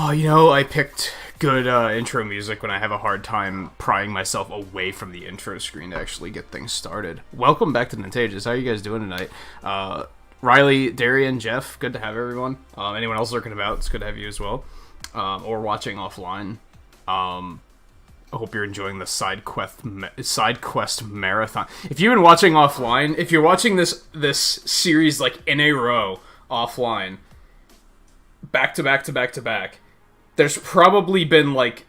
Oh, you know, I picked good intro music when I have a hard time prying myself away from the intro screen to actually get things started. Welcome back to Nintagious. How are you guys doing tonight? Riley, Darian, Jeff, good to have everyone. Anyone else lurking about, it's good to have you as well. Or watching offline. I hope you're enjoying the side quest marathon. If you've been watching offline, if you're watching this series like in a row offline, back to back to back to back, there's probably been like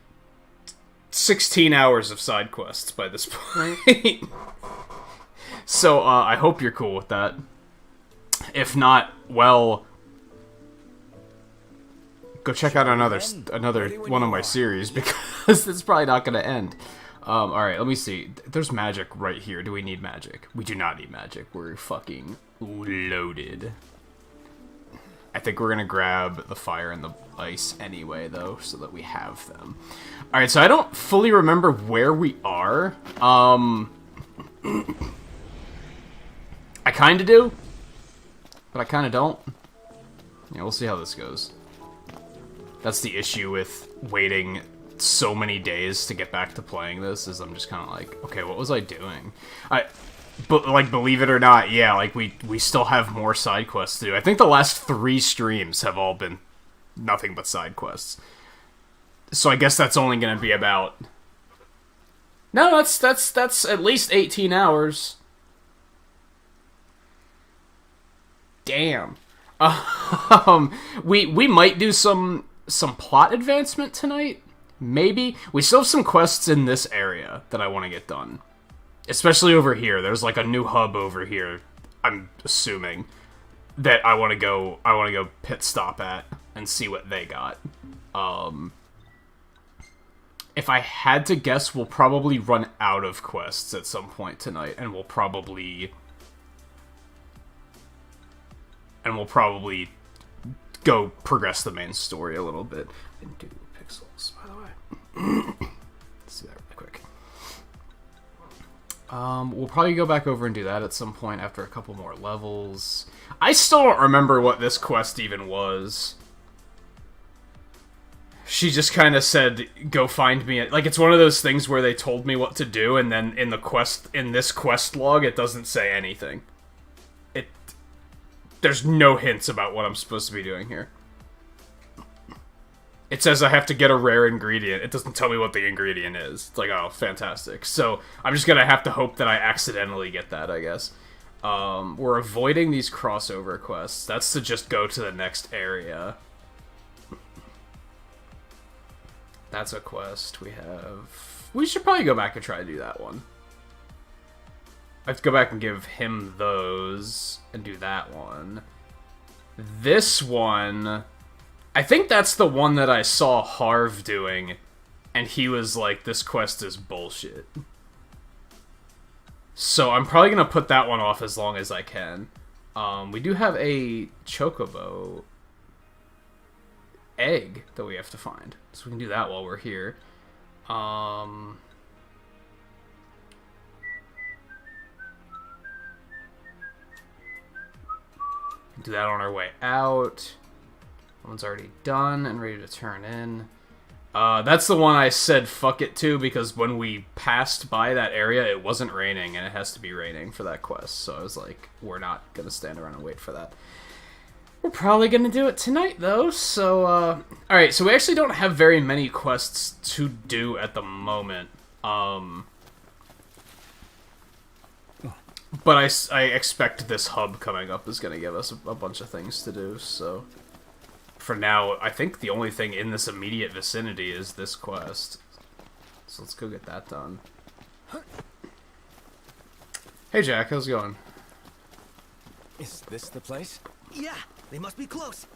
16 hours of side quests by this point. So I hope you're cool with that. If not, well, go check out another one of my series, because it's probably not going to end. Alright, let me see. There's magic right here. Do we need magic? We do not need magic. We're fucking loaded. I think we're going to grab the fire and the ice anyway, though, so that we have them. Alright, so I don't fully remember where we are. I kind of do, but I kind of don't. Yeah, we'll see how this goes. That's the issue with waiting so many days to get back to playing this, is I'm just kind of like, okay, what was I doing? But, like, believe it or not, yeah, like, we still have more side quests to do. I think the last 3 streams have all been nothing but side quests. So I guess that's only going to be about... No, that's at least 18 hours. Damn. We might do some plot advancement tonight. Maybe. We still have some quests in this area that I want to get done. Especially over here. There's like a new hub over here, I'm assuming, that I want to go pit stop at and see what they got. If I had to guess, we'll probably run out of quests at some point tonight, and we'll probably go progress the main story a little bit. Into pixels, by the way. Let's do that really quick. We'll probably go back over and do that at some point after a couple more levels. I still don't remember what this quest even was. She just kind of said, go find me. Like, it's one of those things where they told me what to do, and then in this quest log, it doesn't say anything. There's no hints about what I'm supposed to be doing here. It says I have to get a rare ingredient. It doesn't tell me what the ingredient is. It's like, oh, fantastic. So I'm just gonna have to hope that I accidentally get that, I guess. We're avoiding these crossover quests. That's to just go to the next area. That's a quest we have. We should probably go back and try to do that one. I have to go back and give him those and do that one. This one, I think that's the one that I saw Harv doing, and he was like, this quest is bullshit. So I'm probably going to put that one off as long as I can. We do have a chocobo egg that we have to find, so we can do that while we're here. Do that on our way out. That one's already done and ready to turn in. That's the one I said fuck it to, because when we passed by that area, it wasn't raining, and it has to be raining for that quest. So I was like, we're not going to stand around and wait for that. We're probably going to do it tonight, though. So, alright, so we actually don't have very many quests to do at the moment. But I expect this hub coming up is going to give us a bunch of things to do, so... For now, I think the only thing in this immediate vicinity is this quest. So let's go get that done. Hey Jack, how's it going? Is this the place? Yeah, they must be close.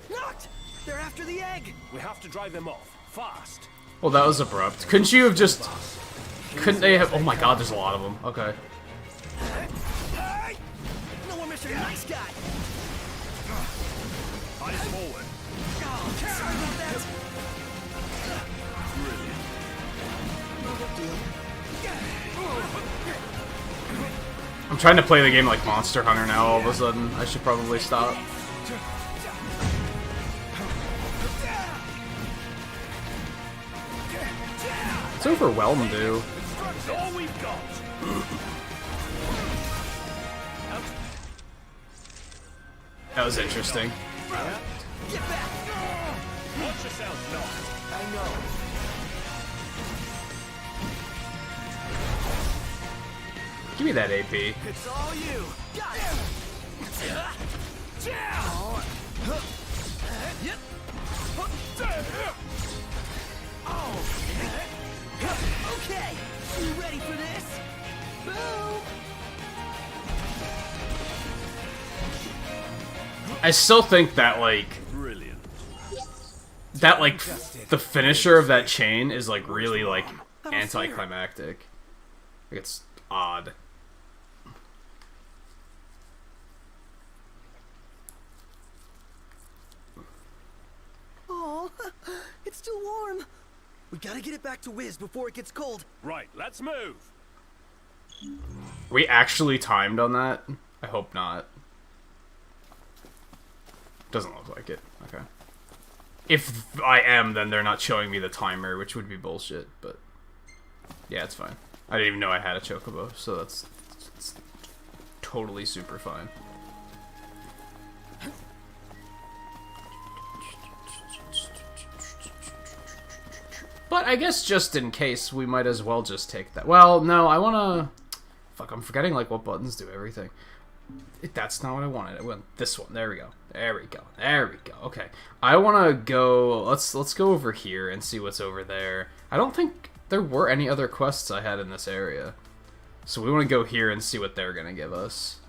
Locked! They're after the egg! We have to drive them off. Fast. Well, that was abrupt. Couldn't you have just... Couldn't they have... Oh my god, there's a lot of them. Okay. No one Mr. Nice Guy! Eyes forward. Oh, sorry about that! Brilliant. No big deal. I'm trying to play the game like Monster Hunter now all of a sudden. I should probably stop. It's overwhelmed, dude. That's all we've got. That was interesting. Get back! Watch yourself, Noct. I know. Give me that AP. It's all you. Got it. Yep. Okay. You ready for this? Boom. I still think that, like, Brilliant. that, like, the finisher of that chain is, like, really, like, anticlimactic. Like, it's odd. Oh, it's still warm. We gotta get it back to Wiz before it gets cold. Right, let's move. We actually timed on that? I hope not. Doesn't look like it. Okay. If I am, then they're not showing me the timer, which would be bullshit, but... Yeah, it's fine. I didn't even know I had a chocobo, so that's totally super fine. But I guess just in case, we might as well just take that. Well, no, I wanna... Fuck, I'm forgetting, like, what buttons do everything. That's not what I wanted. I want this one. There we go. There we go. There we go. Okay. I wanna go... Let's go over here and see what's over there. I don't think there were any other quests I had in this area. So we wanna go here and see what they're gonna give us.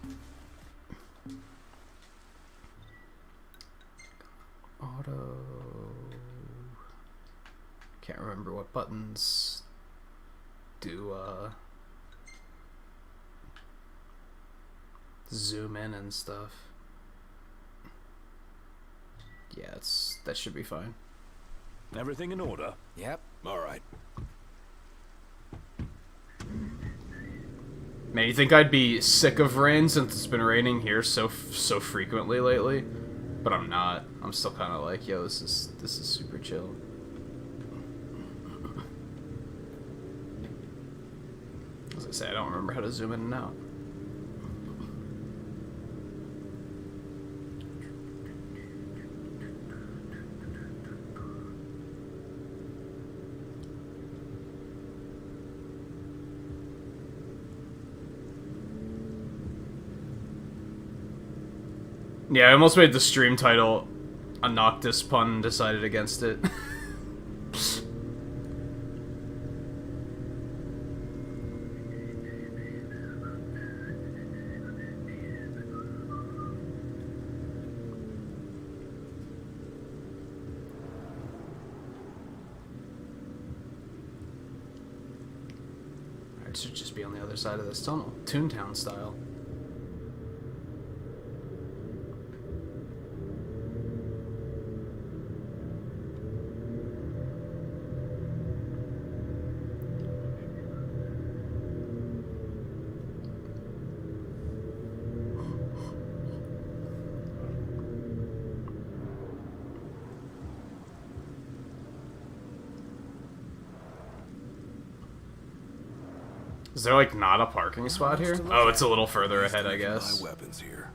Auto... Can't remember what buttons do, zoom in and stuff. Yeah, that should be fine. Everything in order? Yep. All right. Man, you think I'd be sick of rain since it's been raining here so frequently lately? But I'm not. I'm still kind of like, yo, this is super chill. As I say, I don't remember how to zoom in and out. Yeah, I almost made the stream title a Noctis pun and decided against it. It should just be on the other side of this tunnel, Toontown style. Is there, like, not a parking spot here? Oh, it's a little further ahead, I guess. Weapons here.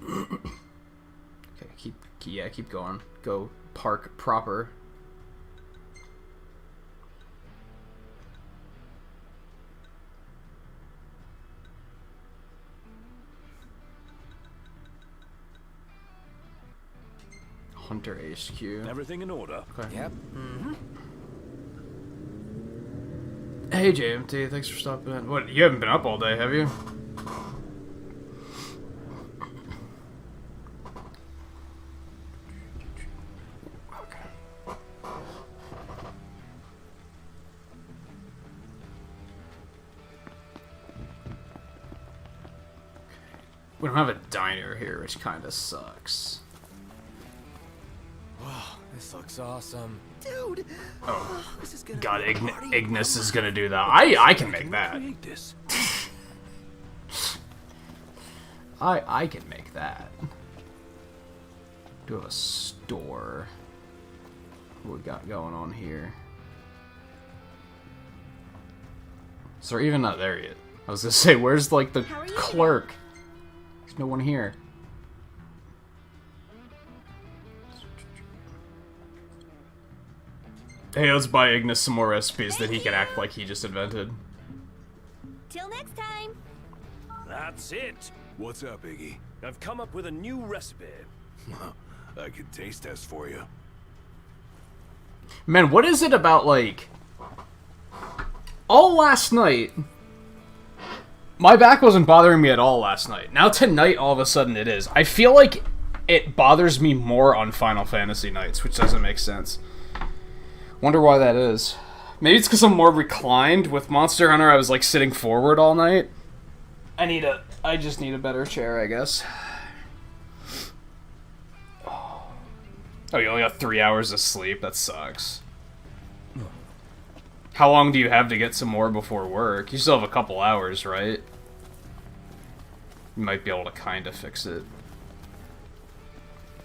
Okay, keep going. Go park proper. Hunter HQ. Everything in order? Okay. Yep. Hey JMT, thanks for stopping in. What, you haven't been up all day, have you? Okay. We don't have a diner here, which kind of sucks. Wow, this looks awesome. Dude! Oh. This is gonna God, be a party. Ignis is gonna do that. I can make that. Create this. I can make that. Do a store. What we got going on here? So we're even not there yet. I was gonna say, where's like the clerk? There's no one here. Hey, let's buy Ignis some more recipes that he can act like he just invented. Till next time. That's it. What's up, Iggy? I've come up with a new recipe. I could taste test for you. Man, what is it about, like... All last night... My back wasn't bothering me at all last night. Now tonight, all of a sudden, it is. I feel like it bothers me more on Final Fantasy nights, which doesn't make sense. Wonder why that is. Maybe it's because I'm more reclined. With Monster Hunter, I was, like, sitting forward all night. I just need a better chair, I guess. Oh, you only got 3 hours of sleep? That sucks. How long do you have to get some more before work? You still have a couple hours, right? You might be able to kind of fix it.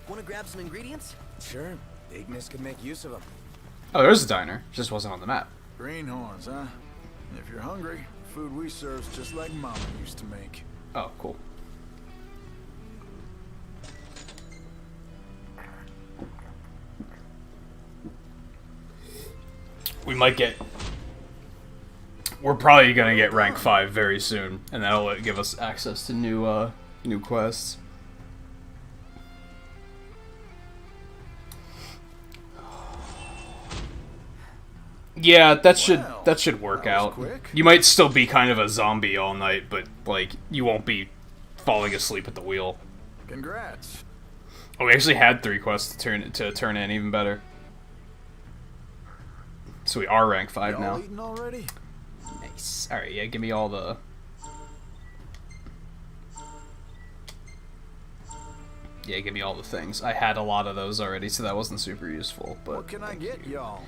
Want to grab some ingredients? Sure. Ignis could make use of them. Oh, there's a diner. Just wasn't on the map. Greenhorns, huh? If you're hungry, food we serve's just like Mama used to make. Oh, cool. We might get... We're probably gonna get rank 5 very soon, and that'll give us access to new quests. Yeah, that should work out. Quick. You might still be kind of a zombie all night, but like you won't be falling asleep at the wheel. Congrats. Oh, we actually had 3 quests to turn in, even better. So we are rank 5 Y'all now. eating already? Nice. All right, yeah, give me all the. Yeah, give me all the things. I had a lot of those already, so that wasn't super useful. But What can I get y'all?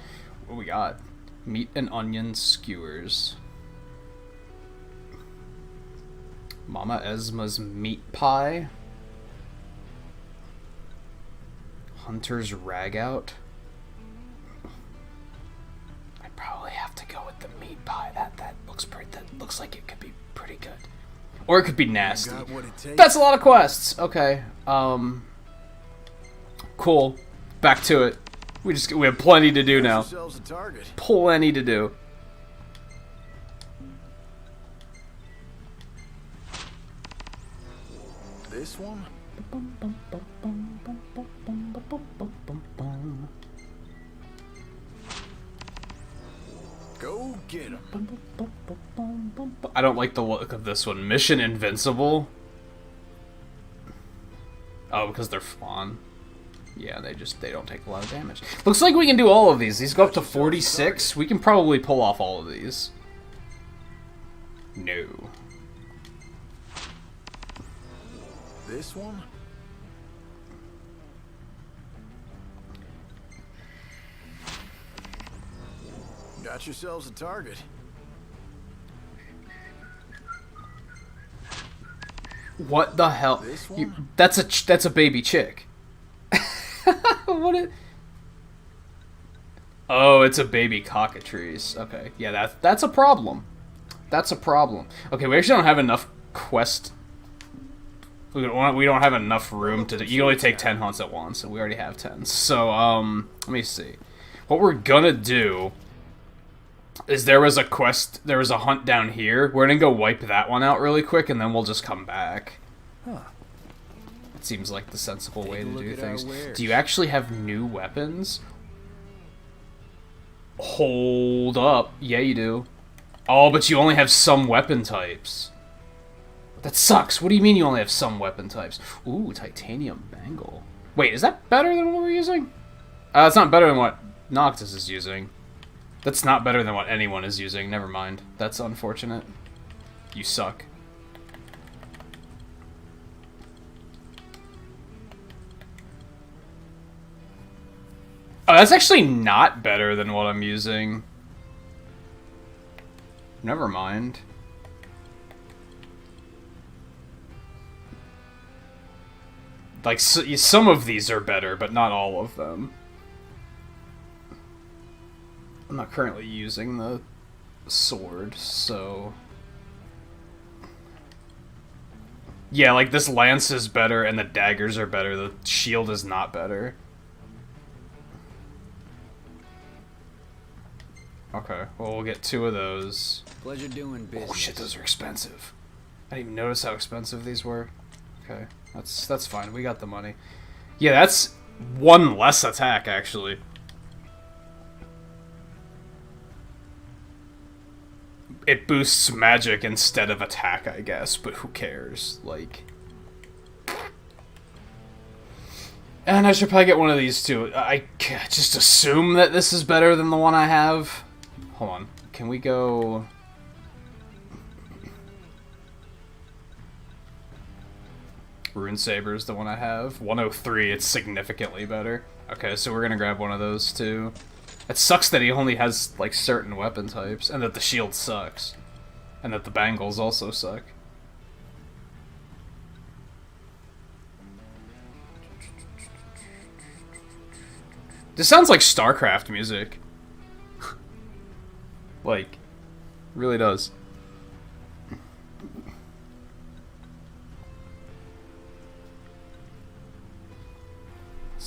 what we got? Meat and onion skewers. Mama Esma's meat pie. Hunter's ragout. I'd probably have to go with the meat pie. That looks like it could be pretty good. Or it could be nasty. Got what it takes? That's a lot of quests. Okay. Cool. Back to it. We have plenty to do now. Yourselves a target. Plenty to do. This one? Go get him. I don't like the look of this one. Mission Invincible. Oh, because they're flan. Yeah, they don't take a lot of damage. Looks like we can do all of these. These go up to 46. We can probably pull off all of these. No. This one? Got yourselves a target. What the hell? This one? That's a baby chick. What it? Oh, it's a baby cockatrice. Okay, yeah, that's a problem. That's a problem. Okay, we actually don't have enough quest. We don't have enough room to. You can only take 10 hunts at once, and we already have 10. So let me see. What we're gonna do is there was a hunt down here. We're gonna go wipe that one out really quick, and then we'll just come back. Huh. It seems like the sensible way Take a to look do at our things. wares. Do you actually have new weapons? Hold up. Yeah, you do. Oh, but you only have some weapon types. That sucks. What do you mean you only have some weapon types? Ooh, titanium bangle. Wait, is that better than what we're using? It's not better than what Noctis is using. That's not better than what anyone is using. Never mind. That's unfortunate. You suck. Oh, that's actually not better than what I'm using. Never mind. Like, some of these are better, but not all of them. I'm not currently using the sword, so... Yeah, like, this lance is better, and the daggers are better. The shield is not better. Okay, well, we'll get 2 of those. Pleasure doing business. Oh shit, those are expensive. I didn't even notice how expensive these were. Okay, that's fine. We got the money. Yeah, that's 1 less attack, actually. It boosts magic instead of attack, I guess, but who cares? Like... And I should probably get one of these, too. I just assume that this is better than the one I have. Hold on. Can we go... Rune Saber is the one I have. 103, it's significantly better. Okay, so we're gonna grab one of those, too. It sucks that he only has, like, certain weapon types, and that the shield sucks. And that the bangles also suck. This sounds like StarCraft music. Like, really does.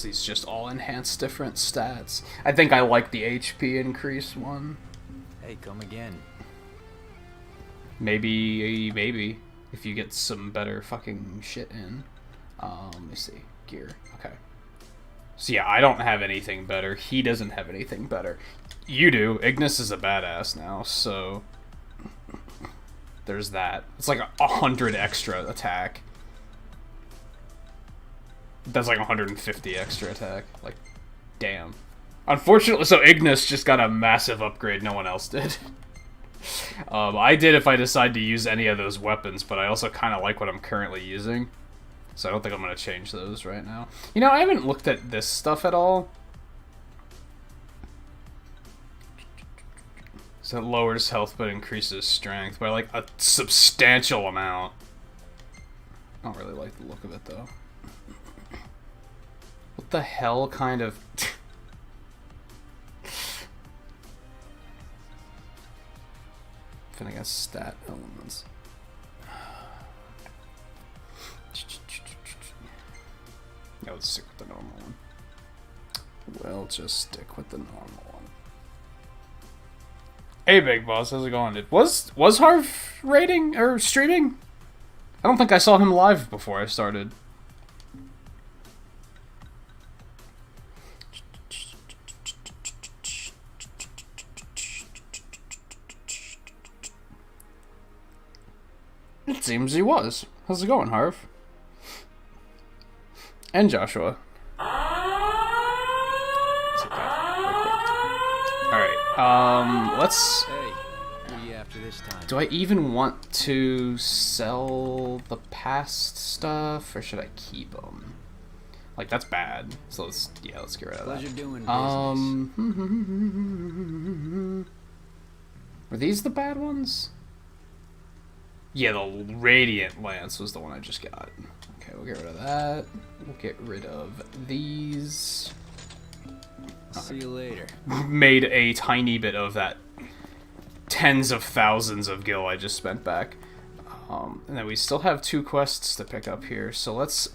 These just all enhance different stats. I think I like the HP increase one. Hey, come again. Maybe. If you get some better fucking shit in. Let me see. Gear. Okay. So yeah, I don't have anything better. He doesn't have anything better. You do. Ignis is a badass now, so... There's that. It's like 100 extra attack. That's like 150 extra attack. Like, damn. Unfortunately, so Ignis just got a massive upgrade no one else did. I did if I decide to use any of those weapons, but I also kind of like what I'm currently using. So I don't think I'm going to change those right now. You know, I haven't looked at this stuff at all. So it lowers health but increases strength by like a substantial amount. I don't really like the look of it though. What the hell kind of... Finna get stat elements. Yeah, let's stick with the normal one. We'll just stick with the normal one. Hey, Big Boss, how's it going? Was Harv rating or streaming? I don't think I saw him live before I started. It seems he was. How's it going, Harv? And Joshua. Alright, let's... Hey, who are you after this time? Do I even want to sell the past stuff, or should I keep them? Like, that's bad. So let's get rid of Pleasure that. doing business. Were these the bad ones? Yeah, the Radiant Lance was the one I just got. Okay, we'll get rid of that. We'll get rid of these. See you later. Made a tiny bit of that tens of thousands of gil I just spent back. And then we still have 2 quests to pick up here. So let's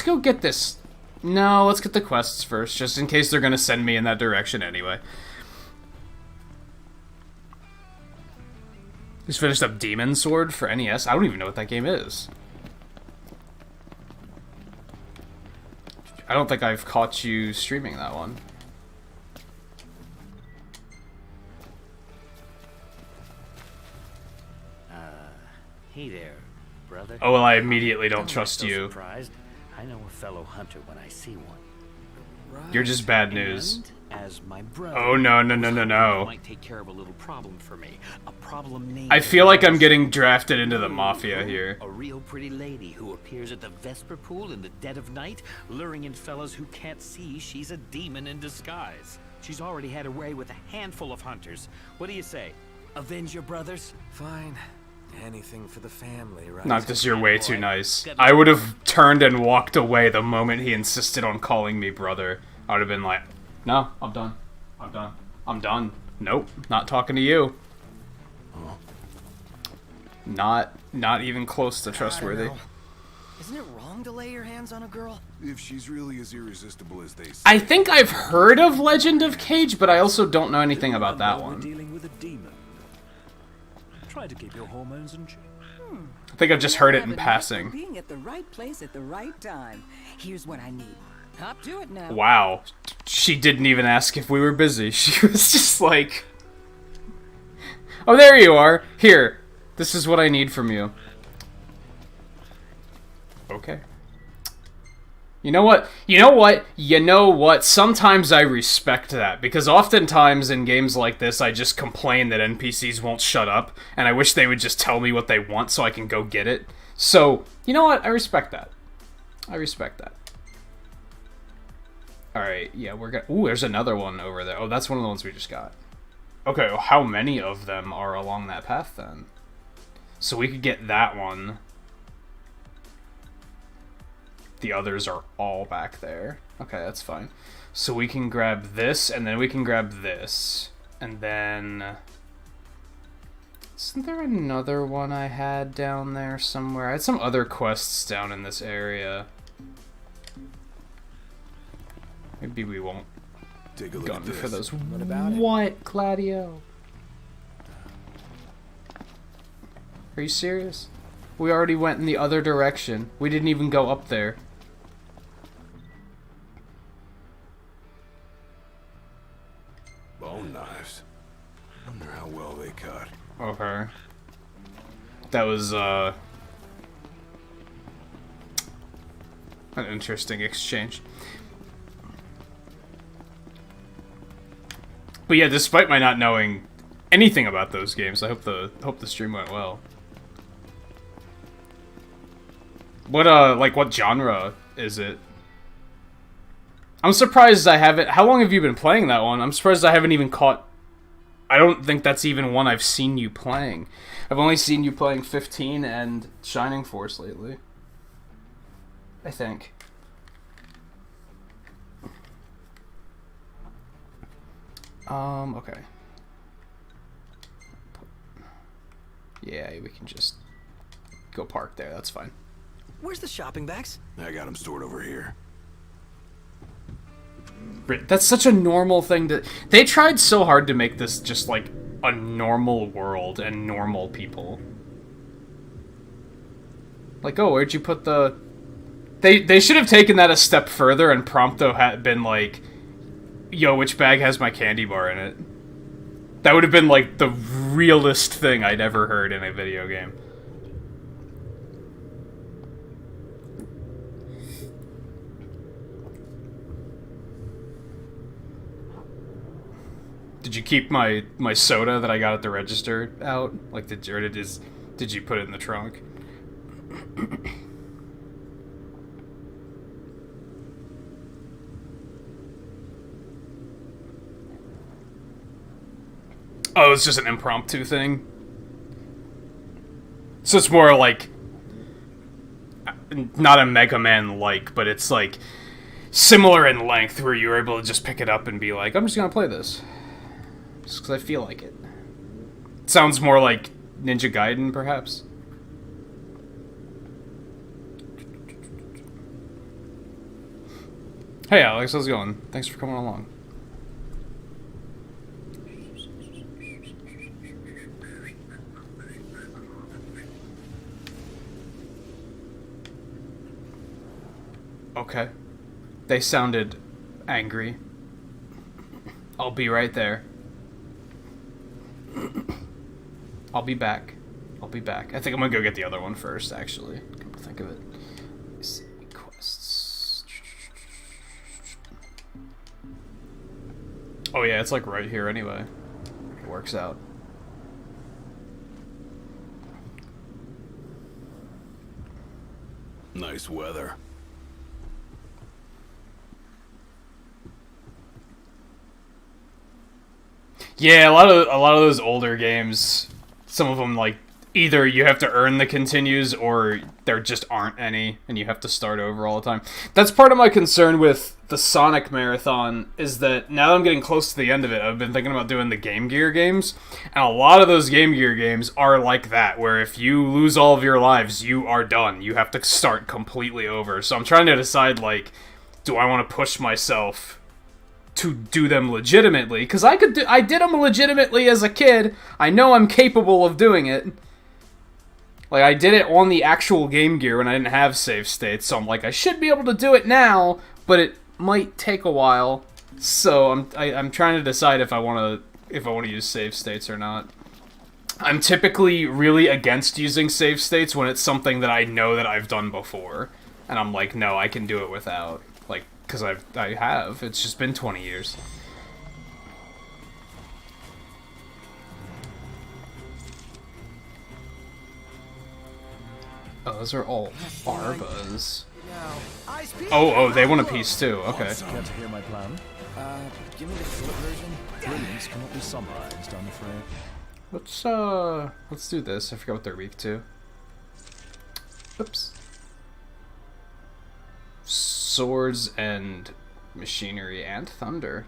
go get this. No, let's get the quests first, just in case they're gonna send me in that direction anyway. Just finished up Demon Sword for NES. I don't even know what that game is. I don't think I've caught you streaming that one. Hey there, brother. Oh, well, I immediately don't trust get so you. Surprised. I know a fellow hunter when I see one. You're just bad news. And as my brother, Oh, no. I was hoping you might take care of a little problem for me. A problem named... I feel like I'm getting drafted into the Mafia here. A real pretty lady who appears at the Vesper Pool in the dead of night, luring in fellows who can't see she's a demon in disguise. She's already had her way with a handful of hunters. What do you say? Avenge your brothers? Fine. Anything for the family, right? Not because you're way too nice. I would have turned and walked away the moment he insisted on calling me brother. I would have been like, no, I'm done. I'm done. I'm done. Nope, not talking to you. Not even close to trustworthy. I don't know. Isn't it wrong to lay your hands on a girl? If she's really as irresistible as they say. I think I've heard of Legend of Cage, but I also don't know anything about that We're one. dealing with a demon. Try to keep your hormones in check. I think I've just heard it in Have a knack for passing. Being at the right place at the right time. Here's what I need. Hop to it now. Wow. She didn't even ask if we were busy. She was just like, oh, there you are. Here. This is what I need from you. Okay. You know what? You know what? You know what? Sometimes I respect that, because oftentimes in games like this, I just complain that NPCs won't shut up, and I wish they would just tell me what they want so I can go get it. So, you know what? I respect that. I respect that. Alright, yeah, we're gonna... Ooh, there's another one over there. Oh, that's one of the ones we just got. Okay, well, how many of them are along that path, then? So we could get that one. The others are all back there. Okay, that's fine. So we can grab this, and then we can grab this. And then... Isn't there another one I had down there somewhere? I had some other quests down in this area. Maybe we won't Take a look gun at this. for those. What about it? What, Gladio? Are you serious? We already went in the other direction. We didn't even go up there. Bone knives. Wonder how well they cut. Okay. That was, an interesting exchange. But yeah, despite my not knowing anything about those games, I hope the stream went well. What, like, what genre is it? I'm surprised I haven't... How long have you been playing that one? I'm surprised I haven't even caught... I don't think that's even one I've seen you playing. I've only seen you playing 15 and Shining Force lately. I think. Okay. Yeah, we can just go park there, that's fine. Where's the shopping bags? I got them stored over here. That's such a normal thing to... They tried so hard to make this just, like, a normal world and normal people. Like, oh, where'd you put the... They should have taken that a step further and prompto had been like, yo, which bag has my candy bar in it? That would have been, like, the realest thing I'd ever heard in a video game. Did you keep my soda that I got at the register out? Like, did you put it in the trunk? Oh, it's just an impromptu thing? So it's more like... Not a Mega Man-like, but it's like... Similar in length, where you were able to just pick it up and be like, I'm just gonna play this. Just because I feel like it. Sounds more like Ninja Gaiden, perhaps? Hey Alex, how's it going? Thanks for coming along. Okay. They sounded angry. I'll be right there. I'll be back. I'll be back. I think I'm gonna go get the other one first, actually. Come to think of it. Let's see. Quests. Oh yeah, it's like right here anyway. It works out. Nice weather. Yeah, a lot of those older games, some of them like either you have to earn the continues or there just aren't any and you have to start over all the time. That's part of my concern with the Sonic Marathon, is that now that I'm getting close to the end of it, I've been thinking about doing the Game Gear games, and a lot of those Game Gear games are like that, where if you lose all of your lives, you are done. You have to start completely over. So I'm trying to decide, like, do I want to push myself to do them legitimately? Because I did them legitimately as a kid. I know I'm capable of doing it. Like, I did it on the actual Game Gear when I didn't have save states, so I'm like, I should be able to do it now, but it might take a while. So I'm trying to decide if I want to use save states or not. I'm typically really against using save states when it's something that I know that I've done before, and I'm like, no, I can do it without, like, because I have. It's just been 20 years. Oh, those are all Arbas. Oh, they want a piece too. Okay. Care to hear my plan? Give me the short version. Brilliance cannot be summarized, I'm afraid. Let's do this. I forgot what they're weak to. Oops. Swords and machinery and thunder.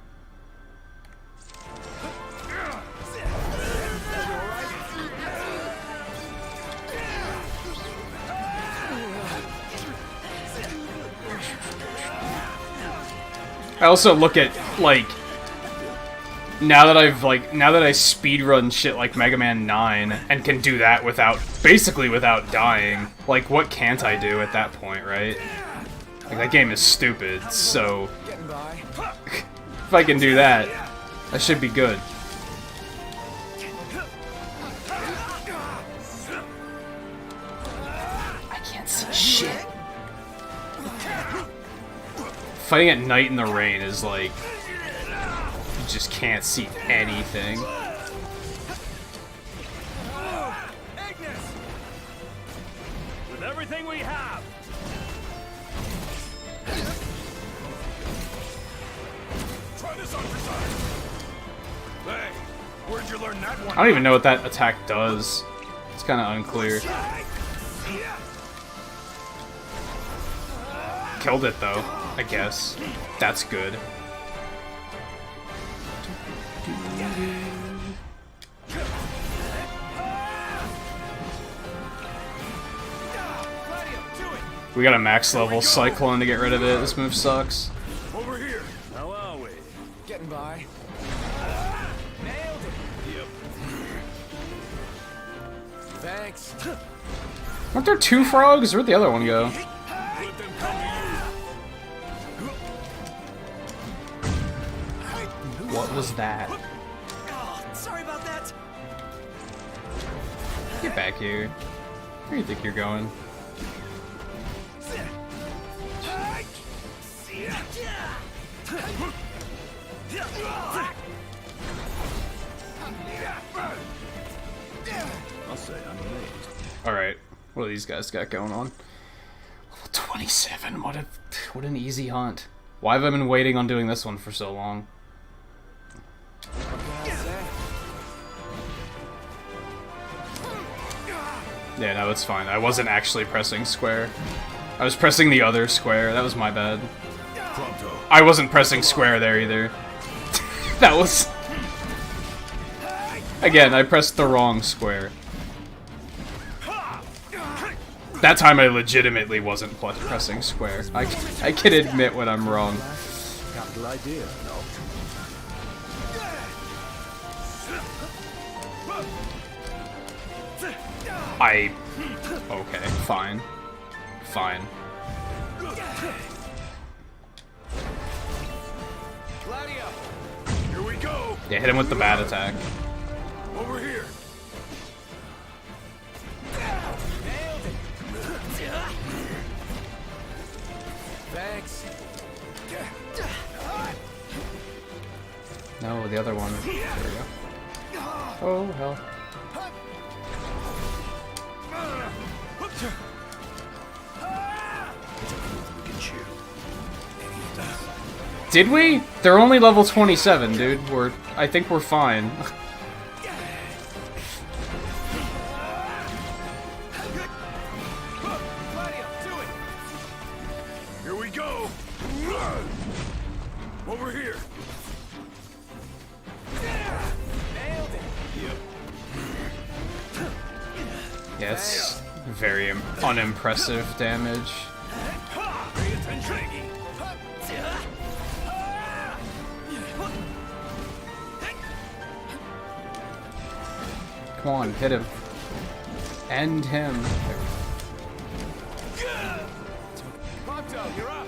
I also look at, like, now that I speedrun shit like Mega Man 9 and can do that basically without dying, like, what can't I do at that point, right? Like, that game is stupid, so if I can do that, I should be good. I can't see shit. Fighting at night in the rain is like, you just can't see anything. With everything we have. Try this on for size. Hey, where'd you learn that one? I don't even know what that attack does. It's kind of unclear. Killed it though, I guess. That's good. We got a max level Cyclone to get rid of it. This move sucks. Over here. How are we? Getting by. Nailed it. Yep. Thanks. Weren't there two frogs? Where'd the other one go? Let them come to you. What was that? Oh, sorry about that. Get back here. Where do you think you're going? I'll say I'm amazed. Alright, what do these guys got going on? Level 27, what an easy hunt. Why have I been waiting on doing this one for so long? Yeah, no, it's fine. I wasn't actually pressing square. I was pressing the other square. That was my bad. I wasn't pressing square there either. That was... Again, I pressed the wrong square. That time I legitimately wasn't pressing square. I can admit when I'm wrong. Capital idea, no? Okay, fine. Fine. Here we go. Yeah, hit him with the bad attack. Over here. Thanks. No, the other one. There we go. Oh, hell. Did we? They're only level 27, dude. I think we're fine. Yeah, it's very unimpressive damage. Come on, hit him. End him. You're up.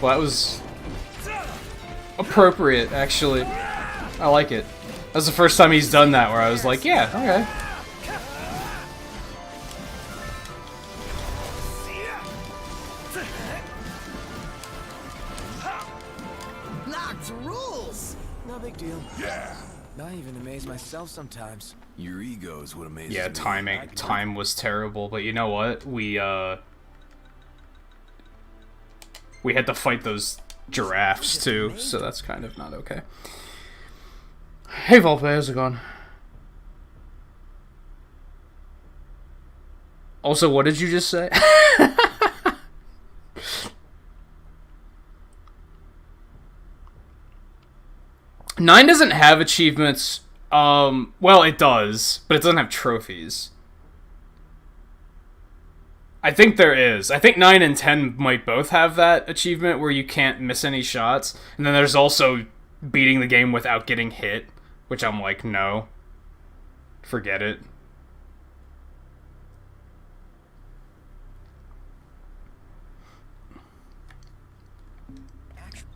Well, that was appropriate, actually. I like it. That was the first time he's done that where I was like, yeah, okay. Locked rules. No big deal. Yeah. I even amaze myself sometimes. Your ego's what amazes Yeah, me. time was terrible, but you know what? We had to fight those giraffes too, so that's kind of not okay. Hey Volpe, how's it going? Also, what did you just say? Nine doesn't have achievements. Well, it does, but it doesn't have trophies. I think there is. I think 9 and 10 might both have that achievement where you can't miss any shots. And then there's also beating the game without getting hit, which I'm like, no. Forget it.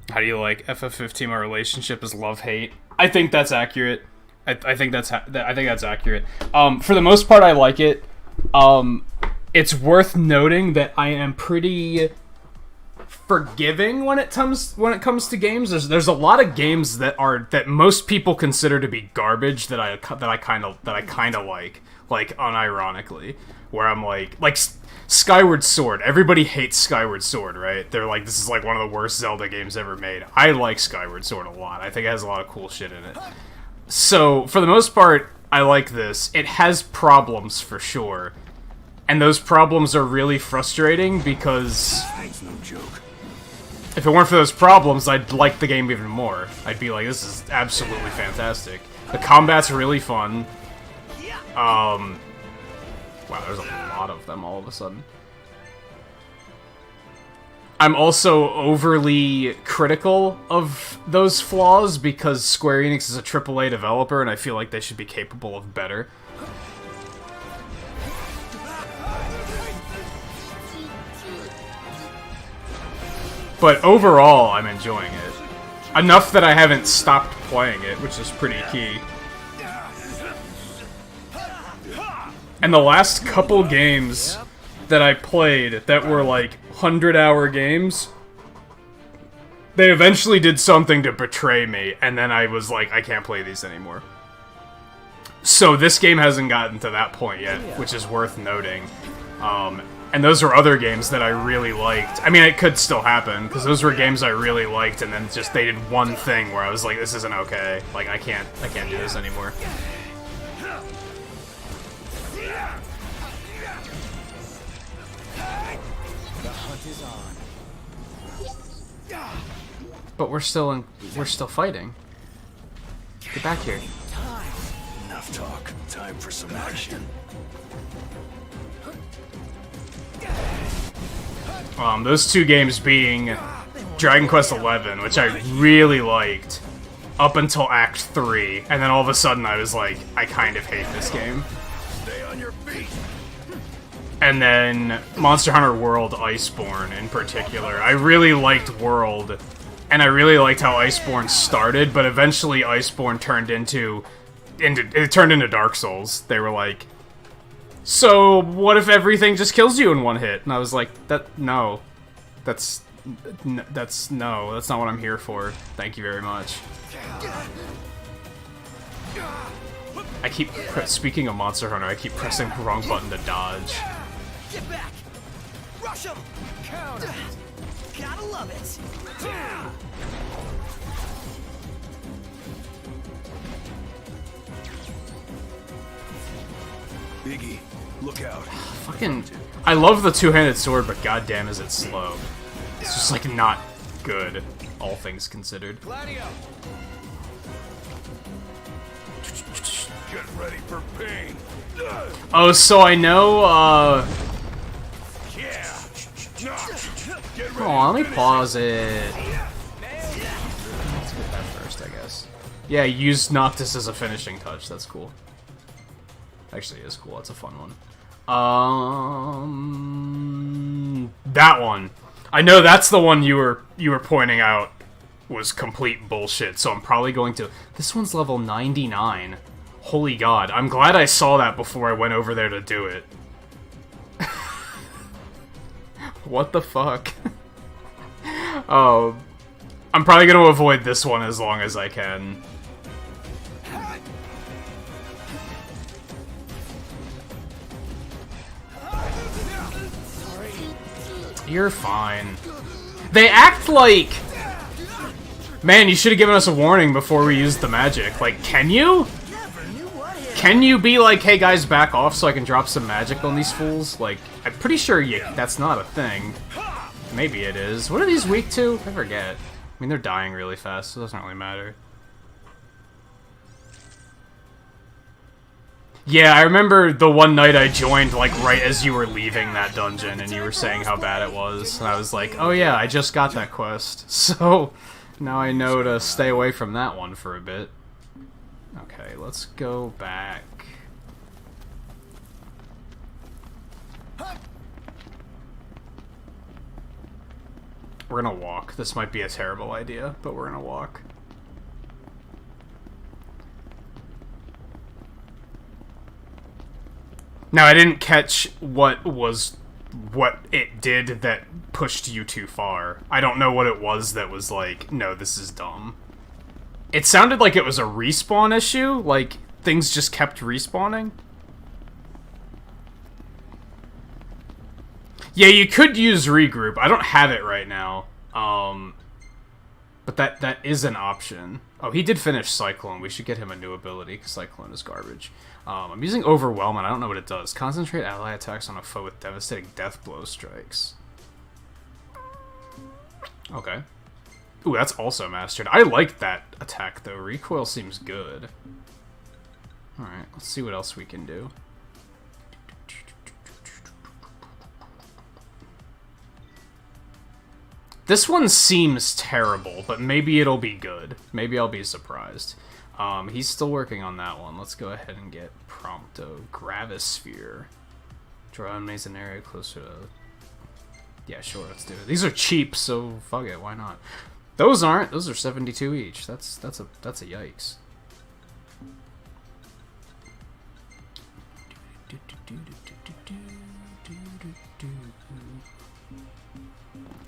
How do you like FF15? My relationship is love-hate. I think that's accurate. I think that's accurate. For the most part, I like it. It's worth noting that I am pretty forgiving when it comes to games. There's a lot of games that most people consider to be garbage that I kind of like unironically, where I'm like Skyward Sword. Everybody hates Skyward Sword, right? They're like, this is like one of the worst Zelda games ever made. I like Skyward Sword a lot. I think it has a lot of cool shit in it. So, for the most part, I like this. It has problems for sure. And those problems are really frustrating because It's no joke. if it weren't for those problems, I'd like the game even more. I'd be like, this is absolutely fantastic. The combat's really fun. Wow, there's a lot of them all of a sudden. I'm also overly critical of those flaws because Square Enix is a AAA developer and I feel like they should be capable of better. But overall, I'm enjoying it. Enough that I haven't stopped playing it, which is pretty key. And the last couple games that I played that were like 100-hour games, they eventually did something to betray me, and then I was like, I can't play these anymore. So this game hasn't gotten to that point yet, which is worth noting. And those were other games that I really liked. I mean, it could still happen, because those were games I really liked, and then just they did one thing where I was like, this isn't okay. Like, I can't do this anymore. But we're still fighting. Get back here. Enough talk. Time for some action. Those two games being Dragon Quest XI, which I really liked, up until Act 3, and then all of a sudden I was like, I kind of hate this game. Stay on your feet. And then Monster Hunter World Iceborne in particular. I really liked World, and I really liked how Iceborne started, but eventually Iceborne turned into Dark Souls. They were like, so what if everything just kills you in one hit? And I was like, that's not what I'm here for. Thank you very much. I keep speaking of Monster Hunter, I keep pressing the wrong button to dodge. Get back! Rush him! Counter! Gotta love it! Biggie, look out. Fucking, I love the two-handed sword, but goddamn is it slow. It's just like not good, all things considered. Gladio. Get ready for pain. Oh, so I know, Yeah. Get ready. oh, let me pause it. Let's get that first, I guess. Yeah, use Noctis as a finishing touch. That's cool. Actually, it is cool. It's a fun one. That one. I know that's the one you were pointing out was complete bullshit. So I'm probably going to. This one's level 99. Holy God! I'm glad I saw that before I went over there to do it. What the fuck? Oh, I'm probably gonna avoid this one as long as I can. You're fine. They act like... Man, you should have given us a warning before we used the magic. Like, can you? Can you be like, hey guys, back off so I can drop some magic on these fools? Like, I'm pretty sure that's not a thing. Maybe it is. What are these weak to? I forget. I mean, they're dying really fast, so it doesn't really matter. Yeah, I remember the one night I joined, like, right as you were leaving that dungeon, and you were saying how bad it was, and I was like, oh yeah, I just got that quest, so now I know to stay away from that one for a bit. Okay, let's go back. We're gonna walk. This might be a terrible idea, but we're gonna walk. Now, I didn't catch what it did that pushed you too far. I don't know what it was that was like, no, this is dumb. It sounded like it was a respawn issue, like things just kept respawning. Yeah, you could use regroup. I don't have it right now. But that is an option. Oh, he did finish Cyclone. We should get him a new ability, because Cyclone is garbage. I'm using Overwhelm, and I don't know what it does. Concentrate ally attacks on a foe with devastating death blow strikes. Okay. Ooh, that's also mastered. I like that attack, though. Recoil seems good. Alright, let's see what else we can do. This one seems terrible, but maybe it'll be good. Maybe I'll be surprised. He's still working on that one. Let's go ahead and get Prompto. Gravisphere. Draw enemies an area closer to... Yeah, sure, let's do it. These are cheap, so fuck it, why not? Those aren't. Those are 72 each. That's a yikes.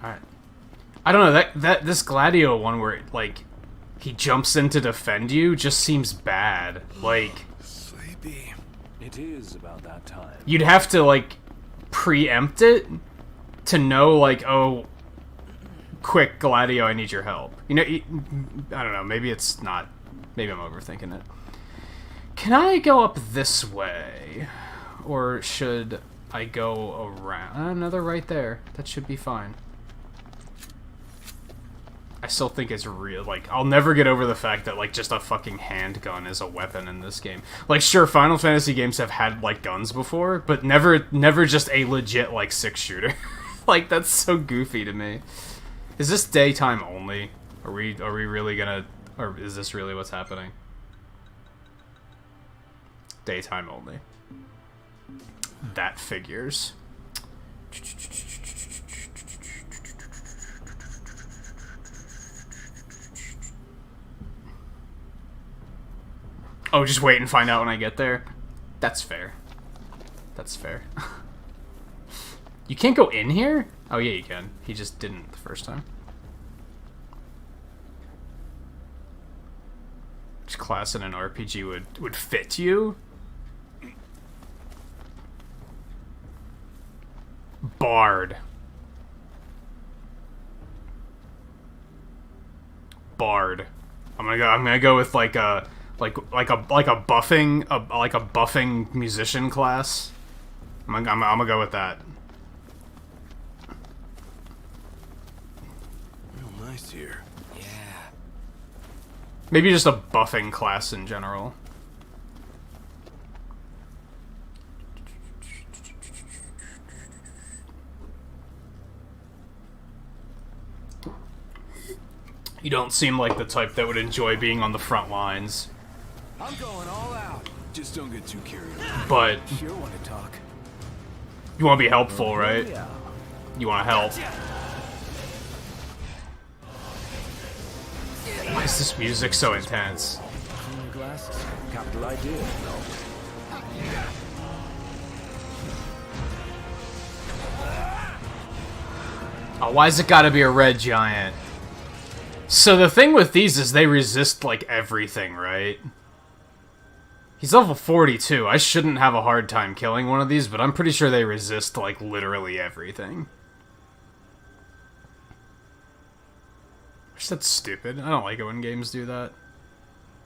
Alright. I don't know, this Gladio one where like he jumps in to defend you just seems bad. Like, Sleepy. It is about that time. you'd have to like preempt it to know like, oh, quick Gladio, I need your help. You know, I don't know, maybe it's not, maybe I'm overthinking it. Can I go up this way? Or should I go around? Another right there. That should be fine. I still think it's real. Like, I'll never get over the fact that, like, just a fucking handgun is a weapon in this game. Like, sure, Final Fantasy games have had, like, guns before, but never just a legit, like, 6-shooter. Like, that's so goofy to me. Is this daytime only? Are we really gonna... Or is this really what's happening? Daytime only. That figures. Oh, just wait and find out when I get there? That's fair. That's fair. You can't go in here? Oh, yeah, you can. He just didn't the first time. Which class in an RPG would fit you? Bard. Bard. I'm gonna go with like a buffing musician class. I'm gonna go with that. Real nice here. Yeah. Maybe just a buffing class in general. You don't seem like the type that would enjoy being on the front lines. I'm going all out. Just don't get too carried away. But Sure want to talk. you want to be helpful, right? You want to help. Why is this music so intense? Clean your glasses. Capital idea. Oh, why's it gotta be a red giant? So the thing with these is they resist, like, everything, right? He's level 42. I shouldn't have a hard time killing one of these, but I'm pretty sure they resist, like, literally everything. That's stupid. I don't like it when games do that.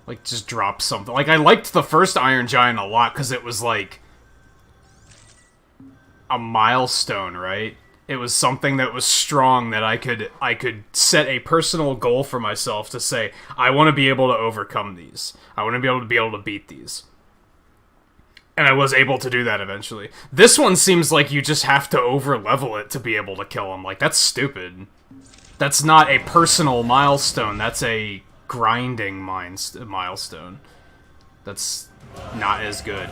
Like, just drop something. Like, I liked the first Iron Giant a lot, because it was, like, a milestone, right? It was something that was strong that I could set a personal goal for myself to say, I want to be able to overcome these. I want to be able to beat these. And I was able to do that eventually. This one seems like you just have to over-level it to be able to kill him. Like, that's stupid. That's not a personal milestone. That's a grinding milestone. That's not as good.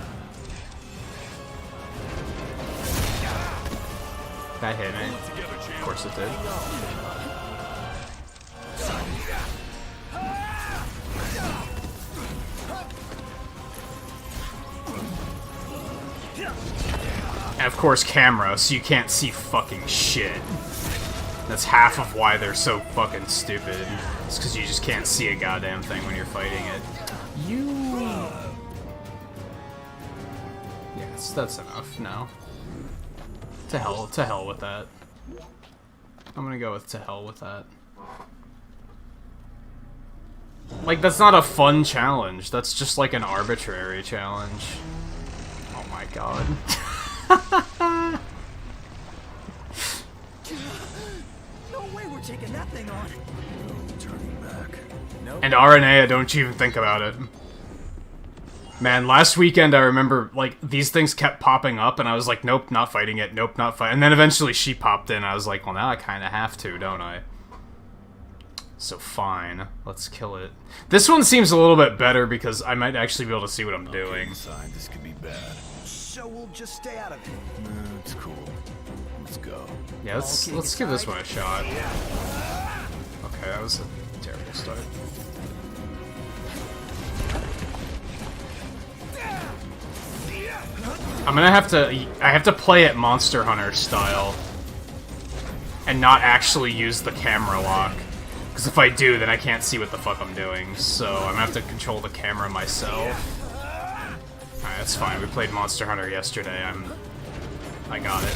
That hit me. Of course it did. And of course camera, so you can't see fucking shit. That's half of why they're so fucking stupid. It's because you just can't see a goddamn thing when you're fighting it. Yes, that's enough now. To hell with that. I'm gonna go with to hell with that. Like, that's not a fun challenge. That's just like an arbitrary challenge. Oh my god. No way we're taking that thing on. Turning back. And RNA, don't you even think about it. Man, last weekend I remember, like, these things kept popping up, and I was like, nope, not fighting it, nope, not fighting. And then eventually she popped in, I was like, well, now I kind of have to, don't I? So fine, let's kill it. This one seems a little bit better because I might actually be able to see what I'm doing. Inside, this could be bad. So we'll just stay out of it. It's cool. Let's go. Yeah, let's give this one a shot. Okay, that was a terrible start. I have to play it Monster Hunter style and not actually use the camera lock. Because if I do, then I can't see what the fuck I'm doing. So I'm gonna have to control the camera myself. Alright, that's fine. We played Monster Hunter yesterday. I got it.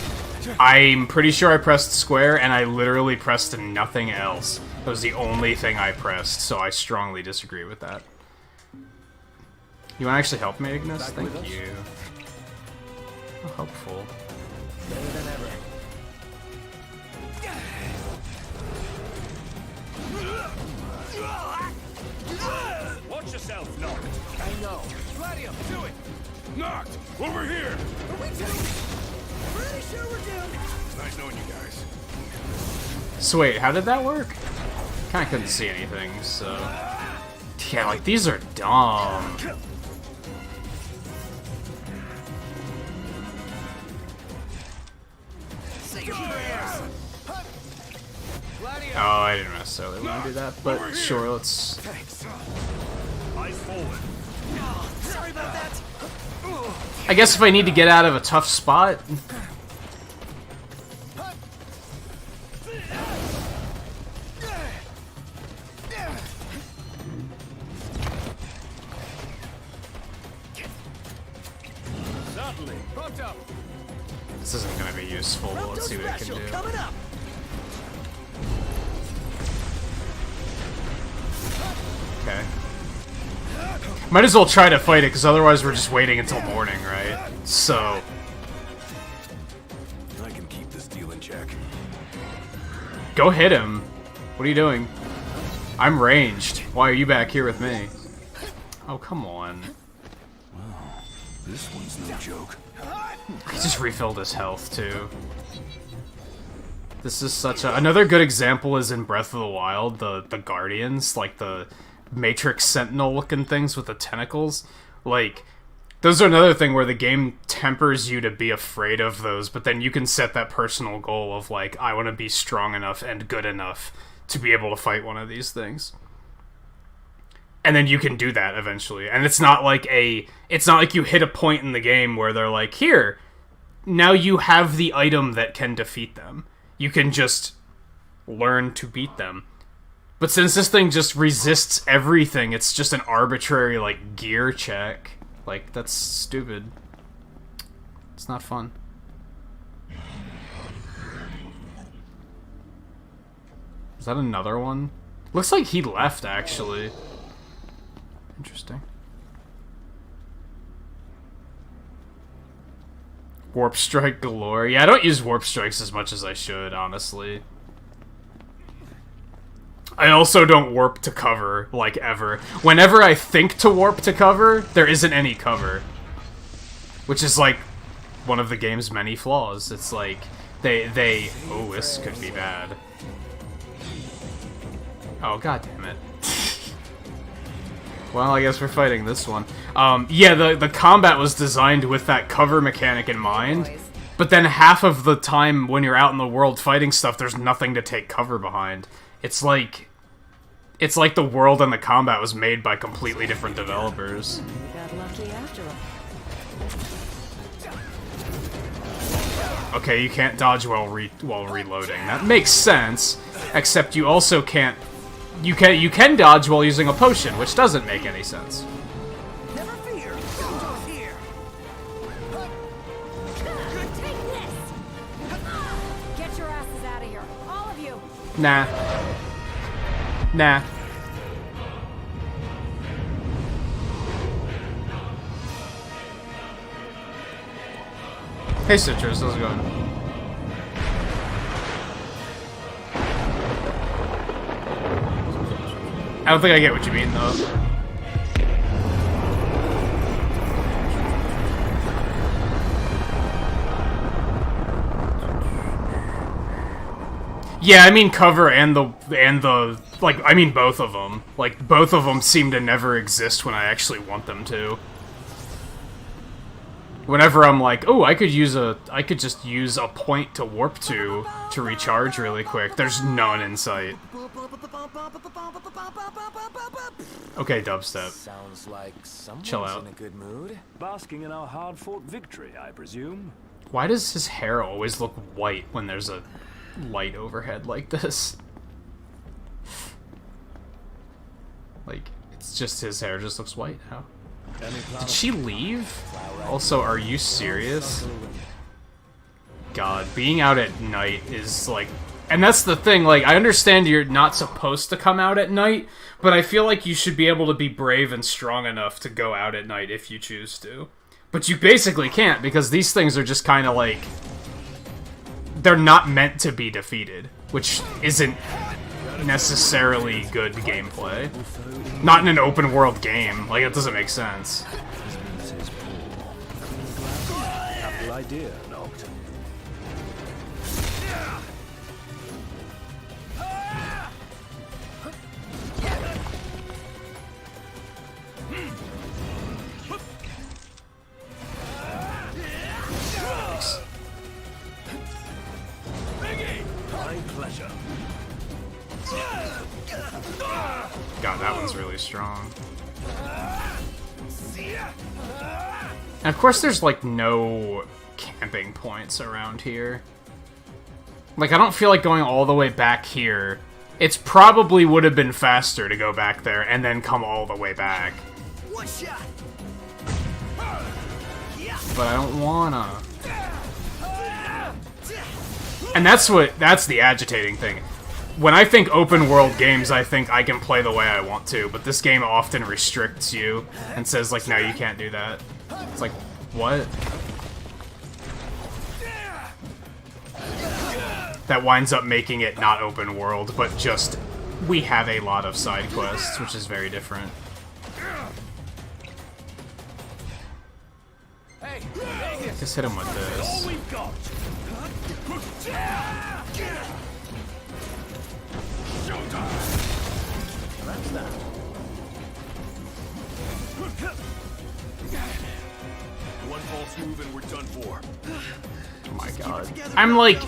I'm pretty sure I pressed square, and I literally pressed nothing else. That was the only thing I pressed, so I strongly disagree with that. You wanna actually help me, Ignis? Thank you. How helpful. Better than ever. Watch yourself, Noct. I know. Gladium, do it. Knocked! Over here! Are we doomed? Pretty sure we're doomed. It's nice knowing you guys. So wait, how did that work? Kinda couldn't see anything, so... Yeah, like, these are dumb. Oh, I didn't necessarily want to do that, but sure, let's... Eyes forward. Sorry about that. I guess if I need to get out of a tough spot... Certainly. Pumped up. This isn't going to be useful, but let's see what I can do. Coming up. Okay. Might as well try to fight it, because otherwise we're just waiting until morning, right? So... I can keep this deal in check. Go hit him. What are you doing? I'm ranged. Why are you back here with me? Oh, come on. This one's no joke. He just refilled his health, too. This is such a... Another good example is in Breath of the Wild, the Guardians, like the Matrix Sentinel-looking things with the tentacles. Like, those are another thing where the game tempers you to be afraid of those, but then you can set that personal goal of, like, I want to be strong enough and good enough to be able to fight one of these things. And then you can do that eventually. And it's not like you hit a point in the game where they're like, here, now you have the item that can defeat them. You can just learn to beat them. But since this thing just resists everything, it's just an arbitrary, like, gear check. Like, that's stupid. It's not fun. Is that another one? Looks like he left, actually. Interesting. Warp Strike galore. Yeah, I don't use Warp Strikes as much as I should, honestly. I also don't warp to cover, like, ever. Whenever I think to warp to cover, there isn't any cover. Which is, like, one of the game's many flaws. It's like, they... Oh, this could be bad. Oh, god damn it. Well, I guess we're fighting this one. Yeah, the combat was designed with that cover mechanic in mind, but then half of the time when you're out in the world fighting stuff, there's nothing to take cover behind. It's like the world and the combat was made by completely different developers. Okay, you can't dodge while reloading. That makes sense, except you also can't... You can dodge while using a potion, which doesn't make any sense. Never fear. Gojo's here. Take this! Get your asses out of here, all of you! Nah. Nah. Hey Citrus, how's it going? I don't think I get what you mean, though. Yeah, I mean cover and the like, I mean both of them. Like, both of them seem to never exist when I actually want them to. Whenever I'm like, oh, I could just use a point to warp to recharge really quick. There's none in sight. Okay, dubstep. Sounds like someone's Chill out. in a good mood. Basking in our hard-fought victory, I presume. Why does his hair always look white when there's a light overhead like this? Like, it's just his hair just looks white now. Did she leave? Also, are you serious? God, being out at night is like... And that's the thing, like, I understand you're not supposed to come out at night, but I feel like you should be able to be brave and strong enough to go out at night if you choose to. But you basically can't, because these things are just kind of like... They're not meant to be defeated, which isn't necessarily good gameplay. Not in an open world game. Like, it doesn't make sense. Capital idea, Noct. My pleasure. God, that one's really strong. And of course there's, like, no camping points around here. Like, I don't feel like going all the way back here. It's probably would have been faster to go back there and then come all the way back. One shot. But I don't wanna. And that's the agitating thing. When I think open world games, I think I can play the way I want to, but this game often restricts you and says, like, no, you can't do that. It's like, what? That winds up making it not open world, but just, we have a lot of side quests, which is very different. Hey, Just hit him with this. We've got. That's that. One false move and we're done for. Oh my god.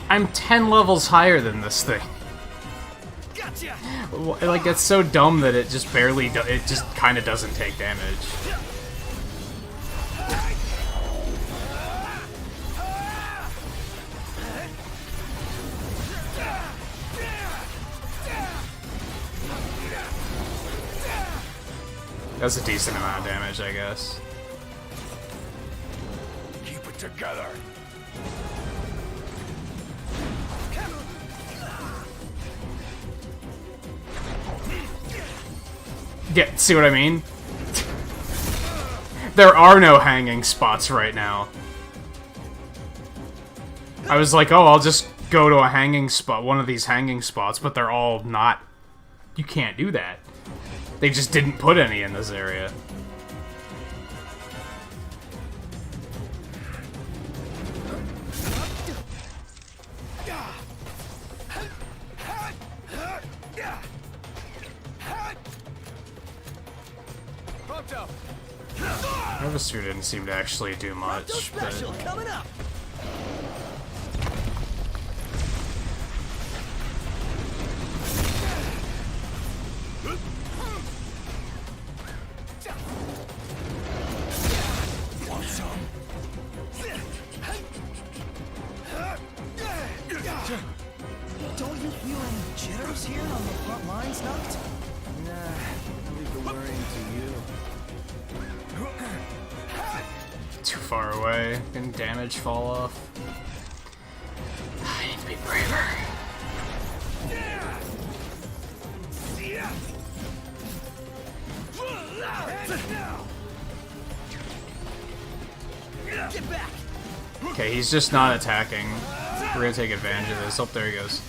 I'm 10 levels higher than this thing. Gotcha. Like, it's so dumb that it just barely it just kind of doesn't take damage. That's a decent amount of damage, I guess. Keep it together. Yeah, see what I mean? There are no hanging spots right now. I was like, oh, I'll just go to a hanging spot, one of these hanging spots, but they're all not... You can't do that. They just didn't put any in this area. Harvester didn't seem to actually do much, but... Special coming up. Want some? Don't you feel any jitters here on the front lines, Nut? Nah, I'll leave the worrying to you. Too far away. Can damage fall off? I need to be braver. Get back. Okay, he's just not attacking. We're gonna take advantage of this. Oh, there he goes.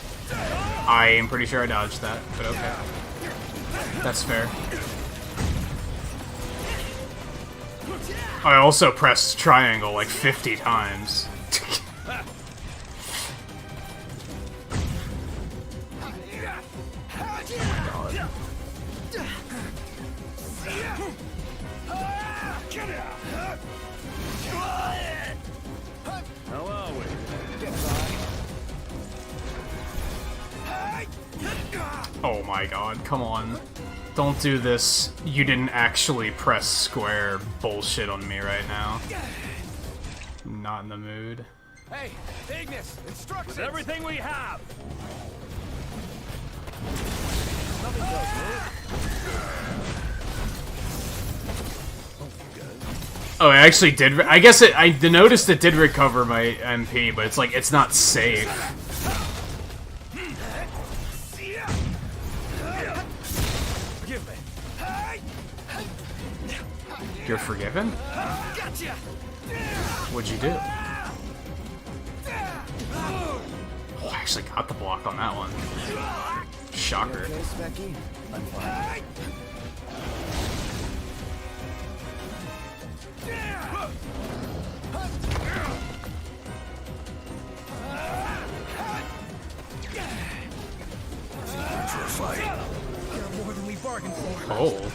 I am pretty sure I dodged that, but okay. That's fair. I also pressed triangle like 50 times. How are we? Oh my god, come on. Don't do this. You didn't actually press square bullshit on me right now. I'm not in the mood. Hey, Ignis, instructions. With everything we have. Oh, I actually did. I guess I noticed it did recover my MP, but it's like, it's not safe. Forgive me. You're forgiven? What'd you do? Oh, I actually got the block on that one. Shocker. Okay, Specky? I'm fine. More than we bargained for. Oh.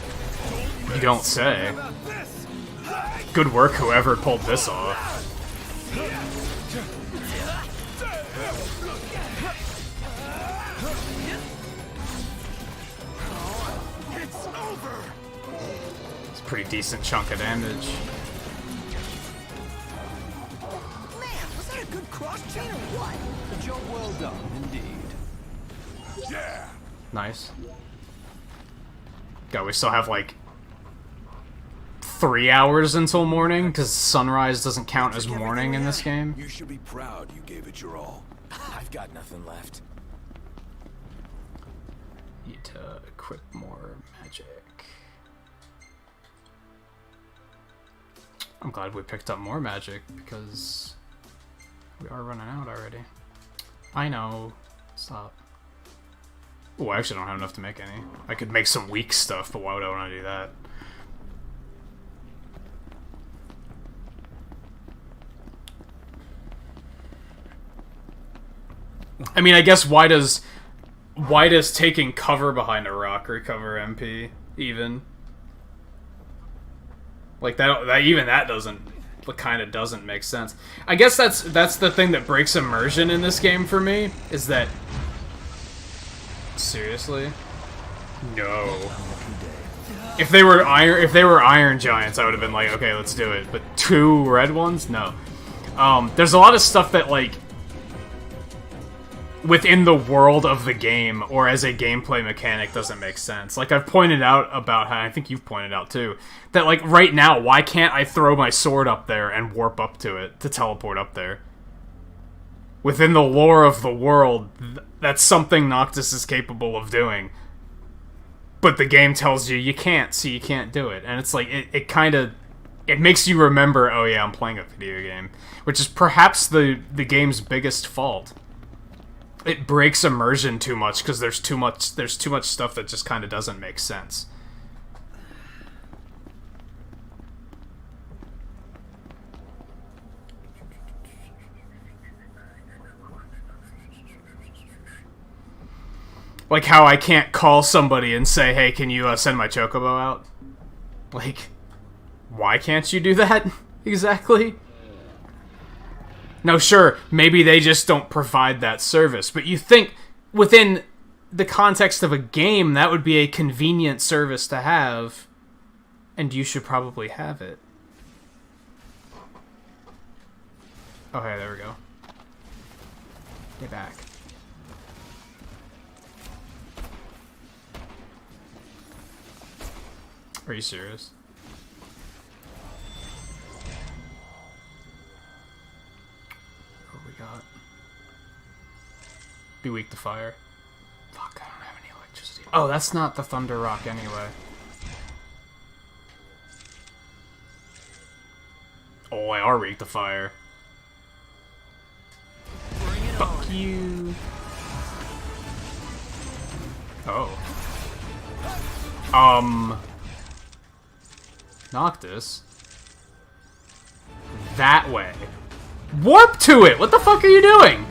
You don't say. Good work, whoever pulled this off. It's over. It's a pretty decent chunk of damage. Man, was that a good cross chain or what? A job well done, indeed. Yeah. Nice. God, we still have like 3 hours until morning, because sunrise doesn't count as morning in this game. You should be proud you gave it your all. I've got nothing left. Need to equip more magic. I'm glad we picked up more magic, because we are running out already. I know. Stop. Oh, I actually don't have enough to make any. I could make some weak stuff, but why would I want to do that? I mean, I guess why does taking cover behind a rock recover MP even? Like that doesn't kind of doesn't make sense. I guess that's the thing that breaks immersion in this game for me is that seriously? No. If they were iron giants, I would have been like, okay, let's do it. But 2 red ones? No. There's a lot of stuff that like within the world of the game or as a gameplay mechanic doesn't make sense. Like I've pointed out about how I think you've pointed out too that like right now, why can't I throw my sword up there and warp up to it to teleport up there? Within the lore of the world, that's something Noctis is capable of doing. But the game tells you can't, so you can't do it. And it's like, it makes you remember, oh yeah, I'm playing a video game. Which is perhaps the game's biggest fault. It breaks immersion too much, because there's too much stuff that just kind of doesn't make sense. Like how I can't call somebody and say, hey, can you send my chocobo out? Like, why can't you do that? Exactly? Now, sure, maybe they just don't provide that service, but you think within the context of a game, that would be a convenient service to have, and you should probably have it. Oh, hey, there we go. Get back. Are you serious? What we got? Be weak to fire. Fuck, I don't have any electricity. Oh, that's not the Thunder Rock anyway. Oh, I are weak to fire. Fuck you. Oh. Noctis. That way. Warp to it! What the fuck are you doing?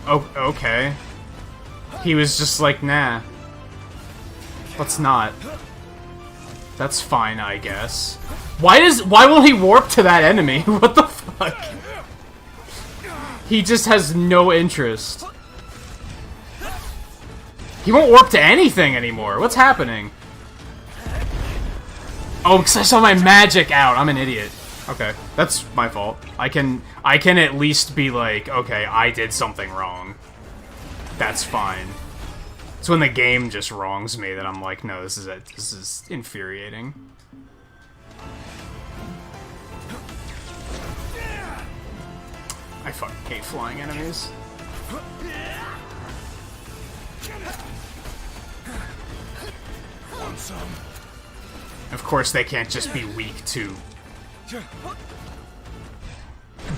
Oh, okay. He was just like, nah. Let's not. That's fine, I guess. Why won't he warp to that enemy? What the fuck? He just has no interest. He won't warp to anything anymore. What's happening? Oh, because I saw my magic out. I'm an idiot. Okay, that's my fault. I can at least be like, okay, I did something wrong. That's fine. It's when the game just wrongs me that I'm like, no, this is it. This is infuriating. I fucking hate flying enemies. Of course, they can't just be weak to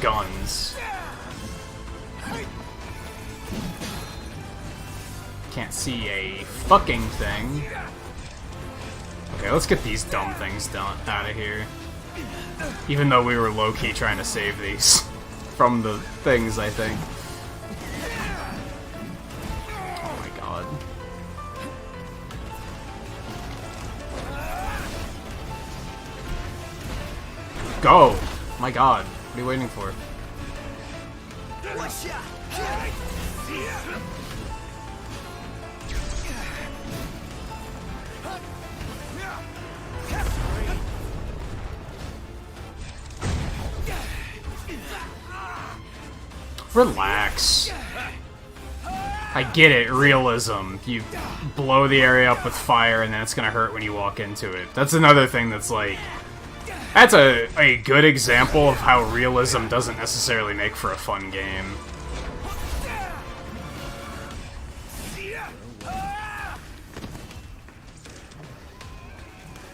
guns. Can't see a fucking thing. Okay, let's get these dumb things out of here. Even though we were low-key trying to save these from the things, I think. Oh my god. Go! My god. What are you waiting for? Relax. I get it, realism. You blow the area up with fire and then it's gonna hurt when you walk into it. That's another thing that's like... That's a good example of how realism doesn't necessarily make for a fun game.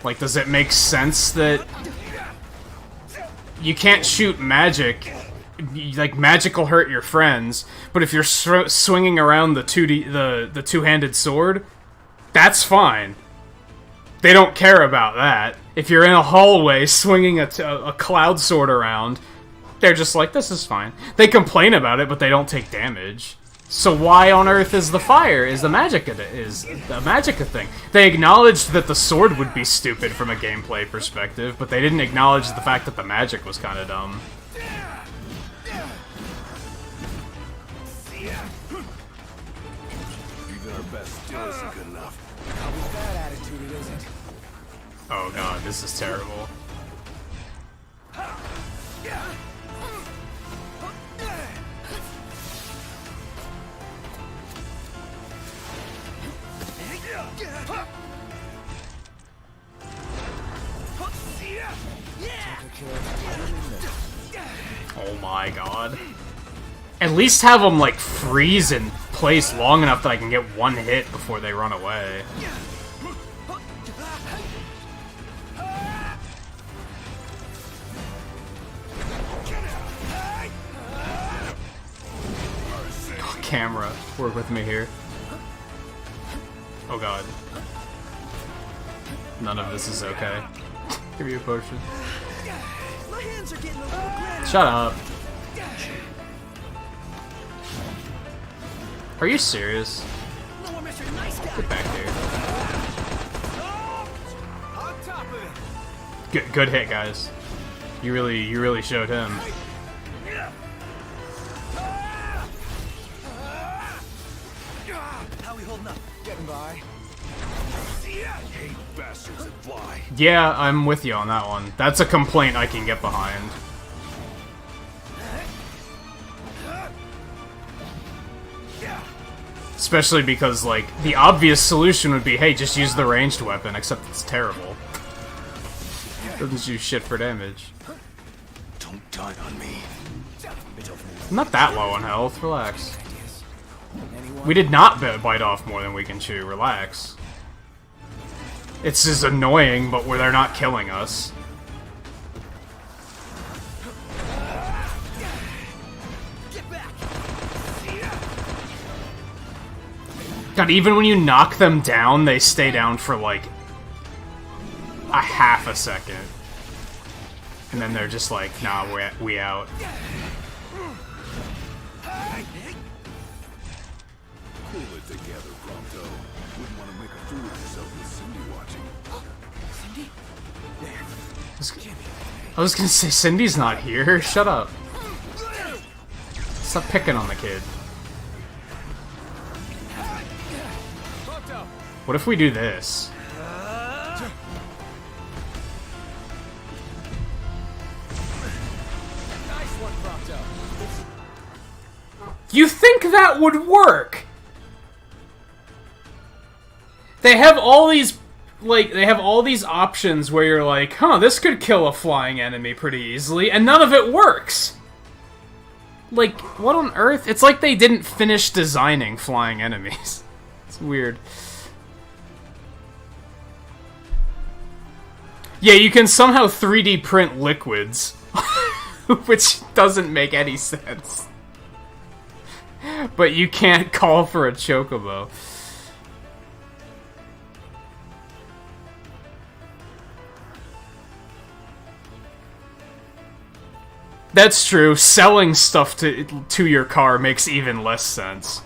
Like, does it make sense that you can't shoot magic? Like, magic will hurt your friends, but if you're swinging around the two-handed sword, that's fine. They don't care about that. If you're in a hallway swinging a cloud sword around, they're just like, this is fine. They complain about it, but they don't take damage. So why on earth is the fire? Is the magicka thing? They acknowledged that the sword would be stupid from a gameplay perspective, but they didn't acknowledge the fact that the magic was kind of dumb. Even our best still isn't good enough. With that attitude, it isn't. Oh god, this is terrible. Oh my god. At least have them, like, freeze in place long enough that I can get one hit before they run away. Oh, camera, work with me here. Oh god. None of this is okay. Give me a potion. My hands are getting a little clammy. Shut up. Are you serious? No more Mr. Nice Guy. Get back here. On top of it. Good hit, guys. You really showed him. How we holding up? Getting by. Hate bastards that fly. Yeah, I'm with you on that one. That's a complaint I can get behind. Especially because, like, the obvious solution would be, hey, just use the ranged weapon, except it's terrible. Doesn't do shit for damage. Don't die on me. I'm not that low on health, relax. We did not bite off more than we can chew, relax. It's just annoying, but where they're not killing us. Get back. God, even when you knock them down, they stay down for, like, a half a second. And then they're just like, nah, we out. Pull it together, Pronto. Wouldn't want to make a fool of yourself with Cindy watching. I was gonna say, Cindy's not here. Shut up. Stop picking on the kid. What if we do this? Nice one, Prompto. You think that would work? They have all these, like, they have all these options where you're like, huh, this could kill a flying enemy pretty easily, and none of it works. Like, what on earth? It's like they didn't finish designing flying enemies. It's weird. Yeah, you can somehow 3D print liquids, which doesn't make any sense. But you can't call for a chocobo. That's true. Selling stuff to your car makes even less sense.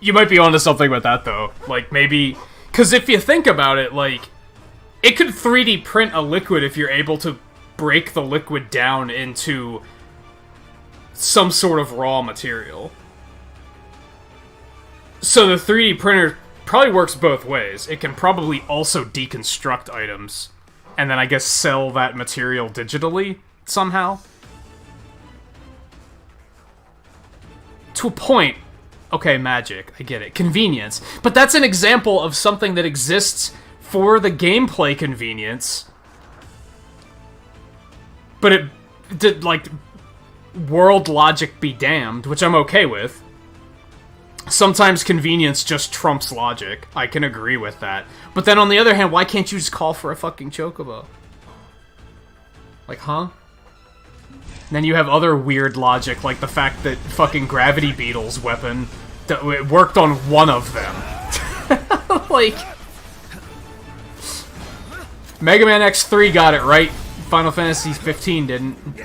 You might be onto something with that, though. Like, maybe... Because if you think about it, like... It could 3D print a liquid if you're able to break the liquid down into some sort of raw material. So the 3D printer probably works both ways. It can probably also deconstruct items, and then I guess sell that material digitally somehow. To a point, okay, magic, I get it. Convenience. But that's an example of something that exists for the gameplay convenience. But it did, like, world logic be damned, which I'm okay with. Sometimes convenience just trumps logic. I can agree with that. But then on the other hand, why can't you just call for a fucking chocobo? Like, huh? And then you have other weird logic, like the fact that fucking Gravity Beetle's weapon, it worked on one of them. Like... Mega Man X3 got it right. Final Fantasy 15 didn't.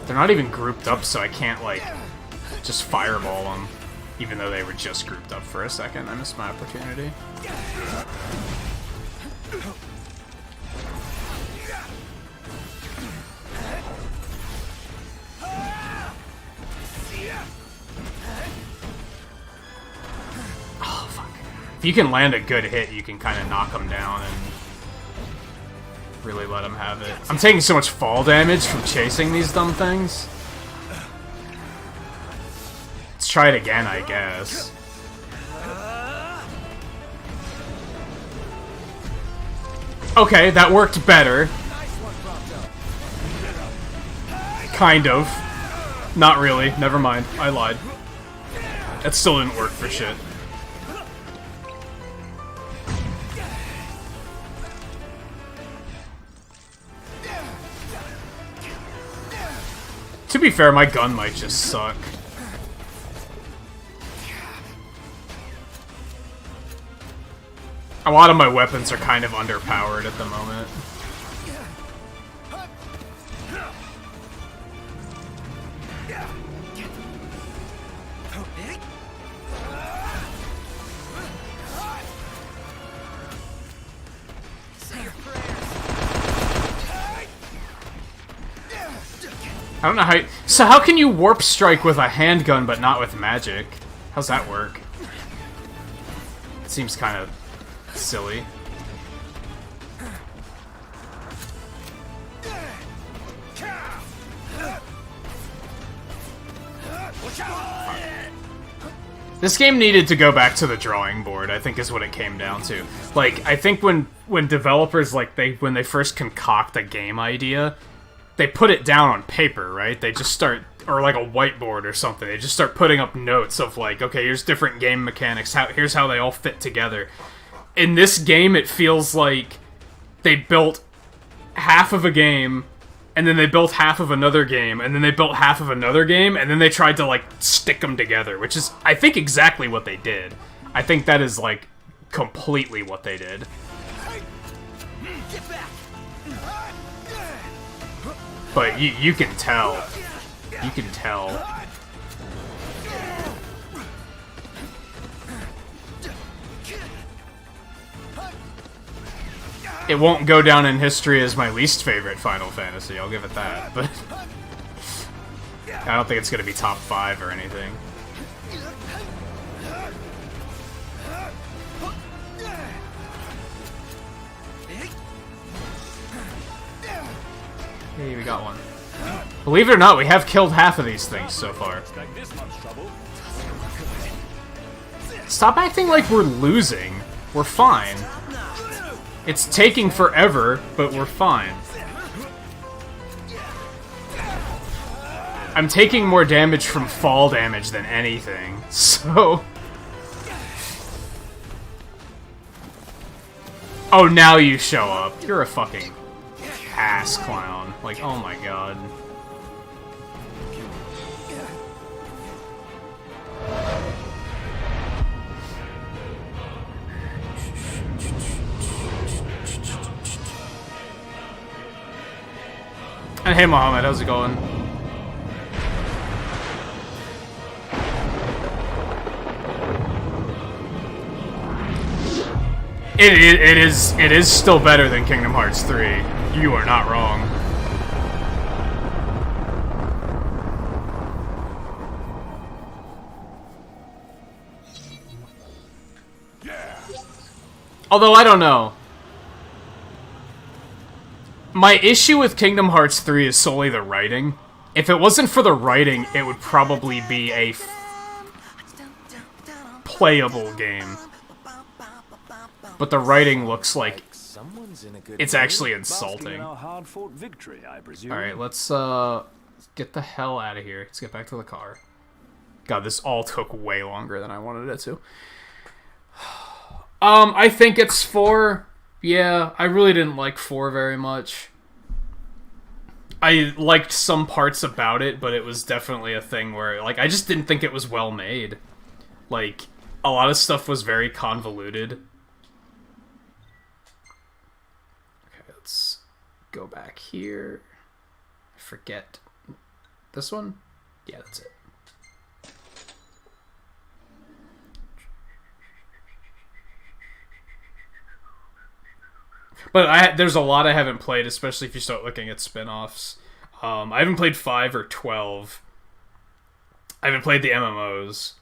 They're not even grouped up, so I can't, like, just fireball them. Even though they were just grouped up for a second. I missed my opportunity. Oh, fuck. If you can land a good hit, you can kind of knock them down and really let them have it. I'm taking so much fall damage from chasing these dumb things. Let's try it again, I guess. Okay, that worked better. Kind of. Not really. Never mind. I lied. That still didn't work for shit. To be fair, my gun might just suck. A lot of my weapons are kind of underpowered at the moment. I don't know how. So how can you warp strike with a handgun but not with magic? How's that work? It seems kind of silly. This game needed to go back to the drawing board, I think is what it came down to. Like, I think when developers, like, when they first concoct a game idea, they put it down on paper, right? They just start, or like a whiteboard or something, they just start putting up notes of like, okay, here's different game mechanics, here's how they all fit together. In this game, it feels like they built half of a game, and then they built half of another game, and then they built half of another game, and then they tried to, like, stick them together, which is, I think, exactly what they did. I think that is, like, completely what they did. But you can tell. You can tell. It won't go down in history as my least favorite Final Fantasy, I'll give it that, but I don't think it's gonna be top 5 or anything. Hey, we got one. Believe it or not, we have killed half of these things so far. Stop acting like we're losing. We're fine. It's taking forever, but we're fine. I'm taking more damage from fall damage than anything, so... Oh, now you show up. You're a fucking ass clown. Like, oh my god. And hey Mohammed, how's it going? It is still better than Kingdom Hearts 3. You are not wrong. Although I don't know. My issue with Kingdom Hearts 3 is solely the writing. If it wasn't for the writing, it would probably be a playable game. But the writing looks like it's actually insulting. Alright, let's get the hell out of here. Let's get back to the car. God, this all took way longer than I wanted it to. I think it's 4. Yeah, I really didn't like 4 very much. I liked some parts about it, but it was definitely a thing where, like, I just didn't think it was well made. Like, a lot of stuff was very convoluted. Okay, let's go back here. I forget. This one? Yeah, that's it. But there's a lot I haven't played, especially if you start looking at spin-offs. I haven't played 5 or 12. I haven't played the MMOs.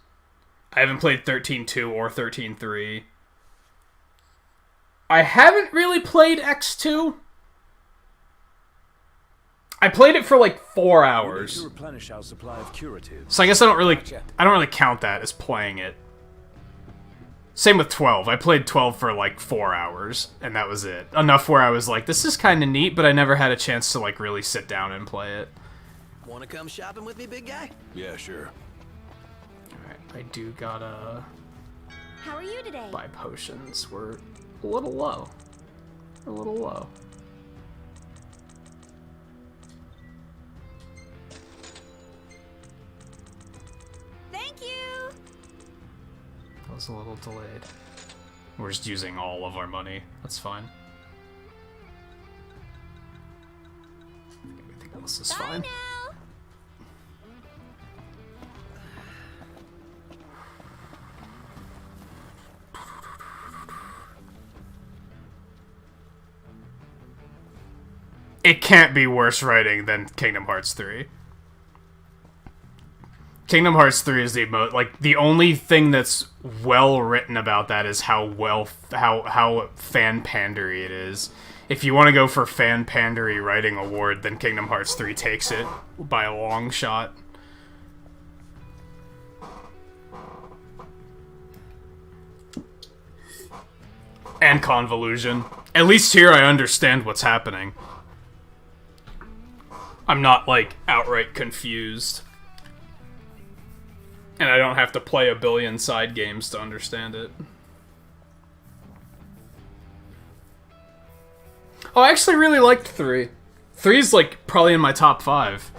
I haven't played 13.2 or 13.3. I haven't really played X2. I played it for like 4 hours. To replenish our supply of curatives. So I guess I don't really count that as playing it. Same with 12. I played 12 for like 4 hours, and that was it. Enough where I was like, this is kind of neat, but I never had a chance to like really sit down and play it. Wanna come shopping with me, big guy? Yeah, sure. Alright, I do gotta How are you today? buy potions. We're a little low. A little low. Thank you. That was a little delayed. We're just using all of our money. That's fine. Everything else is Bye fine. now. It can't be worse writing than Kingdom Hearts 3. Kingdom Hearts 3 is the only thing that's well written about that is how fan pandery it is. If you want to go for fan pandery writing award, then Kingdom Hearts 3 takes it by a long shot. And convolution. At least here I understand what's happening. I'm not, like, outright confused. And I don't have to play a billion side games to understand it. Oh, I actually really liked 3. 3's, like, probably in my top 5.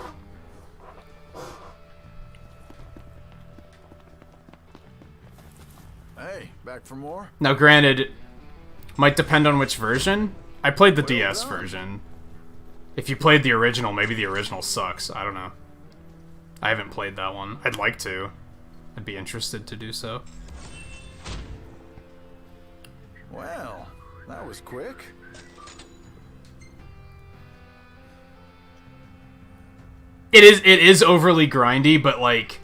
Hey, back for more? Now, granted, might depend on which version. I played the DS version. If you played the original, maybe the original sucks. I don't know. I haven't played that one. I'd like to. I'd be interested to do so. Well, that was quick. It is overly grindy, but like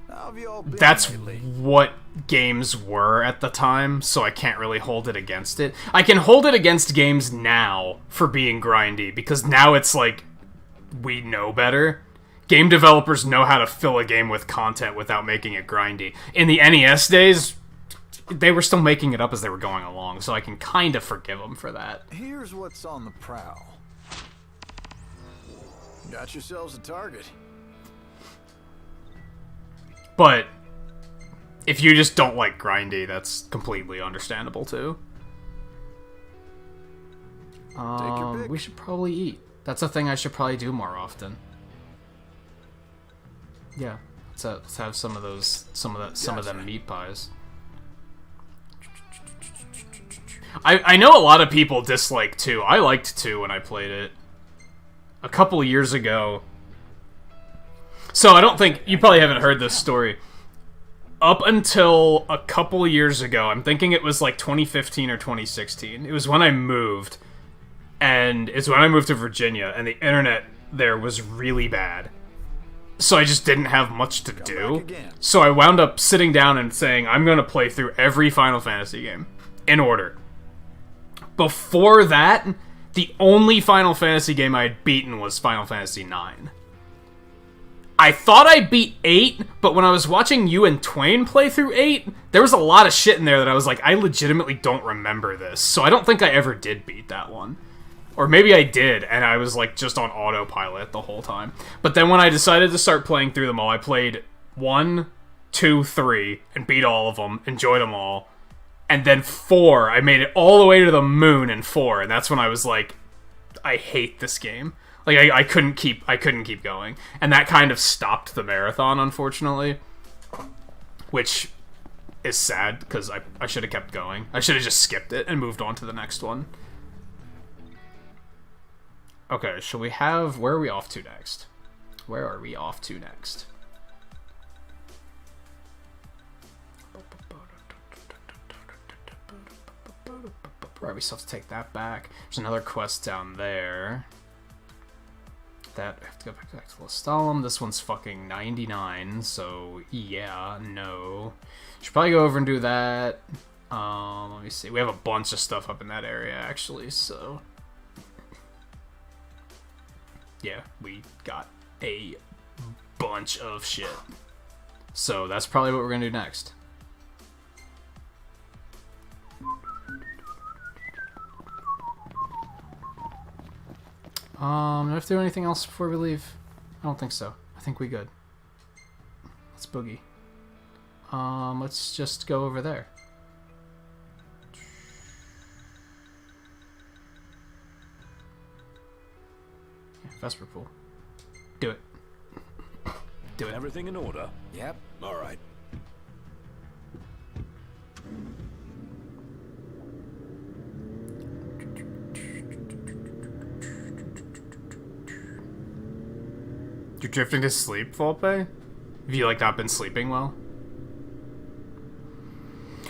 How have you all been that's lately? what games were at the time, so I can't really hold it against it. I can hold it against games now for being grindy, because now it's like, we know better. Game developers know how to fill a game with content without making it grindy. In the NES days, they were still making it up as they were going along, so I can kind of forgive them for that. Here's what's on the prowl. Got yourselves a target. But if you just don't like grindy, that's completely understandable too. your pick. We should probably eat. That's a thing I should probably do more often. Yeah, let's have some of them meat pies. I know a lot of people dislike 2. I liked 2 when I played it a couple of years ago. So I don't think you probably haven't heard this story. Up until a couple of years ago, I'm thinking it was like 2015 or 2016. It was when I moved, and it's when I moved to Virginia, and the internet there was really bad. So I just didn't have much to do. So I wound up sitting down and saying, I'm going to play through every Final Fantasy game in order. Before that, the only Final Fantasy game I had beaten was Final Fantasy IX. I thought I beat 8, but when I was watching you and Twain play through 8, there was a lot of shit in there that I was like, I legitimately don't remember this. So I don't think I ever did beat that one. Or maybe I did, and I was like just on autopilot the whole time. But then when I decided to start playing through them all, I played 1, 2, 3, and beat all of them, enjoyed them all. And then 4, I made it all the way to the moon in 4, and that's when I was like, I hate this game. Like I couldn't keep going, and that kind of stopped the marathon, unfortunately. which is sad because I should have kept going. I should have just skipped it and moved on to the next one. Okay, shall we have... Where are we off to next? Where are we off to next? Right, we still have to take that back. There's another quest down there. That, I have to go back to Lestalem. This one's fucking 99, so yeah, no. Should probably go over and do that. Let me see. We have a bunch of stuff up in that area, actually, so... Yeah, we got a bunch of shit. So that's probably what we're gonna do next. Do I have to do anything else before we leave? I don't think so. I think we good. Let's boogie. Let's just go over there. Yeah, Vesper Pool. Do it. Do it. Everything in order? Yep. All right. You're drifting to sleep, Volpe? Have you, like, not been sleeping well?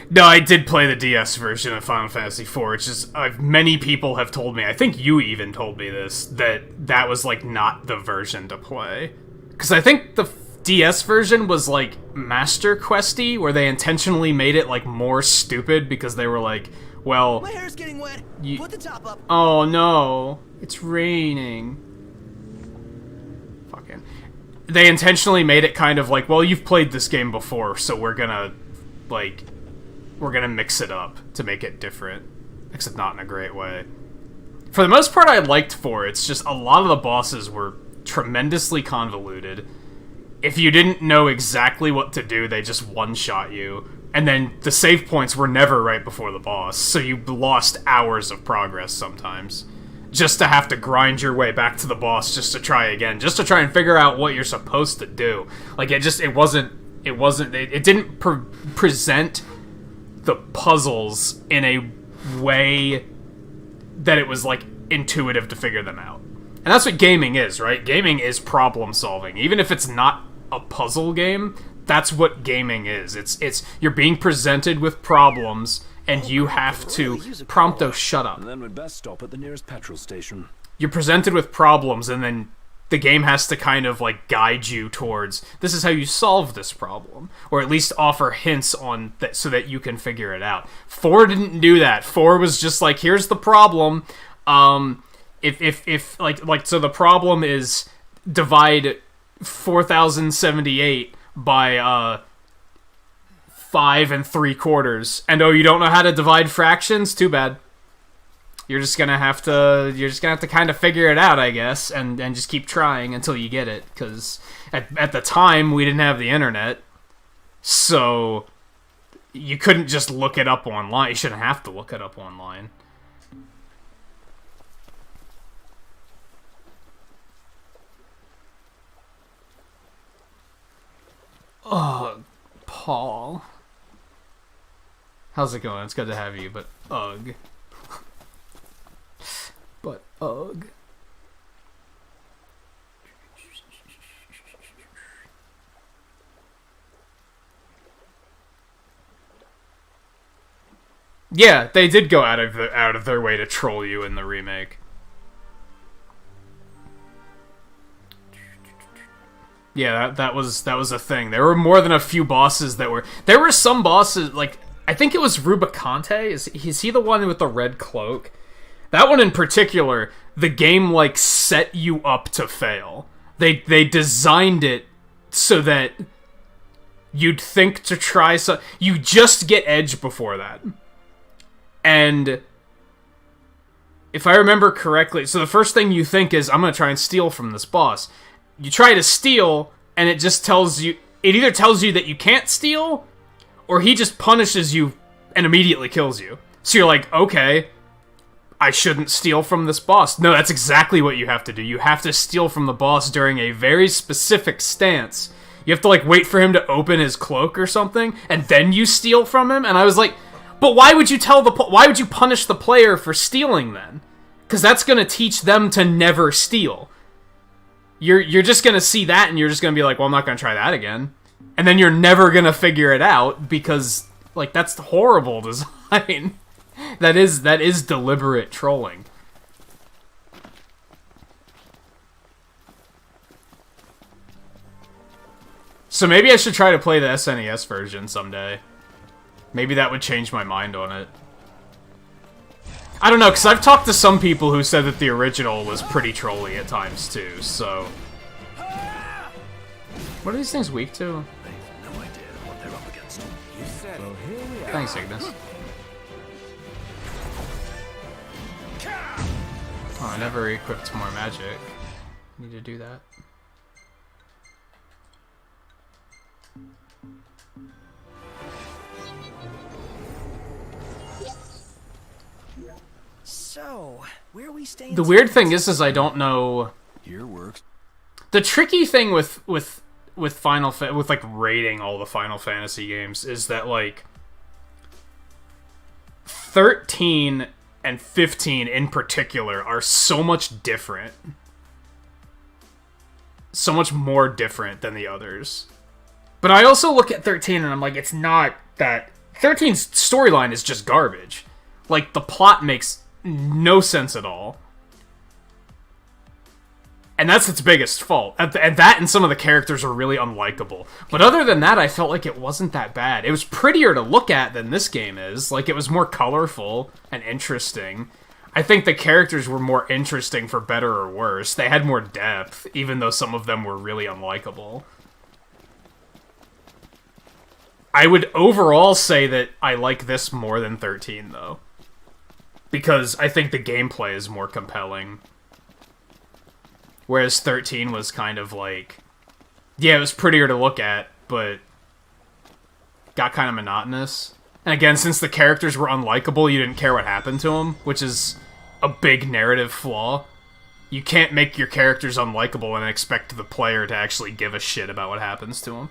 No, I did play the DS version of Final Fantasy IV. It's just, many people have told me, I think you even told me this, that was, like, not the version to play. Because I think the DS version was, like, Master Questy, where they intentionally made it, like, more stupid because they were like, well... My hair's getting wet. Put the top up. Oh, no. It's raining. They intentionally made it kind of like, well, you've played this game before, so we're gonna mix it up to make it different. Except not in a great way. For the most part, I liked 4. It's just a lot of the bosses were tremendously convoluted. If you didn't know exactly what to do, they just one-shot you. And then the save points were never right before the boss, so you lost hours of progress sometimes. Just to have to grind your way back to the boss just to try again, just to try and figure out what you're supposed to do. Like, it didn't present the puzzles in a way that it was, like, intuitive to figure them out. And that's what gaming is, right? Gaming is problem solving. Even if it's not a puzzle game, that's what gaming is. It's you're being presented with problems, and you have to... Prompto, shut up. And then we'd best stop at the nearest petrol station. You're presented with problems, and then the game has to kind of, like, guide you towards, this is how you solve this problem. Or at least offer hints on that so that you can figure it out. 4 didn't do that. 4 was just like, here's the problem. So the problem is divide 4078 by, 5 3/4, and oh, you don't know how to divide fractions? Too bad. You're just gonna have to kind of figure it out, I guess, and just keep trying until you get it. Because at the time we didn't have the internet, so you couldn't just look it up online. You shouldn't have to look it up online. Oh, Paul. How's it going? It's good to have you, but ugh. But ugh. Yeah, they did go out of their way to troll you in the remake. Yeah, that was a thing. There were more than a few bosses that were... There were some bosses, like... I think it was Rubicante. Is he the one with the red cloak? That one in particular, the game, like, set you up to fail. They designed it so that you'd think to try so... You just get edge before that. And... if I remember correctly... So the first thing you think is, I'm gonna try and steal from this boss. You try to steal, and it just tells you... It either tells you that you can't steal, or he just punishes you and immediately kills you. So you're like, okay, I shouldn't steal from this boss. No, that's exactly what you have to do. You have to steal from the boss during a very specific stance. You have to, like, wait for him to open his cloak or something, and then you steal from him. And I was like, but why would you why would you punish the player for stealing then? Because that's gonna teach them to never steal. You're just gonna see that, and you're just gonna be like, well, I'm not gonna try that again. And then you're never gonna figure it out, because, like, that's horrible design. That is deliberate trolling. So maybe I should try to play the SNES version someday. Maybe that would change my mind on it. I don't know, because I've talked to some people who said that the original was pretty trolly at times too, so... What are these things weak to? No idea what they're up against. You said it. Thanks, Ignis. Oh, I never equipped more magic. Need to do that. So, where are we staying? The weird thing is I don't know. Here works. The tricky thing with like rating all the Final Fantasy games is that, like, 13 and 15 in particular are so much different. So much more different than the others. But I also look at 13 and I'm like, it's not that... 13's storyline is just garbage. Like, the plot makes no sense at all. And that's its biggest fault. And that and some of the characters are really unlikable. But other than that, I felt like it wasn't that bad. It was prettier to look at than this game is. Like, it was more colorful and interesting. I think the characters were more interesting for better or worse. They had more depth, even though some of them were really unlikable. I would overall say that I like this more than 13, though. Because I think the gameplay is more compelling. Whereas 13 was kind of like... Yeah, it was prettier to look at, but... got kind of monotonous. And again, since the characters were unlikable, you didn't care what happened to them, which is a big narrative flaw. You can't make your characters unlikable and expect the player to actually give a shit about what happens to them.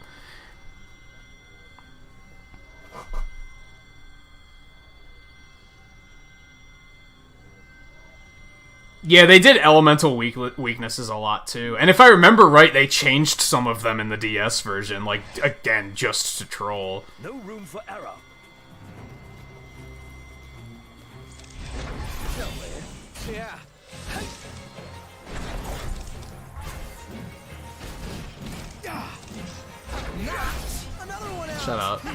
Yeah, they did elemental weaknesses a lot, too. And if I remember right, they changed some of them in the DS version, like, again, just to troll. No room for error. Yeah. Another one out. Shut up.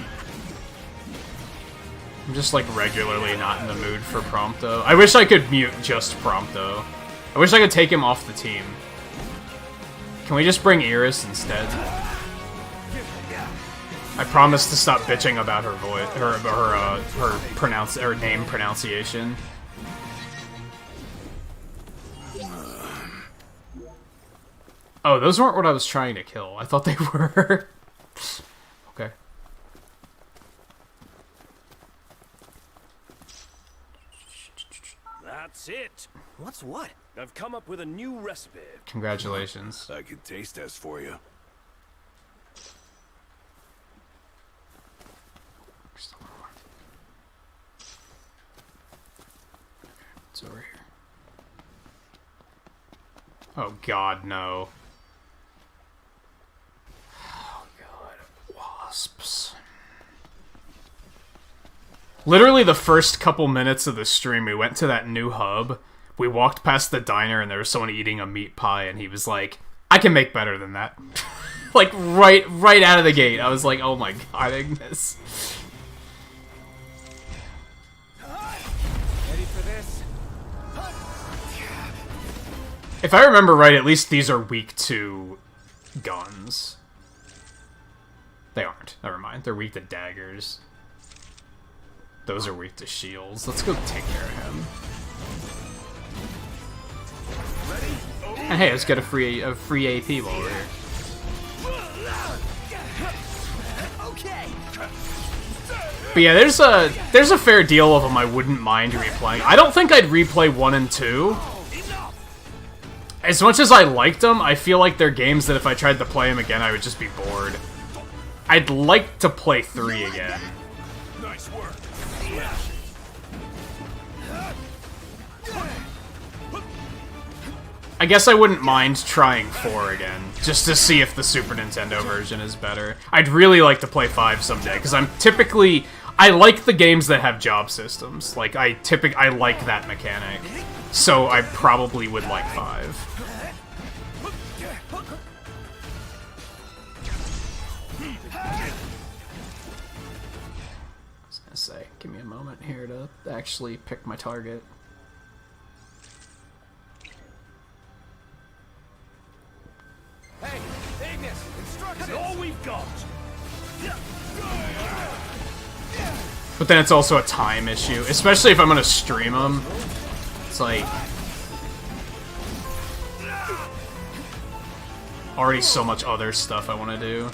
I'm just, like, regularly not in the mood for Prompto. I wish I could mute just Prompto. I wish I could take him off the team. Can we just bring Iris instead? I promise to stop bitching about her voice, her name pronunciation. Oh, those weren't what I was trying to kill. I thought they were. Okay. That's it. What's what? I've come up with a new recipe. Congratulations. I can taste test for you. It's over here. Oh god, no. Oh god, wasps. Literally the first couple minutes of the stream, we went to that new hub. We walked past the diner and there was someone eating a meat pie and he was like, I can make better than that. Like, right out of the gate. I was like, oh my god, Ignis. Ready for this? If I remember right, at least these are weak to guns. They aren't. Never mind. They're weak to daggers. Those are weak to shields. Let's go take care of him. And hey, let's get a free AP while we're here. But yeah, there's a fair deal of them I wouldn't mind replaying. I don't think I'd replay 1 and 2. As much as I liked them, I feel like they're games that if I tried to play them again, I would just be bored. I'd like to play 3 again. Nice work. I guess I wouldn't mind trying 4 again, just to see if the Super Nintendo version is better. I'd really like to play 5 someday, because I like the games that have job systems. Like, I like that mechanic. So I probably would like 5. I was gonna say, give me a moment here to actually pick my target. Hey, Ignis, instructions. All we've got. But then it's also a time issue, especially if I'm gonna stream them. It's like already so much other stuff I want to do.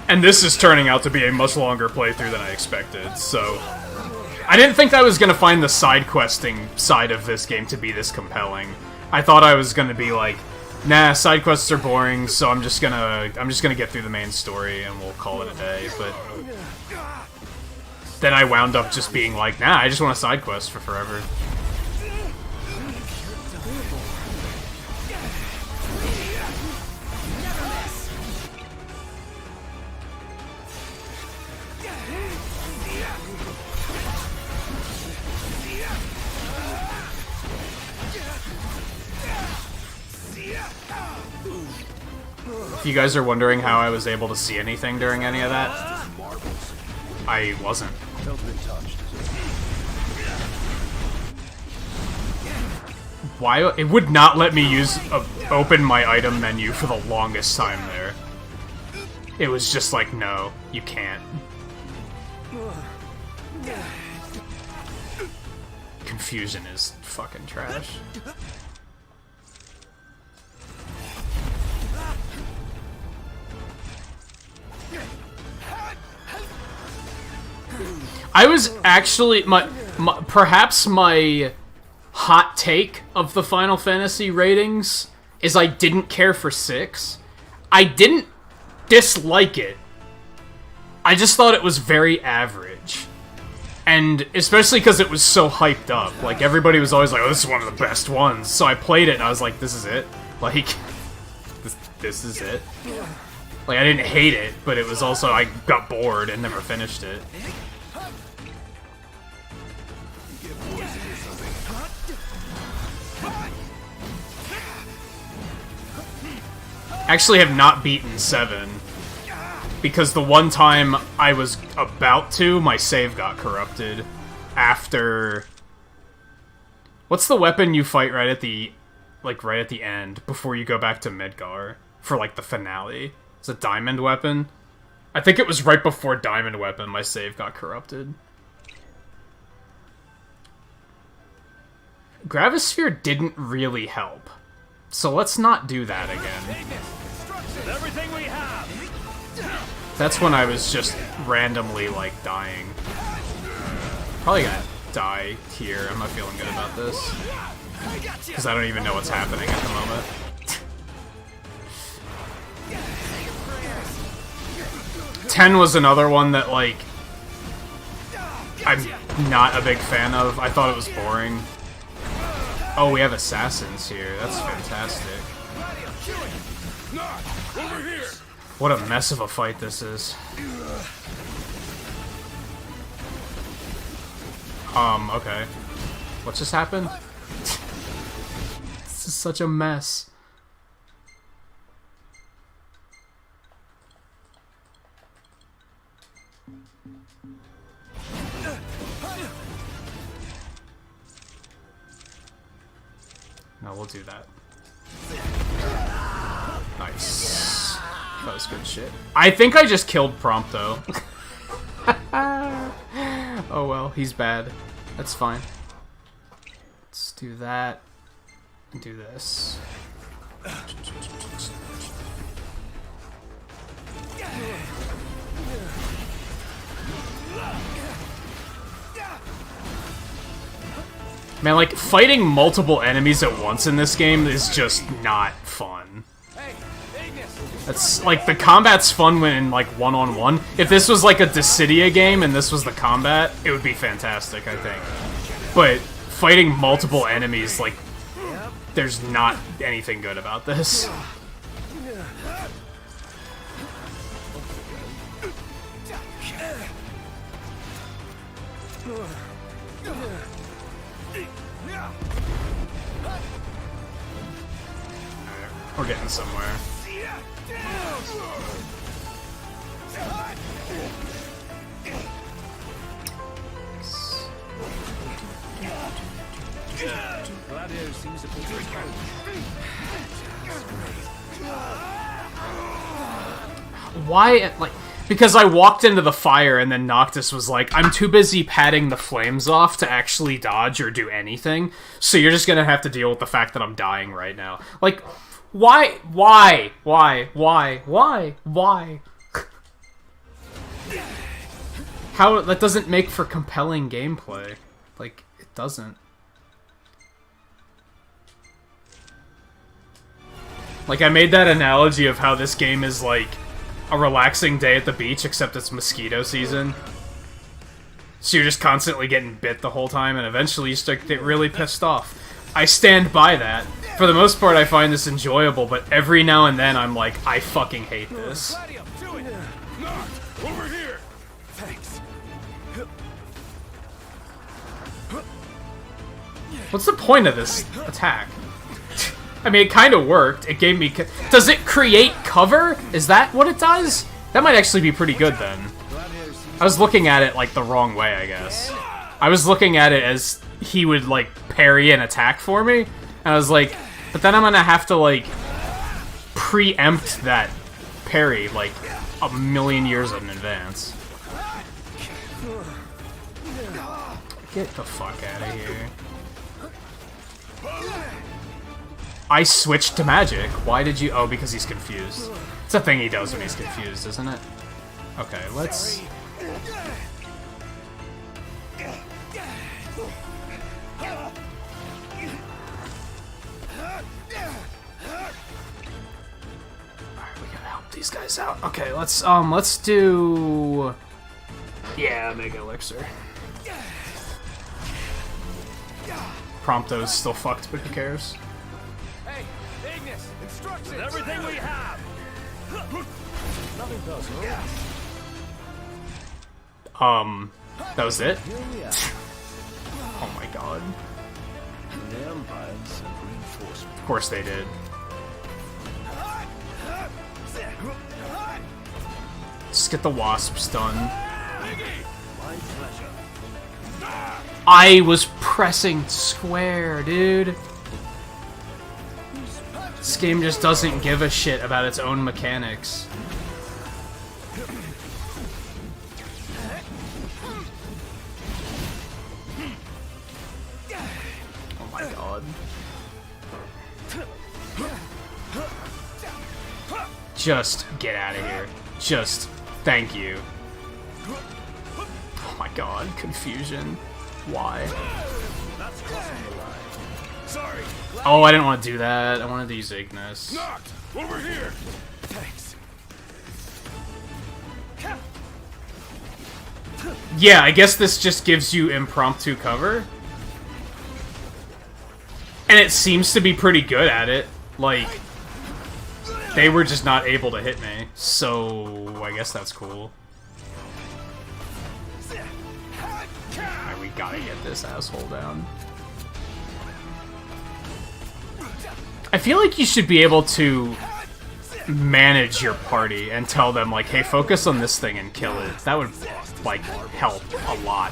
And this is turning out to be a much longer playthrough than I expected, so I didn't think I was gonna find the side questing side of this game to be this compelling. I thought I was gonna be like, nah, side quests are boring, so I'm just gonna get through the main story and we'll call it a day. But then I wound up just being like, nah, I just want a side quest for forever. If you guys are wondering how I was able to see anything during any of that, I wasn't. Why? It would not let me open my item menu for the longest time there. It was just like, no, you can't. Confusion is fucking trash. I was actually perhaps my hot take of the Final Fantasy ratings is I didn't care for 6. I didn't dislike it. I just thought it was very average. And especially because it was so hyped up. Like, everybody was always like, oh, this is one of the best ones. So I played it and I was like, this is it? Like, this is it? Like, I didn't hate it, but it was also, I got bored and never finished it. Actually have not beaten 7. Because the one time I was about to, my save got corrupted. After... What's the weapon you fight right at the... Like, right at the end, before you go back to Midgar? For, like, the finale. It's a diamond weapon. I think it was right before diamond weapon my save got corrupted. Gravisphere didn't really help. So let's not do that again. Everything we have. That's when I was just randomly, like, dying. Probably gonna die here. I'm not feeling good about this. Because I don't even know what's happening at the moment. 10 was another one that, like, I'm not a big fan of. I thought it was boring. Oh, we have assassins here. That's fantastic. What a mess of a fight this is. Okay. What just happened? This is such a mess. No, we'll do that. Nice. That was good shit. I think I just killed Prompto. Oh well, he's bad. That's fine. Let's do that. And do this. Man, like, fighting multiple enemies at once in this game is just not fun. It's, like, the combat's fun when, like, one-on-one. If this was, like, a Dissidia game and this was the combat, it would be fantastic, I think. But fighting multiple enemies, like, there's not anything good about this. We're getting somewhere. Why, like, because I walked into the fire and then Noctis was like, I'm too busy patting the flames off to actually dodge or do anything, so you're just gonna have to deal with the fact that I'm dying right now. Like, why? How, that doesn't make for compelling gameplay. Like, it doesn't. Like, I made that analogy of how this game is like a relaxing day at the beach, except it's mosquito season. So you're just constantly getting bit the whole time, and eventually you start to get really pissed off. I stand by that. For the most part, I find this enjoyable, but every now and then I'm like, I fucking hate this. Over here! Thanks. What's the point of this attack? I mean, it kind of worked. It gave me... Does it create cover? Is that what it does? That might actually be pretty good, then. I was looking at it, like, the wrong way, I guess. I was looking at it as he would, like, parry an attack for me, and I was like, but then I'm gonna have to, like, preempt that parry, like, a million years in advance. Get the fuck out of here. I switched to magic. Why did you... Oh, because he's confused. It's a thing he does when he's confused, isn't it? Okay, let's... Alright, we gotta help these guys out. Okay, let's do... Yeah, Mega Elixir. Prompto's still fucked, but who cares? Hey, Ignis, instructions. Everything we have. Nothing personal. That was it? Oh my god. The Empires have reinforcements. Of course they did. Just get the wasps done. My pleasure. I was pressing square, dude. This game just doesn't give a shit about its own mechanics. Oh my god. Just get out of here. Just thank you. Oh my god, confusion. Why? That's crossing the line. Sorry. Oh, I didn't want to do that. I wanted to use Ignis. Knocked! Over here! Thanks. Yeah, I guess this just gives you impromptu cover. And it seems to be pretty good at it. Like, they were just not able to hit me. So, I guess that's cool. Alright, we gotta get this asshole down. I feel like you should be able to manage your party and tell them, like, hey, focus on this thing and kill it. That would, like, help a lot.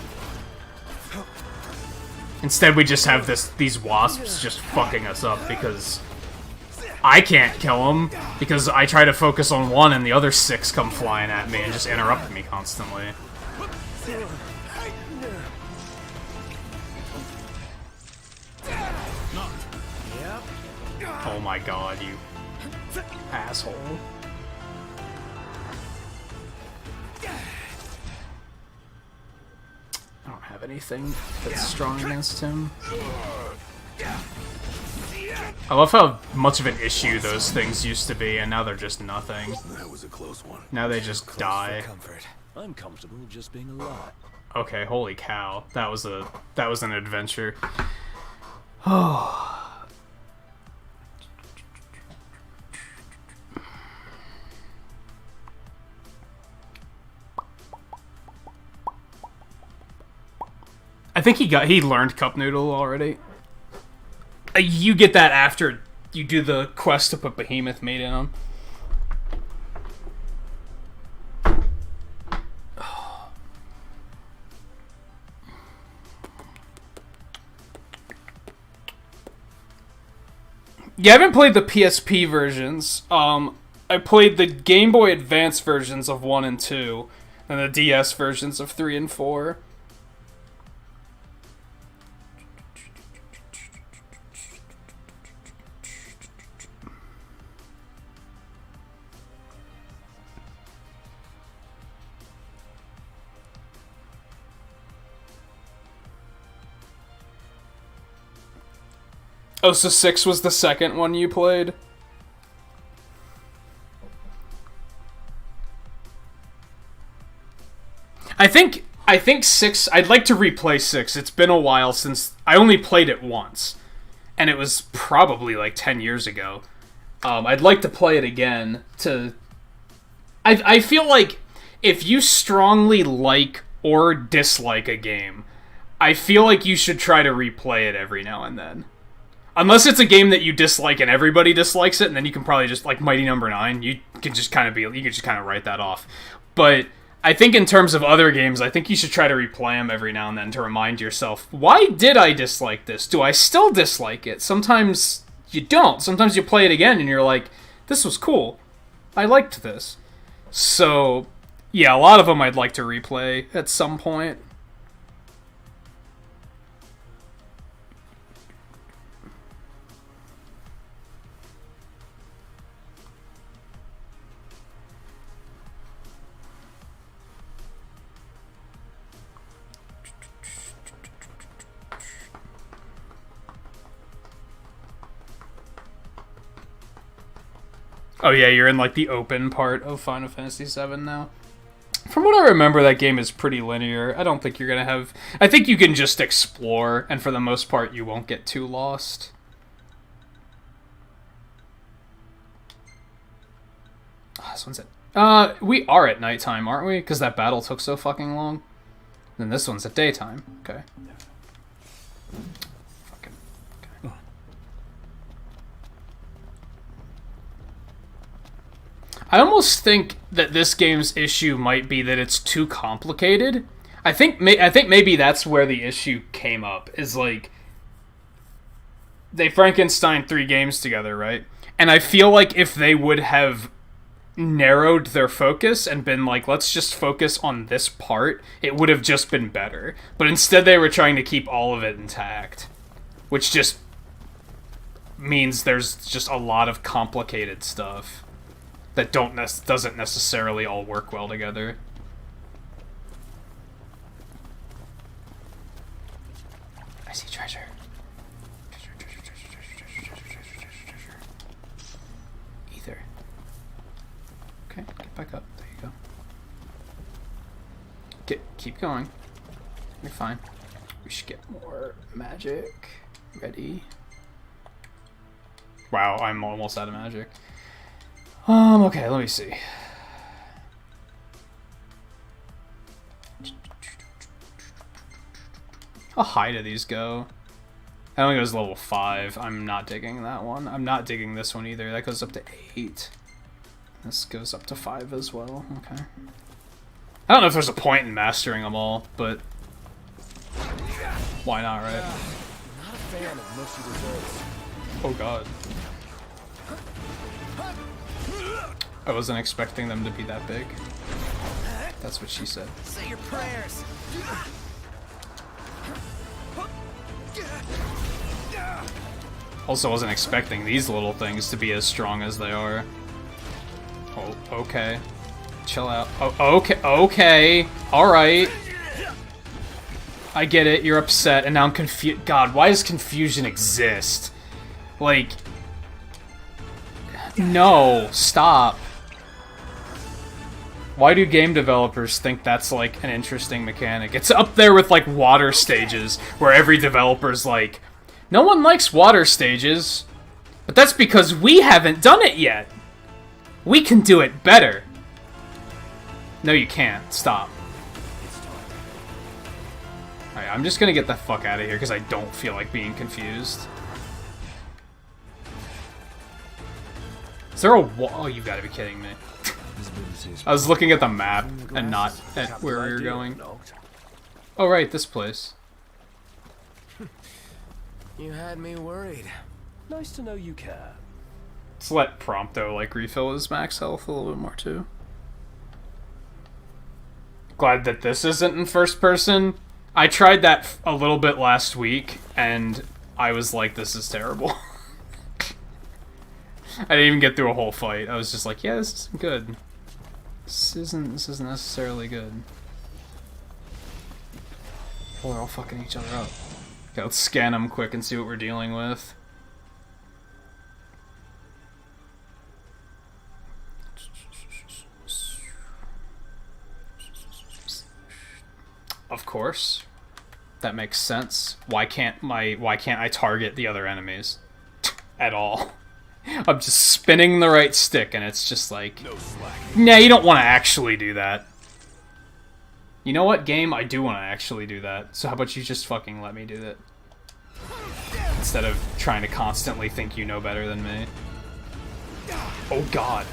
Instead, we just have these wasps just fucking us up because I can't kill them because I try to focus on one and the other 6 come flying at me and just interrupt me constantly. Oh my god, you asshole. I don't have have anything that's strong against him. I love how much of an issue those things used to be, and now they're just nothing. That was a close one. Now they just die. I'm comfortable just being alive. Okay, holy cow. That was an adventure. Oh. I think he learned Cup Noodle already. You get that after you do the quest to put Behemoth Meat in him. You haven't played the PSP versions. I played the Game Boy Advance versions of 1 and 2, and the DS versions of 3 and 4. Oh, so 6 was the second one you played? I think 6, I'd like to replay 6. It's been a while since I only played it once, and it was probably like 10 years ago. I'd like to play it again to I feel like if you strongly like or dislike a game, I feel like you should try to replay it every now and then. Unless it's a game that you dislike and everybody dislikes it, and then you can probably just, like Mighty Number 9, you can just kind of write that off. But I think in terms of other games, I think you should try to replay them every now and then to remind yourself, why did I dislike this? Do I still dislike it? Sometimes you don't. Sometimes you play it again and you're like, this was cool. I liked this. So, yeah, a lot of them I'd like to replay at some point. Oh yeah, you're in like the open part of Final Fantasy VII now. From what I remember, that game is pretty linear. I don't think you're gonna have... I think you can just explore, and for the most part, you won't get too lost. Oh, this one's at... we are at nighttime, aren't we? Because that battle took so fucking long. Then this one's at daytime. Okay. Fucking... Okay. I almost think that this game's issue might be that it's too complicated. I think maybe that's where the issue came up, is like they Frankenstein 3 games together, right? And I feel like if they would have narrowed their focus and been like, let's just focus on this part, it would have just been better. But instead they were trying to keep all of it intact, which just means there's just a lot of complicated stuff that doesn't necessarily all work well together. I see treasure. Treasure. Ether. Okay, get back up. There you go. Keep going. You're fine. We should get more magic. Ready. Wow, I'm almost out of magic. Okay, let me see. How high do these go? That only goes level 5. I'm not digging that one. I'm not digging this one either. That goes up to 8. This goes up to 5 as well. Okay. I don't know if there's a point in mastering them all, but why not, right? Not a fan of mushy desserts. Oh god. I wasn't expecting them to be that big. That's what she said. Say your prayers. Also wasn't expecting these little things to be as strong as they are. Oh, okay. Chill out. Oh, okay, okay. Alright. I get it, you're upset, and now I'm confused. God, why does confusion exist? Like... No, stop. Why do game developers think that's, like, an interesting mechanic? It's up there with, like, water stages, where every developer's like, no one likes water stages, but that's because we haven't done it yet. We can do it better. No, you can't. Stop. Alright, I'm just gonna get the fuck out of here, because I don't feel like being confused. Is there a wall? Oh, you gotta be kidding me. I was looking at the map and not at where we were going. Oh, right, this place. You had me worried. Nice to know you care. Let's let Prompto, like, refill his max health a little bit more, too. Glad that this isn't in first person. I tried that a little bit last week, and I was like, this is terrible. I didn't even get through a whole fight. I was just like, yeah, this isn't good. This isn't necessarily good. Oh, they're all fucking each other up. Okay, let's scan them quick and see what we're dealing with. Of course. That makes sense. Why can't I target the other enemies? At all. I'm just spinning the right stick and it's just like... Nah, you don't want to actually do that. You know what, game? I do want to actually do that. So how about you just fucking let me do that? Instead of trying to constantly think you know better than me. Oh god.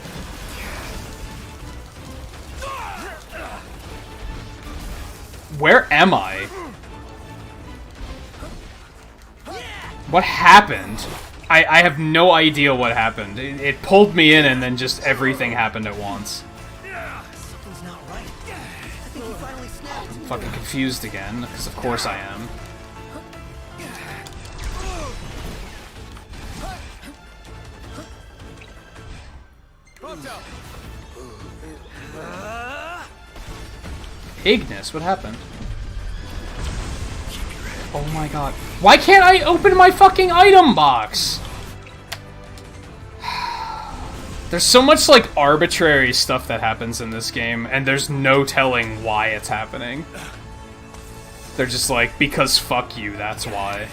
Where am I? What happened? I have no idea what happened. It pulled me in and then just everything happened at once. Something's not right. I think he finally snapped. I'm fucking confused again, because of course I am. Ignis, what happened? Oh my god. Why can't I open my fucking item box? There's so much, like, arbitrary stuff that happens in this game, and there's no telling why it's happening. They're just like, because fuck you, that's why.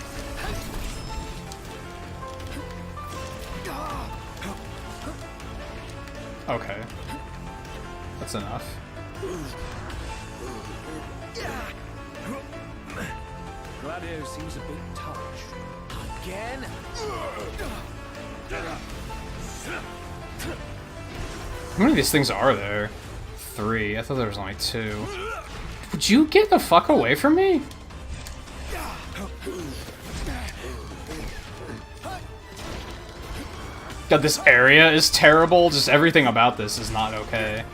Okay. That's enough. Gladio seems a bit touched. Again? How many of these things are there? 3. I thought there was only 2. Would you get the fuck away from me? God, this area is terrible. Just everything about this is not okay.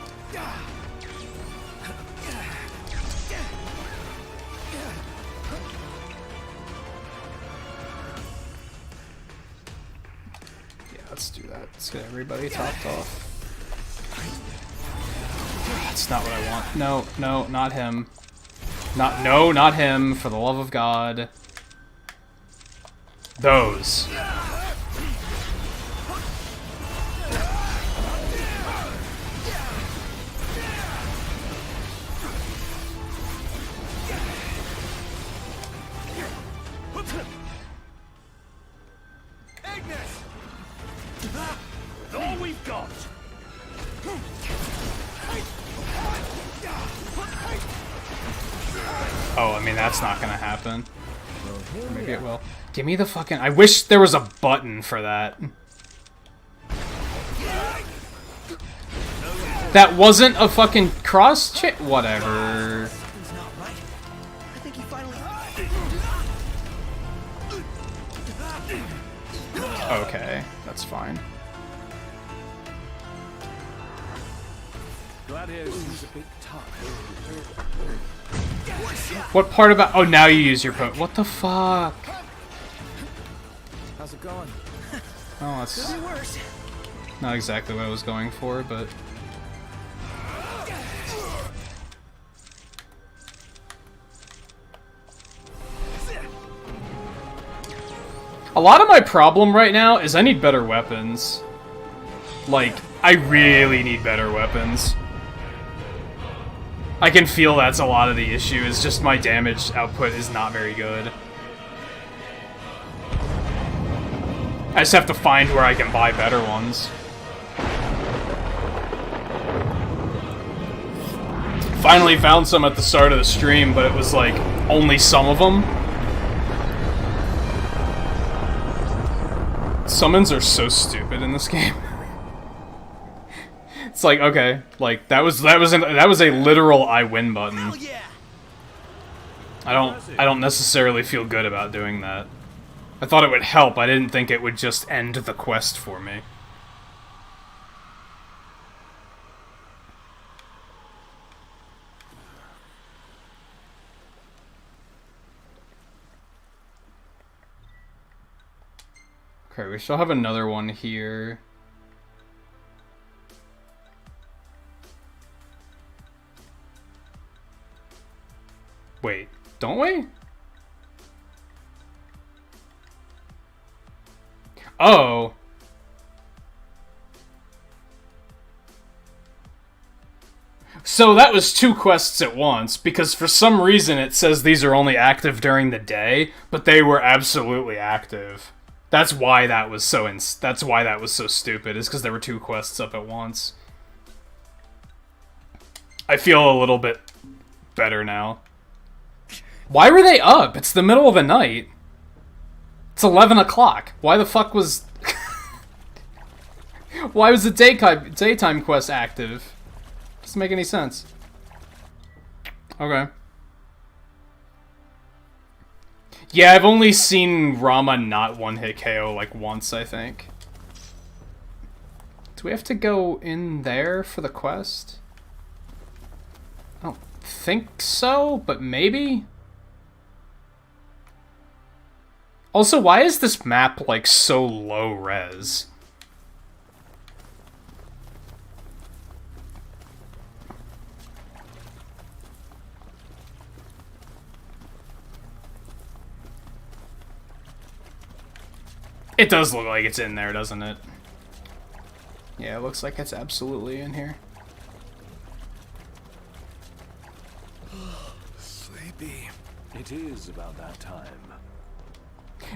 Let's do that. Let's get everybody topped off. That's not what I want. No, no, not him. No, not him, for the love of God. Those. All we've got. Oh, I mean, that's not gonna happen. Maybe it will. Give me the fucking... I wish there was a button for that. That wasn't a fucking cross-check... Whatever. Something's not right. I think he finally... Okay, that's fine. Gladio seems a bit touched. What part about... Oh, now you use your What the fuck? How's it going? Oh, that's Could be worse. not exactly what I was going for, but... A lot of my problem right now is I need better weapons. Like, I really need better weapons. I can feel that's a lot of the issue, is just my damage output is not very good. I just have to find where I can buy better ones. Finally found some at the start of the stream, but it was like, only some of them. Summons are so stupid in this game. It's like, okay, like that was a literal I win button. Hell yeah! I don't necessarily feel good about doing that. I thought it would help. I didn't think it would just end the quest for me. Okay, we still have another one here. Wait, don't we? Oh. So that was 2 quests at once, because for some reason it says these are only active during the day, but they were absolutely active. That's why that was so stupid, is because there were 2 quests up at once. I feel a little bit better now. Why were they up? It's the middle of the night. It's 11 o'clock. Why the fuck was... Why was the daytime quest active? Doesn't make any sense. Okay. Yeah, I've only seen Rama not one-hit KO like once, I think. Do we have to go in there for the quest? I don't think so, but maybe? Also, why is this map, like, so low res? It does look like it's in there, doesn't it? Yeah, it looks like it's absolutely in here. Sleepy. It is about that time.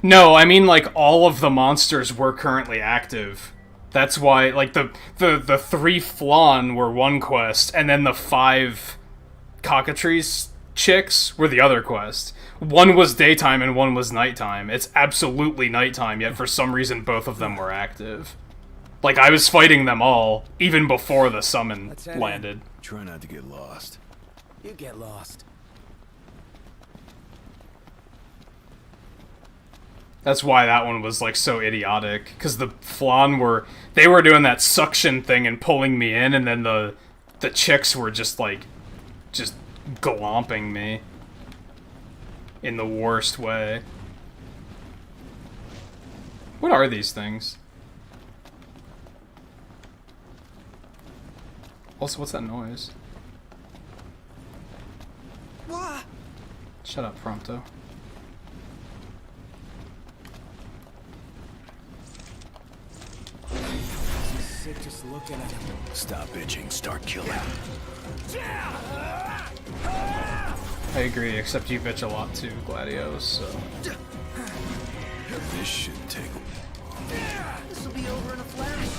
No, I mean, like, all of the monsters were currently active. That's why, like, the 3 Flan were one quest, and then the 5 Cockatrice chicks were the other quest. One was daytime and one was nighttime. It's absolutely nighttime, yet for some reason both of them were active. Like, I was fighting them all, even before the summon landed. Try not to get lost. You get lost. That's why that one was, like, so idiotic. Because the Flan were... They were doing that suction thing and pulling me in, and then the chicks were just, like... Just glomping me. In the worst way. What are these things? Also, what's that noise? What? Shut up, Prompto. Sick just looking at him. Stop bitching, start killing. I agree, except you bitch a lot too, Gladios, so... This should take... This will be over in a flash.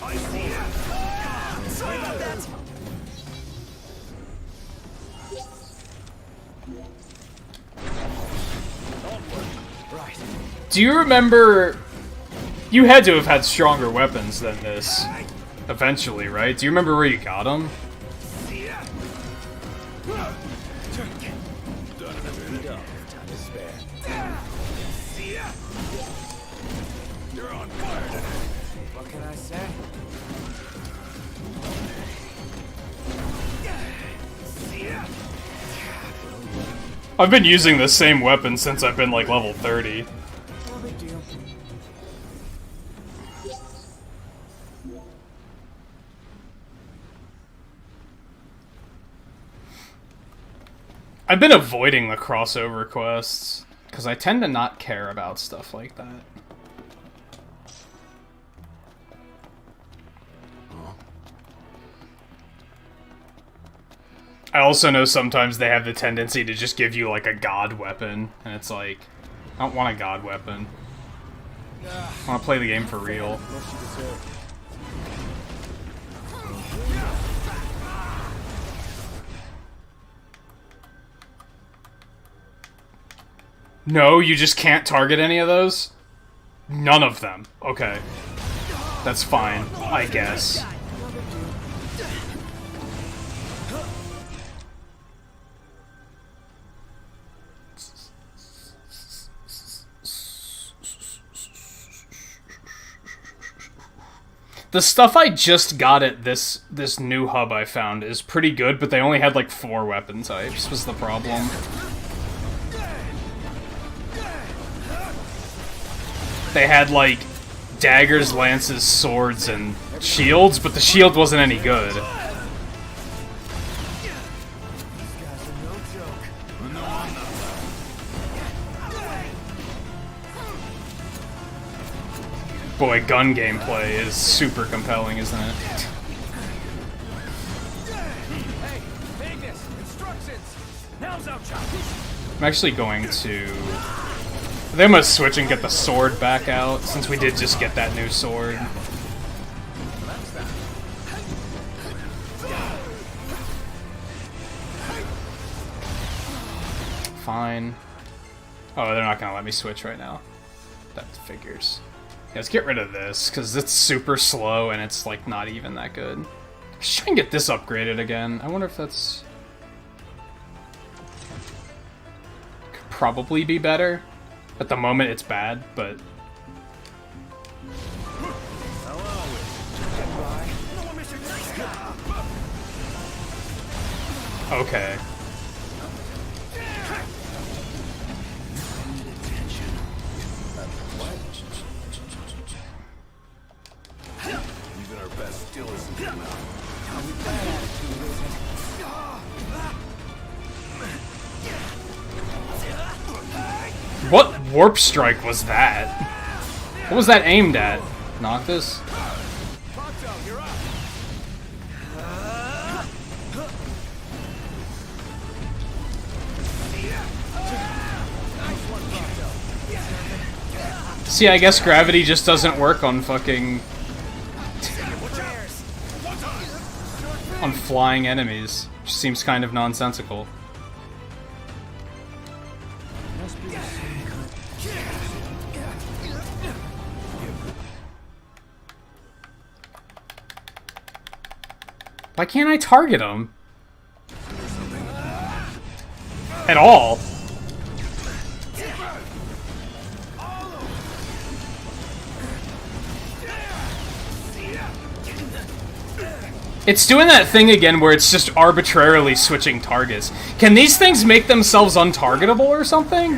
I see ya. Sorry about that. Right. Do you remember... You had to have had stronger weapons than this, eventually, right? Do you remember where you got them? You're on fire today. What can I say? I've been using the same weapon since I've been, like, level 30. No big deal. I've been avoiding the crossover quests. Because I tend to not care about stuff like that. I also know sometimes they have the tendency to just give you, like, a god weapon. And it's like, I don't want a god weapon. I want to play the game for real. No, you just can't target any of those? None of them. Okay. That's fine, I guess. The stuff I just got at this new hub I found is pretty good, but they only had like 4 weapon types, was the problem. They had like daggers, lances, swords, and shields, but the shield wasn't any good. Boy, gun gameplay is super compelling, isn't it? I'm actually going to... I think I'm gonna switch and get the sword back out, since we did just get that new sword. Fine. Oh, they're not gonna let me switch right now. That figures. Yeah, let's get rid of this, because it's super slow and it's, like, not even that good. I should try and get this upgraded again. I wonder if that's... could probably be better. At the moment, it's bad, but... Okay. Even our best still isn't good enough. What warp strike was that? What was that aimed at? Noctis? See, I guess gravity just doesn't work on fucking... on flying enemies. Which seems kind of nonsensical. Why can't I target him? At all? It's doing that thing again where it's just arbitrarily switching targets. Can these things make themselves untargetable or something?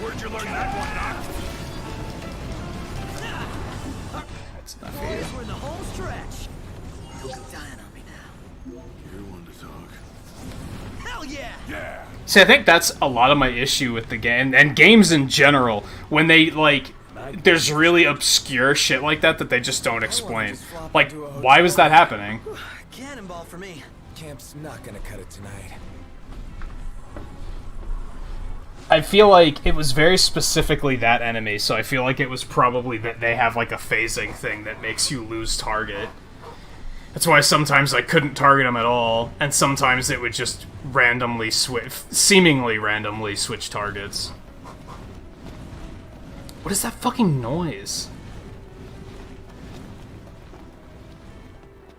Where'd you learn that one, Doc? That's enough here. We're in the home stretch. You'll be dying on me now. You're one to talk. Hell yeah! Yeah! See, I think that's a lot of my issue with the game, and games in general, when they, like, there's really obscure shit like that that they just don't explain. Like, why was that happening? Cannonball for me. Camp's not gonna cut it tonight. I feel like it was very specifically that enemy, so I feel like it was probably that they have, like, a phasing thing that makes you lose target. That's why sometimes I couldn't target them at all, and sometimes it would just randomly switch, seemingly randomly switch targets. What is that fucking noise?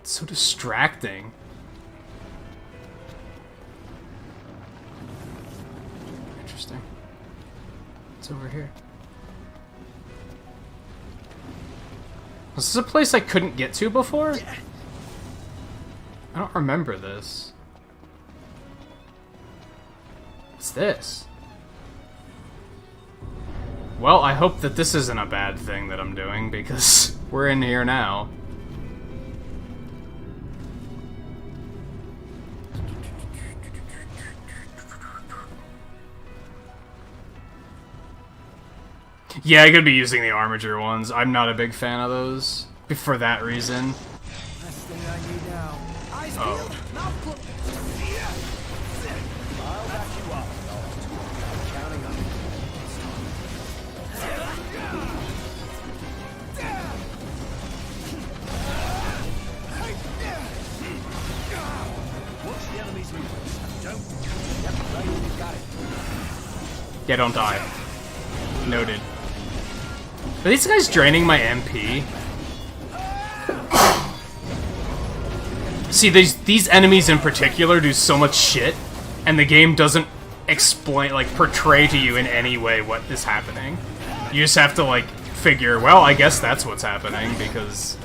It's so distracting. Interesting. It's over here. Was this a place I couldn't get to before? I don't remember this. What's this? Well, I hope that this isn't a bad thing that I'm doing, because we're in here now. Yeah, I could be using the Armiger ones. I'm not a big fan of those. For that reason. Last thing I need now. Eyes Oh. peeled, mouth closed. I'll back you up. I'm counting on you. Watch the enemy's movements. Don't. Yep, right, you got it. Yeah, don't die. Noted. Are these guys draining my MP? See, these enemies in particular do so much shit, and the game doesn't explain, like, portray to you in any way what is happening. You just have to, like, figure, well, I guess that's what's happening, because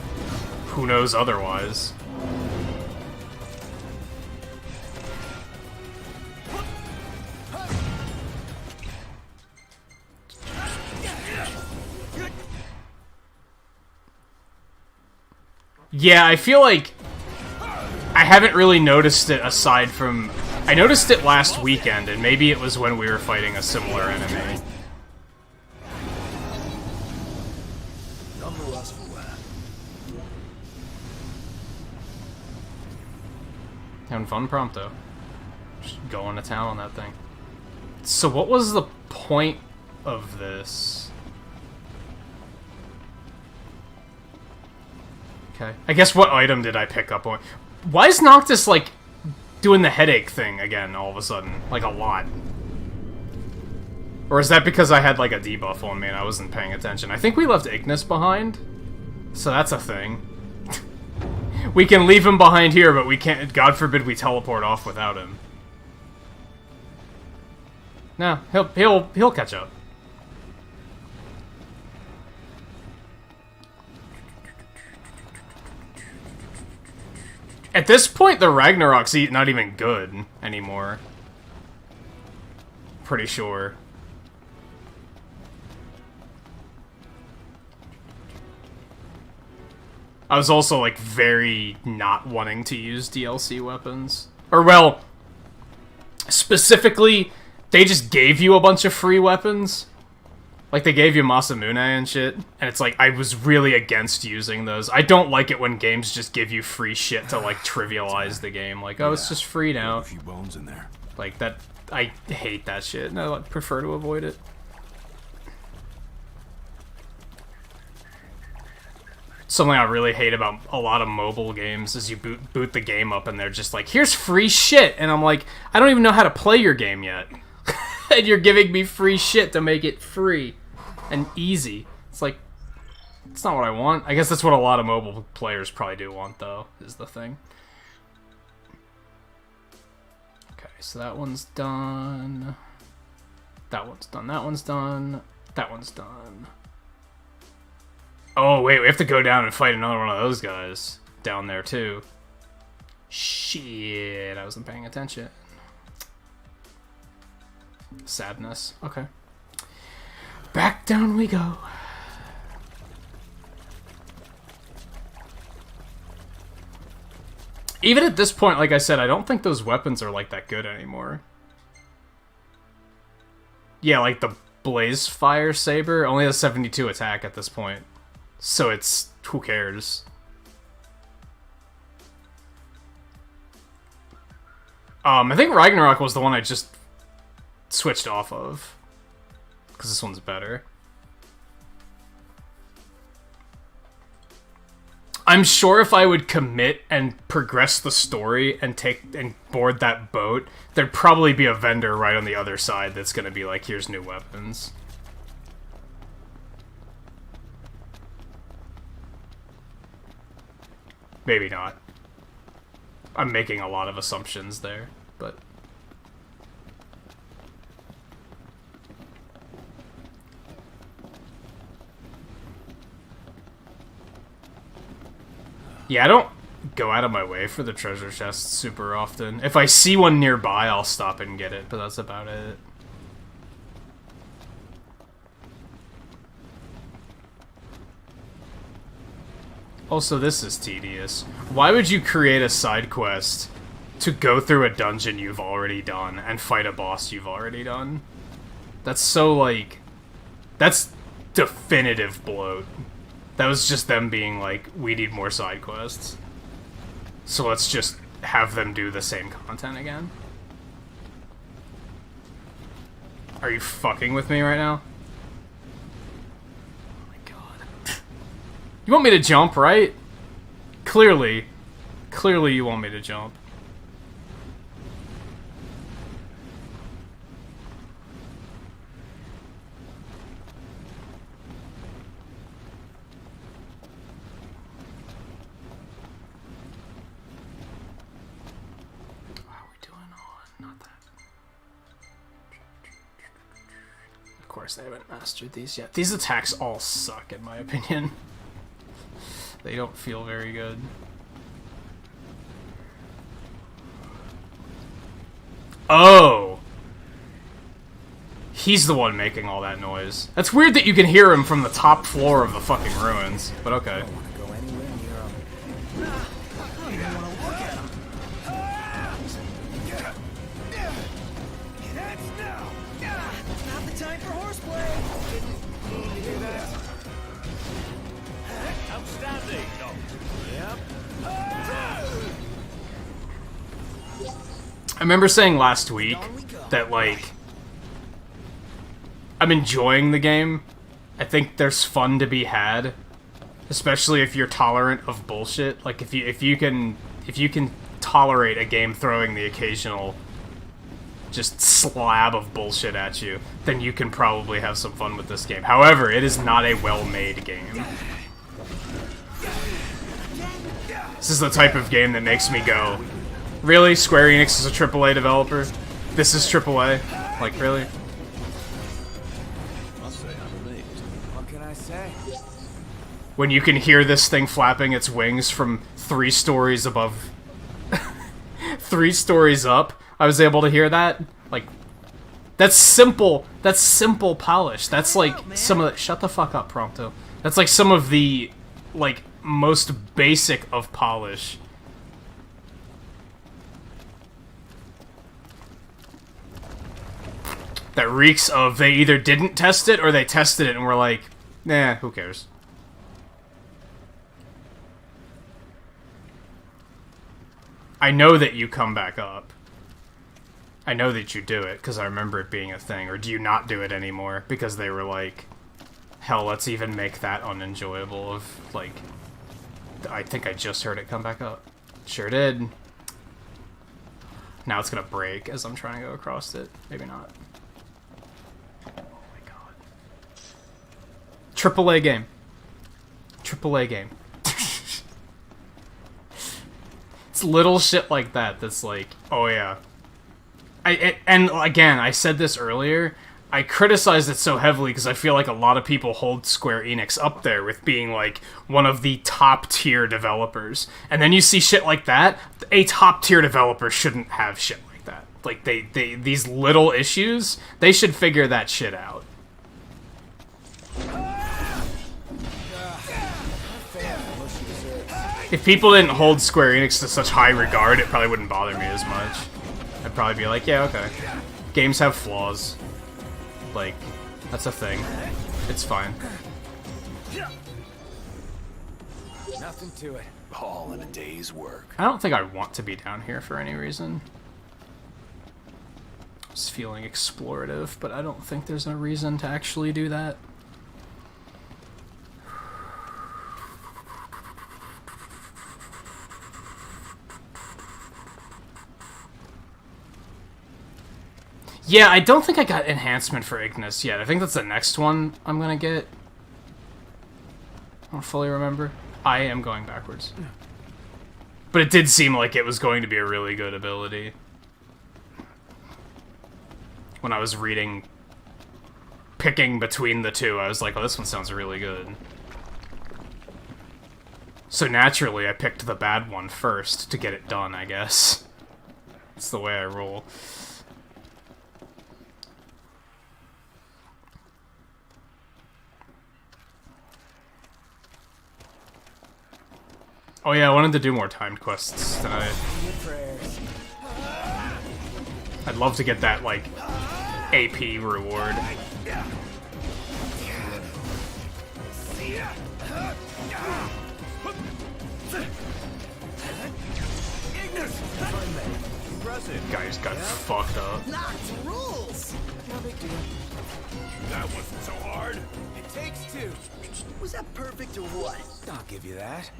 who knows otherwise. Yeah, I feel like I haven't really noticed it aside from... I noticed it last weekend, and maybe it was when we were fighting a similar enemy. Having fun, Prompto. Just going to town on that thing. So what was the point of this? Okay. I guess what item did I pick up on? Why is Noctis, like, doing the headache thing again all of a sudden? Like, a lot. Or is that because I had, like, a debuff on me and I wasn't paying attention? I think we left Ignis behind. So that's a thing. We can leave him behind here, but we can't... God forbid we teleport off without him. No, he'll catch up. At this point, the Ragnarok's not even good anymore. Pretty sure. I was also, like, very not wanting to use DLC weapons. Or, well, specifically, they just gave you a bunch of free weapons. Like, they gave you Masamune and shit. And it's like, I was really against using those. I don't like it when games just give you free shit to, like, trivialize the game. Like, oh, it's just free now. A few bones in there. Like, that... I hate that shit, and I prefer to avoid it. Something I really hate about a lot of mobile games is you boot the game up and they're just like, here's free shit! And I'm like, I don't even know how to play your game yet. And you're giving me free shit to make it free and easy. It's like, it's not what I want. I guess that's what a lot of mobile players probably do want, though, is the thing. Okay, so that one's done. That one's done. That one's done. That one's done. Oh, wait, we have to go down and fight another one of those guys down there, too. Shit, I wasn't paying attention. Sadness. Okay. Back down we go. Even at this point, like I said, I don't think those weapons are, like, that good anymore. Yeah, like the Blaze Fire Saber only has 72 attack at this point. So it's... who cares? I think Ragnarok was the one I just switched off of. Because this one's better. I'm sure if I would commit and progress the story and board that boat, there'd probably be a vendor right on the other side that's gonna be like, here's new weapons. Maybe not. I'm making a lot of assumptions there, but... yeah, I don't go out of my way for the treasure chests super often. If I see one nearby, I'll stop and get it, but that's about it. Also, this is tedious. Why would you create a side quest to go through a dungeon you've already done and fight a boss you've already done? That's so, like... that's definitive bloat. That was just them being like, we need more side quests. So let's just have them do the same content again. Are you fucking with me right now? Oh my god. You want me to jump, right? Clearly. Clearly you want me to jump. Of course, they haven't mastered these yet. These attacks all suck, in my opinion. They don't feel very good. Oh! He's the one making all that noise. That's weird that you can hear him from the top floor of the fucking ruins, but okay. I don't want to go anywhere near him. I don't even want to look at him. That's now. Not the time for horseplay. Didn't mean to do that. Outstanding, Doctor. Yep. I remember saying last week that, like, I'm enjoying the game. I think there's fun to be had, especially if you're tolerant of bullshit. Like, if you can tolerate a game throwing the occasional just slab of bullshit at you, then you can probably have some fun with this game. However, it is not a well-made game. This is the type of game that makes me go, really? Square Enix is a AAA developer? This is AAA? Like, really? Must say I'm amazed. What can I say? When you can hear this thing flapping its wings from 3 stories above... 3 stories up, I was able to hear that? Like, that's simple polish. That's like some of the... Shut the fuck up, Prompto. That's like some of the, like, most basic of polish. That reeks of they either didn't test it or they tested it and were like, nah, who cares? I know that you come back up. I know that you do it, because I remember it being a thing. Or do you not do it anymore? Because they were like, hell, let's even make that unenjoyable of, like... I think I just heard it come back up. Sure did. Now it's gonna break as I'm trying to go across it. Maybe not. Oh my god. AAA game. AAA game. It's little shit like that that's like, oh yeah. And again, I said this earlier, I criticized it so heavily because I feel like a lot of people hold Square Enix up there with being like one of the top tier developers. And then you see shit like that, a top tier developer shouldn't have shit like that. Like these little issues, they should figure that shit out. If people didn't hold Square Enix to such high regard, it probably wouldn't bother me as much. I'd probably be like, yeah, okay. Games have flaws. Like, that's a thing. It's fine. Nothing to it. All in a day's work. I don't think I want to be down here for any reason. I was feeling explorative, but I don't think there's a reason to actually do that. Yeah, I don't think I got enhancement for Ignis yet. I think that's the next one I'm gonna get. I don't fully remember. I am going backwards. But it did seem like it was going to be a really good ability. When I was reading, picking between the two, I was like, oh, this one sounds really good. So naturally, I picked the bad one first to get it done, I guess. That's the way I roll. Oh yeah, I wanted to do more timed quests tonight. I'd love to get that, like, AP reward. Impressive. Guys got fucked up. Knocked rules! No big deal. That wasn't so hard. It takes two. Was that perfect or what? I'll give you that.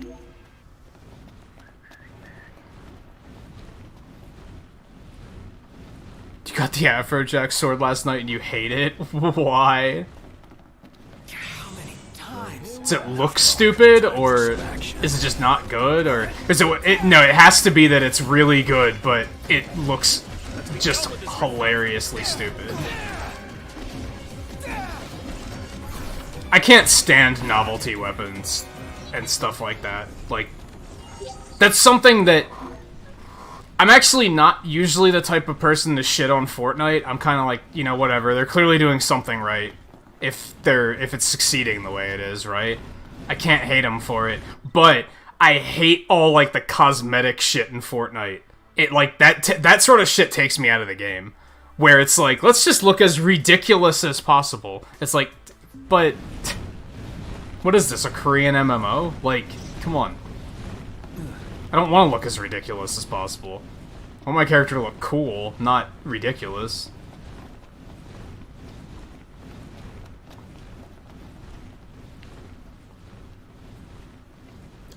You got the Afrojack sword last night and you hate it? Why? How many times? Does it look stupid, or is it just not good, or is it? No, it has to be that it's really good, but it looks just hilariously stupid. I can't stand novelty weapons and stuff like that. Like, that's something that I'm actually not usually the type of person to shit on Fortnite. I'm kind of like, you know, whatever. They're clearly doing something right. If it's succeeding the way it is, right? I can't hate them for it. But I hate all, like, the cosmetic shit in Fortnite. It, like, that sort of shit takes me out of the game. Where it's like, let's just look as ridiculous as possible. It's like, but what is this, a Korean MMO? Like, come on. I don't want to look as ridiculous as possible. I want my character to look cool, not ridiculous.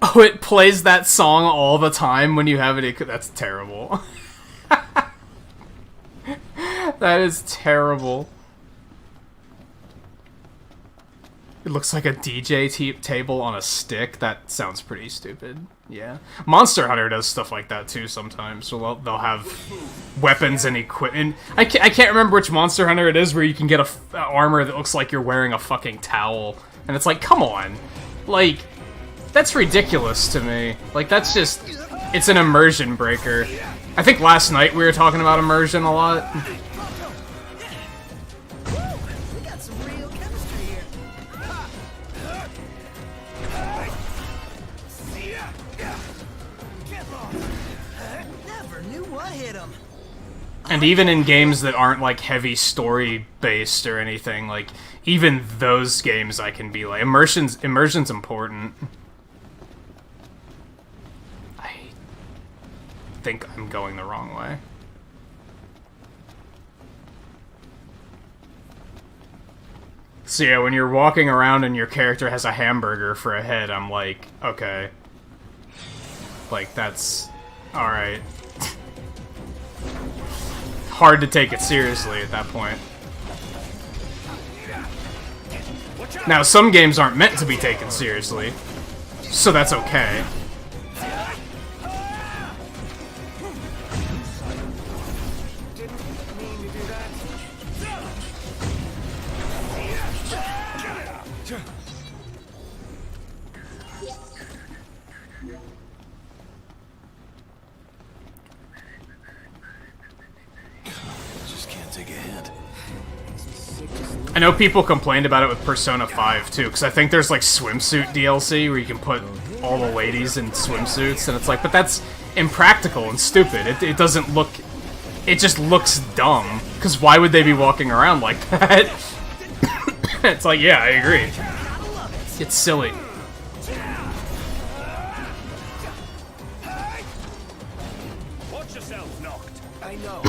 Oh, it plays that song all the time when you have it. That's terrible. That is terrible. It looks like a DJ table on a stick. That sounds pretty stupid. Yeah. Monster Hunter does stuff like that too sometimes. So they'll have weapons and equipment. I can't remember which Monster Hunter it is where you can get a armor that looks like you're wearing a fucking towel. And it's like, come on. Like, that's ridiculous to me. Like, that's just... It's an immersion breaker. I think last night we were talking about immersion a lot. We got some real chemistry here. Never knew what hit him. And even in games that aren't, like, heavy story-based or anything, like, even those games I can be like... Immersion's important. I think I'm going the wrong way. So yeah, when you're walking around and your character has a hamburger for a head, I'm like, okay. Like, that's... alright. Hard to take it seriously at that point. Now, some games aren't meant to be taken seriously, so that's okay. Just can't take a hint. I know people complained about it with Persona 5 too, because I think there's like swimsuit DLC where you can put all the ladies in swimsuits, and it's like, but that's impractical and stupid. It doesn't look... It just looks dumb, because why would they be walking around like that? It's like, yeah, I agree. It's silly. Watch yourself, knocked. I know.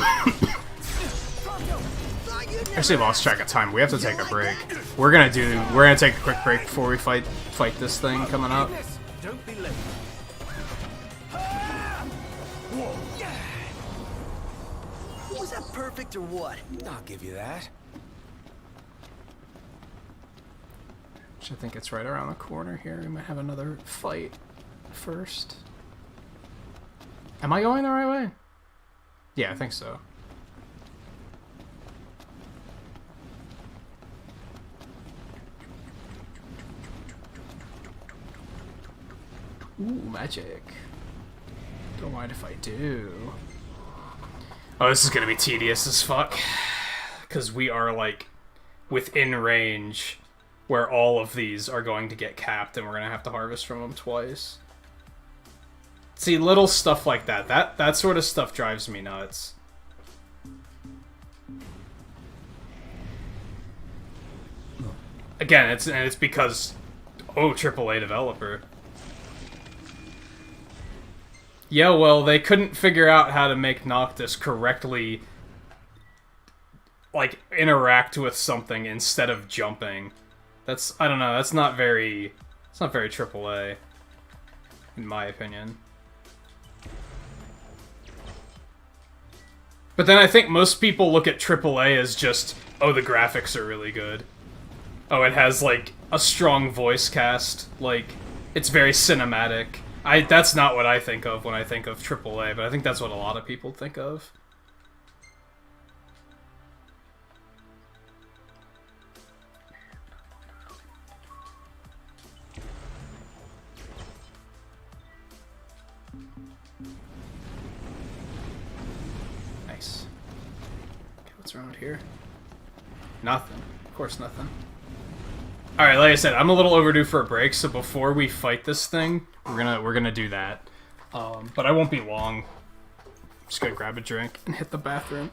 Actually lost track of time. We have to take a break. We're gonna take a quick break before we fight this thing coming up. Don't be late. Was that perfect or what? I'll give you that. Which I think it's right around the corner here. We might have another fight first. Am I going the right way? Yeah, I think so. Ooh, magic. Don't mind if I do. Oh, this is gonna be tedious as fuck. Because we are, like, within range where all of these are going to get capped and we're gonna have to harvest from them twice. See, little stuff like that. That sort of stuff drives me nuts. Again, it's because... Oh, AAA developer. Yeah, well, they couldn't figure out how to make Noctis correctly, like, interact with something instead of jumping. That's, I don't know, that's not very AAA, in my opinion. But then I think most people look at AAA as just, oh, the graphics are really good. Oh, it has, like, a strong voice cast. Like, it's very cinematic. That's not what I think of when I think of AAA, but I think that's what a lot of people think of. Nice. Okay, what's around here? Nothing. Of course, nothing. Alright, like I said, I'm a little overdue for a break, so before we fight this thing, we're gonna do that. But I won't be long. Just gonna grab a drink and hit the bathroom.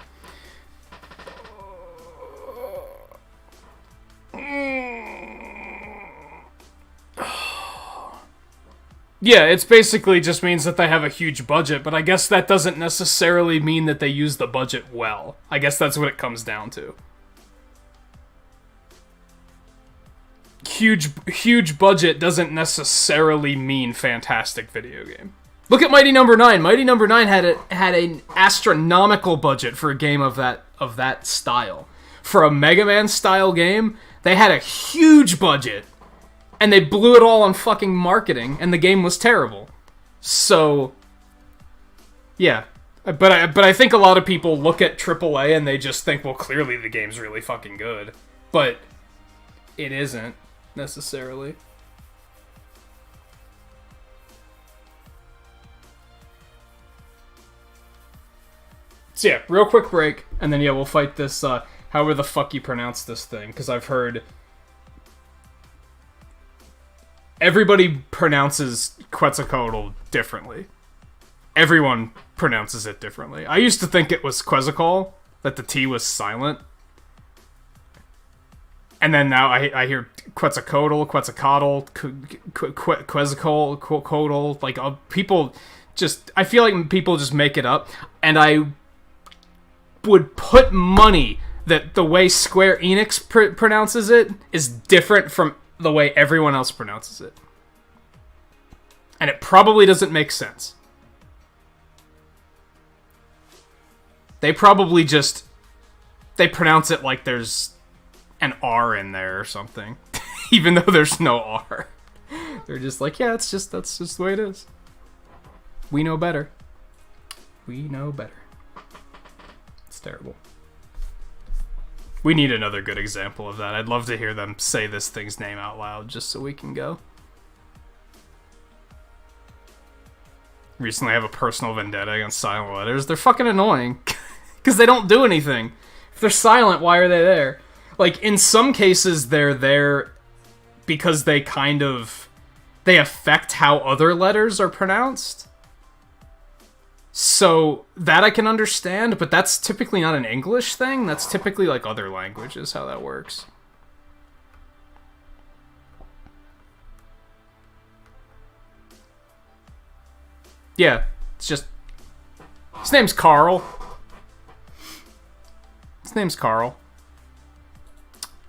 Yeah, it's basically just means that they have a huge budget, but I guess that doesn't necessarily mean that they use the budget well. I guess that's what it comes down to. Huge budget doesn't necessarily mean fantastic video game. Look at Mighty Number 9. Mighty Number 9 had an astronomical budget for a game of that style. For a Mega Man style game, they had a huge budget, and they blew it all on fucking marketing, and the game was terrible. So, yeah. But I think a lot of people look at AAA and they just think, well, clearly the game's really fucking good. But it isn't necessarily. So yeah, real quick break, and then yeah, we'll fight this, however the fuck you pronounce this thing, because I've heard everybody pronounces Quetzalcoatl differently. Everyone pronounces it differently. I used to think it was Quetzalcoatl, that the T was silent. And then now I hear Quetzalcoatl, Quetzalcoatl, like, people just, I feel like people just make it up, and I would put money that the way Square Enix pronounces it is different from the way everyone else pronounces it. And it probably doesn't make sense. They probably just, they pronounce it like there's an R in there or something, even though there's no R. They're just like, yeah, that's just the way it is. We know better. We know better. It's terrible. We need another good example of that. I'd love to hear them say this thing's name out loud just so we can go. Recently I have a personal vendetta against silent letters. They're fucking annoying. Because they don't do anything. If they're silent, why are they there? Like, in some cases, they're there because they they affect how other letters are pronounced. So, that I can understand, but that's typically not an English thing. That's typically, like, other languages, how that works. Yeah, it's just... His name's Carl. His name's Carl.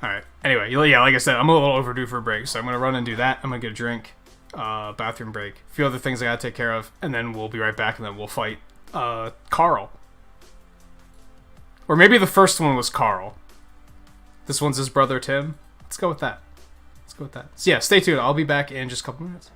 Alright, anyway, yeah, like I said, I'm a little overdue for a break, so I'm gonna run and do that. I'm gonna get a drink, bathroom break, a few other things I gotta take care of, and then we'll be right back, and then we'll fight, Carl. Or maybe the first one was Carl. This one's his brother, Tim. Let's go with that. So yeah, stay tuned. I'll be back in just a couple minutes.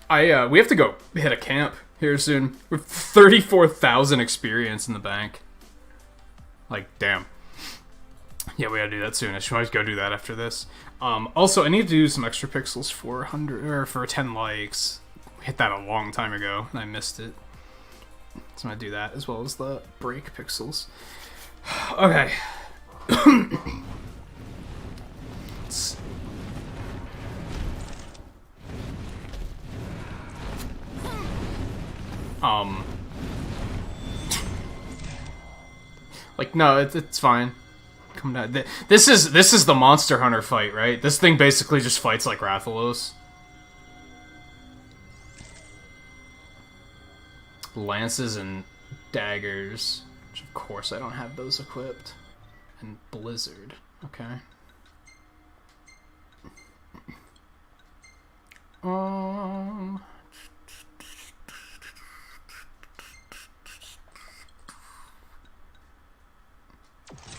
We have to go hit a camp here soon. With 34,000 experience in the bank. Like, damn. Yeah, we gotta do that soon. I should always go do that after this. Also, I need to do some extra pixels for 100 or for 10 likes. Hit that a long time ago, and I missed it. So I'm gonna do that as well as the break pixels. Okay. Like, no, it's fine. Come down. This is the Monster Hunter fight, right? This thing basically just fights like Rathalos. Lances and daggers, which of course I don't have those equipped. And Blizzard, okay.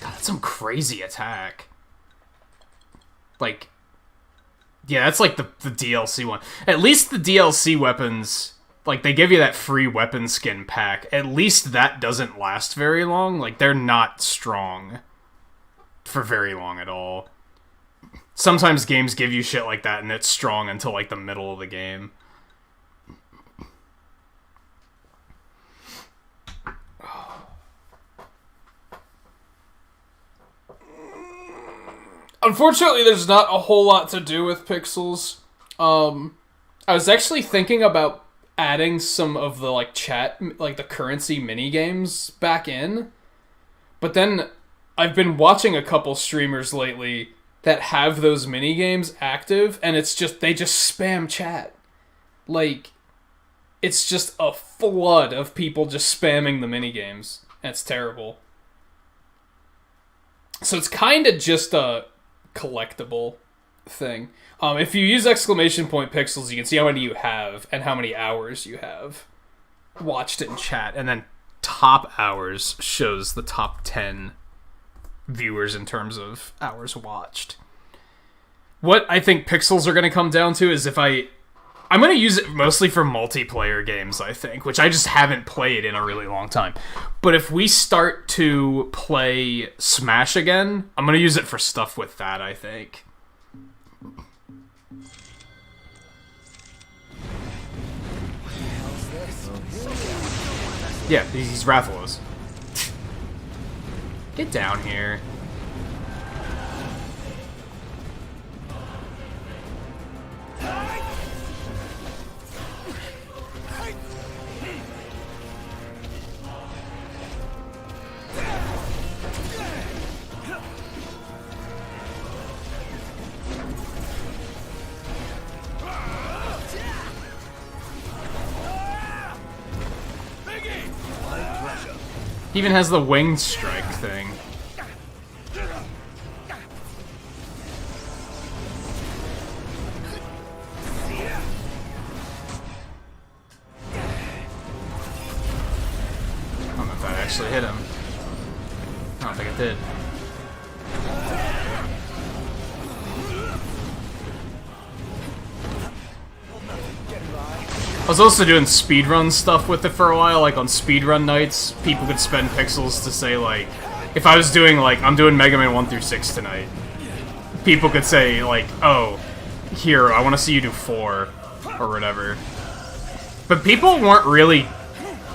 God, that's some crazy attack. Like, yeah, that's like the DLC one. At least the DLC weapons, like, they give you that free weapon skin pack. At least that doesn't last very long. Like, they're not strong for very long at all. Sometimes games give you shit like that and it's strong until, like, the middle of the game. Unfortunately, there's not a whole lot to do with pixels. I was actually thinking about adding some of the, like, chat, like, the currency mini games back in. But then I've been watching a couple streamers lately that have those mini games active, and it's just, they just spam chat. Like, it's just a flood of people just spamming the mini games. It's terrible. So it's kind of just a collectible thing. If you use exclamation point pixels, you can see how many you have and how many hours you have watched in chat, and then top hours shows the top 10 viewers in terms of hours watched. What I think pixels are going to come down to is if I'm going to use it mostly for multiplayer games, I think, which I just haven't played in a really long time. But if we start to play Smash again, I'm going to use it for stuff with that, I think. Yeah, he's Rathalos. Get down here. He even has the winged strike thing. I don't know if that actually hit him. I don't think it did. I was also doing speedrun stuff with it for a while, like on speedrun nights, people could spend pixels to say, like, if I was doing, like, I'm doing Mega Man 1 through 6 tonight, people could say, like, oh, here, I want to see you do 4, or whatever. But people weren't really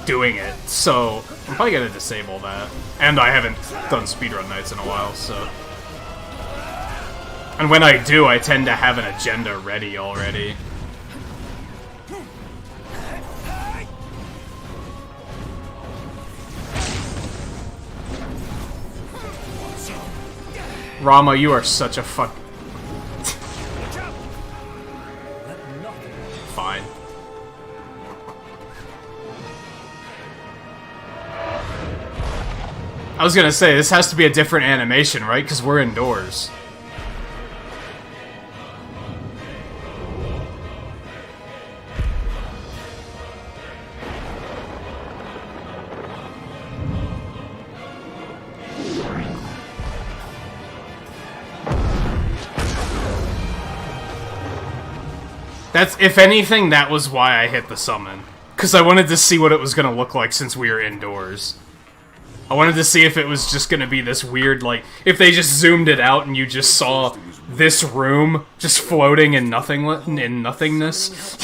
doing it, so I'm probably gonna disable that. And I haven't done speedrun nights in a while, so... And when I do, I tend to have an agenda ready already. Rama, you are such a fuck... Fine. I was gonna say, this has to be a different animation, right? Because we're indoors. That's, if anything, that was why I hit the summon. Because I wanted to see what it was going to look like since we were indoors. I wanted to see if it was just going to be this weird, like, if they just zoomed it out and you just saw this room just floating in nothingness.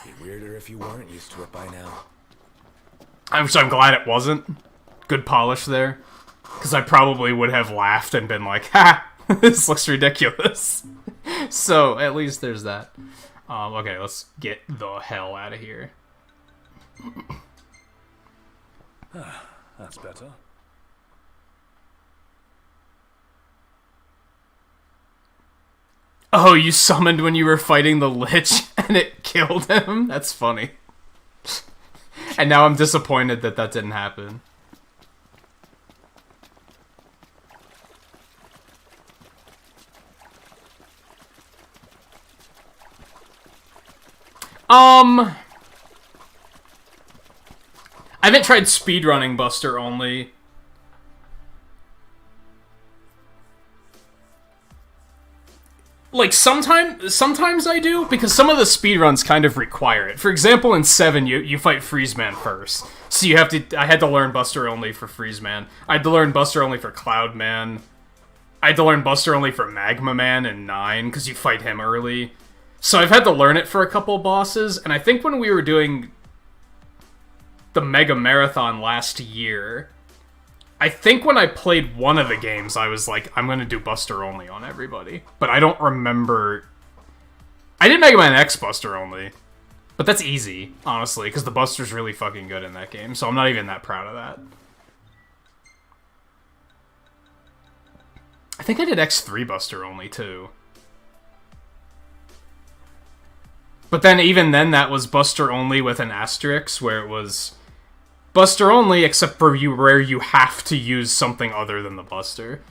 Be weirder if you weren't used to it by now. I'm glad it wasn't. Good polish there. Because I probably would have laughed and been like, ha! This looks ridiculous. So, at least there's that. Okay, let's get the hell out of here. That's better. Oh, you summoned when you were fighting the Lich and it killed him? That's funny. And now I'm disappointed that that didn't happen. I haven't tried speedrunning Buster Only. Like, sometimes I do, because some of the speedruns kind of require it. For example, in 7, you fight Freeze Man first. So you have to... I had to learn Buster Only for Freeze Man. I had to learn Buster Only for Cloud Man. I had to learn Buster Only for Magma Man in 9, because you fight him early. So I've had to learn it for a couple bosses, and I think when we were doing the Mega Marathon last year, I think when I played one of the games, I was like, I'm gonna do Buster Only on everybody. But I don't remember... I did Mega Man X Buster Only. But that's easy, honestly, because the Buster's really fucking good in that game, so I'm not even that proud of that. I think I did X3 Buster Only, too. But then, even then, that was Buster Only with an asterisk, where it was Buster Only, except for where you have to use something other than the Buster.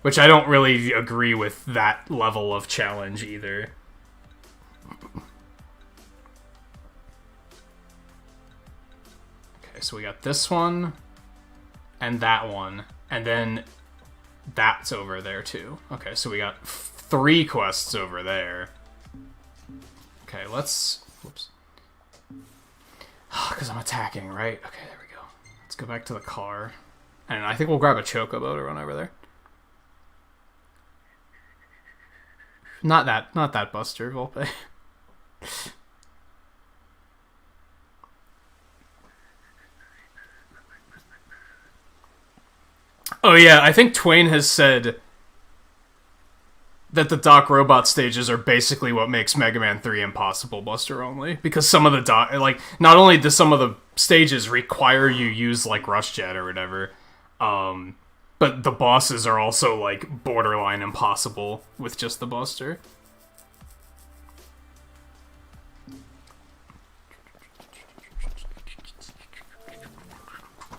Which I don't really agree with that level of challenge, either. Okay, so we got this one, and that one, and then that's over there, too. Okay, so we got 3 quests over there. Okay, let's... Whoops. Because I'm attacking, right? Okay, there we go. Let's go back to the car. And I think we'll grab a chocobo to run over there. Not that Buster, Volpe. Oh yeah, I think Twain has said that the Doc Robot stages are basically what makes Mega Man 3 impossible Buster Only. Because some of the not only do some of the stages require you use, like, Rush Jet or whatever, but the bosses are also, like, borderline impossible with just the Buster.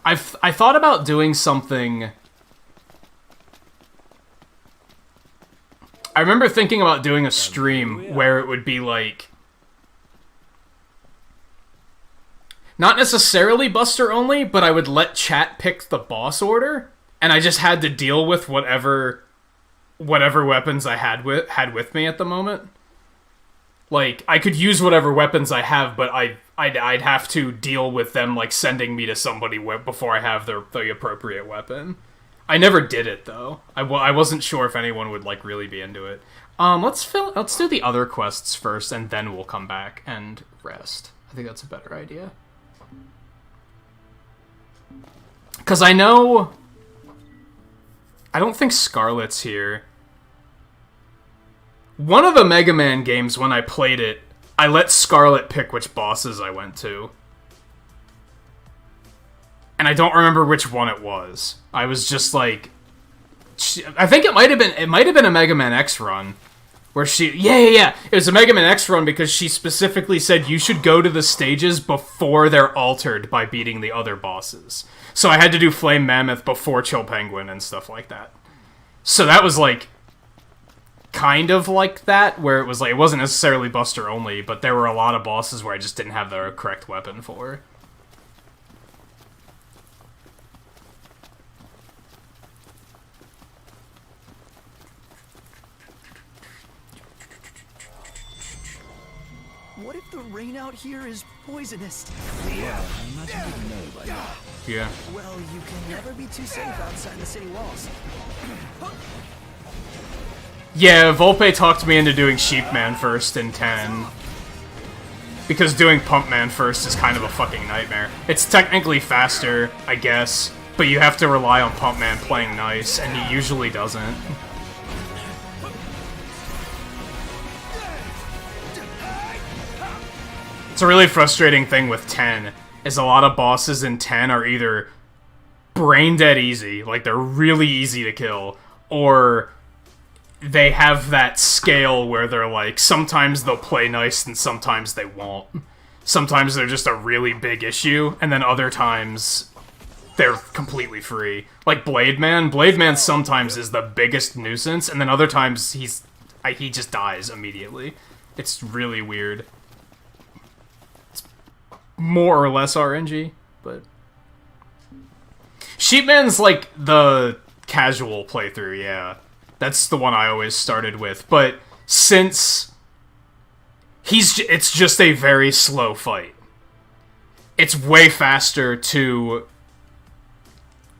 I thought about doing something... I remember thinking about doing a stream where it would be like... not necessarily Buster Only, but I would let chat pick the boss order, and I just had to deal with whatever weapons I had with me at the moment. Like, I could use whatever weapons I have, but I'd have to deal with them, like, sending me to somebody before I have the appropriate weapon. I never did it, though. I wasn't sure if anyone would, like, really be into it. Let's do the other quests first, and then we'll come back and rest. I think that's a better idea. Because I know... I don't think Scarlet's here. One of the Mega Man games, when I played it, I let Scarlet pick which bosses I went to. And I don't remember which one it was. I was just like... I think it might have been a Mega Man X run. Where she... Yeah. It was a Mega Man X run because she specifically said you should go to the stages before they're altered by beating the other bosses. So I had to do Flame Mammoth before Chill Penguin and stuff like that. So that was like... kind of like that, where it was like... it wasn't necessarily Buster Only, but there were a lot of bosses where I just didn't have the correct weapon for. What if the rain out here is poisonous? Yeah, I imagine you'd know by now. Yeah. Well, you can never be too safe outside the city walls. Yeah, Volpe talked me into doing Sheepman first in 10. Because doing Pumpman first is kind of a fucking nightmare. It's technically faster, I guess, but you have to rely on Pumpman playing nice, and he usually doesn't. It's a really frustrating thing with 10, is a lot of bosses in 10 are either brain dead easy, like they're really easy to kill, or they have that scale where they're like, sometimes they'll play nice and sometimes they won't. Sometimes they're just a really big issue, and then other times they're completely free. Like Blade Man. Blade Man sometimes is the biggest nuisance, and then other times he just dies immediately. It's really weird. It's more or less RNG, but... Sheepman's like the casual playthrough, yeah. That's the one I always started with, but since it's just a very slow fight. It's way faster to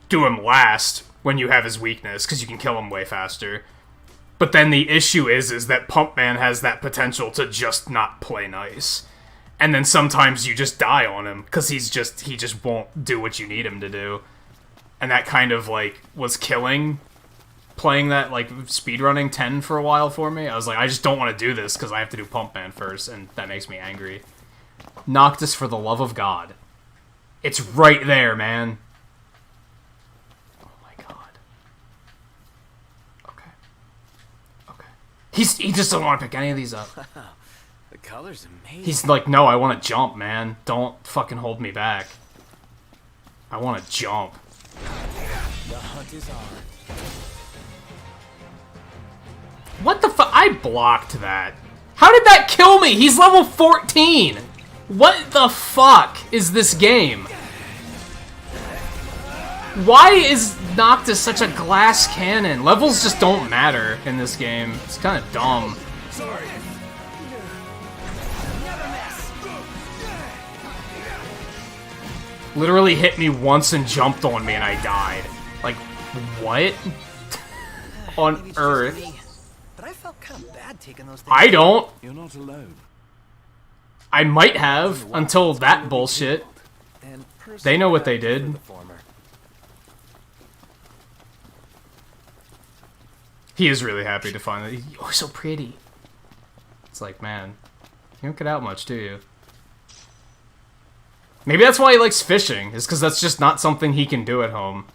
do him last when you have his weakness, because you can kill him way faster. But then the issue is that Pumpman has that potential to just not play nice. And then sometimes you just die on him, because he just won't do what you need him to do. And that kind of, like, was killing playing that, like, speedrunning 10 for a while for me. I was like, I just don't want to do this because I have to do Pumpman first, and that makes me angry. Noctis, for the love of God. It's right there, man. Oh my god. Okay. Okay. He just doesn't want to pick any of these up. The color's amazing. He's like, no, I want to jump, man. Don't fucking hold me back. I want to jump. The hunt is on. What the fuck? I blocked that. How did that kill me? He's level 14! What the fuck is this game? Why is Noctis such a glass cannon? Levels just don't matter in this game. It's kind of dumb. Sorry. Literally hit me once and jumped on me and I died. Like, what? On Maybe it's just Earth? me, but I felt kind of bad taking those things. I don't. You're not alone. I might have, until that bullshit. And They know what they personally, I did. prefer the former. He is really happy to find that. Oh, so pretty. It's like, man, you don't get out much, do you? Maybe that's why he likes fishing, is because that's just not something he can do at home.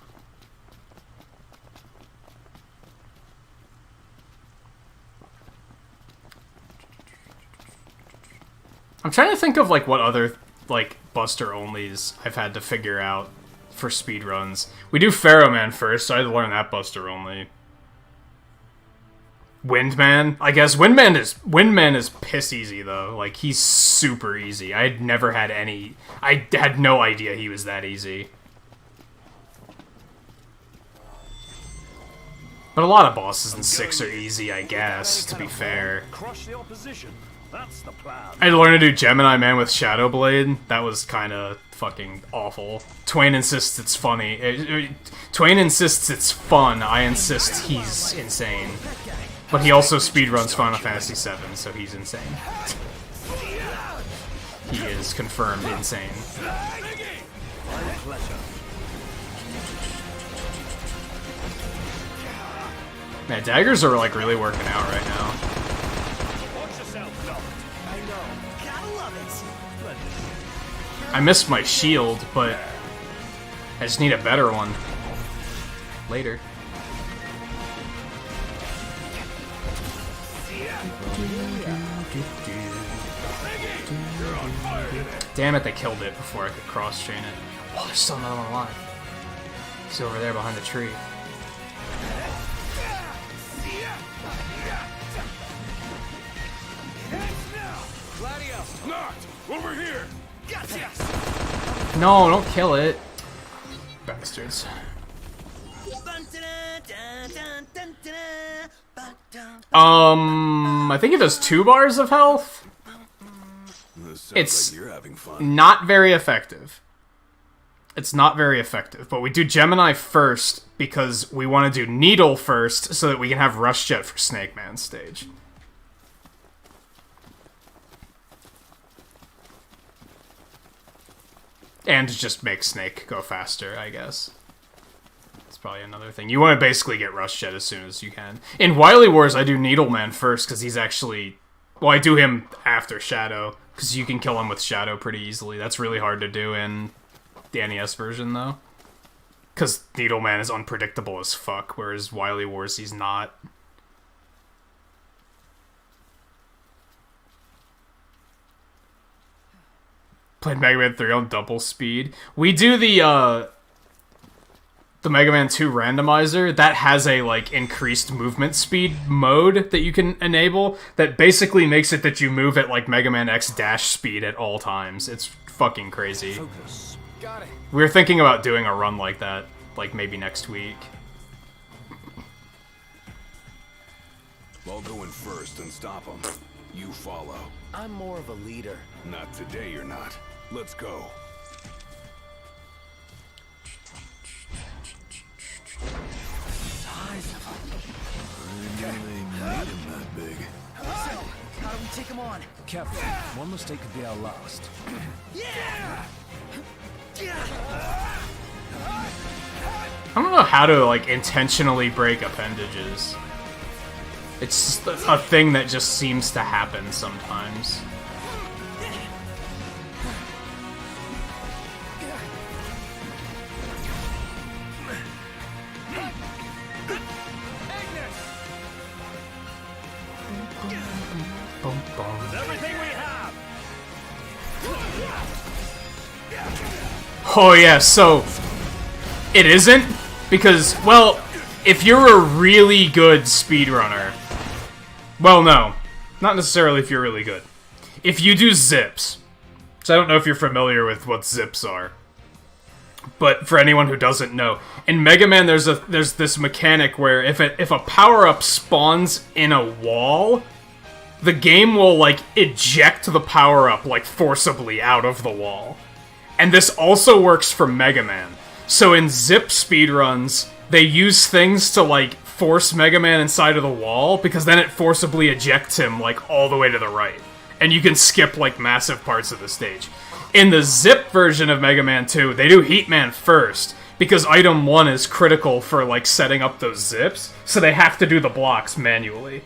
I'm trying to think of, like, what other, like, Buster-onlys I've had to figure out for speedruns. We do Pharaoh Man first, so I had to learn that Buster-only. Windman? I guess Windman is piss easy, though. Like, he's super easy. I had never had any... I had no idea he was that easy. But a lot of bosses in 6 are easy, I guess, to be fair. Crush the opposition. That's the plan. I had to learn to do Gemini Man with Shadow Blade. That was kind of fucking awful. Twain insists it's funny. Twain insists it's fun. I insist he's insane. But he also speedruns Final Fantasy VII, so he's insane. He is confirmed insane. Man, daggers are like really working out right now. Watch yourself, Doc. I know. Gotta love it. I missed my shield, but I just need a better one. Later. Damn it, they killed it before I could cross-chain it. Oh, there's still another one alive. He's over there behind the tree. Knocked! Over here! No, don't kill it. Bastards. I think it does 2 bars of health. This sounds It's like you're having fun. not very effective. It's not very effective, but we do Gemini first because we want to do Needle first so that we can have Rush Jet for Snake Man stage. And just make Snake go faster, I guess. That's probably another thing. You want to basically get Rush Jet as soon as you can. In Wily Wars, I do Needleman first because he's actually... Well, I do him after Shadow because you can kill him with Shadow pretty easily. That's really hard to do in the NES version, though. Because Needleman is unpredictable as fuck, whereas Wily Wars, he's not. Played Mega Man 3 on double speed. We do the Mega Man 2 randomizer. That has a, like, increased movement speed mode that you can enable that basically makes it that you move at, like, Mega Man X dash speed at all times. It's fucking crazy. Focus. Got it. We were thinking about doing a run like that, like, maybe next week. I'll go in first and stop them. You follow. I'm more of a leader. Not today, you're not. Let's go. They made him that big. So, how do we take him on? Careful. One mistake could be our last. I don't know how to, like, intentionally break appendages. It's just a thing that just seems to happen sometimes. Oh yeah, so it isn't because, well, if you're a really good speedrunner, well, no, not necessarily if you're really good. If you do zips, so I don't know if you're familiar with what zips are, but for anyone who doesn't know, in Mega Man there's this mechanic where if a power-up spawns in a wall, the game will, like, eject the power-up, like, forcibly out of the wall. And this also works for Mega Man. So in zip speedruns, they use things to, like, force Mega Man inside of the wall, because then it forcibly ejects him, like, all the way to the right. And you can skip, like, massive parts of the stage. In the zip version of Mega Man 2, they do Heat Man first, because item 1 is critical for, like, setting up those zips, so they have to do the blocks manually.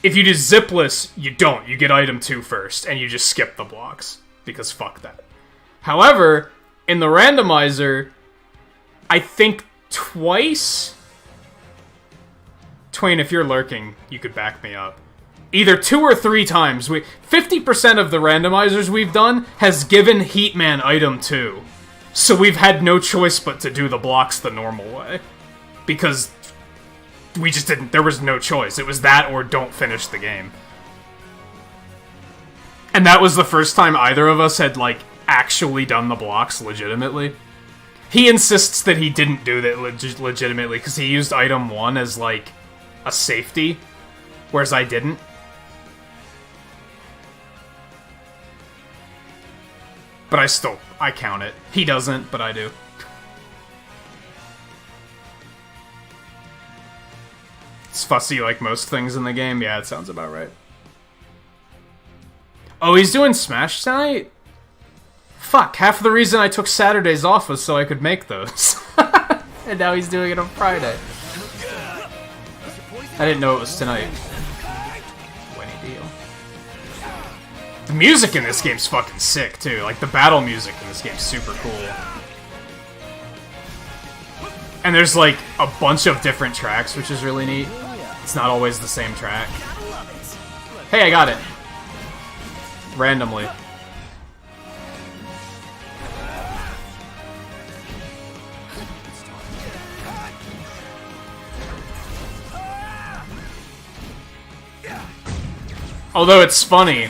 If you do zipless, you don't. You get item 2 first, and you just skip the blocks, because fuck that. However, in the randomizer, I think twice... Twain, if you're lurking, you could back me up. Either 2 or 3 times, 50% of the randomizers we've done has given Heat Man item 2. So we've had no choice but to do the blocks the normal way. Because we just didn't, there was no choice. It was that or don't finish the game. And that was the first time either of us had, like, actually done the blocks legitimately. He insists that he didn't do that legitimately because he used item 1 as, like, a safety, whereas I didn't. But I count it. He doesn't, but I do. It's fussy like most things in the game. Yeah, it sounds about right. Oh, he's doing Smash tonight? Fuck, half the reason I took Saturdays off was so I could make those. And now he's doing it on Friday. I didn't know it was tonight. Winnie deal. The music in this game's fucking sick, too. Like, the battle music in this game's super cool. And there's, like, a bunch of different tracks, which is really neat. It's not always the same track. Hey, I got it. Randomly. Although it's funny,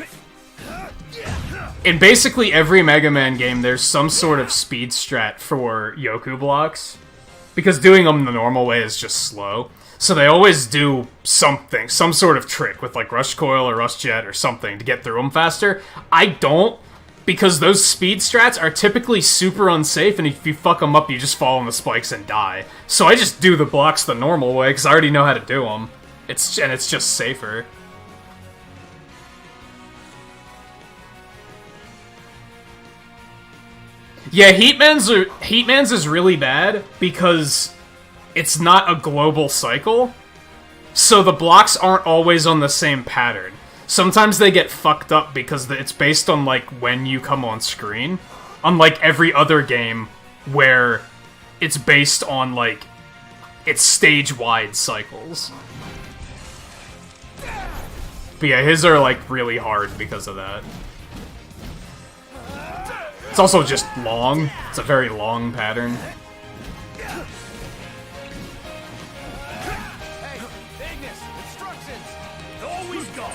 in basically every Mega Man game, there's some sort of speed strat for Yoku blocks, because doing them the normal way is just slow. So they always do something, some sort of trick with like Rush Coil or Rush Jet or something to get through them faster. I don't, because those speed strats are typically super unsafe, and if you fuck them up, you just fall on the spikes and die. So I just do the blocks the normal way, because I already know how to do them. And it's just safer. Yeah, Heatman's is really bad because it's not a global cycle, so the blocks aren't always on the same pattern. Sometimes they get fucked up because it's based on, like, when you come on screen. Unlike every other game where it's based on, like, it's stage-wide cycles. But yeah, his are, like, really hard because of that. It's also just long. It's a very long pattern. Hey, Ignis, instructions! Always go!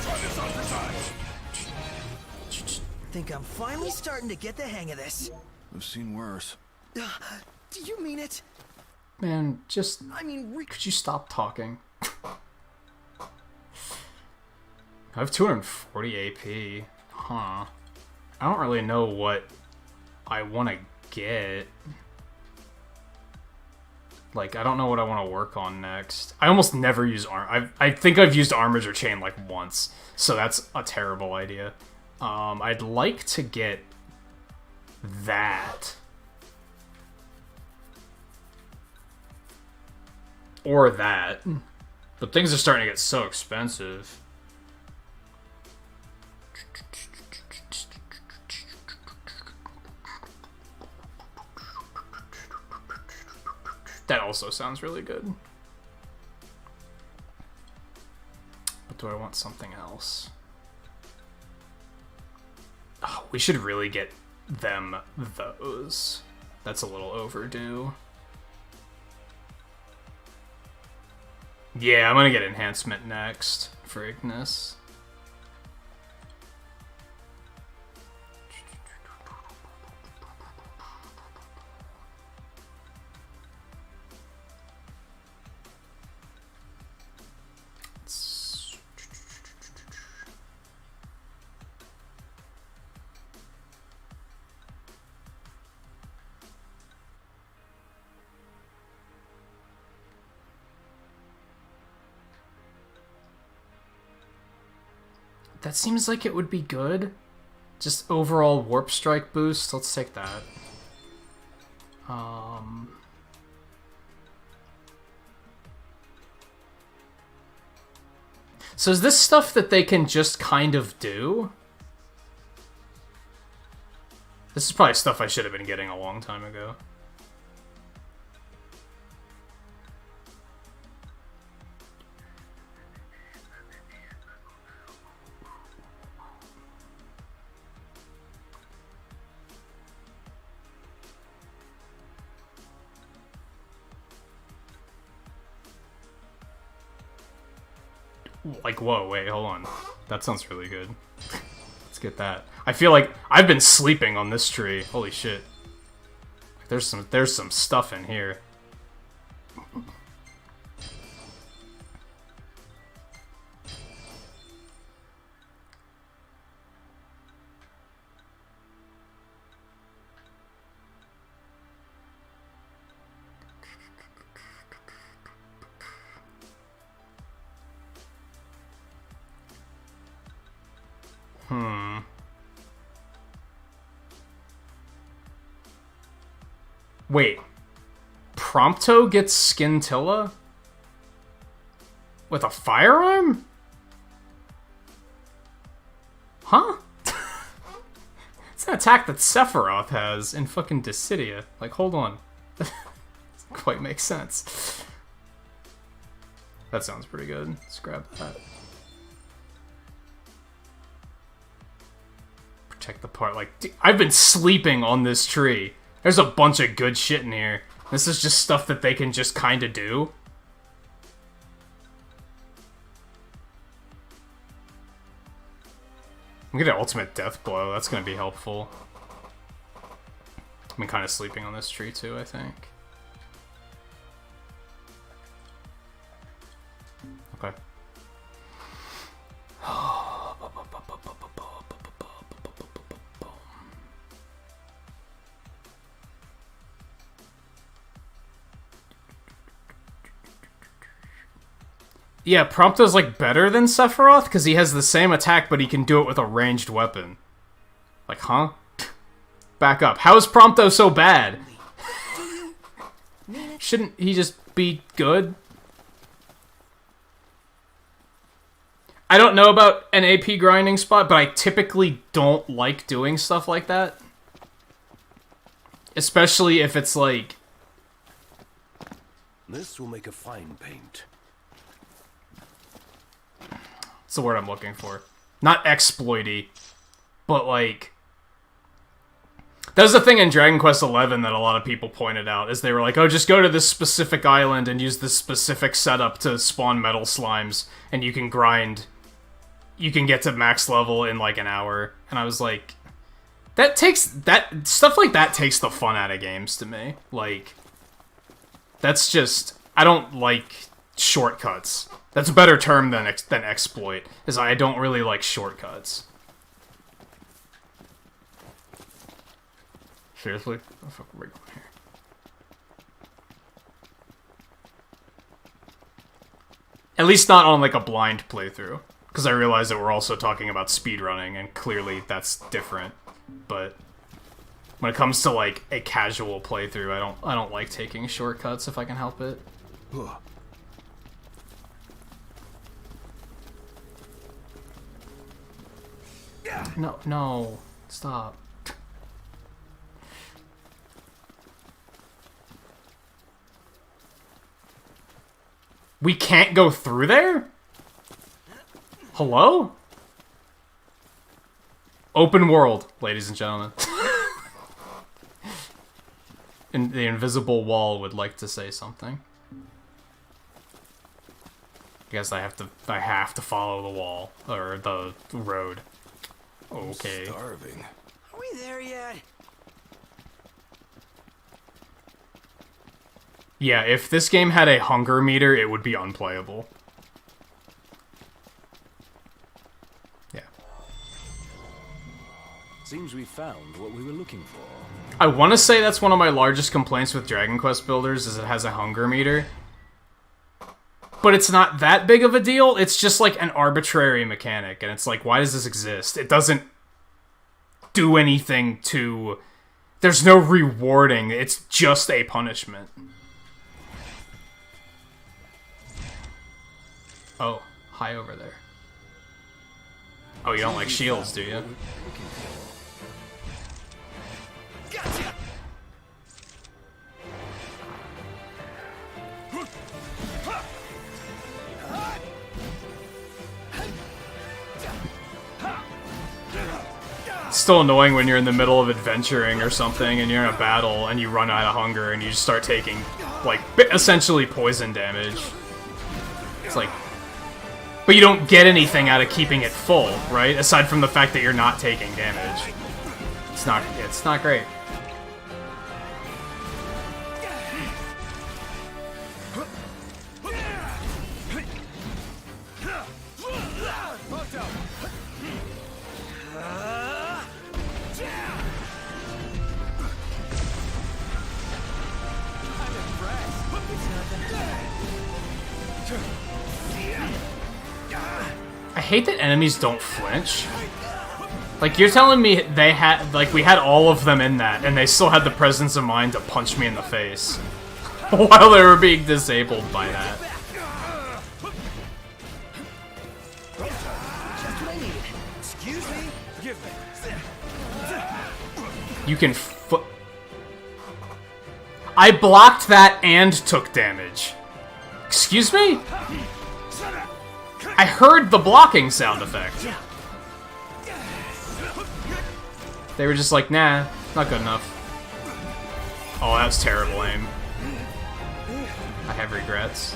Try this on for size. Think I'm finally starting to get the hang of this. I've seen worse. Do you mean it? Man, just... I mean, could you stop talking? I have 240 AP. Huh. I don't really know what I want to get. Like, I don't know what I want to work on next. I almost never use I think I've used Armors or Chain, like, once. So that's a terrible idea. I'd like to get that. Or that. But things are starting to get so expensive. That also sounds really good. But do I want something else? Oh, we should really get them those. That's a little overdue. Yeah, I'm gonna get enhancement next for Ignis. That seems like it would be good. Just overall warp strike boost. Let's take that. So is this stuff that they can just kind of do? This is probably stuff I should have been getting a long time ago. Like, whoa, wait, hold on. That sounds really good. Let's get that. I feel like I've been sleeping on this tree. Holy shit. There's some stuff in here. Wait. Prompto gets Scintilla? With a firearm? Huh? It's an attack that Sephiroth has in fucking Dissidia. Like, hold on. Doesn't quite make sense. That sounds pretty good. Let's grab that. Protect the part. Like, dude, I've been sleeping on this tree. There's a bunch of good shit in here. This is just stuff that they can just kind of do. I'm gonna get Ultimate Death Blow. That's gonna be helpful. been kind of sleeping on this tree too, I think. Okay. Yeah, Prompto's like better than Sephiroth because he has the same attack, but he can do it with a ranged weapon. Like, huh? Back up. How is Prompto so bad? Shouldn't he just be good? I don't know about an AP grinding spot, but I typically don't like doing stuff like that. Especially if it's like... This will make a fine paint. What's the word I'm looking for? Not exploity, but like... That was the thing in Dragon Quest XI that a lot of people pointed out, is they were like, oh, just go to this specific island and use this specific setup to spawn metal slimes, and you can grind... You can get to max level in like an hour. And I was like... Stuff like that takes the fun out of games to me. Like... That's just... I don't like shortcuts. That's a better term than exploit, is I don't really like shortcuts. Seriously? What the fuck are we going here? At least not on like a blind playthrough. Because I realize that we're also talking about speedrunning, and clearly that's different. But when it comes to like a casual playthrough, I don't like taking shortcuts if I can help it. No, stop. We can't go through there? Hello? Open world, ladies and gentlemen. And the invisible wall would like to say something. I guess I have to follow the wall, or the road. Okay. I'm starving. Are we there yet? Yeah, if this game had a hunger meter, it would be unplayable. Yeah. Seems we found what we were looking for. I want to say that's one of my largest complaints with Dragon Quest Builders, is it has a hunger meter. But it's not that big of a deal, it's just like an arbitrary mechanic, and it's like, why does this exist? It doesn't do anything to... There's no rewarding, it's just a punishment. Oh, hi over there. Oh, you don't like shields, do you? Gotcha! It's still annoying when you're in the middle of adventuring or something and you're in a battle and you run out of hunger and you just start taking, like, essentially poison damage. It's like... But you don't get anything out of keeping it full, right? Aside from the fact that you're not taking damage. It's not great. I hate that enemies don't flinch. Like, you're telling me they had, like, we had all of them in that, and they still had the presence of mind to punch me in the face. While they were being disabled by that. Excuse me? Forgive me. You can I blocked that and took damage. Excuse me? I heard the blocking sound effect. They were just like, nah, not good enough. Oh, that's terrible aim. I have regrets.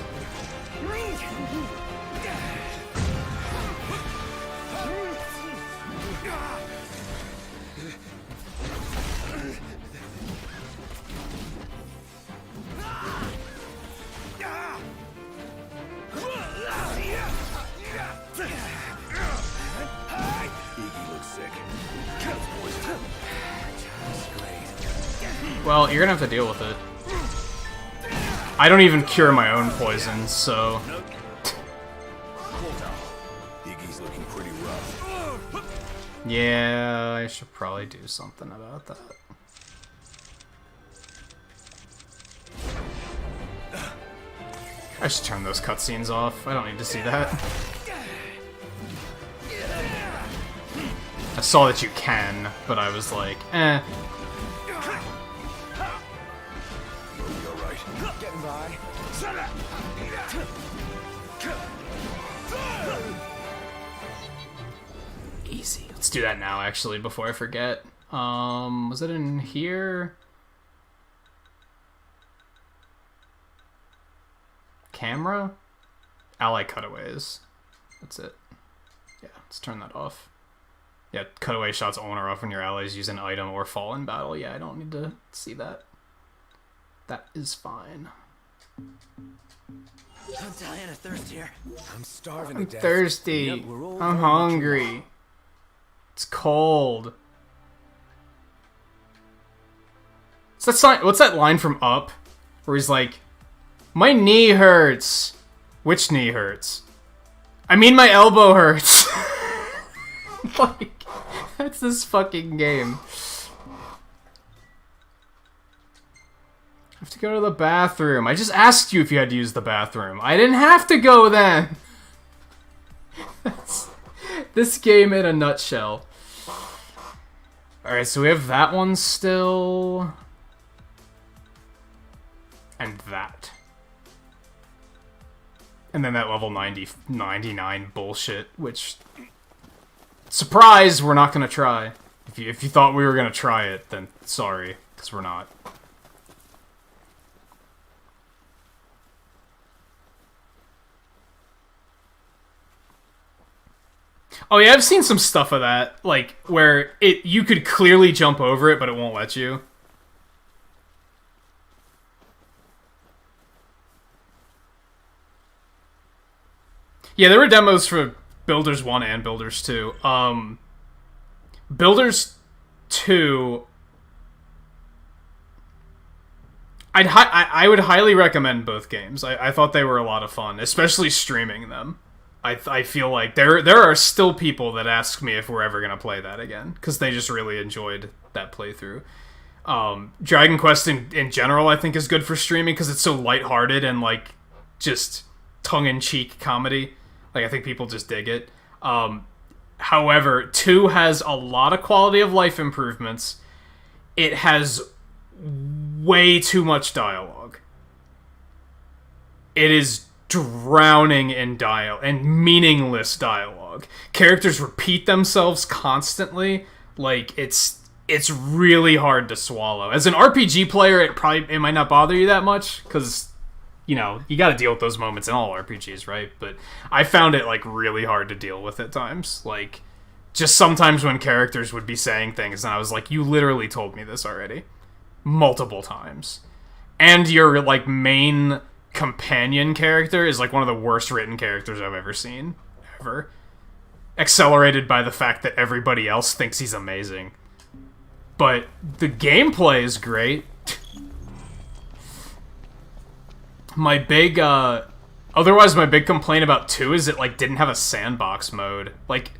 Well, you're gonna have to deal with it. I don't even cure my own poisons, so... Iggy's looking pretty rough. Yeah, I should probably do something about that. I should turn those cutscenes off. I don't need to see that. I saw that you can, but I was like, eh. Getting by. Easy. Let's do that now, actually, before I forget. Was it in here? Camera? Ally cutaways. That's it. Yeah, let's turn that off. Yeah, cutaway shots on or off when your allies use an item or fall in battle. Yeah, I don't need to see that. That is fine. I'm dying of thirst here. I'm starving I'm to death. thirsty. Yep, we're all I'm very much hungry. alike. It's cold. What's that line from Up? Where he's like, my knee hurts. Which knee hurts? I mean my elbow hurts. Like, that's this fucking game. I have to go to the bathroom. I just asked you if you had to use the bathroom. I didn't have to go then. That's this game in a nutshell. Alright, so we have that one still. And that. And then that level 99 bullshit, which... Surprise, we're not gonna try. If you thought we were gonna try it, then sorry, because we're not. Oh yeah, I've seen some stuff of that, like, where you could clearly jump over it, but it won't let you. Yeah, there were demos for Builders 1 and Builders 2. Builders 2... I would highly recommend both games. I thought they were a lot of fun, especially streaming them. I feel like there are still people that ask me if we're ever going to play that again, because they just really enjoyed that playthrough. Dragon Quest in general, I think, is good for streaming, because it's so lighthearted and, like, just tongue-in-cheek comedy. Like, I think people just dig it. However, 2 has a lot of quality of life improvements. It has way too much dialogue. It is drowning in meaningless dialogue. Characters repeat themselves constantly. Like, it's really hard to swallow. As an RPG player, it might not bother you that much, because... You know, you gotta deal with those moments in all RPGs, right? But I found it, like, really hard to deal with at times. Like, just sometimes when characters would be saying things, and I was like, you literally told me this already. Multiple times. And your, like, main companion character is, like, one of the worst written characters I've ever seen. Ever. Accelerated by the fact that everybody else thinks he's amazing. But the gameplay is great. My big, otherwise my big complaint about 2 is it, like, didn't have a sandbox mode. Like,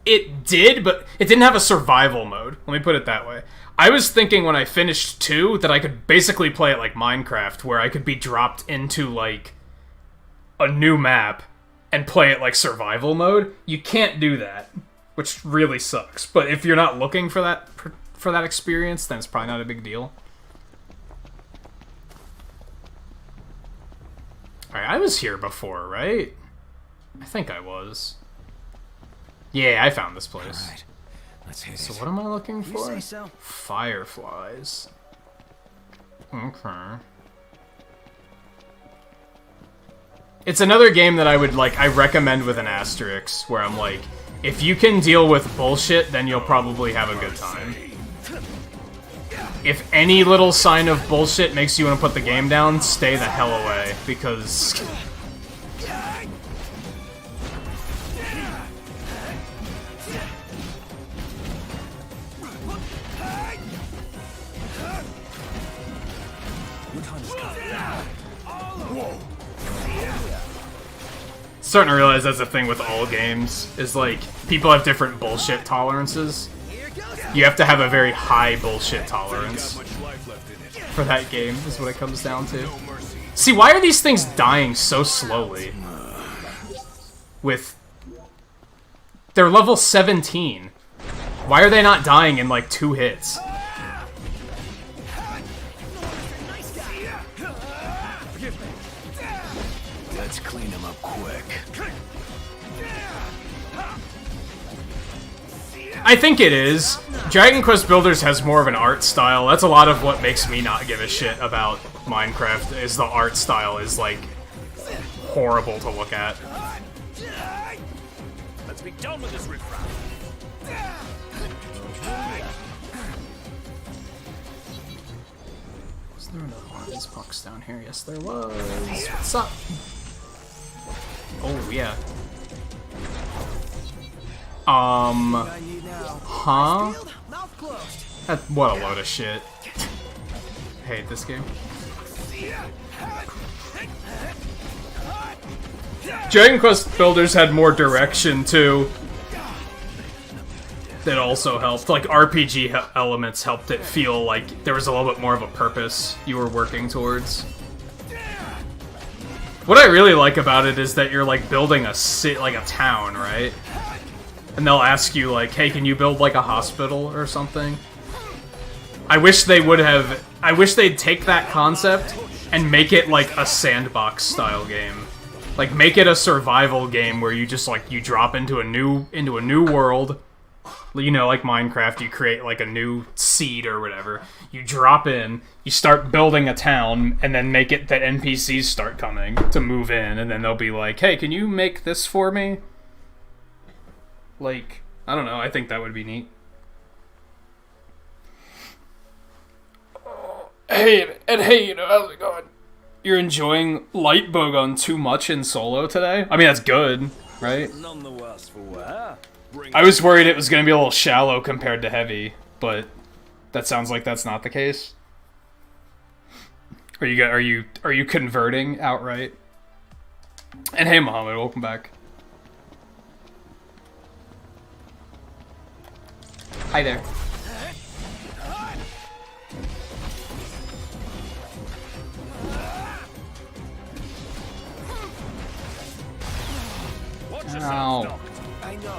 it did, but it didn't have a survival mode. Let me put it that way. I was thinking when I finished 2 that I could basically play it like Minecraft, where I could be dropped into, like, a new map and play it like survival mode. You can't do that, which really sucks. But if you're not looking for that experience, then it's probably not a big deal. Alright, I was here before, right? I think I was. Yeah, I found this place. Alright, let's hit So it. what am I looking You for? say so. Fireflies. Okay. It's another game that I recommend with an asterisk, where I'm like, if you can deal with bullshit, then you'll probably have a good time. If any little sign of bullshit makes you want to put the game down, stay the hell away, because... Starting to realize that's the thing with all games, is like, people have different bullshit tolerances. You have to have a very high bullshit tolerance for that game, is what it comes down to. See, why are these things dying so slowly? With... They're level 17. Why are they not dying in like 2 hits? Let's clean him up quick. I think it is. Dragon Quest Builders has more of an art style. That's a lot of what makes me not give a shit about Minecraft, is the art style is, like, horrible to look at. Let's be done with this riffraff. Was there another one of these pucks down here? Yes, there was. What's up? Oh, yeah. Huh? What a load of shit. I hate this game. Dragon Quest Builders had more direction, too. That also helped. Like, RPG elements helped it feel like there was a little bit more of a purpose you were working towards. What I really like about it is that you're, like, building a like a town, right? And they'll ask you, like, hey, can you build, like, a hospital or something? I wish they would have... I wish they'd take that concept and make it, like, a sandbox-style game. Like, make it a survival game where you just, like, you drop into a new world. You know, like Minecraft, you create, like, a new seed or whatever. You drop in, you start building a town, and then make it that NPCs start coming to move in, and then they'll be like, hey, can you make this for me? Like, I don't know, I think that would be neat. Hey, you know, how's it going? You're enjoying light bowgun too much in solo today? I mean, that's good, right? None the worse for wear. I was worried it was going to be a little shallow compared to heavy, but that sounds like that's not the case. Are you converting outright? And hey, Muhammad, welcome back. Hi there. Ow. I know.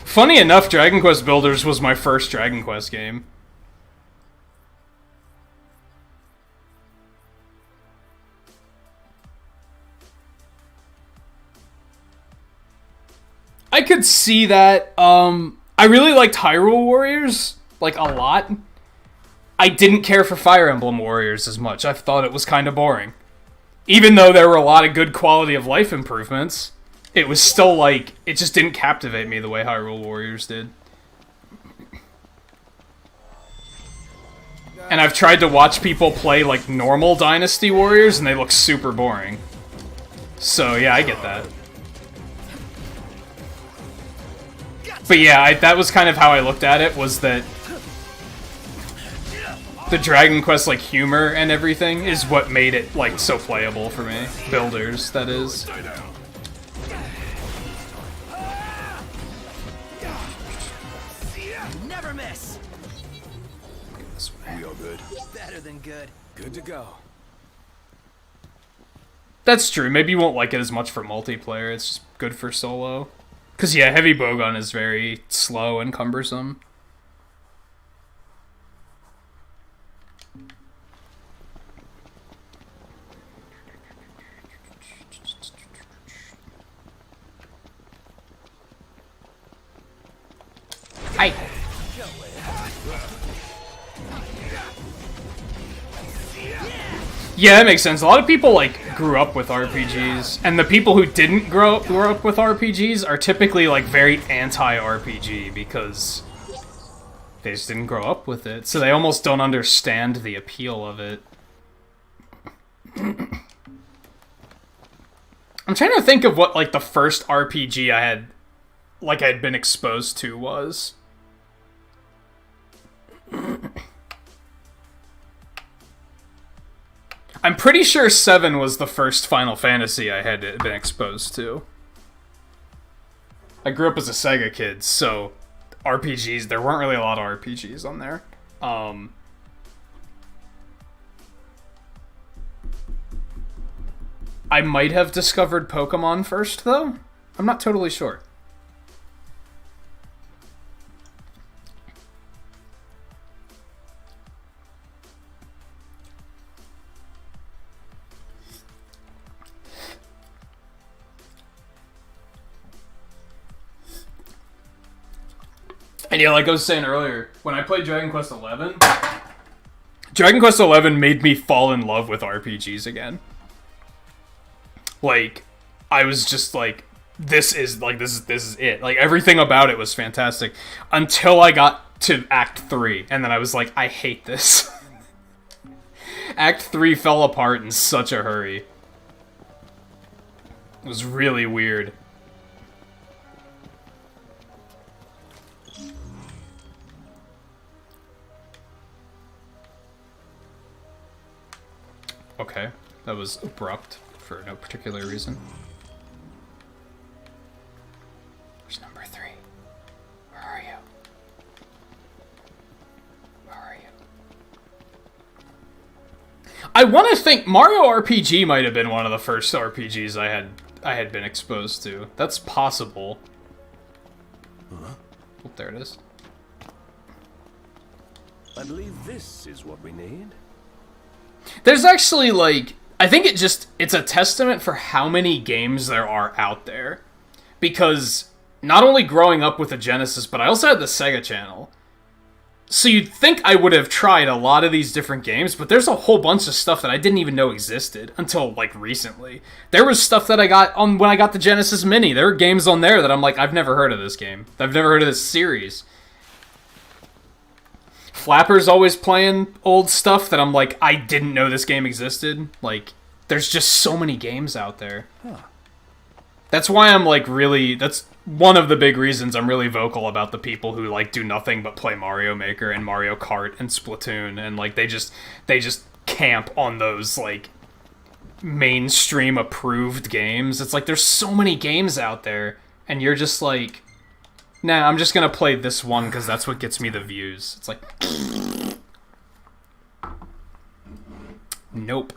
Funny enough, Dragon Quest Builders was my first Dragon Quest game. I could see that. I really liked Hyrule Warriors, like, a lot. I didn't care for Fire Emblem Warriors as much. I thought it was kind of boring. Even though there were a lot of good quality of life improvements, it was still, like, it just didn't captivate me the way Hyrule Warriors did. And I've tried to watch people play, like, normal Dynasty Warriors, and they look super boring. So, yeah, I get that. But yeah, that was kind of how I looked at it, was that the Dragon Quest, like, humor and everything is what made it, like, so playable for me. Builders, that is. Never miss. We all good? Better than good. Good to go. That's true. Maybe you won't like it as much for multiplayer. It's just good for solo. Because, yeah, heavy bowgun is very slow and cumbersome. Hi. Yeah, that makes sense. A lot of people, like, grew up with RPGs, and the people who didn't grow up with RPGs are typically, like, very anti-RPG because they just didn't grow up with it, so they almost don't understand the appeal of it. I'm trying to think of what, like, the first RPG I had, like, I'd been exposed to was. I'm pretty sure 7 was the first Final Fantasy I had been exposed to. I grew up as a Sega kid, so RPGs, there weren't really a lot of RPGs on there. I might have discovered Pokemon first, though. I'm not totally sure. And yeah, like I was saying earlier, when I played Dragon Quest XI, Dragon Quest XI made me fall in love with RPGs again. Like, I was just like, this is it. Like, everything about it was fantastic. Until I got to Act 3, and then I was like, I hate this. Act 3 fell apart in such a hurry. It was really weird. Okay, that was abrupt for no particular reason. Where's number 3? Where are you? Where are you? I want to think Mario RPG might have been one of the first RPGs I had been exposed to. That's possible. Huh? Oh, there it is. I believe this is what we need. There's actually, like, I think it's a testament for how many games there are out there. Because not only growing up with a Genesis, but I also had the Sega channel. So you'd think I would have tried a lot of these different games, but there's a whole bunch of stuff that I didn't even know existed until, like, recently. There was stuff that I got on when I got the Genesis Mini. There were games on there that I'm like, I've never heard of this game. I've never heard of this series. Flapper's always playing old stuff that I'm like, I didn't know this game existed. Like, there's just so many games out there. Huh. That's why I'm like that's one of the big reasons I'm really vocal about the people who like do nothing but play Mario Maker and Mario Kart and Splatoon, and like they just camp on those like mainstream approved games. It's like there's so many games out there and you're just like, nah, I'm just gonna play this one because that's what gets me the views. It's like, nope.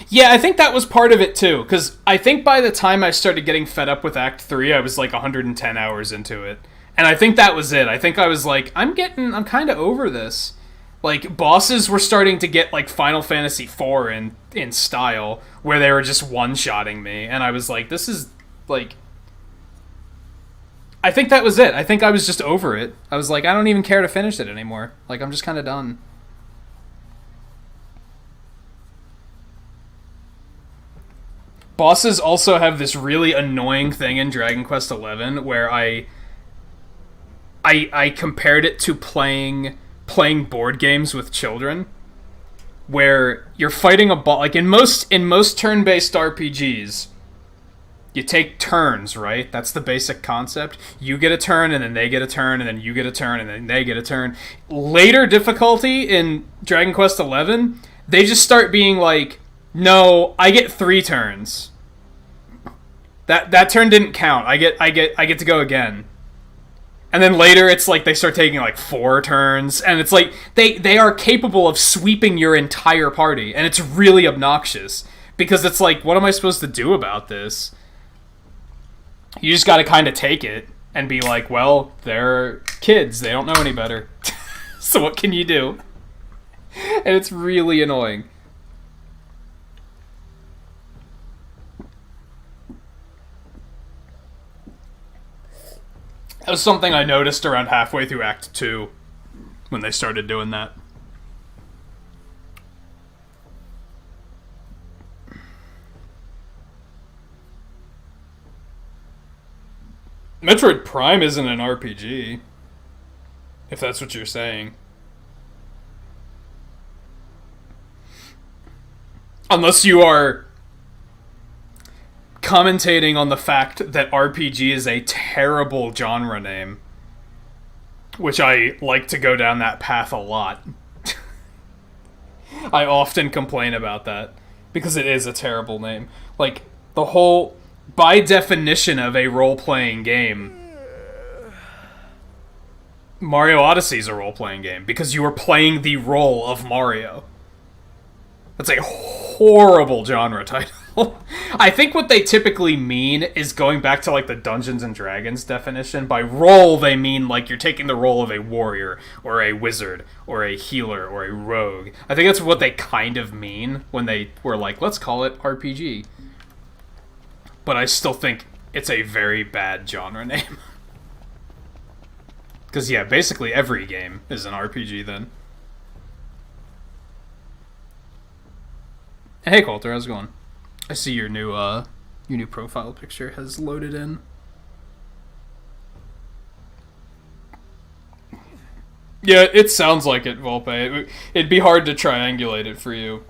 Yeah, I think that was part of it too, because I think by the time I started getting fed up with Act 3, I was like 110 hours into it. And I think that was it. I think I was like, I'm kind of over this. Like, bosses were starting to get like Final Fantasy IV in style, where they were just one-shotting me, and I was like, this is, like... I think that was it. I think I was just over it. I was like, I don't even care to finish it anymore. Like, I'm just kind of done. Bosses also have this really annoying thing in Dragon Quest XI where I compared it to playing board games with children, where you're fighting a boss. Like in most turn-based RPGs, you take turns, right? That's the basic concept. You get a turn, and then they get a turn, and then you get a turn, and then they get a turn. Later difficulty in Dragon Quest XI, they just start being like, no, I get 3 turns. That turn didn't count. I get to go again. And then later it's like they start taking like 4 turns, and it's like they are capable of sweeping your entire party, and it's really obnoxious because it's like, what am I supposed to do about this? You just got to kind of take it and be like, well, they're kids, they don't know any better. So what can you do? And it's really annoying. That was something I noticed around halfway through Act 2 when they started doing that. Metroid Prime isn't an RPG, if that's what you're saying. Unless you are commentating on the fact that RPG is a terrible genre name, which I like to go down that path a lot. I often complain about that because it is a terrible name. Like, the whole, by definition of a role-playing game, Mario Odyssey is a role-playing game because you are playing the role of Mario. That's a horrible genre title. I think what they typically mean is going back to, like, the Dungeons and Dragons definition. By role, they mean, like, you're taking the role of a warrior, or a wizard, or a healer, or a rogue. I think that's what they kind of mean when they were like, let's call it RPG. But I still think it's a very bad genre name. Because, yeah, basically every game is an RPG then. Hey Coulter, how's it going? I see your new profile picture has loaded in. Yeah, it sounds like it, Volpe. It'd be hard to triangulate it for you.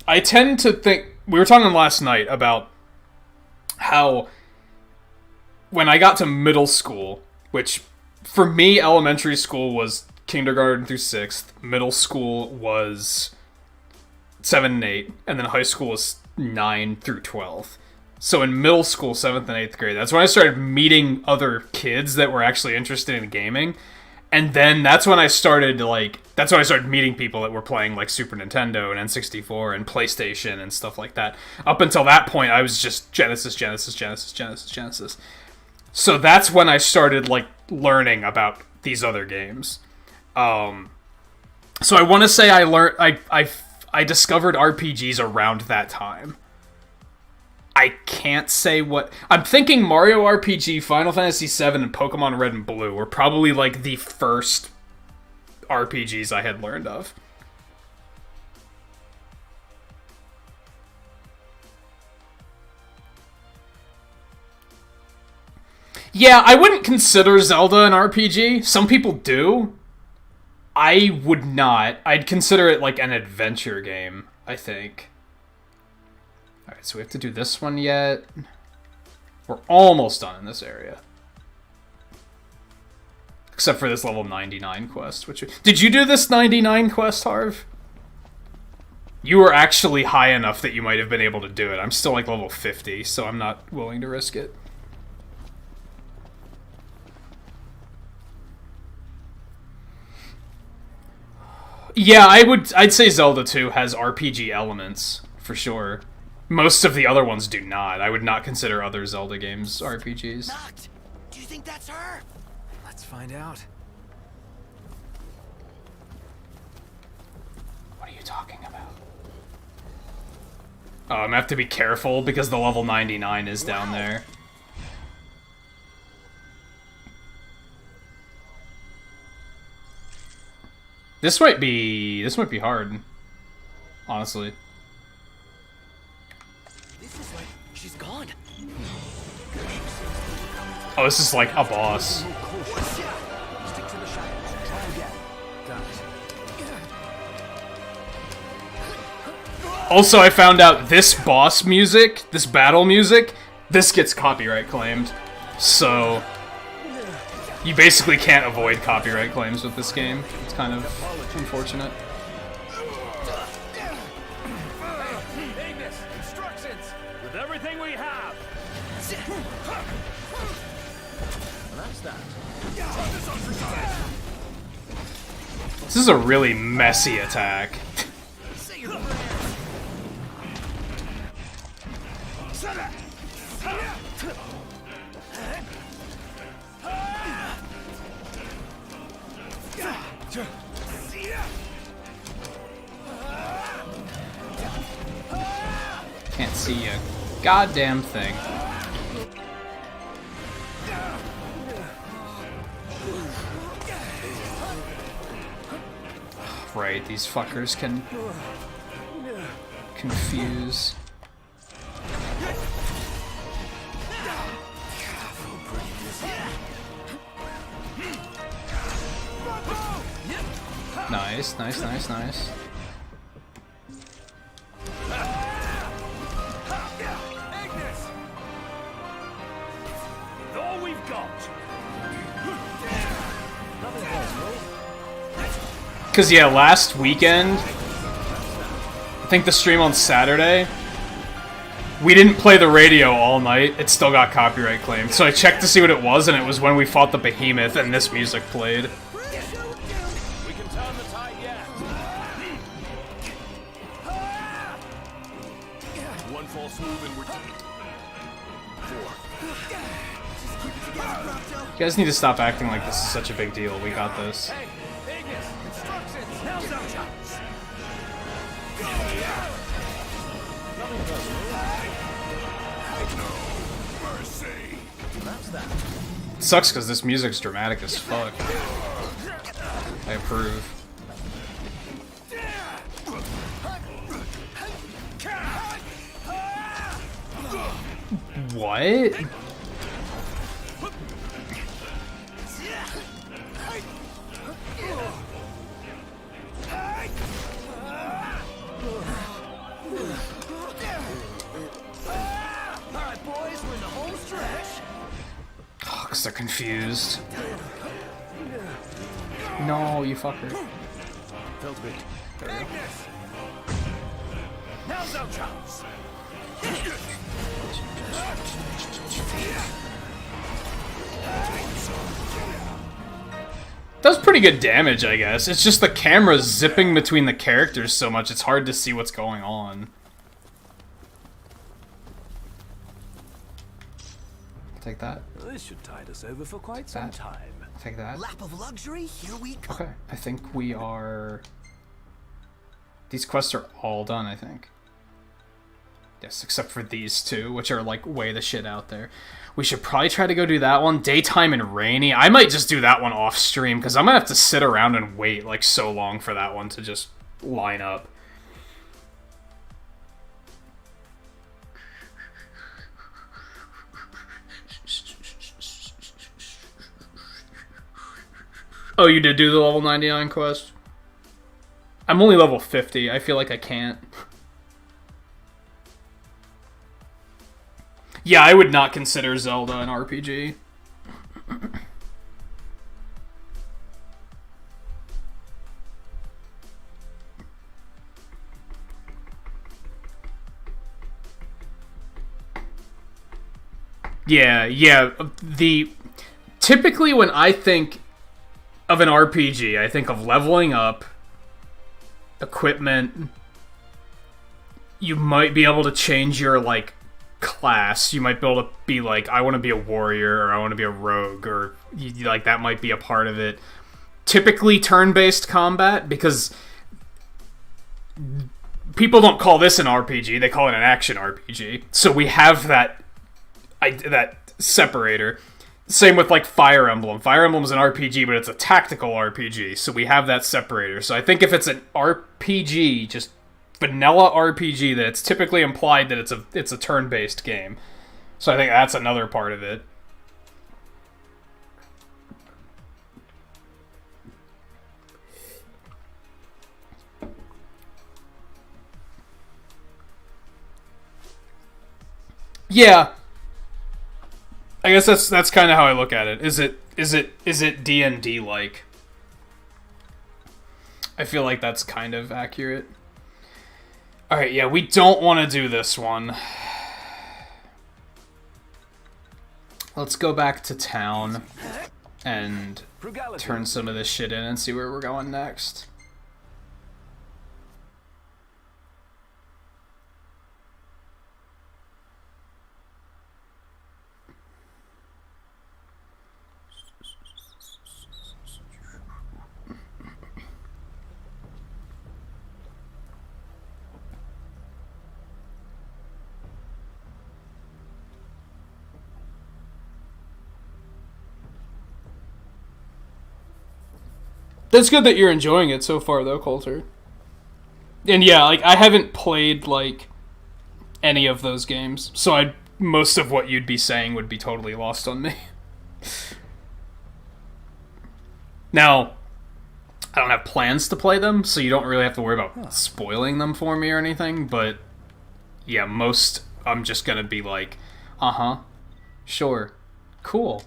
I tend to think... We were talking last night about how when I got to middle school, which for me, elementary school was kindergarten through 6th, middle school was 7 and 8, and then high school was 9 through 12. So in middle school, 7th and 8th grade, that's when I started meeting other kids that were actually interested in gaming. And then that's when I started, meeting people that were playing, like, Super Nintendo and N64 and PlayStation and stuff like that. Up until that point, I was just Genesis. So that's when I started, like, learning about these other games. So I want to say I discovered RPGs around that time. I can't say what... I'm thinking Mario RPG, Final Fantasy VII, and Pokemon Red and Blue were probably, like, the first RPGs I had learned of. Yeah, I wouldn't consider Zelda an RPG. Some people do. I would not. I'd consider it, like, an adventure game, I think. Alright, so we have to do this one yet. We're almost done in this area. Except for this level 99 quest. Did you do this 99 quest, Harv? You were actually high enough that you might have been able to do it. I'm still like level 50, so I'm not willing to risk it. Yeah, I'd say Zelda 2 has RPG elements, for sure. Most of the other ones do not. I would not consider other Zelda games RPGs. Knocked. Do you think that's her? Let's find out. What are you talking about? Oh, I'm gonna have to be careful because the level 99 is down there. This might be hard, honestly. This is like she's gone. Oh, this is like a boss. Stick to the shadows. Try again. Got it. Also, I found out this boss music, this battle music, this gets copyright claimed. So, you basically can't avoid copyright claims with this game. It's kind of unfortunate. Ignis, instructions with everything we have. That's that. This is a really messy attack. Say your prayers. Can't see a goddamn thing. Right, these fuckers can confuse. Nice, nice, nice, nice. Ignis! All we've got. Nothing else, bro. Cause yeah, last weekend, I think the stream on Saturday, we didn't play the radio all night. It still got copyright claimed. So I checked to see what it was, and it was when we fought the behemoth and this music played. We can turn the tide yet. One false move and we're You guys need to stop acting like this is such a big deal. We got this. Hey, Ignis, instructions. Now's our chance. mercy. That's that. It sucks because this music's dramatic as fuck. I approve. What? Alright, boys, we're in the home stretch. Oh, because they're confused. No, you fucker. Felt good. Ignis! Now's our chance. Does pretty good damage, I guess. It's just the camera's zipping between the characters so much, it's hard to see what's going on. Take that. This should tide us over for quite some That. time. Take that. Lap of luxury, here we come. Okay, I think we are... These quests are all done, I think. Yes, except for these two, which are, like, way the shit out there. We should probably try to go do that one. Daytime and rainy. I might just do that one off stream, because I'm gonna have to sit around and wait, like, so long for that one to just line up. Oh, you did do the level 99 quest? I'm only level 50. I feel like I can't. Yeah, I would not consider Zelda an RPG. Yeah. Typically when I think of an RPG, I think of leveling up, equipment. You might be able to change your, like, class. You might be able to be like, I want to be a warrior, or I want to be a rogue, or like that might be a part of it. Typically turn-based combat, because people don't call this an RPG, they call it an action RPG. So we have that separator. Same with, like, Fire Emblem. Fire Emblem's an RPG, but it's a tactical RPG, so we have that separator. So I think if it's an RPG, just vanilla RPG, that it's typically implied that it's a turn-based game. So I think that's another part of it. Yeah. I guess that's kind of how I look at it. Is it D&D like? I feel like that's kind of accurate. All right, yeah, we don't want to do this one. Let's go back to town and turn some of this shit in and see where we're going next. That's good that you're enjoying it so far, though, Coulter. And yeah, like, I haven't played, like, any of those games, so most of what you'd be saying would be totally lost on me. Now, I don't have plans to play them, so you don't really have to worry about spoiling them for me or anything, but yeah, most, I'm just gonna be like, sure, cool.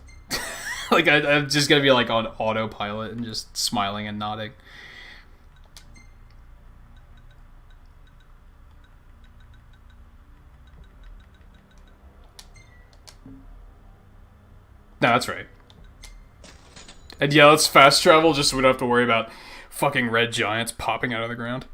Like, I'm just gonna be, like, on autopilot and just smiling and nodding. No, that's right. And yeah, let's fast travel just so we don't have to worry about fucking red giants popping out of the ground.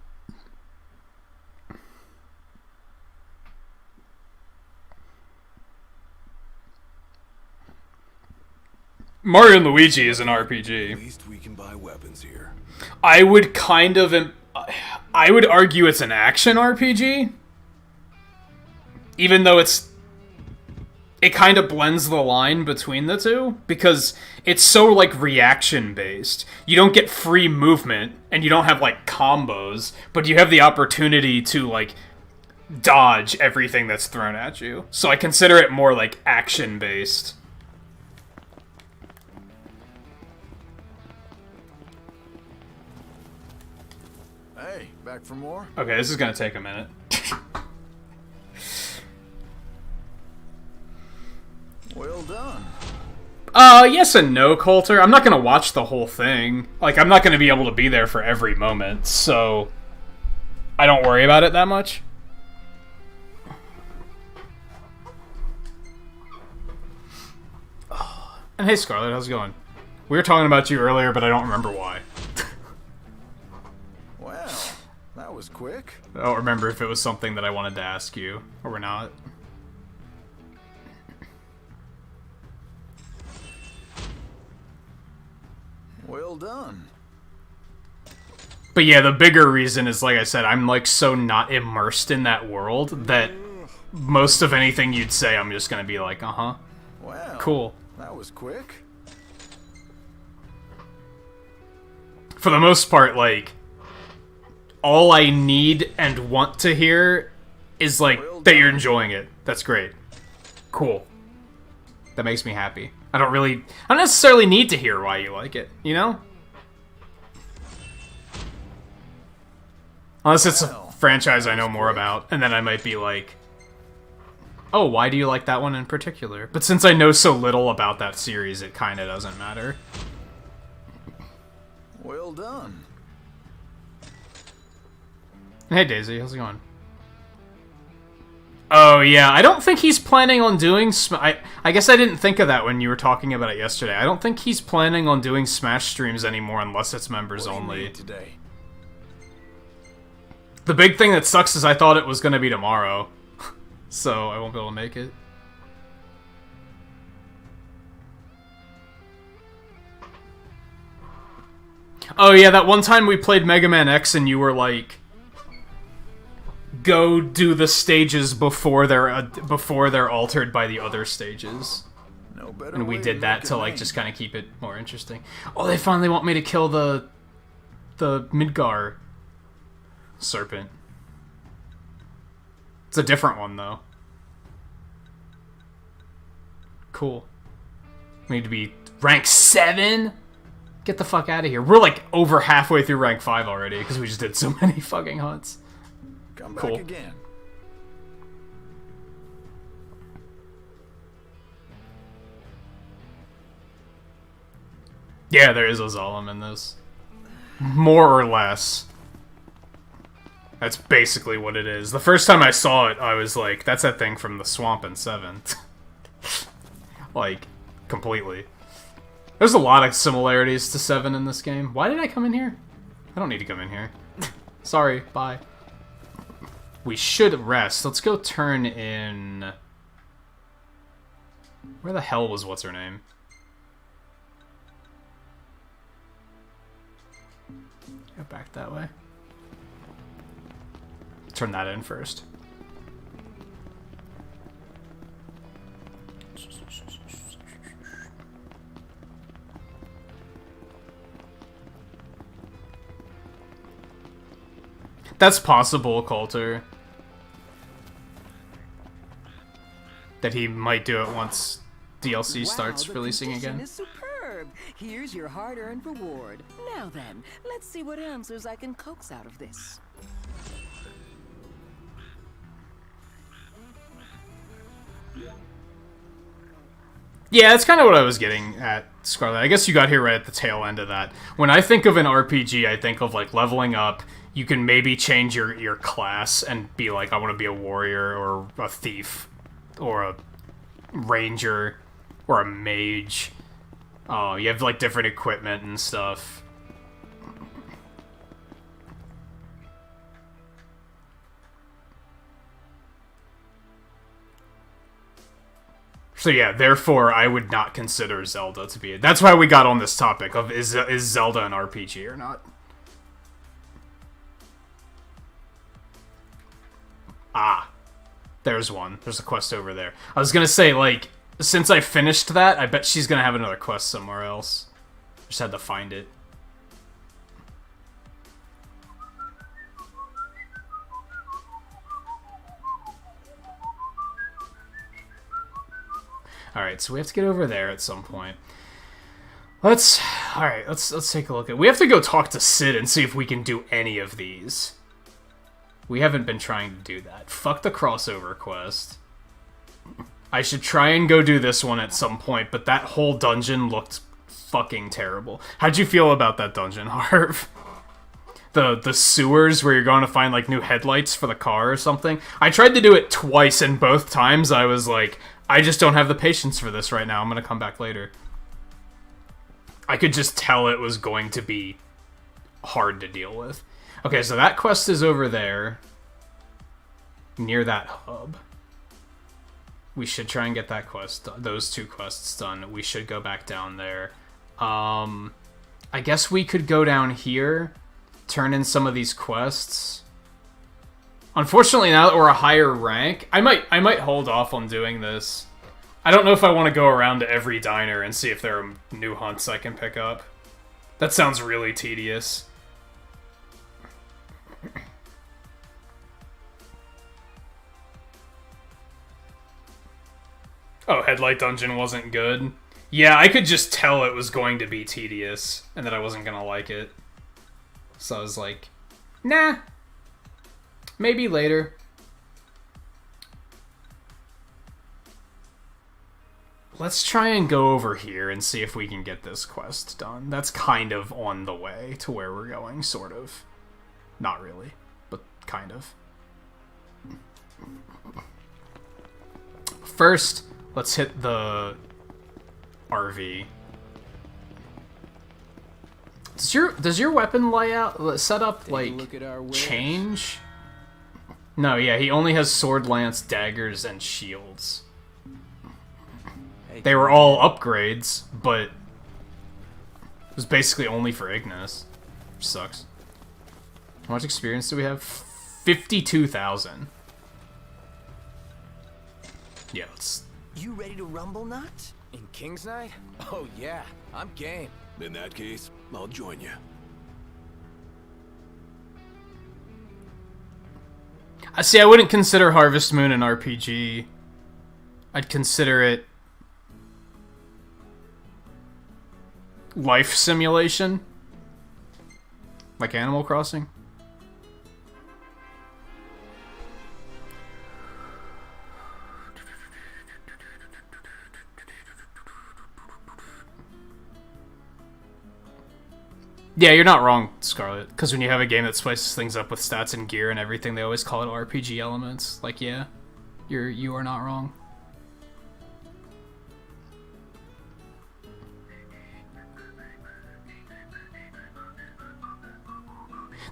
Mario and Luigi is an At RPG. least we can buy weapons here. I would kind of... I would argue it's an action RPG. Even though it kind of blends the line between the two, because it's so, like, reaction-based. You don't get free movement, and you don't have, like, combos, but you have the opportunity to, like, dodge everything that's thrown at you. So I consider it more, like, action-based. Hey, back for more? Okay, this is gonna take a minute. Well done. Yes and no, Coulter. I'm not gonna watch the whole thing. Like, I'm not gonna be able to be there for every moment, so I don't worry about it that much. And hey, Scarlett, how's it going? We were talking about you earlier, but I don't remember why. Well, that was quick. I don't remember if it was something that I wanted to ask you, or not. Well done. But yeah, the bigger reason is, like I said, I'm, like, so not immersed in that world that most of anything you'd say, I'm just gonna be like, uh-huh. Well, Cool. that was quick. For the most part, like, all I need and want to hear is, like, that you're enjoying it. That's great. Cool. That makes me happy. I don't necessarily need to hear why you like it, you know? Unless it's a franchise I know more about, and then I might be like, oh, why do you like that one in particular? But since I know so little about that series, it kinda doesn't matter. Well done. Hey Daisy, how's it going? Oh yeah, I don't think he's planning on doing I guess I didn't think of that when you were talking about it yesterday. I don't think he's planning on doing Smash streams anymore unless it's members What do you only. need today? The big thing that sucks is I thought it was gonna be tomorrow. So I won't be able to make it. Oh yeah, that one time we played Mega Man X and you were like, go do the stages before they're altered by the other stages. No better And we way did that make to, a like, name. just kind of keep it more interesting. Oh, they finally want me to kill the Midgar serpent. It's a different one, though. Cool. We need to be rank 7? Get the fuck out of here. We're, like, over halfway through rank 5 already, because we just did so many fucking hunts. Come Cool. back again. Yeah, there is a Zalem in this. More or less. That's basically what it is. The first time I saw it, I was like, that's that thing from the swamp in 7. Like, completely. There's a lot of similarities to 7 in this game. Why did I come in here? I don't need to come in here. Sorry, bye. We should rest. Let's go turn in... Where the hell was what's-her-name? Go back that way. Turn that in first. That's possible, Coulter. That he might do it once DLC starts the releasing condition again. Is superb. Here's your hard-earned reward. Now then, let's see what answers I can coax out of this. Yeah, that's kind of what I was getting at, Scarlet. I guess you got here right at the tail end of that. When I think of an RPG, I think of, like, leveling up. You can maybe change your class and be like, I want to be a warrior or a thief or a ranger. Or a mage. Oh, you have, like, different equipment and stuff. So yeah, therefore, I would not consider Zelda to be it. That's why we got on this topic of is Zelda an RPG or not? Ah. There's one. There's a quest over there. I was gonna say, like, since I finished that, I bet she's gonna have another quest somewhere else. Just had to find it. Alright, so we have to get over there at some point. Let's take a look at... We have to go talk to Sid and see if we can do any of these. We haven't been trying to do that. Fuck the crossover quest. I should try and go do this one at some point, but that whole dungeon looked fucking terrible. How'd you feel about that dungeon, Harv? The sewers where you're going to find, like, new headlights for the car or something? I tried to do it twice, and both times I was like... I just don't have the patience for this right now. I'm gonna come back later. I could just tell it was going to be hard to deal with. Okay, so that quest is over there. Near that hub. We should try and get that quest done. Those two quests done. We should go back down there. I guess we could go down here. Turn in some of these quests. Unfortunately, now that we're a higher rank, I might hold off on doing this. I don't know if I want to go around to every diner and see if there are new hunts I can pick up. That sounds really tedious. Oh, Headlight Dungeon wasn't good? Yeah, I could just tell it was going to be tedious, and that I wasn't gonna like it. So I was like, nah. Maybe later. Let's try and go over here and see if we can get this quest done. That's kind of on the way to where we're going, sort of. Not really, but kind of. First, let's hit the RV. Does your weapon layout setup like change? No, yeah, he only has sword, lance, daggers, and shields. They were all upgrades, but it was basically only for Ignis. Which sucks. How much experience do we have? 52,000. Yeah, let's... You ready to rumble, Nut? In King's Night? Oh yeah, I'm game. In that case, I'll join you. See, I wouldn't consider Harvest Moon an RPG. I'd consider it life simulation, like Animal Crossing. Yeah, you're not wrong, Scarlet. Because when you have a game that spices things up with stats and gear and everything, they always call it RPG elements. Like, yeah, you are not wrong.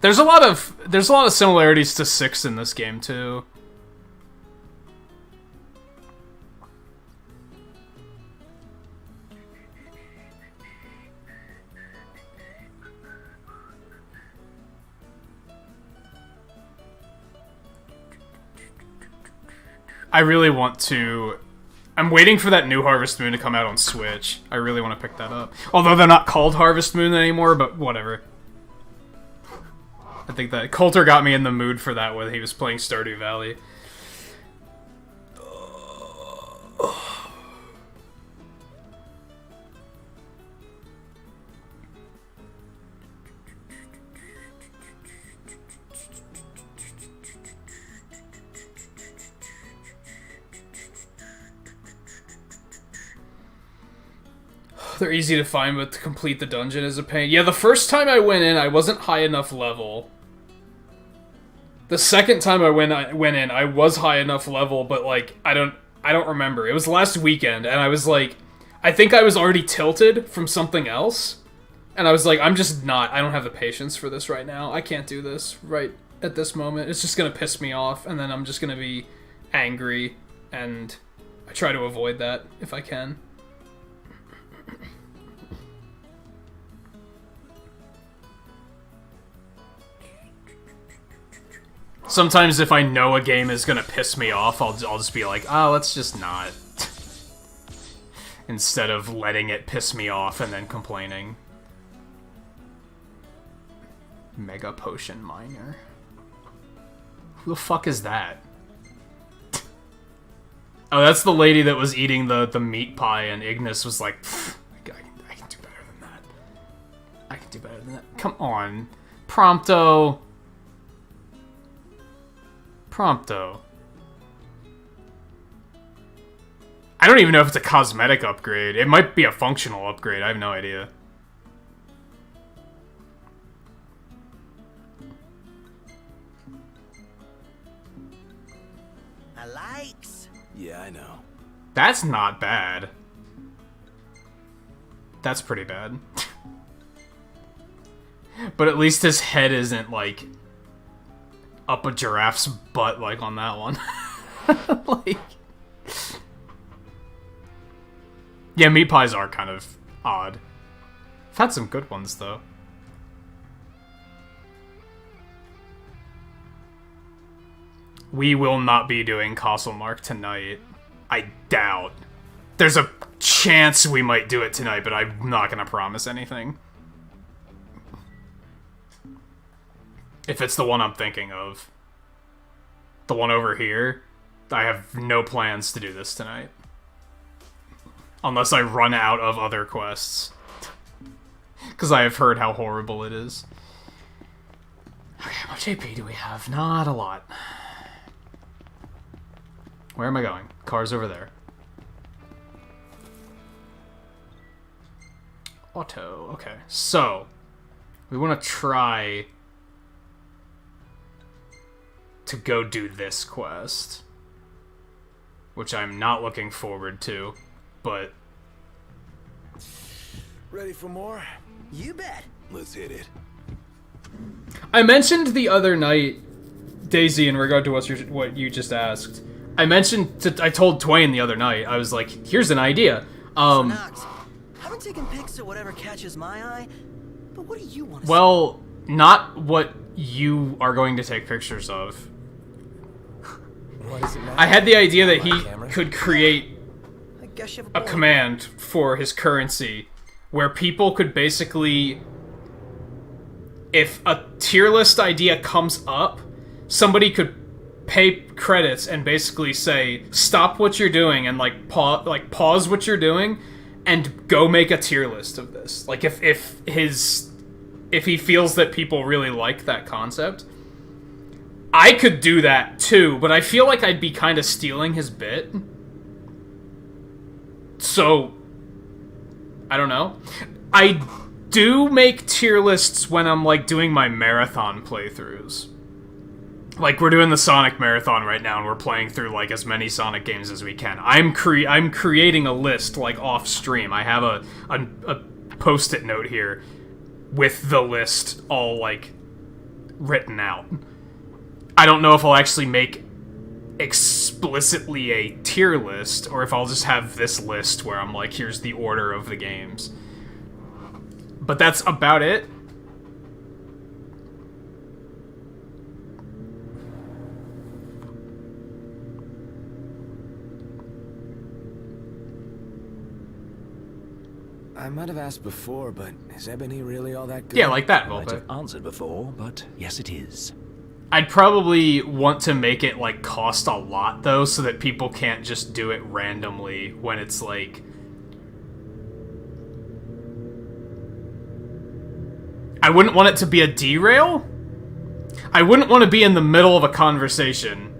There's a lot of similarities to 6 in this game too. I really want to... I'm waiting for that new Harvest Moon to come out on Switch. I really want to pick that up. Although they're not called Harvest Moon anymore, but whatever. I think that Coulter got me in the mood for that when he was playing Stardew Valley. They're easy to find, but to complete the dungeon is a pain. Yeah, the first time I went in, I wasn't high enough level. The second time I went in, I was high enough level, but like I don't remember. It was last weekend, and I was like, I think I was already tilted from something else, and I was like, I don't have the patience for this right now. I can't do this right at this moment. It's just gonna piss me off, and then I'm just gonna be angry, and I try to avoid that if I can. Sometimes if I know a game is gonna piss me off, I'll just be like, oh, let's just not. Instead of letting it piss me off and then complaining. Mega Potion Miner. Who the fuck is that? Oh, that's the lady that was eating the meat pie, and Ignis was like, I can do better than that. I can do better than that. Come on. Prompto. I don't even know if it's a cosmetic upgrade. It might be a functional upgrade. I have no idea. I likes. Yeah, I know. That's not bad. That's pretty bad. But at least his head isn't, like, up a giraffe's butt like on that one. Like... Yeah, meat pies are kind of odd. I've had some good ones, though. We will not be doing Castlemark tonight. I doubt. There's a chance we might do it tonight, but I'm not gonna promise anything. If it's the one I'm thinking of. The one over here, I have no plans to do this tonight. Unless I run out of other quests. Because I have heard how horrible it is. Okay, how much AP do we have? Not a lot. Where am I going? Car's over there. Auto. Okay, so we want to try to go do this quest, which I'm not looking forward to, but... Ready for more? You bet. Let's hit it. I mentioned the other night, Daisy, in regard to what you just asked. I told Twain the other night, I was like, here's an idea. So Nox, I've been taking pics of whatever catches my eye, but what do you want to see? Well, not what you are going to take pictures of. What does it matter? I had the idea that he Camera? could create I guess you have a point. command for his currency where people could basically, if a tier list idea comes up, somebody could pay credits and basically say, stop what you're doing and pause what you're doing and go make a tier list of this. Like if he feels that people really like that concept, I could do that too, but I feel like I'd be kind of stealing his bit. So, I don't know. I do make tier lists when I'm, like, doing my marathon playthroughs. Like, we're doing the Sonic Marathon right now, and we're playing through, like, as many Sonic games as we can. I'm creating a list, like, off-stream. I have a post-it note here with the list all, like, written out. I don't know if I'll actually make explicitly a tier list, or if I'll just have this list where I'm like, here's the order of the games. But that's about it. I might have asked before, but is Ebony really all that good? Yeah, like that, I might Volpe. have answered before, but yes, it is. I'd probably want to make it, like, cost a lot, though, so that people can't just do it randomly when it's, like... I wouldn't want it to be a derail. I wouldn't want to be in the middle of a conversation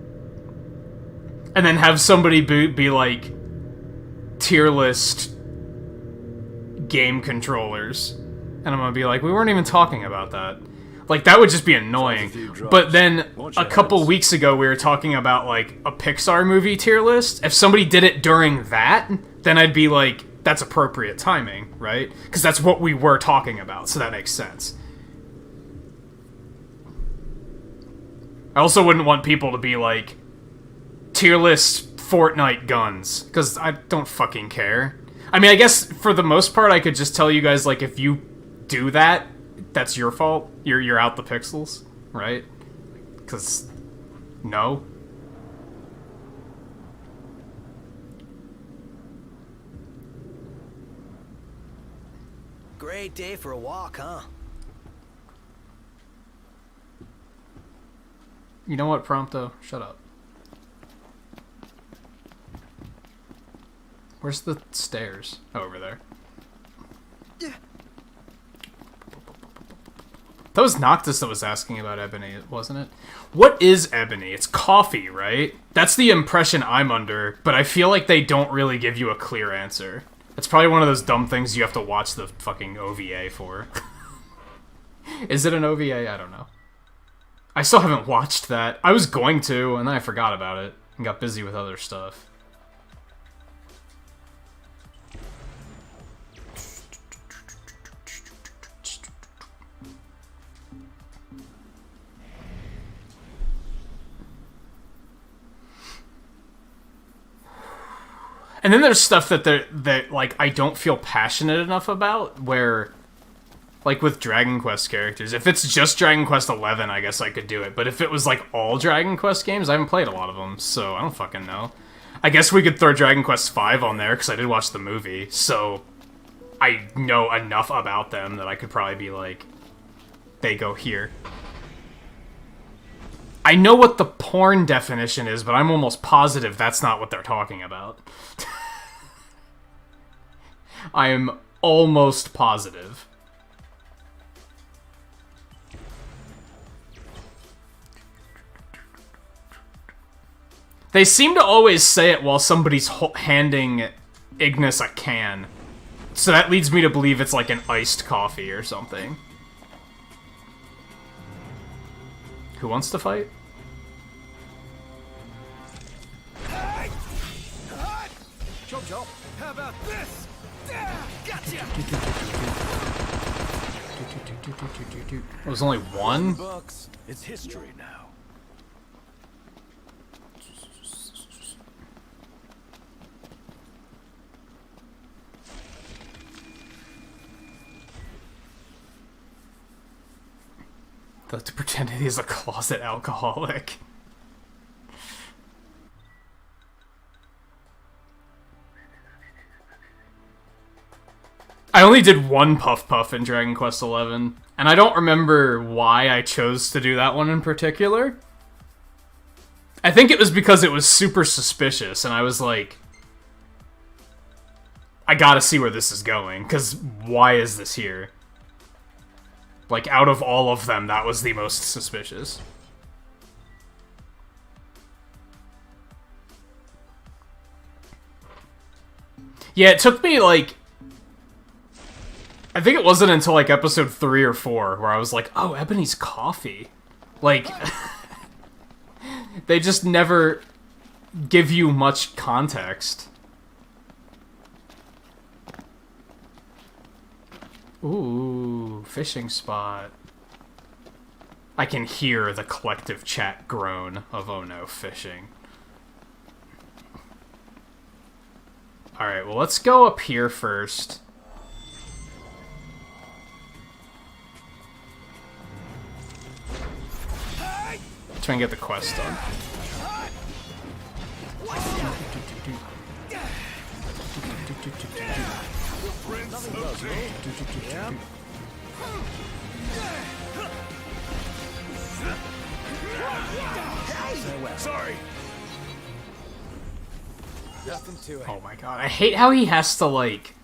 and then have somebody be like, tier list game controllers. And I'm gonna be like, we weren't even talking about that. Like, that would just be annoying. But then, a couple weeks ago, we were talking about, like, a Pixar movie tier list. If somebody did it during that, then I'd be like, that's appropriate timing, right? Because that's what we were talking about, so that makes sense. I also wouldn't want people to be like, tier list Fortnite guns, because I don't fucking care. I mean, I guess for the most part, I could just tell you guys, like, if you do that, that's your fault. You're out the pixels, right? Because, no. Great day for a walk, huh? You know what, Prompto? Shut up. Where's the stairs? Oh, over there. That was Noctis that was asking about ebony, wasn't it? What is ebony? It's coffee, right? That's the impression I'm under, but I feel like they don't really give you a clear answer. It's probably one of those dumb things you have to watch the fucking OVA for. Is it an OVA? I don't know. I still haven't watched that. I was going to, and then I forgot about it, and got busy with other stuff. And then there's stuff that like I don't feel passionate enough about, where, like with Dragon Quest characters, if it's just Dragon Quest 11, I guess I could do it. But if it was like all Dragon Quest games, I haven't played a lot of them, so I don't fucking know. I guess we could throw Dragon Quest 5 on there because I did watch the movie, so I know enough about them that I could probably be like, they go here. I know what the porn definition is, but I'm almost positive that's not what they're talking about. I am almost positive. They seem to always say it while somebody's handing Ignis a can. So that leads me to believe it's like an iced coffee or something. Who wants to fight? Jojo, how about this? Gotcha! It was only one? Bucks. It's history now. To pretend he's a closet alcoholic. I only did one Puff Puff in Dragon Quest XI, and I don't remember why I chose to do that one in particular. I think it was because it was super suspicious, and I was like, I gotta see where this is going, because why is this here? Like, out of all of them, that was the most suspicious. Yeah, it took me, like, I think it wasn't until, like, episode 3 or 4 where I was like, oh, Ebony's coffee. Like, they just never give you much context. Ooh, fishing spot. I can hear the collective chat groan of, oh no, fishing. Alright, well, let's go up here first. Try and get the quest done. Sorry. Nothing to it. Oh my god, I hate how he has to, like...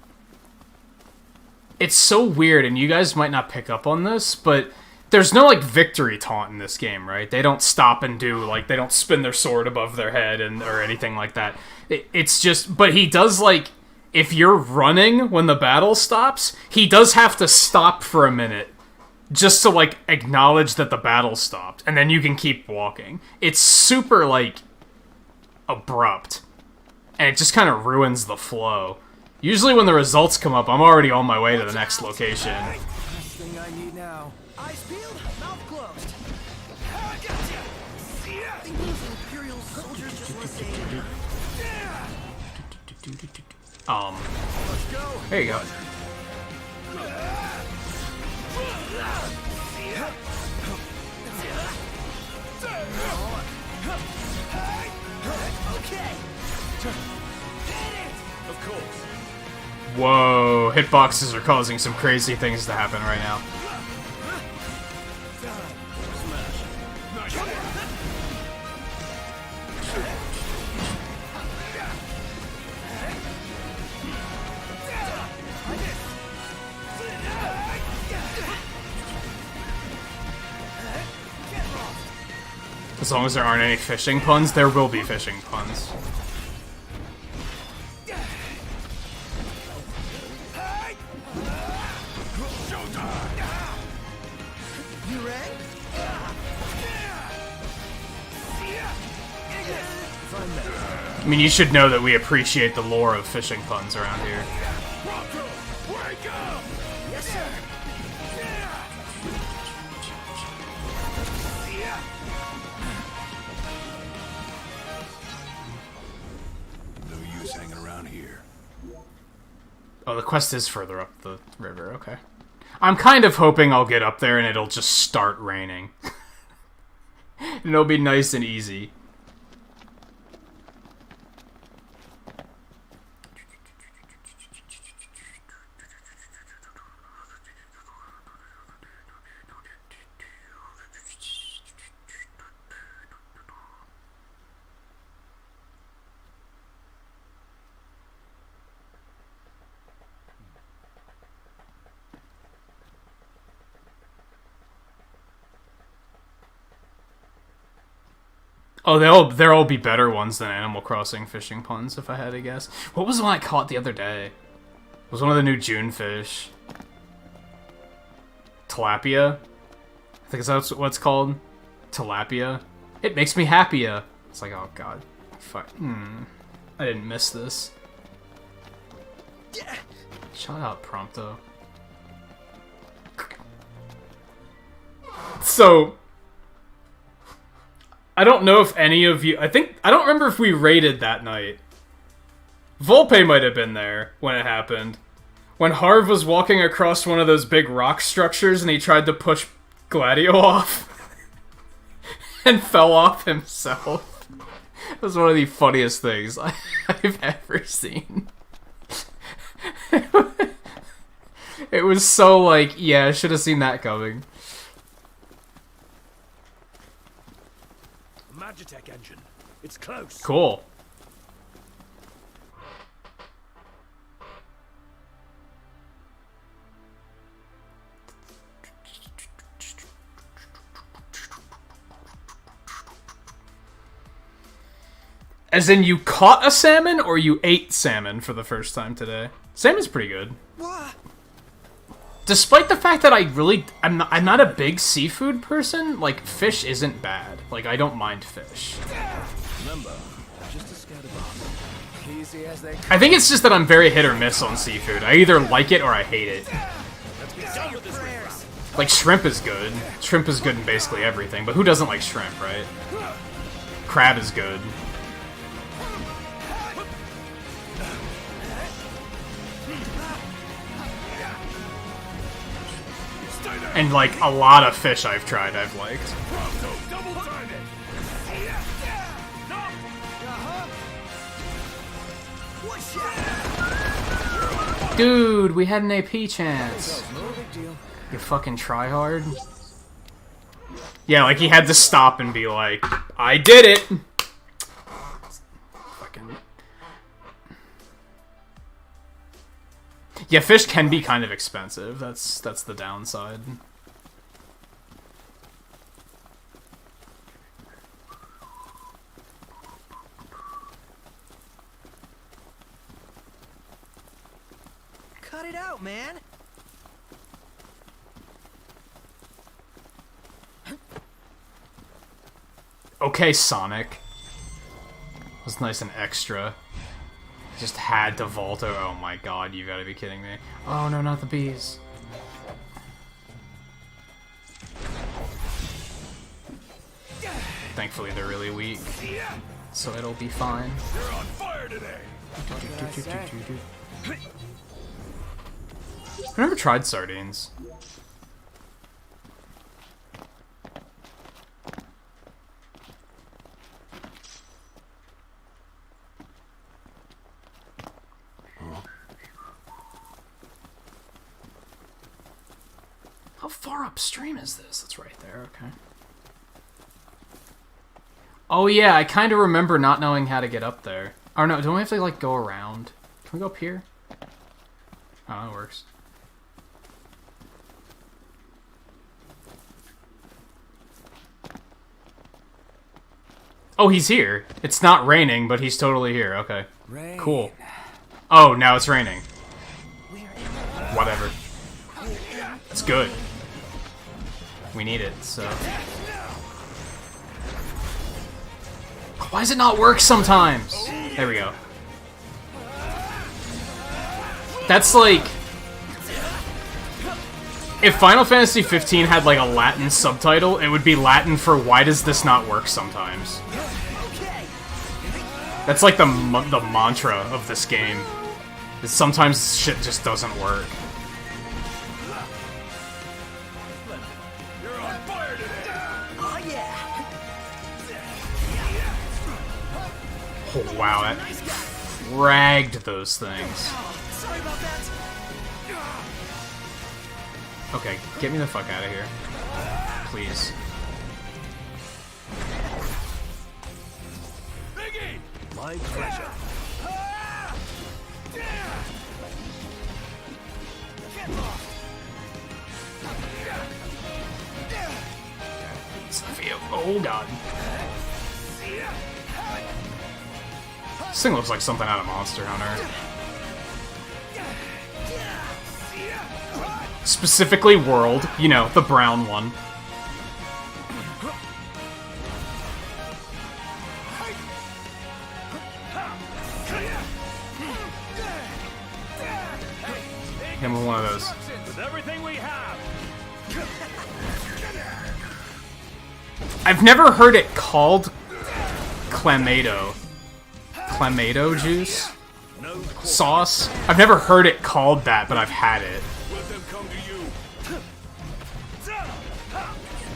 It's so weird, and you guys might not pick up on this, but there's no, like, victory taunt in this game, right? They don't stop and do, like, they don't spin their sword above their head or anything like that. It's just... But he does, like... If you're running when the battle stops, he does have to stop for a minute just to, like, acknowledge that the battle stopped, and then you can keep walking. It's super, like, abrupt, and it just kind of ruins the flow. Usually when the results come up, I'm already on my way to the next location. Last thing I need now. Eyes peeled, mouth closed. I gotcha. See ya. Think those Imperial soldiers just want to say, let's go. There you go. Okay. Of course. Whoa, hitboxes are causing some crazy things to happen right now. As long as there aren't any fishing puns, there will be fishing puns. You ready? I mean, you should know that we appreciate the lore of fishing puns around here. Yes, sir. No use hanging around here. Oh, the quest is further up the river, okay. I'm kind of hoping I'll get up there and it'll just start raining. And it'll be nice and easy. Oh, there'll be better ones than Animal Crossing fishing puns, if I had to guess. What was the one I caught the other day? It was one of the new June fish. Tilapia? I think that's what it's called. Tilapia. It makes me happier. It's like, oh god. Fuck. I didn't miss this. Shut up, Prompto. So... I don't know if any of you... I don't remember if we raided that night. Volpe might have been there when it happened. When Harv was walking across one of those big rock structures and he tried to push Gladio off. And fell off himself. It was one of the funniest things I've ever seen. It was so like, yeah, I should have seen that coming. Magitech engine. It's close. Cool. As in, you caught a salmon, or you ate salmon for the first time today? Salmon's pretty good. What? Despite the fact that I'm not a big seafood person, like, fish isn't bad. Like, I don't mind fish. Remember, just a scatterbox. Easy as they I think it's just that I'm very hit or miss on seafood. I either like it or I hate it. Say your prayers. Like, shrimp is good. Shrimp is good in basically everything, but who doesn't like shrimp, right? Crab is good. And, like, a lot of fish I've tried I've liked. Dude, we had an AP chance. no big deal. You fucking tryhard. Yeah, like, he had to stop and be like, I did it! Fucking... Yeah, fish can be kind of expensive. That's the downside. Cut it out, man. Okay, Sonic. That's nice and extra. Just had to vault. Oh my god, you gotta be kidding me. Oh no, not the bees. Thankfully, they're really weak, so it'll be fine. You're on fire today. I've never tried sardines. How far upstream is this? It's right there, okay. Oh yeah, I kind of remember not knowing how to get up there. Or no, don't we have to like go around? Can we go up here? Oh, that works. Oh, he's here. It's not raining, but he's totally here. Okay. Rain. Cool. Oh, now it's raining. Whatever. It's good. We need it, so... Why does it not work sometimes? There we go. That's like... If Final Fantasy 15 had like a Latin subtitle, it would be Latin for why does this not work sometimes. That's like the mantra of this game. Is sometimes shit just doesn't work. You're on fire today. Oh yeah. Oh wow, that fragged those things. Sorry about that. Okay, get me the fuck out of here. Please. Biggie! My pleasure. Oh god. This thing looks like something out of Monster Hunter. Specifically World, you know, the brown one. Him with one of those. With everything we have. I've never heard it called Clamato. Clamato juice? Sauce? I've never heard it called that, but I've had it. Let them come to you.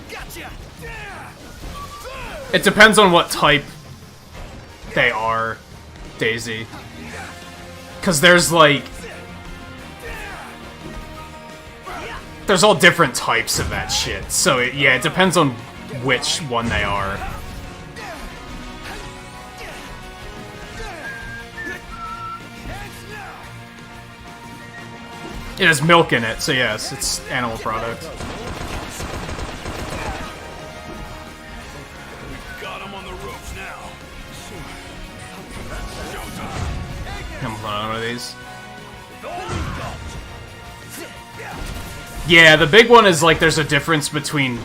Gotcha. It depends on what type they are, Daisy. Because there's like... There's all different types of that shit. So yeah, it depends on which one they are. It has milk in it, so yes, it's animal product. Got him on the ropes now. I'm playing one of these. Yeah, the big one is like there's a difference between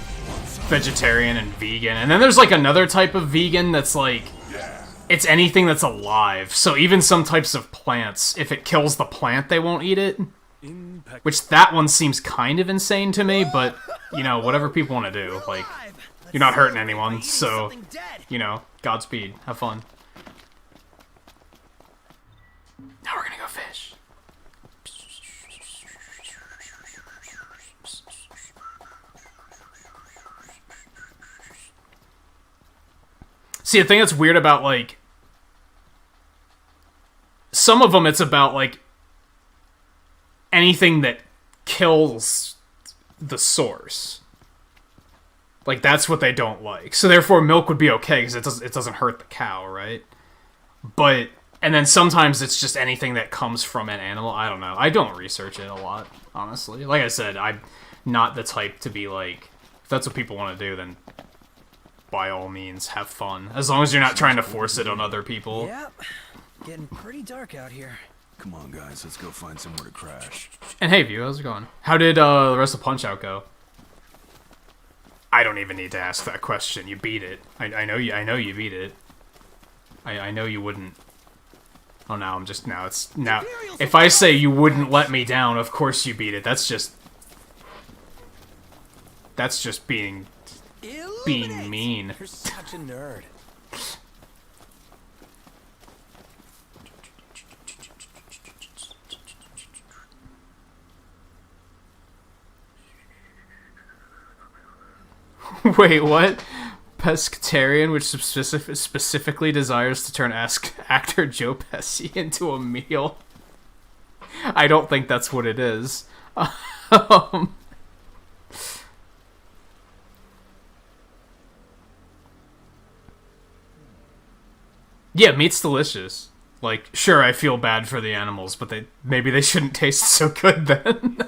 vegetarian and vegan, and then there's like another type of vegan that's like it's anything that's alive. So even some types of plants, if it kills the plant, they won't eat it. Which that one seems kind of insane to me, but you know, whatever people want to do, like you're not hurting anyone, so you know, Godspeed, have fun. Now we're gonna go fish. See, the thing that's weird about, like, some of them, it's about, like, anything that kills the source. Like, that's what they don't like. So, therefore, milk would be okay, because it doesn't hurt the cow, right? But, and then sometimes it's just anything that comes from an animal. I don't know. I don't research it a lot, honestly. Like I said, I'm not the type to be like, if that's what people want to do, then by all means, have fun. As long as you're not trying to force it on other people. Yep. Getting pretty dark out here. Come on, guys, let's go find somewhere to crash. And hey, View, how's it going? How did the rest of Punch-Out go? I don't even need to ask that question. You beat it. I know you beat it. I know you wouldn't Oh, now now. If I say you wouldn't let me down, of course you beat it. That's just being mean. You're such a nerd. Wait, what? Pescatarian, which specifically desires to turn actor Joe Pesci into a meal. I don't think that's what it is. Yeah, meat's delicious. Like, sure, I feel bad for the animals, but maybe they shouldn't taste so good then.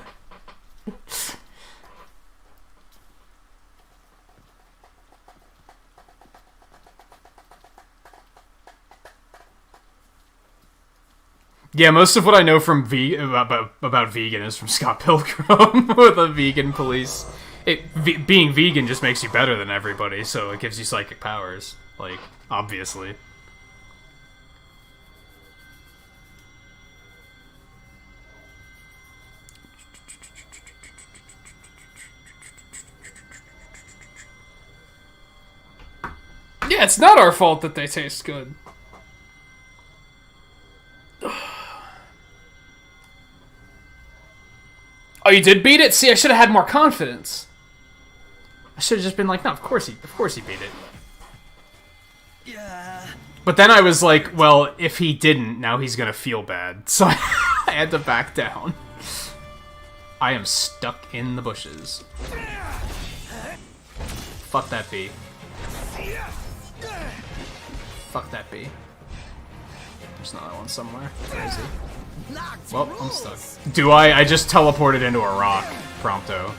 Yeah, most of what I know from about vegan is from Scott Pilgrim with the vegan police. Being vegan just makes you better than everybody, so it gives you psychic powers. Like, obviously. Yeah, it's not our fault that they taste good. Oh, you did beat it? See, I should have had more confidence. I should have just been like, no, of course he beat it. Yeah. But then I was like, well, if he didn't, now he's gonna feel bad. So I had to back down. I am stuck in the bushes. Fuck that bee. Fuck that bee. There's another one somewhere. Where is he? Well, I'm stuck. Do I just teleported into a rock, Prompto.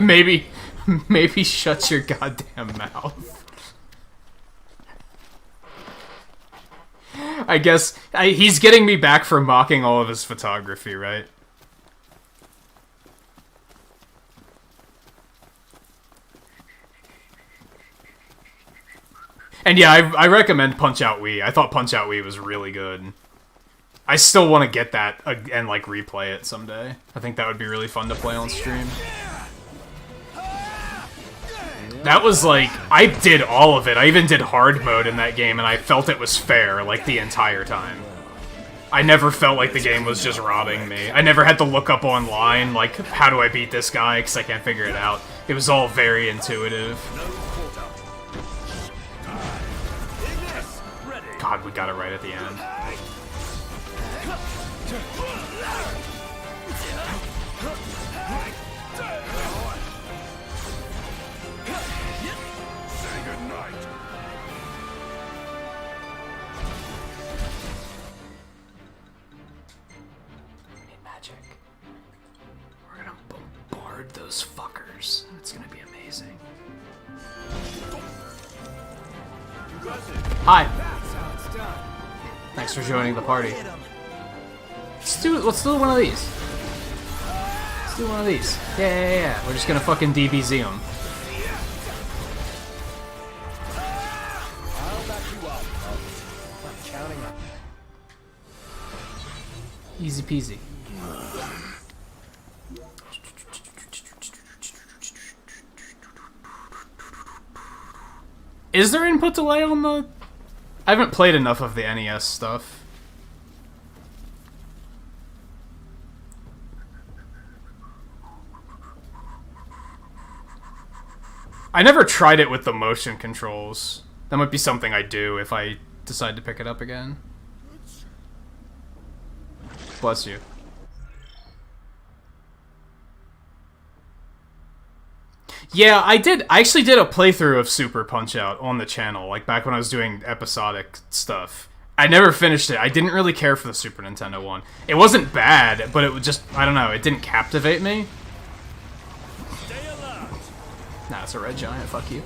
maybe shut your goddamn mouth. I guess he's getting me back for mocking all of his photography, right? And yeah, I recommend Punch-Out Wii. I thought Punch-Out Wii was really good. I still want to get that and like replay it someday. I think that would be really fun to play on stream. That was like, I did all of it. I even did hard mode in that game, and I felt it was fair like the entire time. I never felt like the game was just robbing me. I never had to look up online like, how do I beat this guy, because I can't figure it out. It was all very intuitive. God, we got it right at the end. Magic. We're gonna bombard those fuckers. It's gonna be amazing. Hi. Thanks for joining the party. Let's do one of these. Let's do one of these. Yeah. We're just gonna fucking DBZ them. I'll back you up. I'm counting up. Easy peasy. Is there input delay on the... I haven't played enough of the NES stuff. I never tried it with the motion controls. That might be something I do if I decide to pick it up again. Bless you. Yeah, I actually did a playthrough of Super Punch-Out on the channel, like back when I was doing episodic stuff. I never finished it. I didn't really care for the Super Nintendo one. It wasn't bad, but it was just, I don't know, it didn't captivate me. Nah, it's a red giant, fuck you.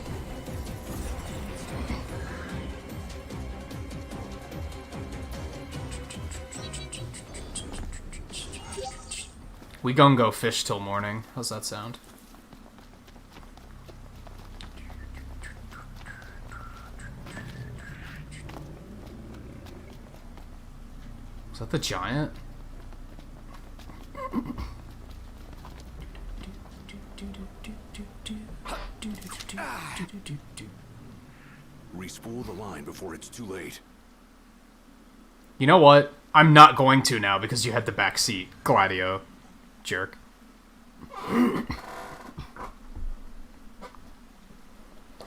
We gon' go fish till morning. How's that sound? Is that the giant? Respool the line before it's too late. You know what? I'm not going to now because you had the back seat, Gladio. Jerk.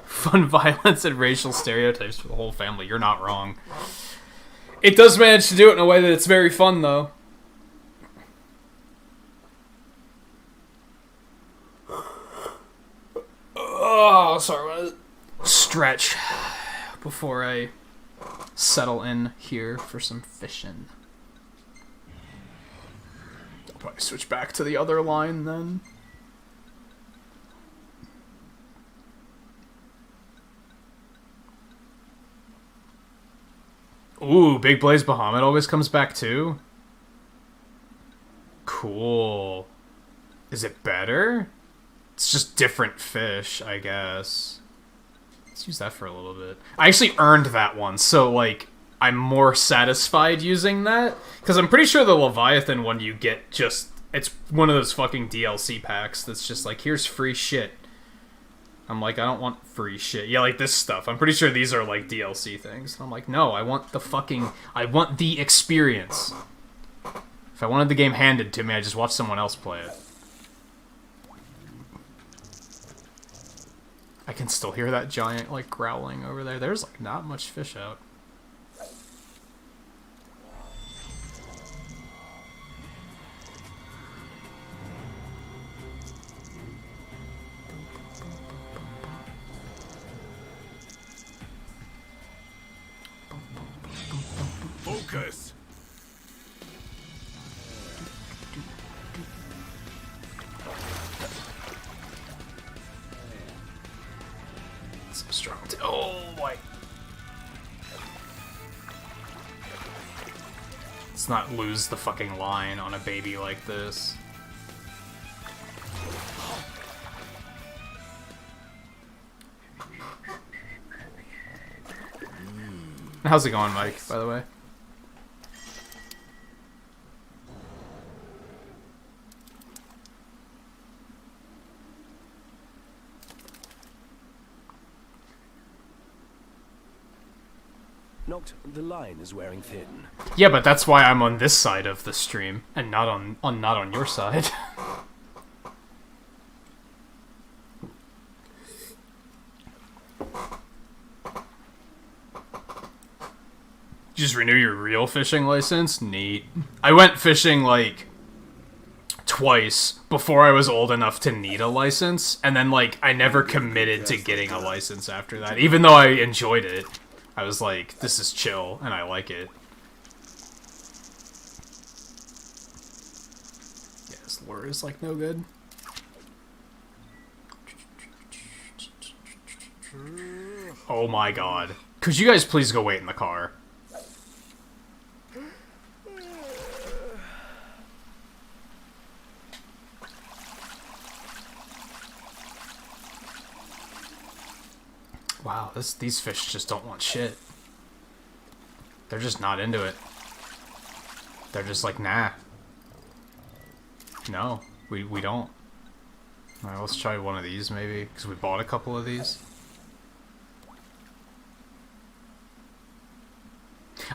Fun violence and racial stereotypes for the whole family. You're not wrong. It does manage to do it in a way that it's very fun, though. Oh, sorry. Stretch before I settle in here for some fishing. I'll probably switch back to the other line then. Ooh, Big Blaze Bahamut always comes back too? Cool. Is it better? It's just different fish, I guess. Let's use that for a little bit. I actually earned that one, so, like, I'm more satisfied using that. Because I'm pretty sure the Leviathan one you get just... It's one of those fucking DLC packs that's just like, here's free shit. I'm like, I don't want free shit. Yeah, like this stuff. I'm pretty sure these are, like, DLC things. And I'm like, no, I want the fucking... I want the experience. If I wanted the game handed to me, I'd just watch someone else play it. I can still hear that giant, like, growling over there. There's, like, not much fish out. Focus! So strong. Oh, boy. Let's not lose the fucking line on a baby like this. How's it going, Mike, by the way? Noct, the line is wearing thin. Yeah, but that's why I'm on this side of the stream and not on your side. Just renew your real fishing license? Neat. I went fishing, like, twice before I was old enough to need a license, and then, like, I never committed to getting a license after that. Even though I enjoyed it, I was like, this is chill, and I like it. Yeah, this lure is, like, no good. Oh my god. Could you guys please go wait in the car? Wow, these fish just don't want shit. They're just not into it. They're just like, nah. No, we don't. Alright, let's try one of these maybe, because we bought a couple of these.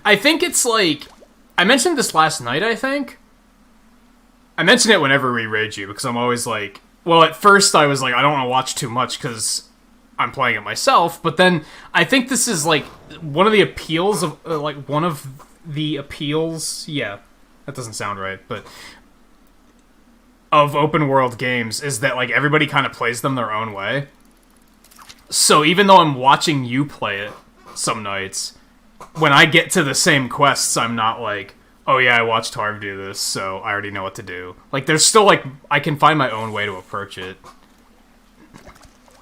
I think it's like... I mentioned this last night, I think. I mention it whenever we raid you, because I'm always like... Well, at first I was like, I don't want to watch too much, because I'm playing it myself, but then I think this is, like, one of the appeals of... Yeah, that doesn't sound right, but... Of open world games is that, like, everybody kind of plays them their own way. So even though I'm watching you play it some nights, when I get to the same quests, I'm not like, oh yeah, I watched Harv do this, so I already know what to do. Like, there's still, like, I can find my own way to approach it.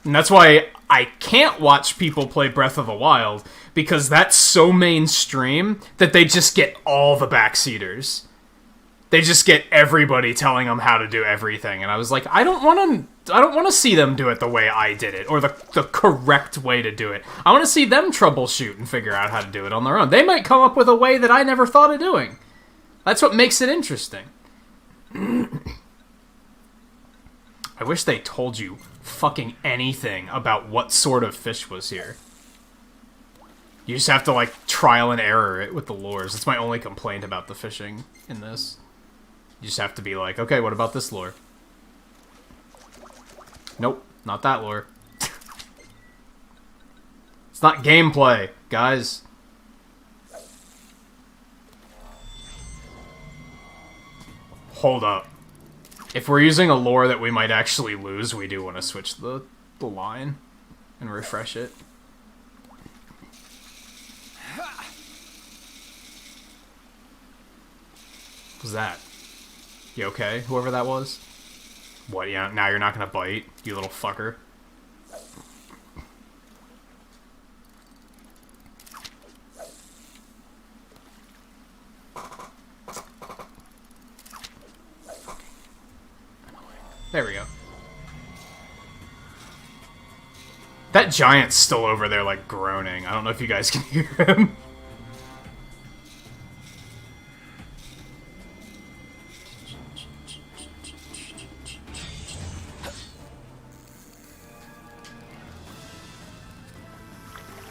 And that's why I can't watch people play Breath of the Wild, because that's so mainstream that they just get all the backseaters. They just get everybody telling them how to do everything, and I was like, I don't want to see them do it the way I did it, or the correct way to do it. I want to see them troubleshoot and figure out how to do it on their own. They might come up with a way that I never thought of doing. That's what makes it interesting. I wish they told you fucking anything about what sort of fish was here. You just have to, like, trial and error it with the lures. That's my only complaint about the fishing in this. You just have to be like, okay, what about this lure? Nope, not that lure. It's not gameplay, guys. Hold up. If we're using a lure that we might actually lose, we do want to switch the line and refresh it. What's that? You okay? Whoever that was? What, yeah, now you're not gonna bite, you little fucker? There we go. That giant's still over there, like, groaning. I don't know if you guys can hear him.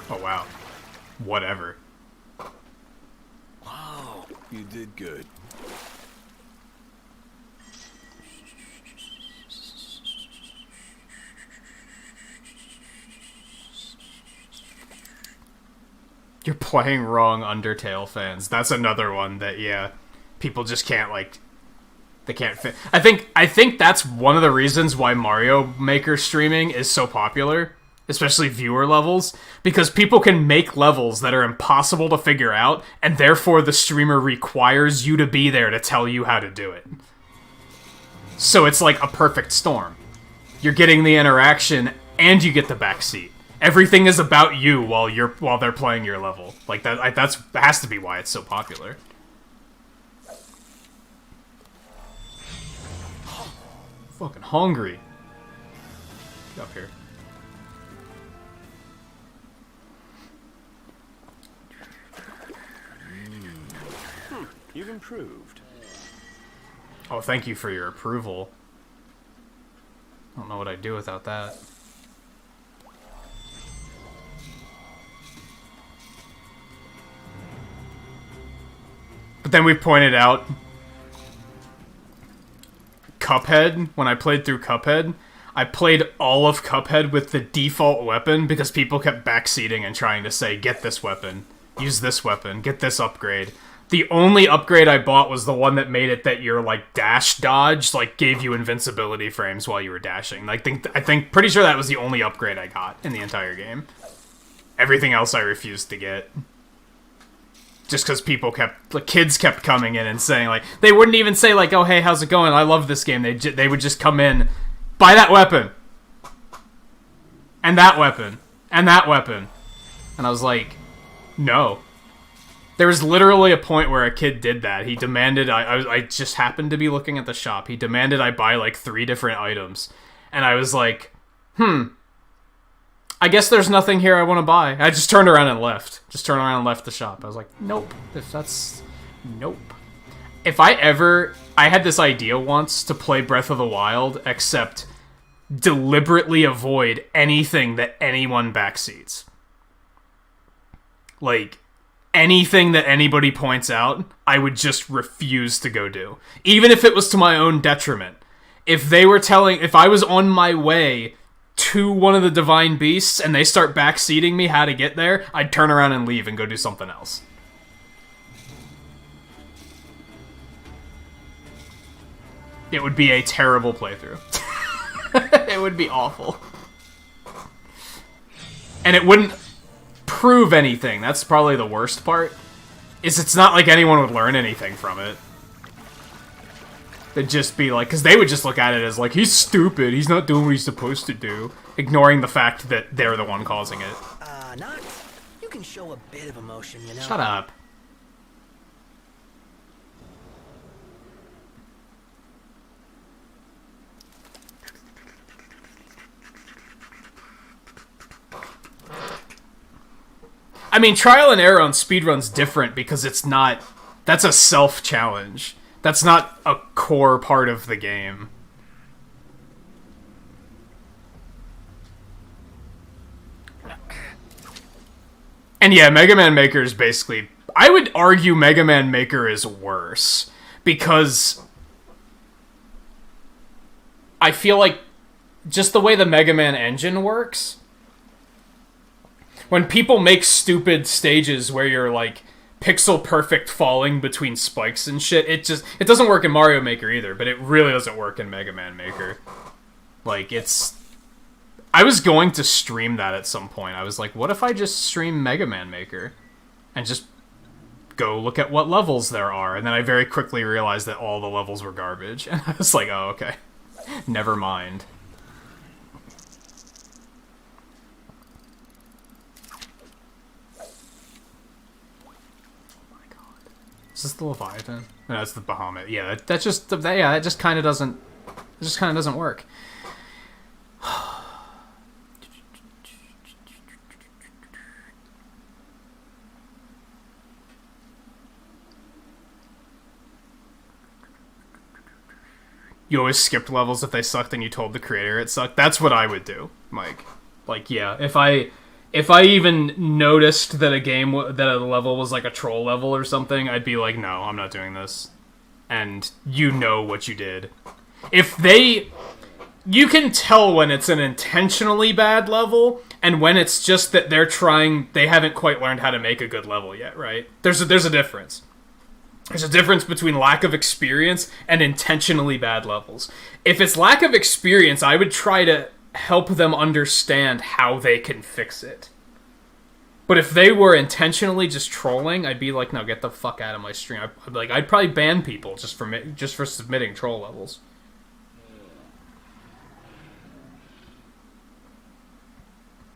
Oh, wow. Whatever. Wow, you did good. You're playing wrong, Undertale fans. That's another one that, yeah, people just can't, like, they can't fit. I think that's one of the reasons why Mario Maker streaming is so popular, especially viewer levels, because people can make levels that are impossible to figure out, and therefore the streamer requires you to be there to tell you how to do it. So it's like a perfect storm. You're getting the interaction, and you get the backseat. Everything is about you while they're playing your level. Like that has to be why it's so popular. Fucking hungry. Get up here. You've improved. Oh, thank you for your approval. I don't know what I'd do without that. But then we pointed out Cuphead. When I played through Cuphead, I played all of Cuphead with the default weapon because people kept backseating and trying to say, get this weapon, use this weapon, get this upgrade. The only upgrade I bought was the one that made it that your, like, dash dodge, like, gave you invincibility frames while you were dashing. I think pretty sure that was the only upgrade I got in the entire game. Everything else I refused to get. Just because people kept, like, kids kept coming in and saying, like, they wouldn't even say, like, oh, hey, how's it going? I love this game. They would just come in, buy that weapon. And that weapon. And that weapon. And I was like, no. There was literally a point where a kid did that. He demanded, I just happened to be looking at the shop. He demanded I buy, like, 3 different items. And I was like, I guess there's nothing here I want to buy. I just turned around and left. Just turned around and left the shop. I was like, nope. Nope. If I had this idea once to play Breath of the Wild, except deliberately avoid anything that anyone backseats. Like, anything that anybody points out, I would just refuse to go do. Even if it was to my own detriment. If I was on my way to one of the divine beasts and they start backseating me how to get there, I'd turn around and leave and go do something else. It would be a terrible playthrough. It would be awful. And it wouldn't prove anything. That's probably the worst part. It's not like anyone would learn anything from it. It'd just be like, because they would just look at it as like, he's stupid, he's not doing what he's supposed to do, ignoring the fact that they're the one causing it. Not. You can show a bit of emotion, you know. Shut up. I mean, trial and error on speedrun's different because it's not That's a self-challenge. That's not a core part of the game. And yeah, Mega Man Maker is basically... I would argue Mega Man Maker is worse. Because... I feel like just the way the Mega Man engine works... When people make stupid stages where you're, like, pixel-perfect falling between spikes and shit, it doesn't work in Mario Maker either, but it really doesn't work in Mega Man Maker. Like, it's... I was going to stream that at some point. I was like, what if I just stream Mega Man Maker? And just go look at what levels there are. And then I very quickly realized that all the levels were garbage. And I was like, oh, okay. Never mind. Is this the Leviathan? No, that's the Bahamut. Yeah, that just kind of doesn't... It just kind of doesn't work. You always skipped levels if they sucked and you told the creator it sucked. That's what I would do, Mike. Like, yeah, if I even noticed that a level was like a troll level or something, I'd be like, no, I'm not doing this. And you know what you did. You can tell when it's an intentionally bad level and when it's just that they haven't quite learned how to make a good level yet, right? There's a difference. There's a difference between lack of experience and intentionally bad levels. If it's lack of experience, I would try to help them understand how they can fix it. But if they were intentionally just trolling, I'd be like, no, get the fuck out of my stream. I'd probably ban people just for submitting troll levels.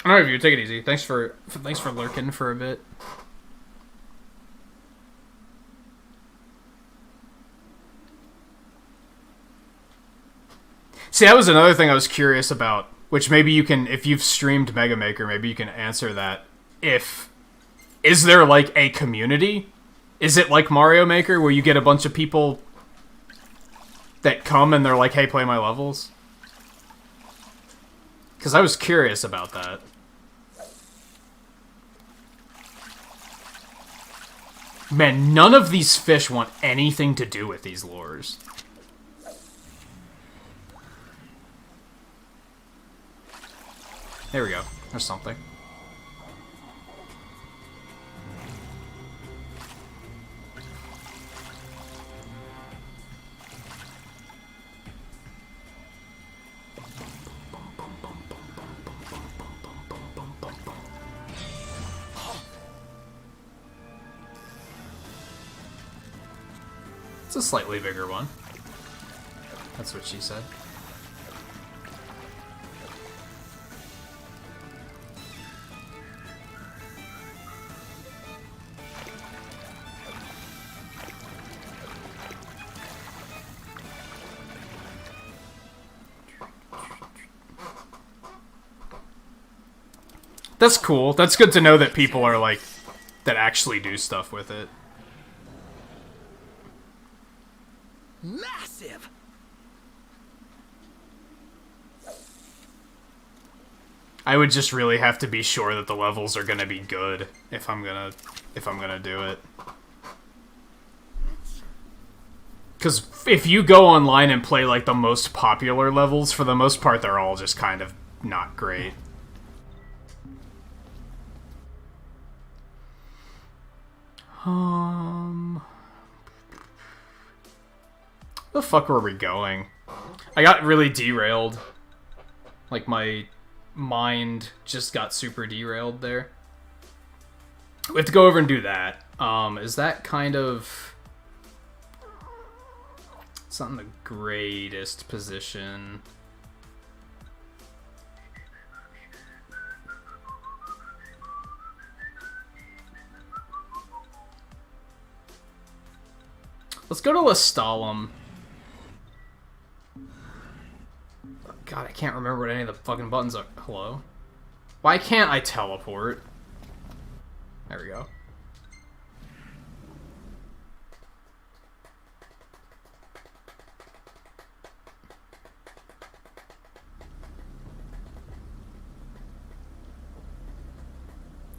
Alright, you take it easy. Thanks for lurking for a bit. See, that was another thing I was curious about, which maybe you can, if you've streamed Mega Maker, maybe you can answer that. Is there, like, a community? Is it like Mario Maker, where you get a bunch of people that come and they're like, hey, play my levels? Because I was curious about that. Man, none of these fish want anything to do with these lures. There we go. There's something. It's a slightly bigger one. That's what she said. That's cool. That's good to know that people are like, that actually do stuff with it. Massive. I would just really have to be sure that the levels are gonna be good if I'm gonna do it. Because if you go online and play like the most popular levels, for the most part, they're all just kind of not great. The fuck were we going? I got really derailed. Like, my mind just got super derailed there. We have to go over and do that. Is that kind of... It's not in the greatest position. Let's go to Lestalem. God, I can't remember what any of the fucking buttons are. Hello? Why can't I teleport? There we go.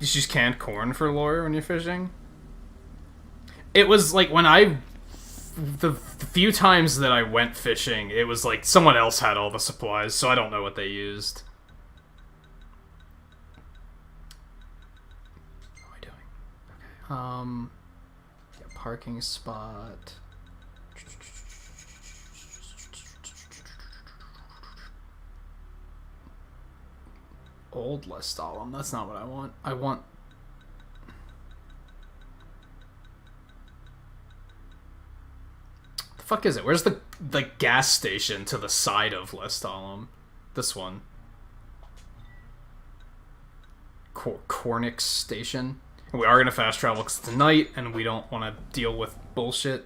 Just use canned corn for lure when you're fishing. It was like when the few times that I went fishing, it was like someone else had all the supplies, so I don't know what they used. What am I doing? Okay. Yeah, parking spot. Old Lestalem. That's not what I want. I want... The fuck is it? Where's the gas station to the side of Lestalem? This one. Cornix Station. And we are gonna fast travel because it's night and we don't want to deal with bullshit.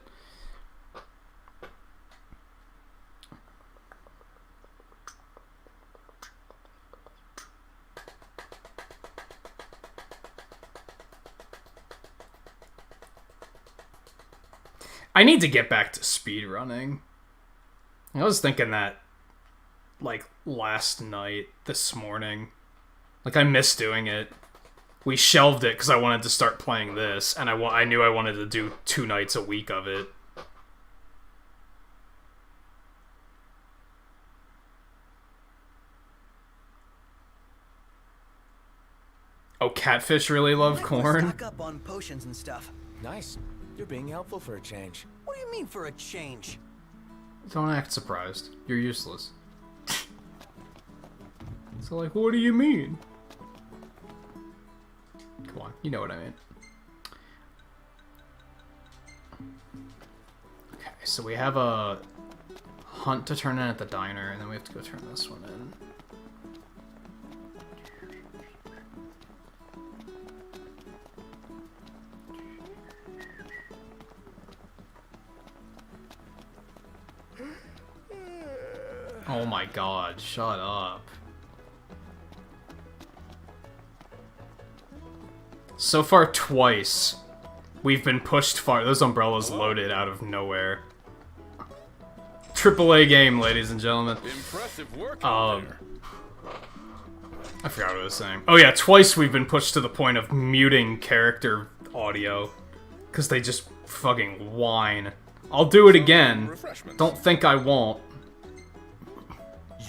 I need to get back to speedrunning. I was thinking that, like, last night, this morning. Like, I missed doing it. We shelved it because I wanted to start playing this, and I knew I wanted to do 2 nights a week of it. Oh, catfish really love corn? Stock up on potions and stuff. Nice. You're being helpful for a change. What do you mean for a change? Don't act surprised. You're useless. So, like, what do you mean? Come on, you know what I mean. Okay, so we have a hunt to turn in at the diner, and then we have to go turn this one in. Oh my god, shut up. So far, twice, we've been pushed far. Those umbrellas loaded out of nowhere. AAA game, ladies and gentlemen. Impressive work. I forgot what I was saying. Oh yeah, twice we've been pushed to the point of muting character audio. Because they just fucking whine. I'll do it again. Don't think I won't.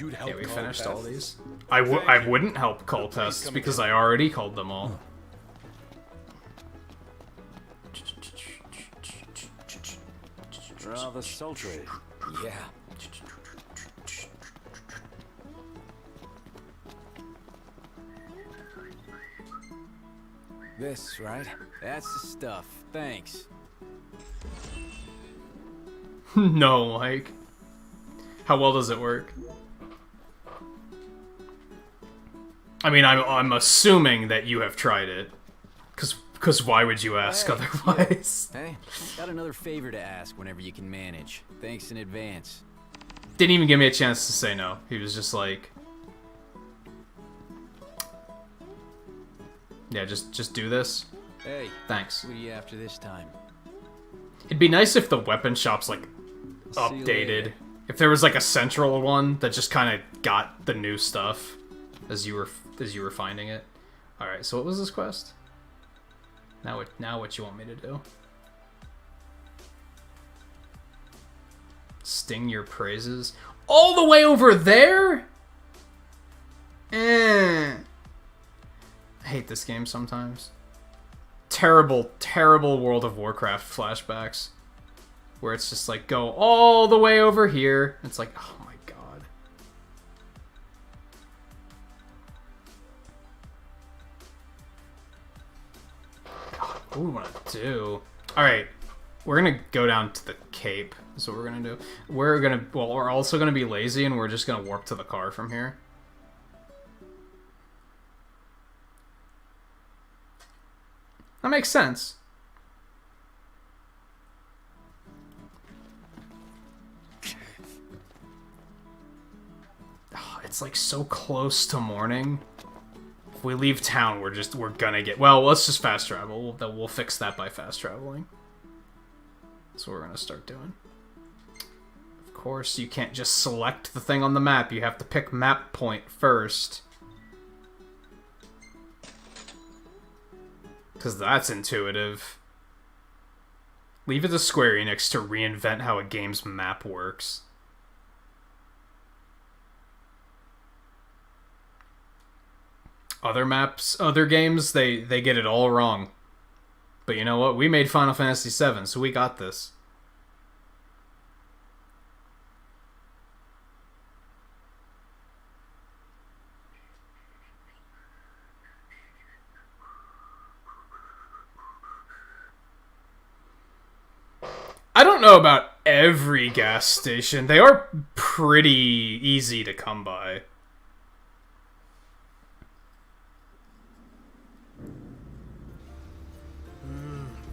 Yeah, we finished all these. I wouldn't help call tests because I already called them all. Rather sultry. Yeah. This, right? That's the stuff. Thanks. No, Mike. How well does it work? I mean, I'm assuming that you have tried it. Because why would you ask otherwise? Hey, got another favor to ask whenever you can manage. Thanks in advance. Didn't even give me a chance to say no. He was just like... Yeah, just do this. Hey, Thanks. what are you after this time? It'd be nice if the weapon shop's, like, See you updated. later. If there was, like, a central one that just kind of got the new stuff as you were finding it. Alright, so what was this quest? Now what you want me to do? Sting your praises? All the way over there? I hate this game sometimes. Terrible, terrible World of Warcraft flashbacks. Where it's just like, go all the way over here. It's like, oh my god. What do we want to do? Alright, we're gonna go down to the Cape. That's what we're gonna do. We're also gonna be lazy and we're just gonna warp to the car from here. That makes sense. It's like so close to morning. If we leave town, we're gonna get... Well, let's just fast travel. We'll fix that by fast traveling. That's what we're gonna start doing. Of course, you can't just select the thing on the map. You have to pick map point first. Because that's intuitive. Leave it to Square Enix to reinvent how a game's map works. Other maps, other games, they get it all wrong. But you know what? We made Final Fantasy VII, so we got this. I don't know about every gas station. They are pretty easy to come by.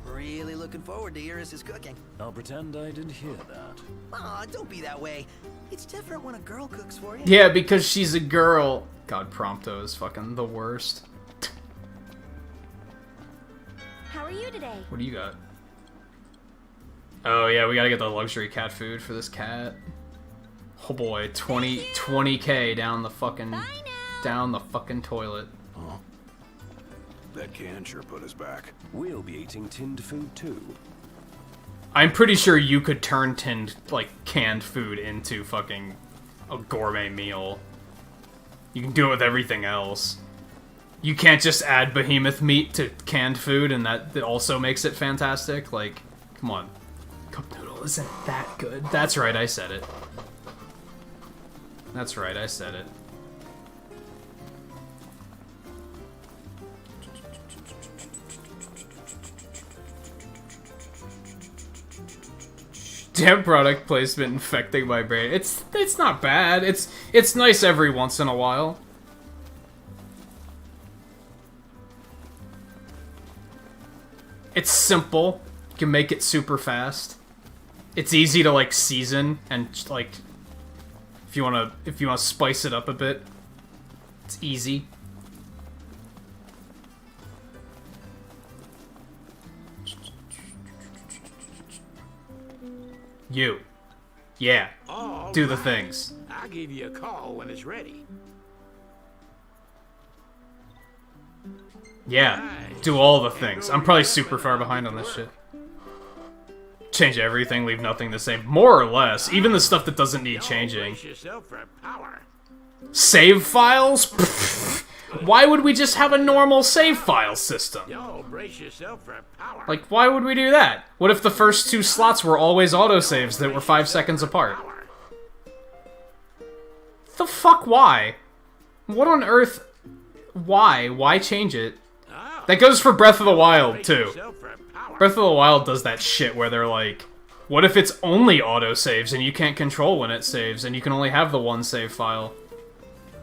Really looking forward to Iris' cooking. I'll pretend I didn't hear that. Aw, don't be that way. It's different when a girl cooks for you. Yeah, because she's a girl. God, Prompto is fucking the worst. How are you today? What do you got? Oh yeah, we gotta get the luxury cat food for this cat. Oh boy, 20k down the fucking toilet. Huh? That can sure put us back. We'll be eating tinned food too. I'm pretty sure you could turn canned food into fucking a gourmet meal. You can do it with everything else. You can't just add behemoth meat to canned food and that also makes it fantastic. Like, come on. Cup noodle isn't that good. That's right, I said it. That's right, I said it. Damn product placement infecting my brain. It's not bad. It's nice every once in a while. It's simple. You can make it super fast. It's easy to like season and like if you wanna spice it up a bit. It's easy. You. Yeah. Do the things. I'll give you a call when it's ready. Yeah. Do all the things. I'm probably super far behind on this shit. Change everything, leave nothing the same. More or less. Even the stuff that doesn't need changing. Save files? Pfft. Why would we just have a normal save file system? Like, why would we do that? What if the first two slots were always autosaves that were 5 seconds apart? The fuck, why? What on earth? Why? Why change it? That goes for Breath of the Wild, too. Breath of the Wild does that shit where they're like, what if it's only autosaves and you can't control when it saves and you can only have the one save file?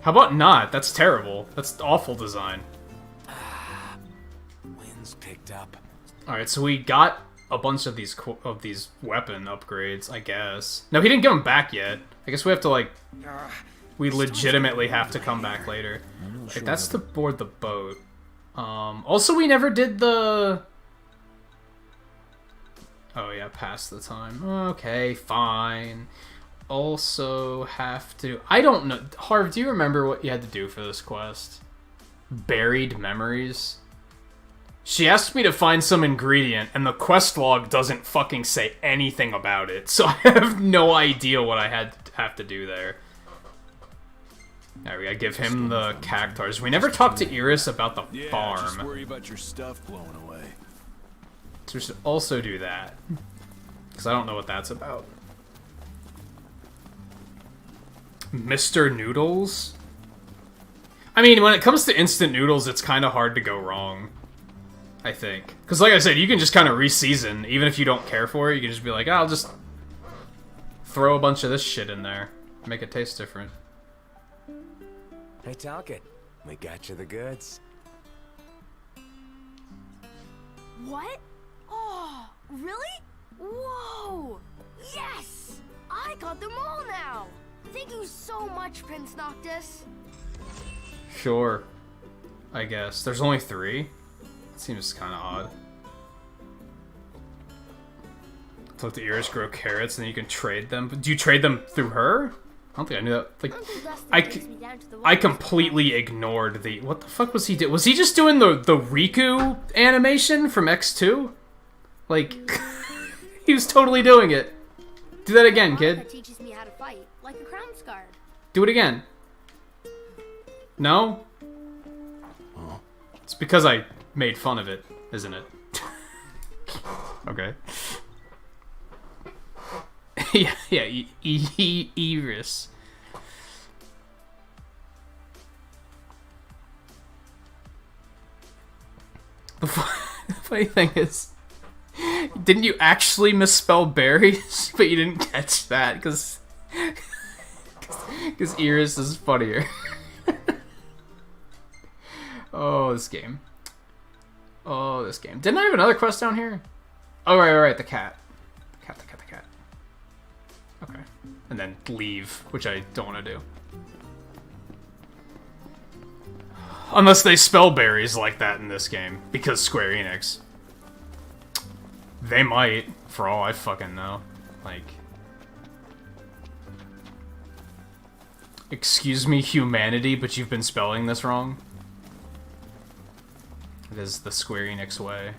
How about not? That's terrible. That's awful design. Wind's picked up. Alright, so we got a bunch of these weapon upgrades, I guess. No, he didn't give them back yet. I guess we have to, like... We legitimately have to come back later. Wait, that's to board the boat. Also, we never did the... Oh, yeah, past the time. Okay, fine. Also have to... I don't know. Harv, do you remember what you had to do for this quest? Buried memories? She asked me to find some ingredient, and the quest log doesn't fucking say anything about it, so I have no idea what I have to do there. There, we gotta give him the cactars. We never talked to Iris about the farm. Just worry about your stuff blowing away. So we should also do that. Because I don't know what that's about. Mr. Noodles? I mean, when it comes to instant noodles, it's kind of hard to go wrong. I think. Because like I said, you can just kind of re-season. Even if you don't care for it, you can just be like, oh, I'll just throw a bunch of this shit in there. Make it taste different. Hey, Talcott, we got you the goods. What? Oh, really? Whoa! Yes! I got them all now! Thank you so much, Prince Noctis. Sure. I guess. There's only 3? It seems kind of odd. To let the Iris grow carrots and then you can trade them. Do you trade them through her? don't think I knew that. Like, Uncle Dustin I takes me down to the I water completely ignored the... What the fuck was he doing? Was he just doing the Riku animation from X2? Like, he was totally doing it. Do that again, spot. kid. That teaches me how to fight, like a crown guard. Do it again. No? It's because I made fun of it, isn't it? Okay. yeah, Iris. The funny thing is, didn't you actually misspell berries? But you didn't catch that because Iris is funnier. Oh, this game. Oh, this game. Didn't I have another quest down here? Oh, right, the cat. The cat. Okay. And then leave, which I don't want to do. Unless they spell berries like that in this game, because Square Enix. They might, for all I fucking know. Like... Excuse me, humanity, but you've been spelling this wrong? It is the Square Enix way.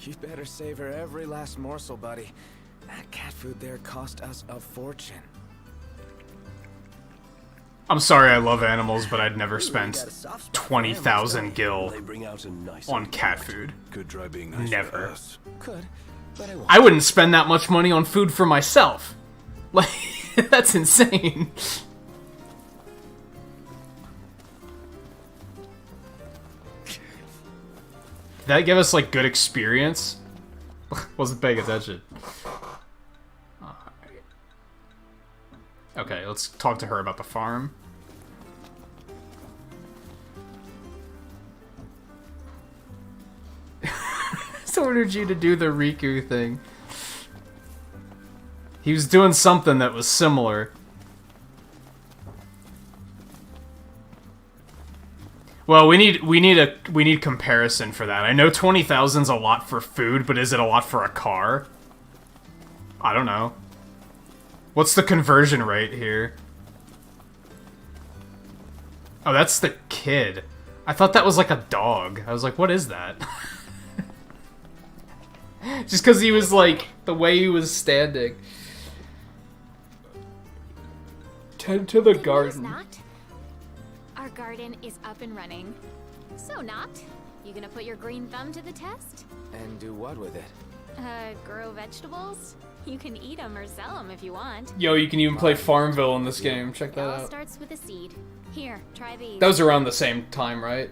You better savor every last morsel, buddy. That cat food there cost us a fortune. I'm sorry I love animals, but I'd never spend 20,000 gil They bring out a nice on cat food. Could try being nice Never. for us. Could, but I won't. I wouldn't spend that much money on food for myself. Like, that's insane. Did that give us, like, good experience? Wasn't paying attention. Alright. Okay, let's talk to her about the farm. So ordered you to do the Riku thing. He was doing something that was similar. Well, we need comparison for that. I know 20,000's a lot for food, but is it a lot for a car? I don't know. What's the conversion rate here? Oh, that's the kid. I thought that was like a dog. I was like, what is that? Just because he was like, the way he was standing. Tend to the garden. Not. Our garden is up and running. So, Not, you gonna put your green thumb to the test? And do what with it? Grow vegetables? You can eat them or sell them if you want. Yo, you can even play Farmville in this game. Check It that all out. starts with a seed. Here, try these. That was around the same time, right?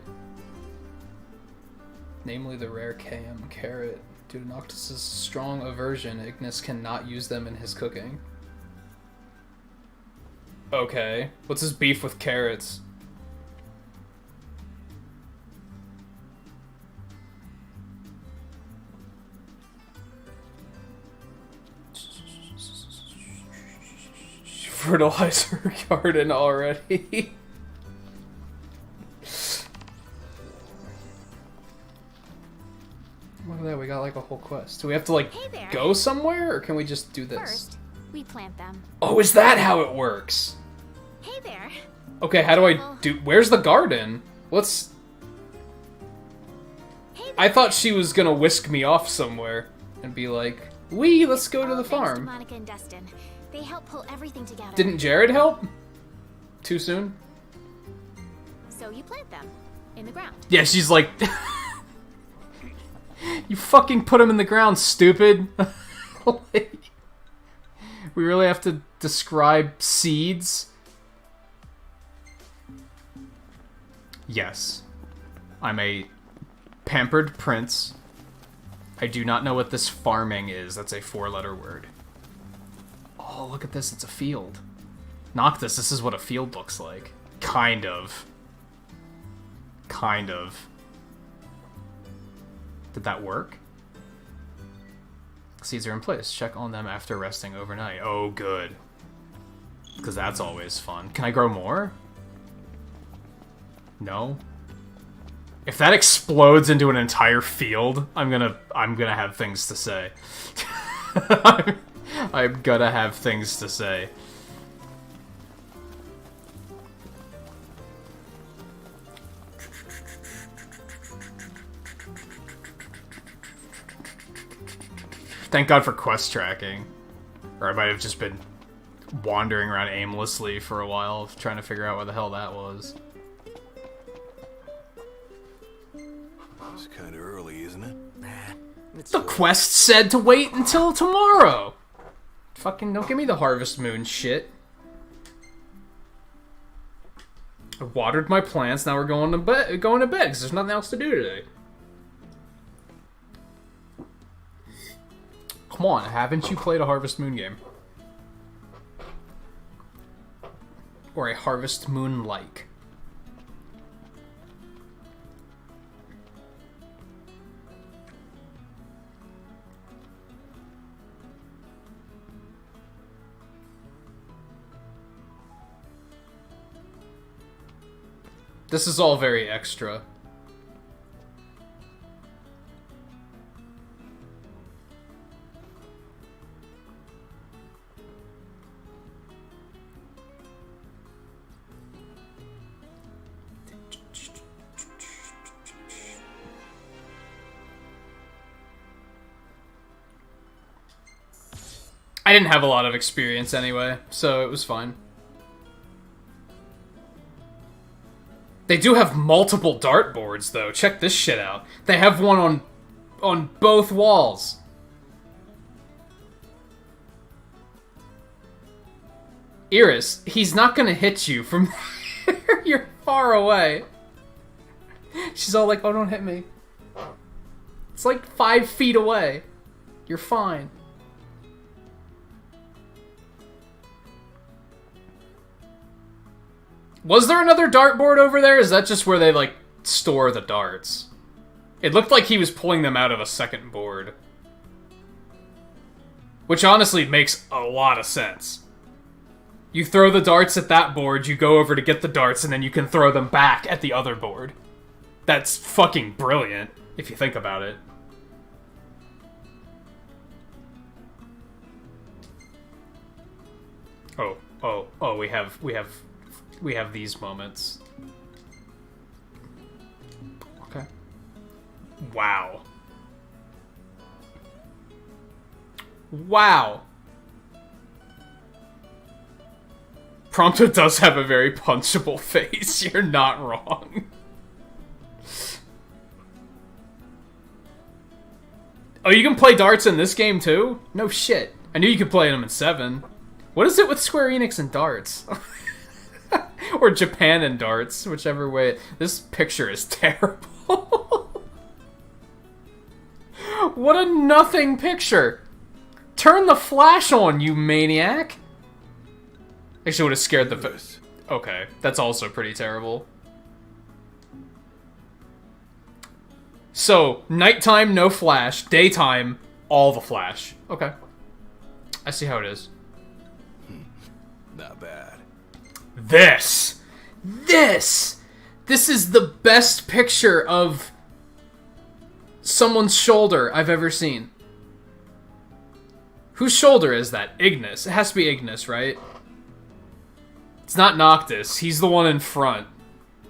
Namely the rare KM carrot. Due to Noctis's strong aversion, Ignis cannot use them in his cooking. Okay. What's his beef with carrots? Fertilize her garden already. Look at that, we got like a whole quest. Do we have to like Hey there. go somewhere, or can we just do this? First, we plant them. Oh, is that how it works? Hey there. Okay, how do I do... Where's the garden? What's... I thought she was gonna whisk me off somewhere and be like, "Wee, let's go to the Thanks farm." to Monica and Dustin. They help pull everything together. Didn't Jared help? Too soon? So you plant them in the ground. Yeah, she's like... You fucking put him in the ground, stupid. Like, we really have to describe seeds? Yes. I'm a pampered prince. I do not know what this farming is. That's a 4-letter word. Oh, look at this. It's a field. Noctis, this is what a field looks like. Kind of. Kind of. Did that work? Seeds are in place. Check on them after resting overnight. Oh, good. Because that's always fun. Can I grow more? No? If that explodes into an entire field, I'm gonna have things to say. I'm gonna have things to say. Thank God for quest tracking. Or I might have just been wandering around aimlessly for a while, trying to figure out what the hell that was. It's kind of early, isn't it? The quest said to wait until tomorrow! Fucking don't give me the Harvest Moon shit. I watered my plants, now we're going to bed, because there's nothing else to do today. Come on, haven't you played a Harvest Moon game? Or a Harvest Moon-like? This is all very extra. I didn't have a lot of experience anyway, so it was fine. They do have multiple dartboards, though. Check this shit out. They have one on both walls. Iris, he's not gonna hit you from there. You're far away. She's all like, oh, don't hit me. It's like 5 feet away. You're fine. Was there another dartboard over there? Is that just where they, like, store the darts? It looked like he was pulling them out of a second board. Which honestly makes a lot of sense. You throw the darts at that board, you go over to get the darts, and then you can throw them back at the other board. That's fucking brilliant, if you think about it. Oh, we have these moments. Okay. Wow. Wow. Prompto does have a very punchable face. You're not wrong. Oh, you can play darts in this game too? No shit. I knew you could play them in 7. What is it with Square Enix and darts? Or Japan and darts, whichever way. This picture is terrible. What a nothing picture. Turn the flash on, you maniac. Actually would have scared the... Okay, that's also pretty terrible. So, nighttime, no flash. Daytime, all the flash. Okay. I see how it is. Not bad. This is the best picture of someone's shoulder I've ever seen. Whose shoulder is that? Ignis. It has to be Ignis, right? It's not Noctis. He's the one in front.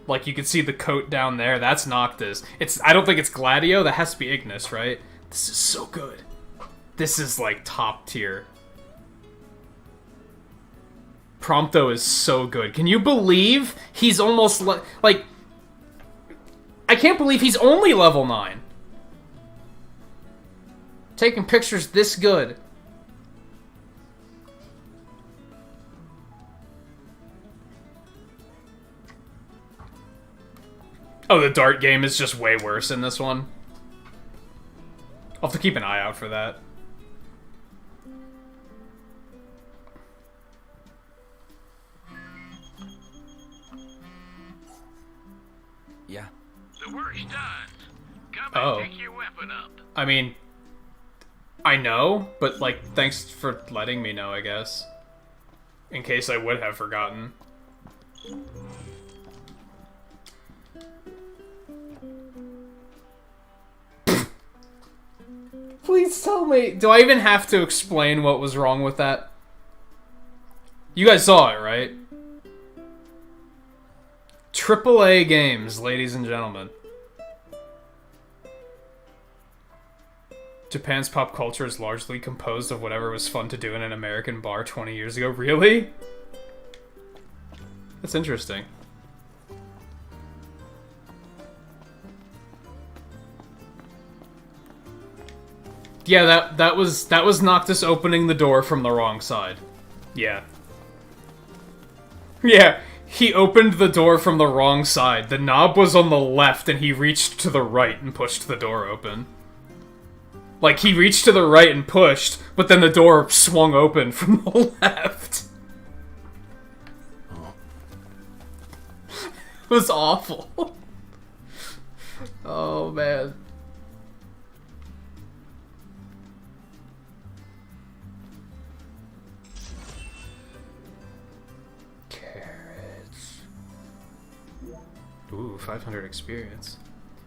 Like, you can see the coat down there. That's Noctis. I don't think it's Gladio. That has to be Ignis, right? This is so good. This is, like, top tier. Prompto is so good. Can you believe he's almost like... I can't believe he's only level 9. Taking pictures this good. Oh, the dart game is just way worse in this one. I'll have to keep an eye out for that. Yeah. The work's done. Come and pick your weapon up. I mean, I know, but, like, thanks for letting me know, I guess. In case I would have forgotten. Please tell me. Do I even have to explain what was wrong with that? You guys saw it, right? AAA games, ladies and gentlemen. Japan's pop culture is largely composed of whatever was fun to do in an American bar 20 years ago. Really? That's interesting. Yeah, that was Noctis opening the door from the wrong side. Yeah. Yeah, he opened the door from the wrong side. The knob was on the left and he reached to the right and pushed the door open. Like, he reached to the right and pushed, but then the door swung open from the left. It was awful. Oh, man. Carrots. Ooh, 500 experience.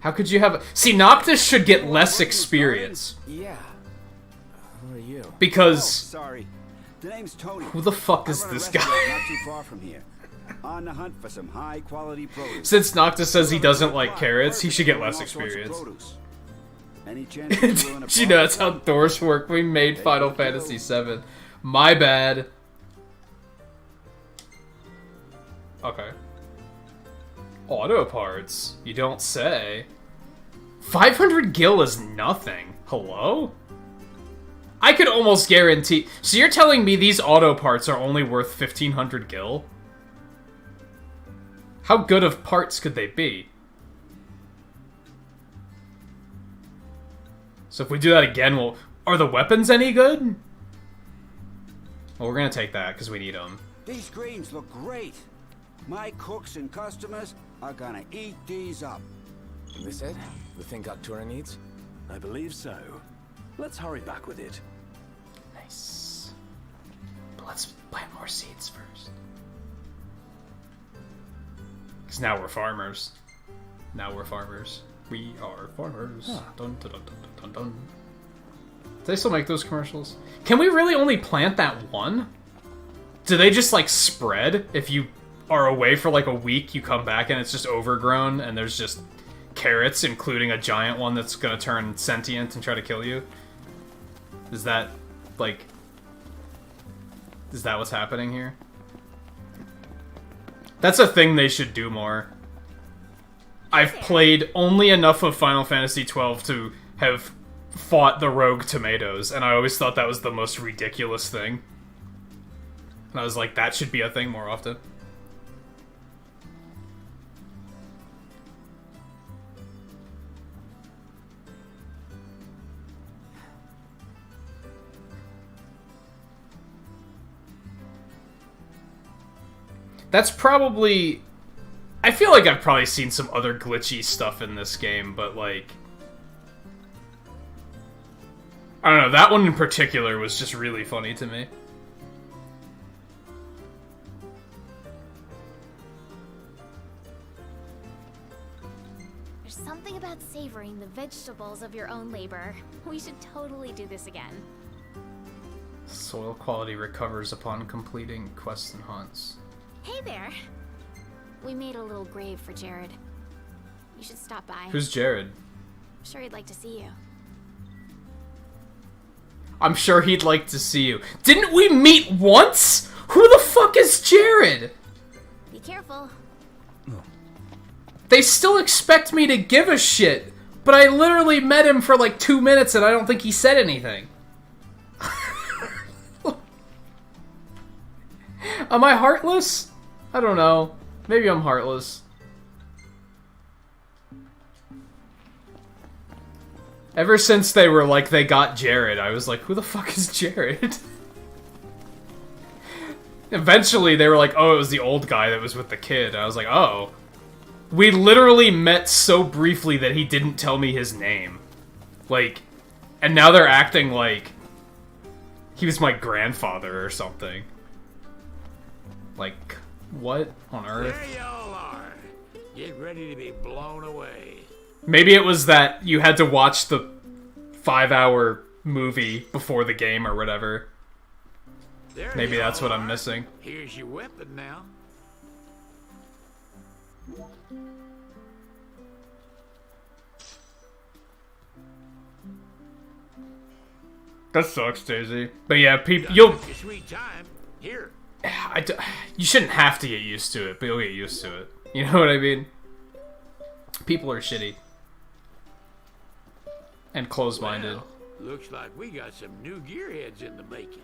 How could you have a... See, Noctis should get less experience. Yeah. Who are you? Because... sorry. The name's Tony. Who the fuck is this guy? Not too far from here. On the hunt for some high-quality produce. Since Noctis says he doesn't like carrots, he should get less experience. Any chance You know, that's how doors work. We made Final Fantasy VII. My bad. Okay. Auto parts? You don't say. 500 gil is nothing. Hello? I could almost guarantee... So you're telling me these auto parts are only worth 1500 gil? How good of parts could they be? So if we do that again, well... Are the weapons any good? Well, we're gonna take that, because we need them. These greens look great. My cooks and customers are gonna eat these up. This it? The thing Goktura needs? I believe so. Let's hurry back with it. Nice. But let's plant more seeds first. Because now we're farmers. Now we're farmers. We are farmers. Huh. Dun, dun, dun, dun, dun, dun. Do they still make those commercials? Can we really only plant that one? Do they just, like, spread? If you are away for, like, a week, you come back and it's just overgrown and there's just carrots, including a giant one that's gonna turn sentient and try to kill you? Is that, like... Is that what's happening here? That's a thing they should do more. I've played only enough of Final Fantasy XII to have fought the rogue tomatoes, and I always thought that was the most ridiculous thing. And I was like, that should be a thing more often. That's probably... I feel like I've probably seen some other glitchy stuff in this game, but, like... I don't know, that one in particular was just really funny to me. There's something about savoring the vegetables of your own labor. We should totally do this again. Soil quality recovers upon completing quests and hunts. Hey there. We made a little grave for Jared. You should stop by. Who's Jared? I'm sure he'd like to see you. I'm sure he'd like to see you. Didn't we meet once? Who the fuck is Jared? Be careful. They still expect me to give a shit, but I literally met him for like 2 minutes and I don't think he said anything. Am I heartless? I don't know. Maybe I'm heartless. Ever since they were like, they got Jared, I was like, who the fuck is Jared? Eventually, they were like, oh, it was the old guy that was with the kid. I was like, oh. We literally met so briefly that he didn't tell me his name. Like, and now they're acting like he was my grandfather or something. Like, what on earth? There y'all are. Get ready to be blown away. Maybe it was that you had to watch the 5-hour movie before the game or whatever. There Maybe you that's what I'm are. missing. Here's your weapon now. That sucks, Daisy. But yeah, people, you'll. Your sweet time. Here. You shouldn't have to get used to it, but you'll get used to it. You know what I mean? People are shitty. And closed-minded. Well, looks like we got some new gearheads in the making.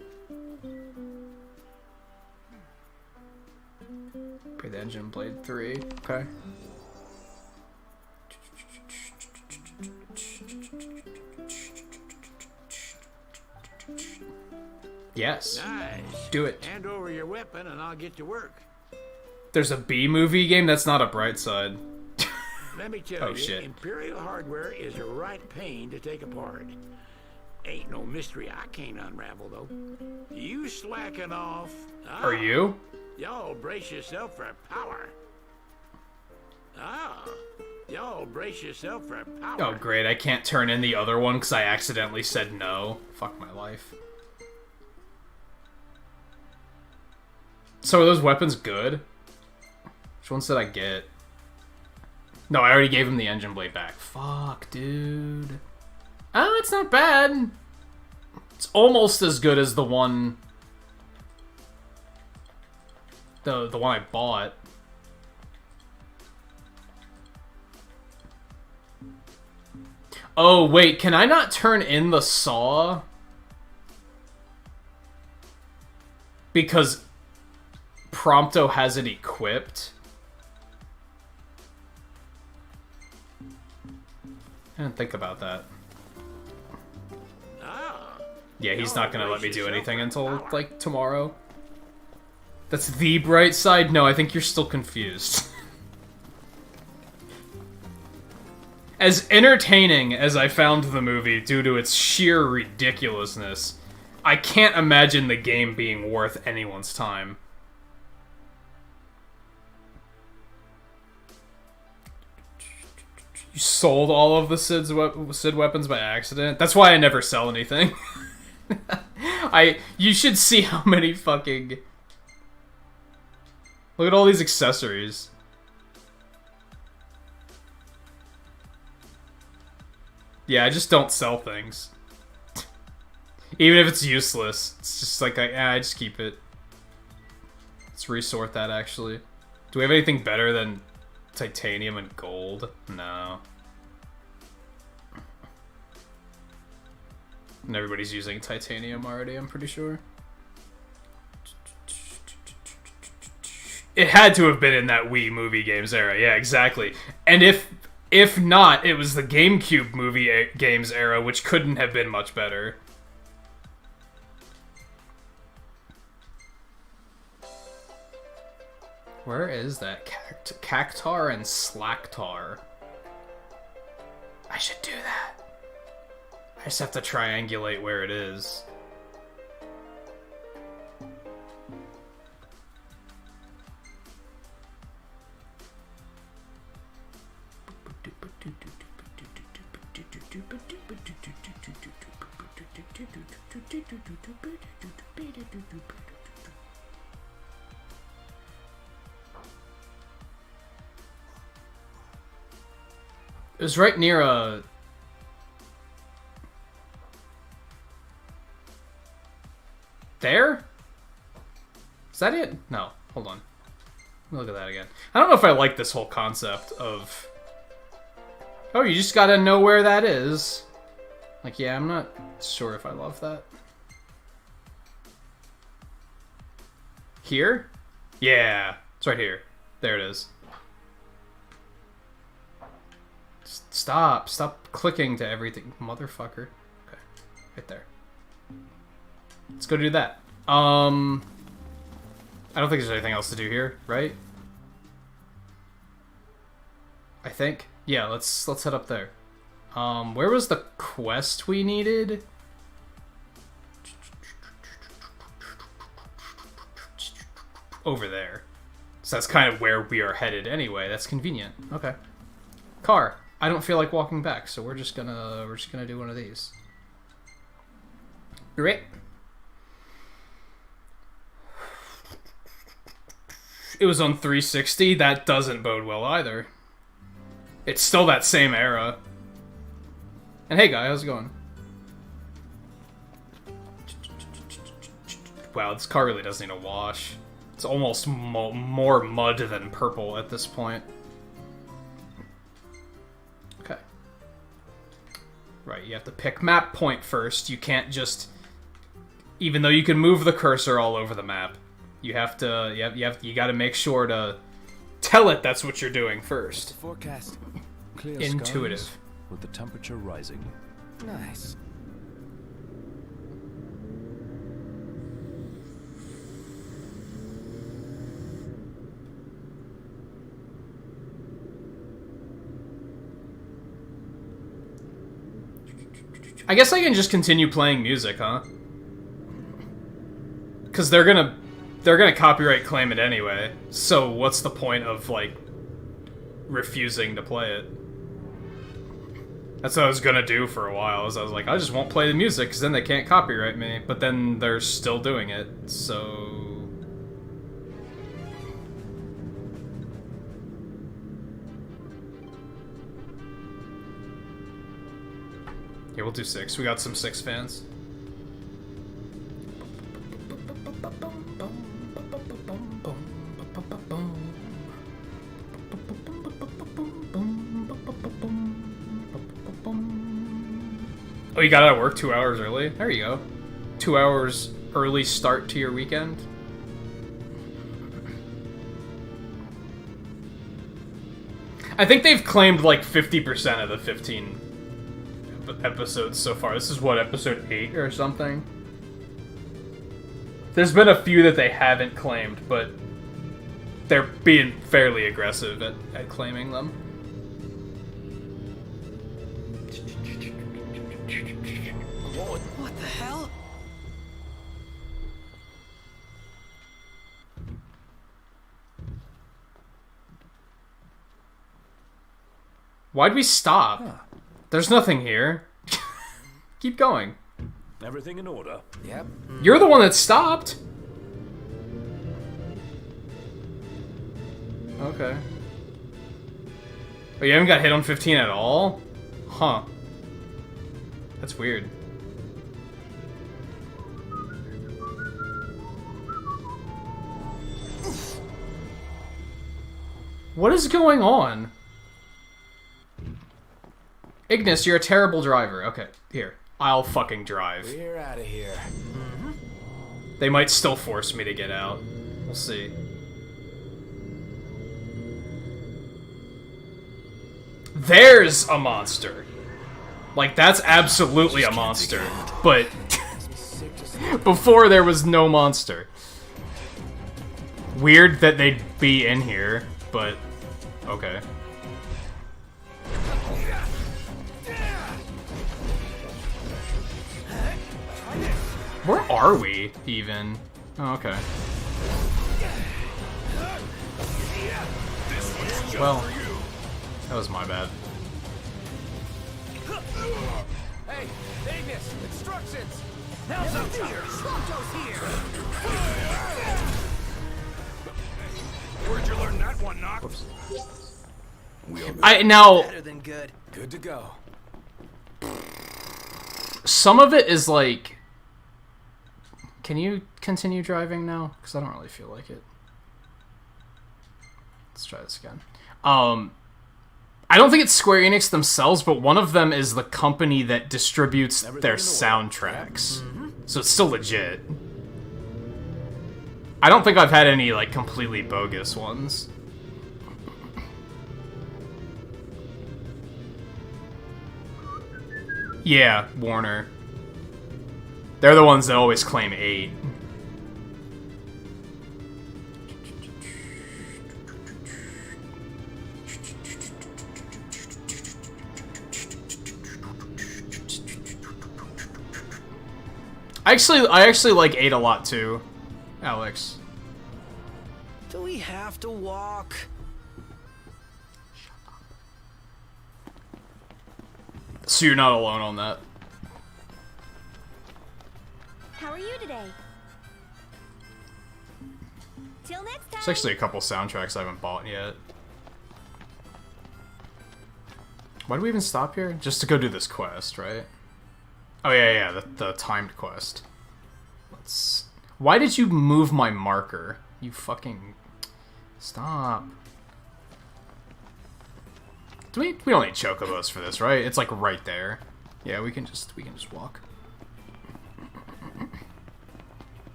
Play the engine blade 3. Okay. Yes. Nice. Do it. Hand over your weapon and I'll get to work. There's a B-movie game? That's not a bright side. Let me tell Oh, you, shit. Imperial hardware is a right pain to take apart. Ain't no mystery I can't unravel, though. You slacking off. Are you? Y'all brace yourself for power. Y'all brace yourself for power. Oh, great. I can't turn in the other one because I accidentally said no. Fuck my life. So are those weapons good? Which ones did I get? No, I already gave him the engine blade back. Fuck, dude. Oh, it's not bad. It's almost as good as the one... The one I bought. Oh, wait, can I not turn in the saw? Because Prompto has it equipped. I didn't think about that. Yeah, he's not gonna let me do anything until, like, tomorrow. That's the bright side? No, I think you're still confused. As entertaining as I found the movie due to its sheer ridiculousness, I can't imagine the game being worth anyone's time. You sold all of the Sid weapons by accident? That's why I never sell anything. You should see how many fucking... Look at all these accessories. Yeah, I just don't sell things. Even if it's useless. It's just like, I just keep it. Let's resort that, actually. Do we have anything better than titanium and gold? No. And everybody's using titanium already, I'm pretty sure. It had to have been in that Wii movie games era. Yeah, exactly. And if not, it was the GameCube movie games era, which couldn't have been much better. Where is that? Cactar and Slacktar. I should do that. I just have to triangulate where it is. It was right near a... There? Is that it? No. Hold on. Let me look at that again. I don't know if I like this whole concept of... Oh, you just gotta know where that is. Like, yeah, I'm not sure if I love that. Here? Yeah. It's right here. There it is. Stop. Stop clicking to everything. Motherfucker. Okay. Right there. Let's go do that. I don't think there's anything else to do here, right? I think. Yeah, let's head up there. Where was the quest we needed? Over there. So that's kind of where we are headed anyway. That's convenient. Okay. Car. I don't feel like walking back, so we're just gonna do one of these. Right. It was on 360. That doesn't bode well either. It's still that same era. And hey guy, how's it going? Wow, this car really does need a wash. It's almost more mud than purple at this point. Okay. Right, you have to pick map point first. You can't just... Even though you can move the cursor all over the map, you have to... You gotta make sure to tell it that's what you're doing first. Forecast. Clear Intuitive. Skies with the temperature rising. Nice. I guess I can just continue playing music, huh? Because they're gonna copyright claim it anyway. So what's the point of, like, refusing to play it? That's what I was gonna do for a while. Is I was like, I just won't play the music because then they can't copyright me. But then they're still doing it, so... Yeah, we'll do 6. We got some 6 fans. Oh, you got out of work 2 hours early? There you go. 2 hours early start to your weekend. I think they've claimed like 50% of the 15 episodes so far. This is what, episode 8 or something? There's been a few that they haven't claimed, but they're being fairly aggressive at claiming them. What the hell? Why'd we stop? Huh. There's nothing here. Keep going. Everything in order? Yep. You're the one that stopped. Okay. Oh, you haven't got hit on 15 at all? Huh. That's weird. What is going on? Ignis, you're a terrible driver. Okay, here. I'll fucking drive. We're out of here. They might still force me to get out. We'll see. There's a monster. Like, that's absolutely a monster. But before there was no monster. Weird that they'd be in here, but okay. Where are we, even? Oh, okay. Well, that was my bad. Hey, Ignis, instructions! Now's our time! Slumto's here! Where'd you learn that one, Knock? Now Better than good. Good to go. some of it is like, can you continue driving now? Because I don't really feel like it. Let's try this again. I don't think it's Square Enix themselves, but one of them is the company that distributes their soundtracks. So it's still legit. I don't think I've had any, like, completely bogus ones. Yeah, Warner. They're the ones that always claim 8. I actually like 8 a lot too, Alex. Do we have to walk? So you're not alone on that. There's actually a couple soundtracks I haven't bought yet. Why do we even stop here? Just to go do this quest, right? Oh yeah, the timed quest. Let's... Why did you move my marker? You fucking... Stop. We don't need chocobos for this, right? It's like right there. Yeah, we can just walk.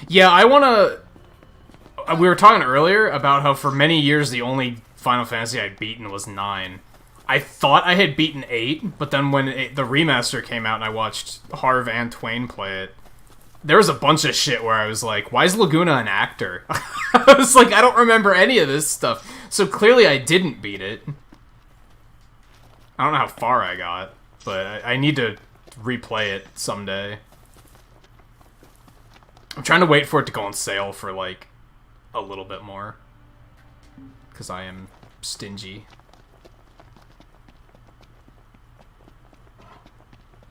Yeah, I wanna... We were talking earlier about how for many years the only Final Fantasy I'd beaten was 9. I thought I had beaten 8, but then when the remaster came out and I watched Harv and Twain play it, there was a bunch of shit where I was like, why is Laguna an actor? I was like, I don't remember any of this stuff. So clearly I didn't beat it. I don't know how far I got, but I need to replay it someday. I'm trying to wait for it to go on sale for, like, a little bit more. Because I am stingy.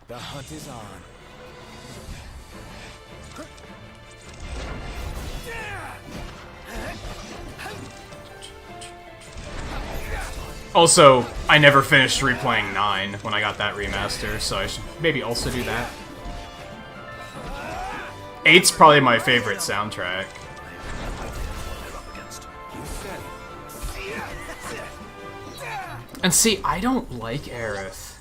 The hunt is on. Also, I never finished replaying 9 when I got that remaster, so I should maybe also do that. 8's probably my favorite soundtrack. And see, I don't like Aerith.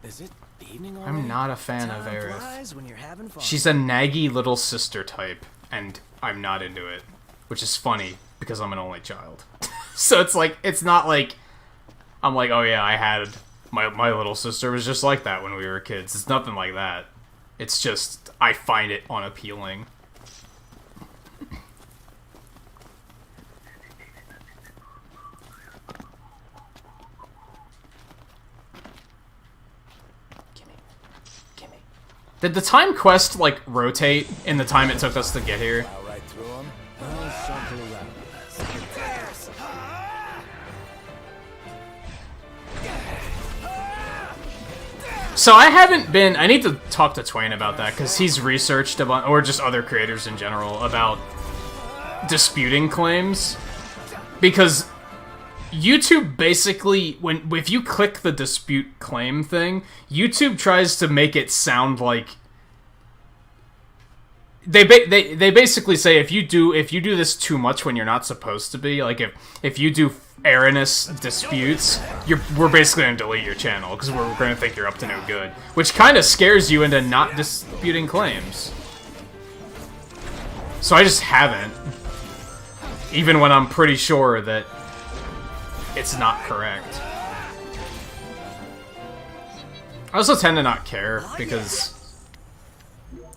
Is it evening already? I'm not a fan of Time Aerith. flies when you're having fun. She's a naggy little sister type, and I'm not into it. Which is funny, because I'm an only child. So it's like, it's not like, I'm like, oh yeah, I had, my little sister was just like that when we were kids. It's nothing like that. It's just, I find it unappealing. Gimme. Did the time quest, like, rotate in the time it took us to get here? I'll right through them. I'll shuffle around. So I haven't been... I need to talk to Twain about that, because he's researched about... Or just other creators in general, about disputing claims. Because YouTube basically... If you click the dispute claim thing, YouTube tries to make it sound like... They basically say if you do this too much when you're not supposed to be, like if you do erroneous disputes, we're basically gonna delete your channel because we're gonna think you're up to no good, which kind of scares you into not disputing claims. So I just haven't, even when I'm pretty sure that it's not correct. I also tend to not care because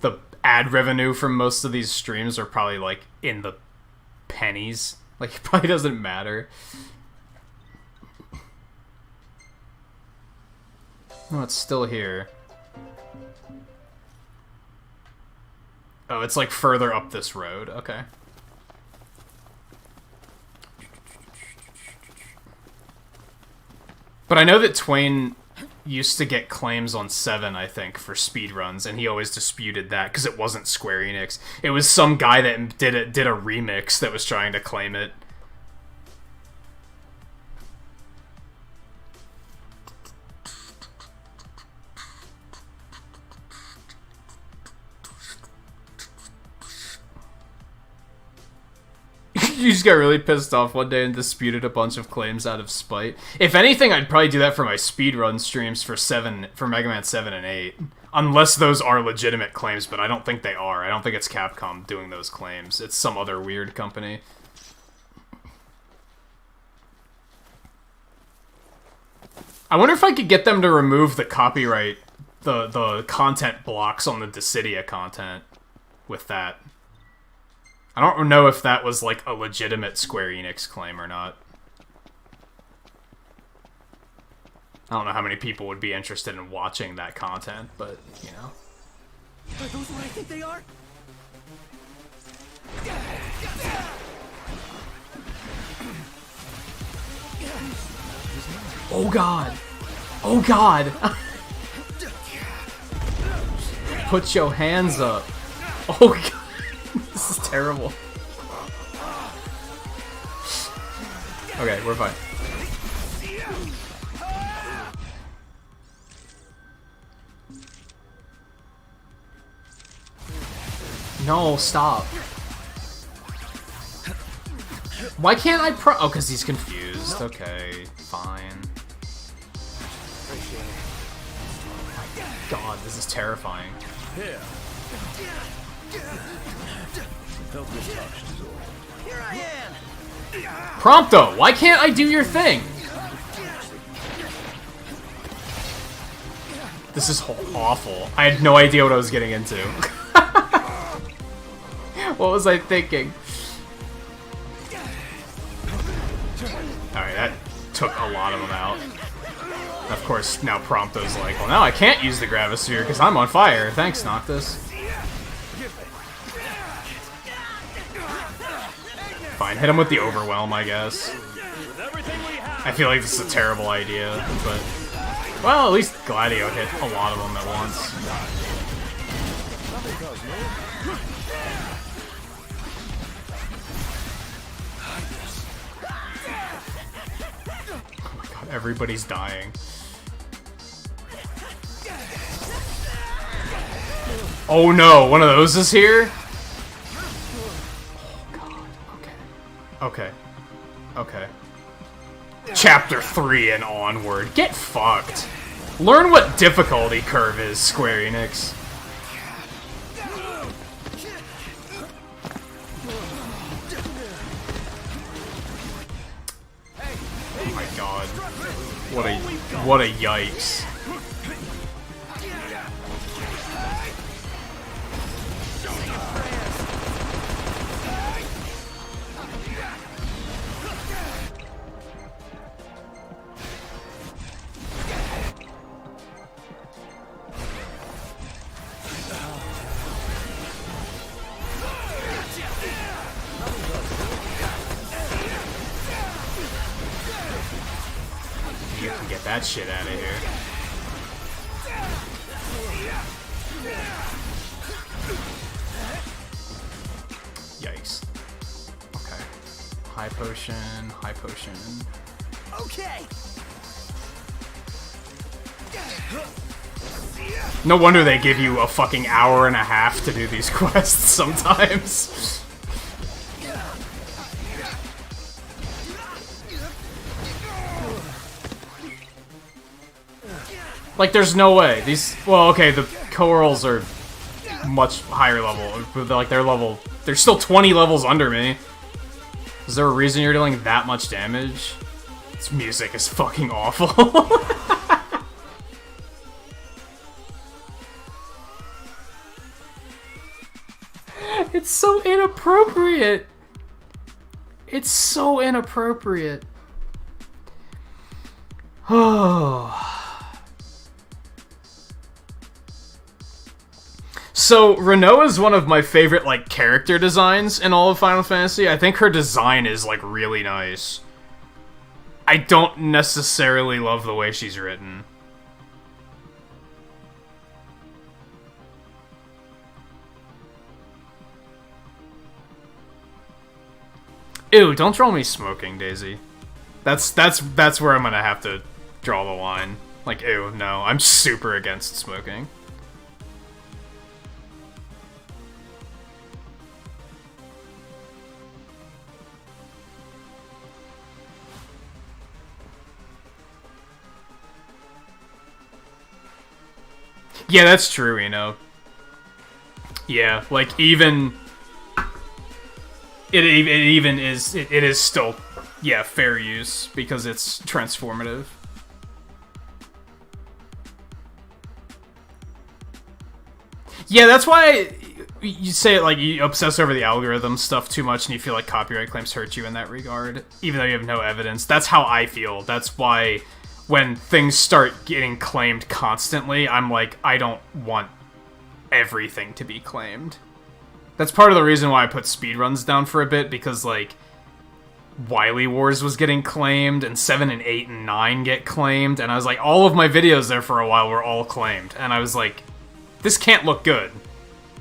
the ad revenue from most of these streams are probably like in the pennies. Like, it probably doesn't matter. No, it's still here. Oh, it's like further up this road. Okay. But I know that Twain used to get claims on 7, I think, for speedruns, and he always disputed that because it wasn't Square Enix. It was some guy that did a remix that was trying to claim it. You just got really pissed off one day and disputed a bunch of claims out of spite. If anything, I'd probably do that for my speedrun streams for Mega Man 7 and 8. Unless those are legitimate claims, but I don't think they are. I don't think it's Capcom doing those claims. It's some other weird company. I wonder if I could get them to remove the copyright, the content blocks on the Dissidia content with that. I don't know if that was, like, a legitimate Square Enix claim or not. I don't know how many people would be interested in watching that content, but, you know. Are those what I think they are? Oh god! Oh god! Put your hands up! Oh god! This is terrible. Okay, we're fine. No, stop. Why can't I oh, because he's confused. Okay, fine. Oh my god, this is terrifying. Here. Help this toxin. Here I am. Prompto, why can't I do your thing? This is awful. I had no idea what I was getting into. What was I thinking? Alright, that took a lot of them out. Of course, now Prompto's like, well, now I can't use the Gravisphere because I'm on fire. Thanks, Noctis. Fine, hit him with the Overwhelm, I guess. I feel like this is a terrible idea, but... Well, at least Gladio hit a lot of them at once. Oh my god, everybody's dying. Oh no, one of those is here? Okay. Okay. Chapter 3 and onward. Get fucked. Learn what difficulty curve is, Square Enix. Oh my god. What a yikes. You can get that shit out of here. Yikes. Okay. High potion, high potion. Okay. No wonder they give you a fucking hour and a half to do these quests sometimes. Like, there's no way. These... Well, okay, the Coeurls are much higher level. But like, they're still 20 levels under me. Is there a reason you're dealing that much damage? This music is fucking awful. It's so inappropriate. It's so inappropriate. Oh... So, Renault is one of my favorite, like, character designs in all of Final Fantasy. I think her design is, like, really nice. I don't necessarily love the way she's written. Ew, don't draw me smoking, Daisy. That's where I'm gonna have to draw the line. Like, ew, no, I'm super against smoking. Yeah, that's true, you know. Yeah, like, even... It is still, yeah, fair use, because it's transformative. Yeah, that's why you say, like, you obsess over the algorithm stuff too much and you feel like copyright claims hurt you in that regard, even though you have no evidence. That's how I feel. That's why... when things start getting claimed constantly, I'm like, I don't want everything to be claimed. That's part of the reason why I put speedruns down for a bit, because, like, Wily Wars was getting claimed, and 7 and 8 and 9 get claimed, and I was like, all of my videos there for a while were all claimed, and I was like, this can't look good,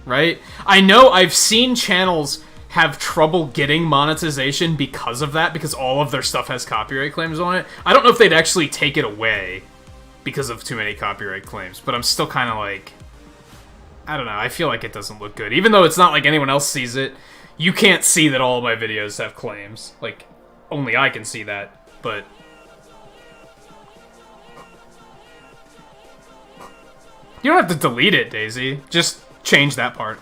right? I know I've seen channels have trouble getting monetization because of that, because all of their stuff has copyright claims on it. I don't know if they'd actually take it away because of too many copyright claims, but I'm still kind of like, I don't know, I feel like it doesn't look good. Even though it's not like anyone else sees it, you can't see that all of my videos have claims. Like, only I can see that, but... You don't have to delete it, Daisy. Just change that part.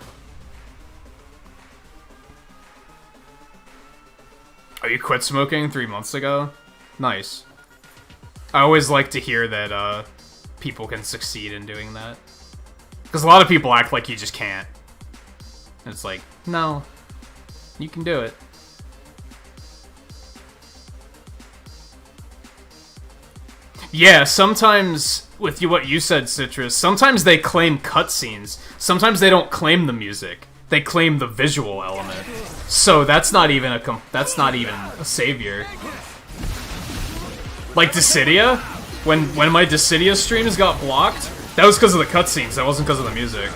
Oh, you quit smoking 3 months ago? Nice. I always like to hear that people can succeed in doing that. Because a lot of people act like you just can't. And it's like, no. You can do it. Yeah, sometimes, with what you said, Citrus, sometimes they claim cutscenes. Sometimes they don't claim the music. They claim the visual element. So that's not even a savior. Like Dissidia? When my Dissidia streams got blocked, that was because of the cutscenes, that wasn't because of the music.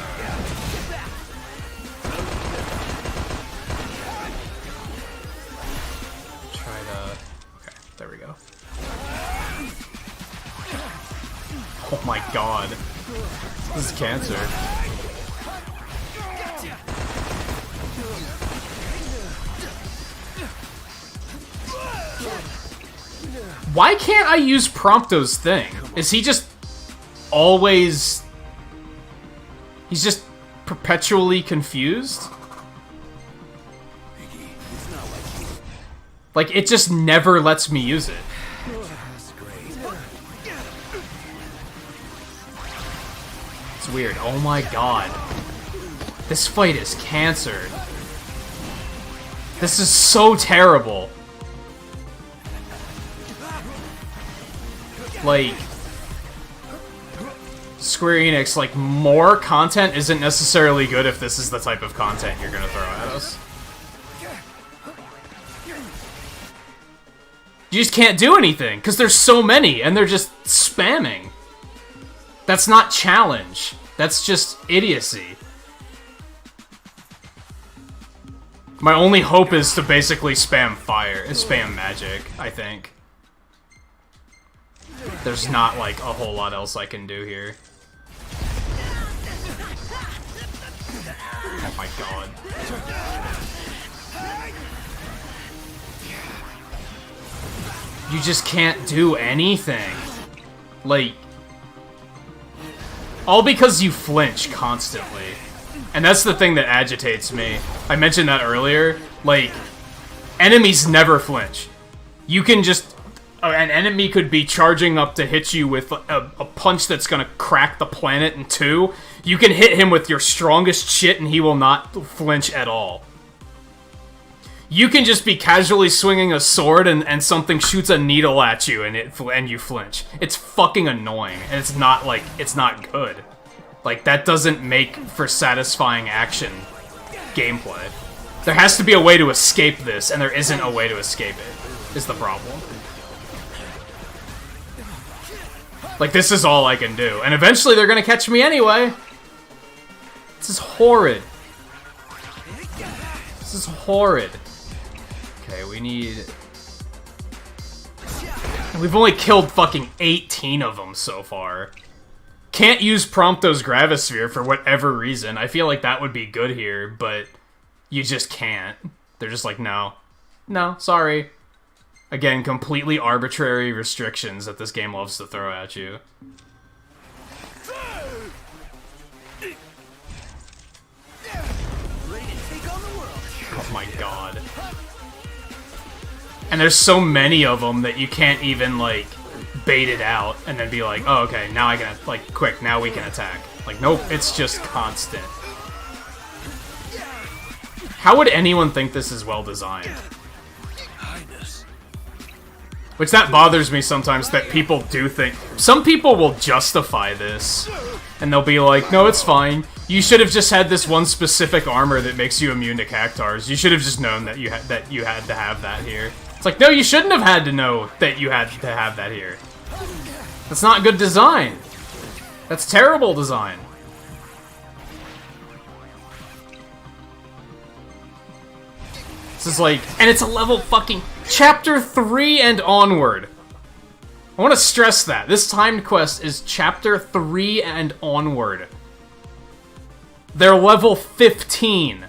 Okay, there we go. Oh my god. This is cancer. Why can't I use Prompto's thing? Is he just always... He's just perpetually confused? Like, it just never lets me use it. It's weird. Oh my god. This fight is cancer. This is so terrible. Like, Square Enix, like, more content isn't necessarily good if this is the type of content you're gonna throw at us. You just can't do anything, because there's so many, and they're just spamming. That's not challenge. That's just idiocy. My only hope is to basically spam magic, I think. There's not, like, a whole lot else I can do here. Oh my god. You just can't do anything. Like... All because you flinch constantly. And that's the thing that agitates me. I mentioned that earlier. Like, enemies never flinch. You can just... An enemy could be charging up to hit you with a punch that's gonna crack the planet in two. You can hit him with your strongest shit and he will not flinch at all. You can just be casually swinging a sword and something shoots a needle at you and you flinch. It's fucking annoying, and it's not, like, it's not good. Like, that doesn't make for satisfying action gameplay. There has to be a way to escape this, and there isn't a way to escape it, is the problem. Like, this is all I can do. And eventually they're gonna catch me anyway! This is horrid. This is horrid. Okay, we need... We've only killed fucking 18 of them so far. Can't use Prompto's Gravisphere for whatever reason. I feel like that would be good here, but you just can't. They're just like, no. No, sorry. Again, completely arbitrary restrictions that this game loves to throw at you. Oh my god. And there's so many of them that you can't even, like, bait it out and then be like, oh, okay, now I can, like, quick, now we can attack. Like, nope, it's just constant. How would anyone think this is well designed? Which, that bothers me sometimes, that people do think... Some people will justify this, and they'll be like, no, it's fine. You should have just had this one specific armor that makes you immune to cactars. You should have just known that you had to have that here. It's like, no, you shouldn't have had to know that you had to have that here. That's not good design. That's terrible design. is like, and it's a level fucking chapter 3 and onward. I want to stress that. This timed quest is chapter 3 and onward. They're level 15.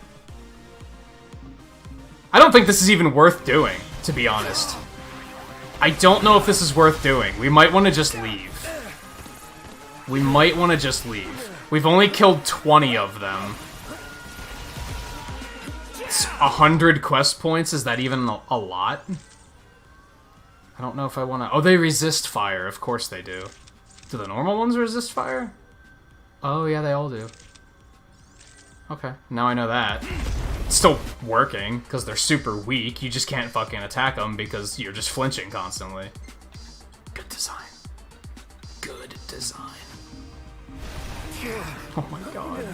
I don't think this is even worth doing, to be honest. I don't know if this is worth doing. We might want to just leave. We might want to just leave. We've only killed 20 of them. It's 100 quest points? Is that even a lot? I don't know if I want to... Oh, they resist fire. Of course they do. Do the normal ones resist fire? Oh, yeah, they all do. Okay, now I know that. It's still working, because they're super weak. You just can't fucking attack them because you're just flinching constantly. Good design. Good design. Oh my god.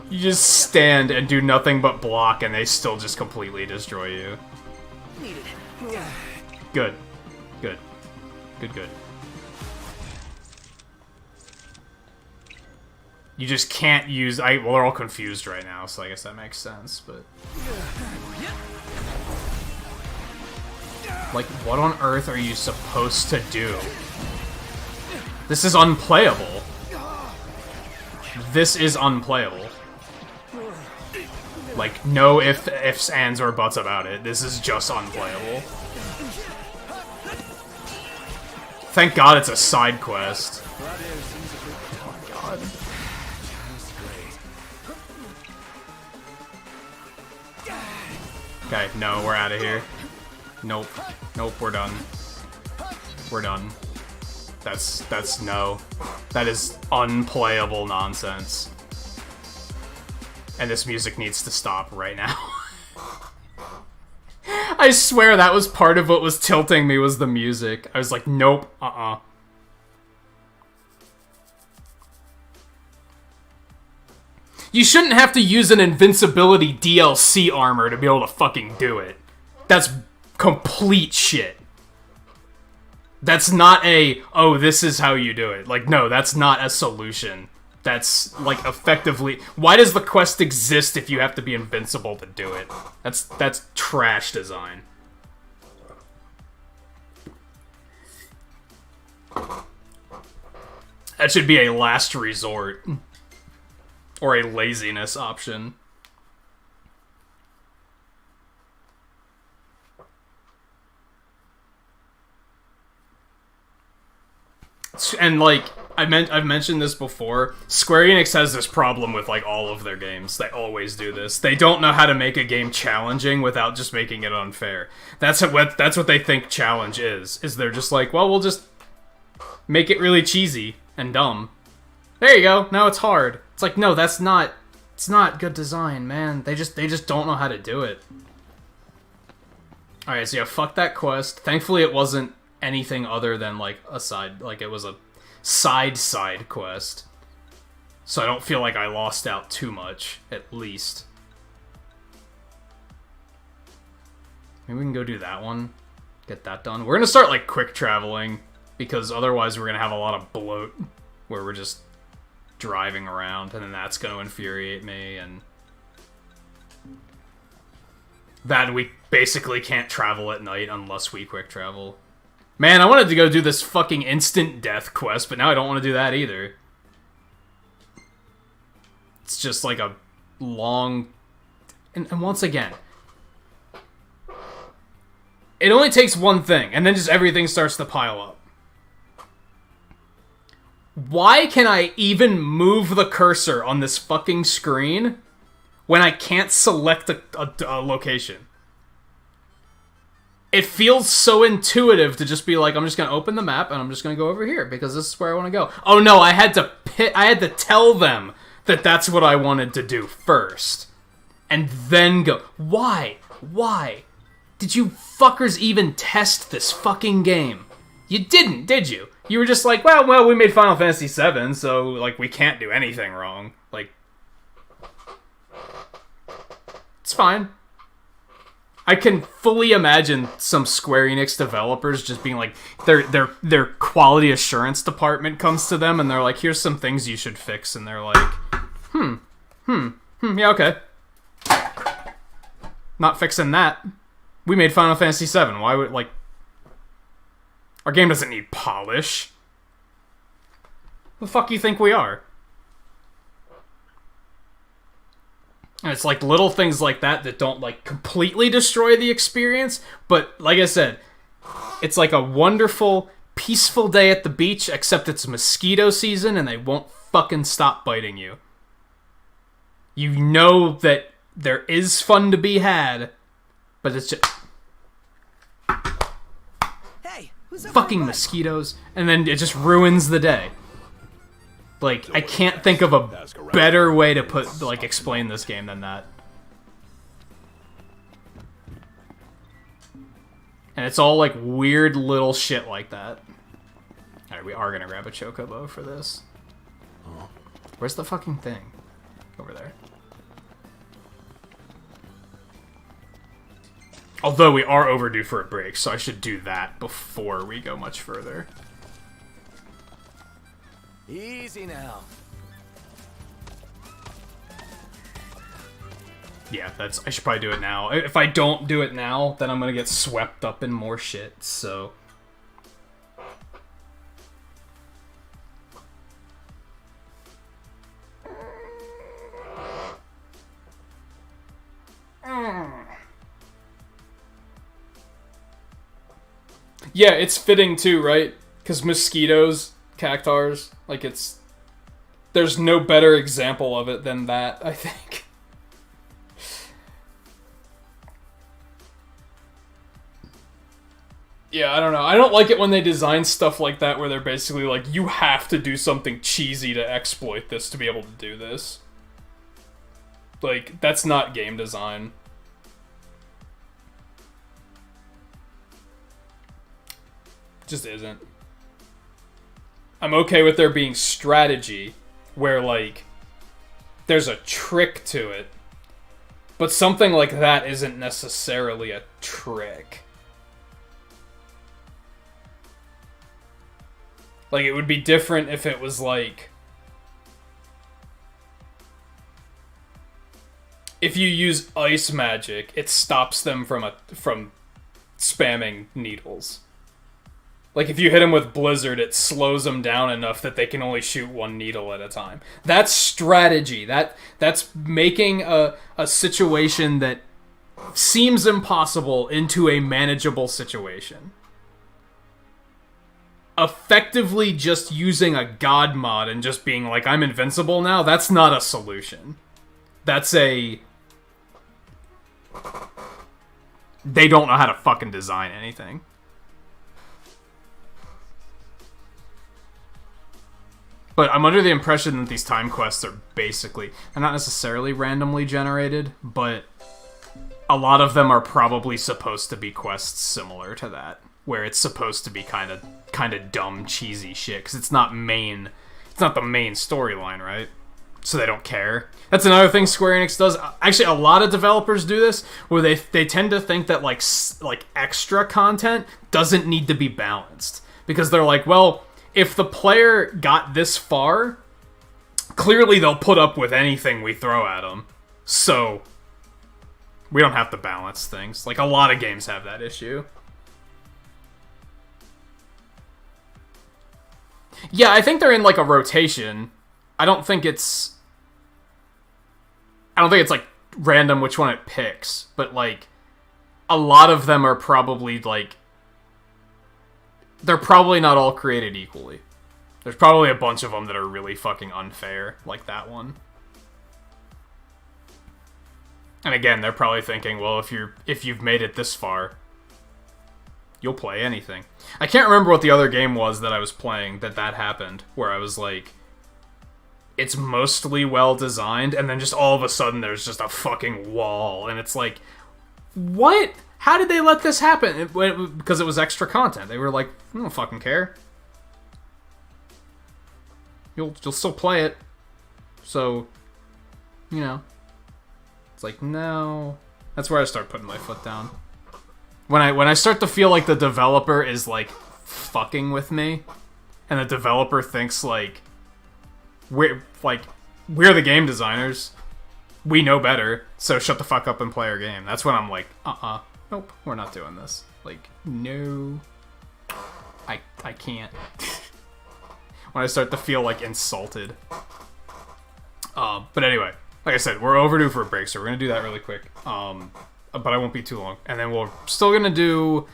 You just stand and do nothing but block, and they still just completely destroy you. Good. Good. Good, good. You just can't use... well, they're all confused right now, so I guess that makes sense, but... Like, what on earth are you supposed to do? This is unplayable. This is unplayable. Like, no ifs, ands, or buts about it. This is just unplayable. Thank God it's a side quest. Oh my god. Okay, no, we're out of here. Nope. Nope, we're done. We're done. That's no. That is unplayable nonsense. And this music needs to stop right now. I swear that was part of what was tilting me, was the music. I was like, nope, You shouldn't have to use an invincibility DLC armor to be able to fucking do it. That's complete shit. That's not a, oh, this is how you do it. Like, no, that's not a solution. That's, like, effectively... Why does the quest exist if you have to be invincible to do it? That's trash design. That should be a last resort. Or a laziness option. And, like, I've mentioned this before, Square Enix has this problem with, like, all of their games. They always do this. They don't know how to make a game challenging without just making it unfair. That's what they think challenge is they're just like, well, we'll just make it really cheesy and dumb. There you go, now it's hard. It's like, no, it's not good design, man. They just don't know how to do it. Alright, so yeah, fuck that quest. Thankfully it wasn't anything other than, like, a side, like, it was a side quest. So I don't feel like I lost out too much, at least. Maybe we can go do that one. Get that done. We're gonna start, like, quick traveling, because otherwise we're gonna have a lot of bloat, where we're just driving around, and then that's gonna infuriate me, and... that we basically can't travel at night unless we quick travel. Man, I wanted to go do this fucking instant death quest, but now I don't want to do that either. It's just like a long... And once again, it only takes one thing, and then just everything starts to pile up. Why can I even move the cursor on this fucking screen when I can't select a location? It feels so intuitive to just be like, I'm just gonna open the map and I'm just gonna go over here because this is where I want to go. Oh no, I had to tell them that that's what I wanted to do first, and then go. Why? Why did you fuckers even test this fucking game? You didn't, did you? You were just like, well, we made Final Fantasy VII, so like we can't do anything wrong. Like, it's fine. I can fully imagine some Square Enix developers just being like, their quality assurance department comes to them and they're like, here's some things you should fix, and they're like, Yeah, okay. Not fixing that. We made Final Fantasy VII. Why would, like... Our game doesn't need polish. Who the fuck you think we are? And it's like little things like that that don't, like, completely destroy the experience. But, like I said, it's like a wonderful, peaceful day at the beach, except it's mosquito season and they won't fucking stop biting you. You know that there is fun to be had, but it's just... Hey, who's up fucking mosquitoes, and then it just ruins the day. Like, I can't think of a better way to put, like, explain this game than that. And it's all, like, weird little shit like that. Alright, we are gonna grab a chocobo for this. Where's the fucking thing? Over there. Although we are overdue for a break, so I should do that before we go much further. Easy now. Yeah, I should probably do it now. If I don't do it now, then I'm gonna get swept up in more shit, so... Yeah, it's fitting too, right? Because mosquitoes, cactars, like it's... There's no better example of it than that, I think. Yeah, I don't know. I don't like it when they design stuff like that where they're basically like, you have to do something cheesy to exploit this to be able to do this. Like, that's not game design. Just isn't. I'm okay with there being strategy where, like, there's a trick to it, but something like that isn't necessarily a trick. Like, it would be different if it was like, if you use ice magic, it stops them from spamming needles. Like, if you hit them with Blizzard, it slows them down enough that they can only shoot one needle at a time. That's strategy. That's making a situation that seems impossible into a manageable situation. Effectively just using a god mod and just being like, I'm invincible now, that's not a solution. That's a... They don't know how to fucking design anything. But I'm under the impression that these time quests are basically... They're not necessarily randomly generated, but a lot of them are probably supposed to be quests similar to that, where it's supposed to be kind of dumb, cheesy shit, because it's not the main storyline, right? So they don't care. That's another thing Square Enix does. Actually, a lot of developers do this, where they tend to think that like extra content doesn't need to be balanced, because they're like, well, if the player got this far, clearly they'll put up with anything we throw at them. So we don't have to balance things. Like, a lot of games have that issue. Yeah, I think they're in like a rotation. I don't think it's like random which one it picks, but like a lot of them are probably like, they're probably not all created equally. There's probably a bunch of them that are really fucking unfair, like that one. And again, they're probably thinking, well, if you've made it this far, you'll play anything. I can't remember what the other game was that I was playing that happened, where I was like, it's mostly well designed, and then just all of a sudden there's just a fucking wall, and it's like, what? How did they let this happen? Because it was extra content. They were like, I don't fucking care. You'll still play it. So, you know. It's like, no. That's where I start putting my foot down. When I start to feel like the developer is like fucking with me, and the developer thinks like we're the game designers. we know better, so shut the fuck up and play our game. That's when I'm like, nope, we're not doing this. Like, no, I can't. When I start to feel like insulted. But anyway, like I said, we're overdue for a break, so we're gonna do that really quick. But I won't be too long, and then we're still gonna do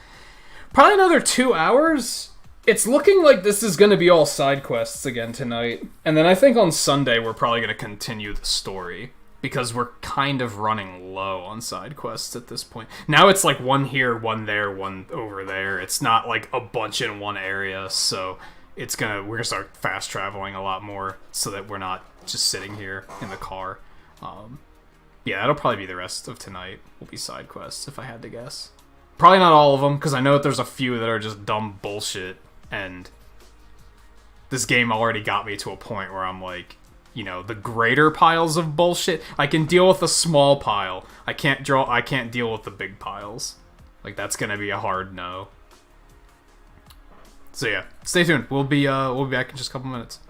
probably another 2 hours. It's looking like this is gonna be all side quests again tonight, and then I think on Sunday we're probably gonna continue the story. Because we're kind of running low on side quests at this point. Now it's like one here, one there, one over there. It's not like a bunch in one area, so we're gonna start fast traveling a lot more so that we're not just sitting here in the car. Yeah, that'll probably be the rest of tonight. Will be side quests if I had to guess. Probably not all of them, because I know that there's a few that are just dumb bullshit, and this game already got me to a point where I'm like, you know, the greater piles of bullshit, I can deal with a small pile. I can't deal with the big piles. Like, that's gonna be a hard no. So yeah, stay tuned. We'll be back in just a couple minutes.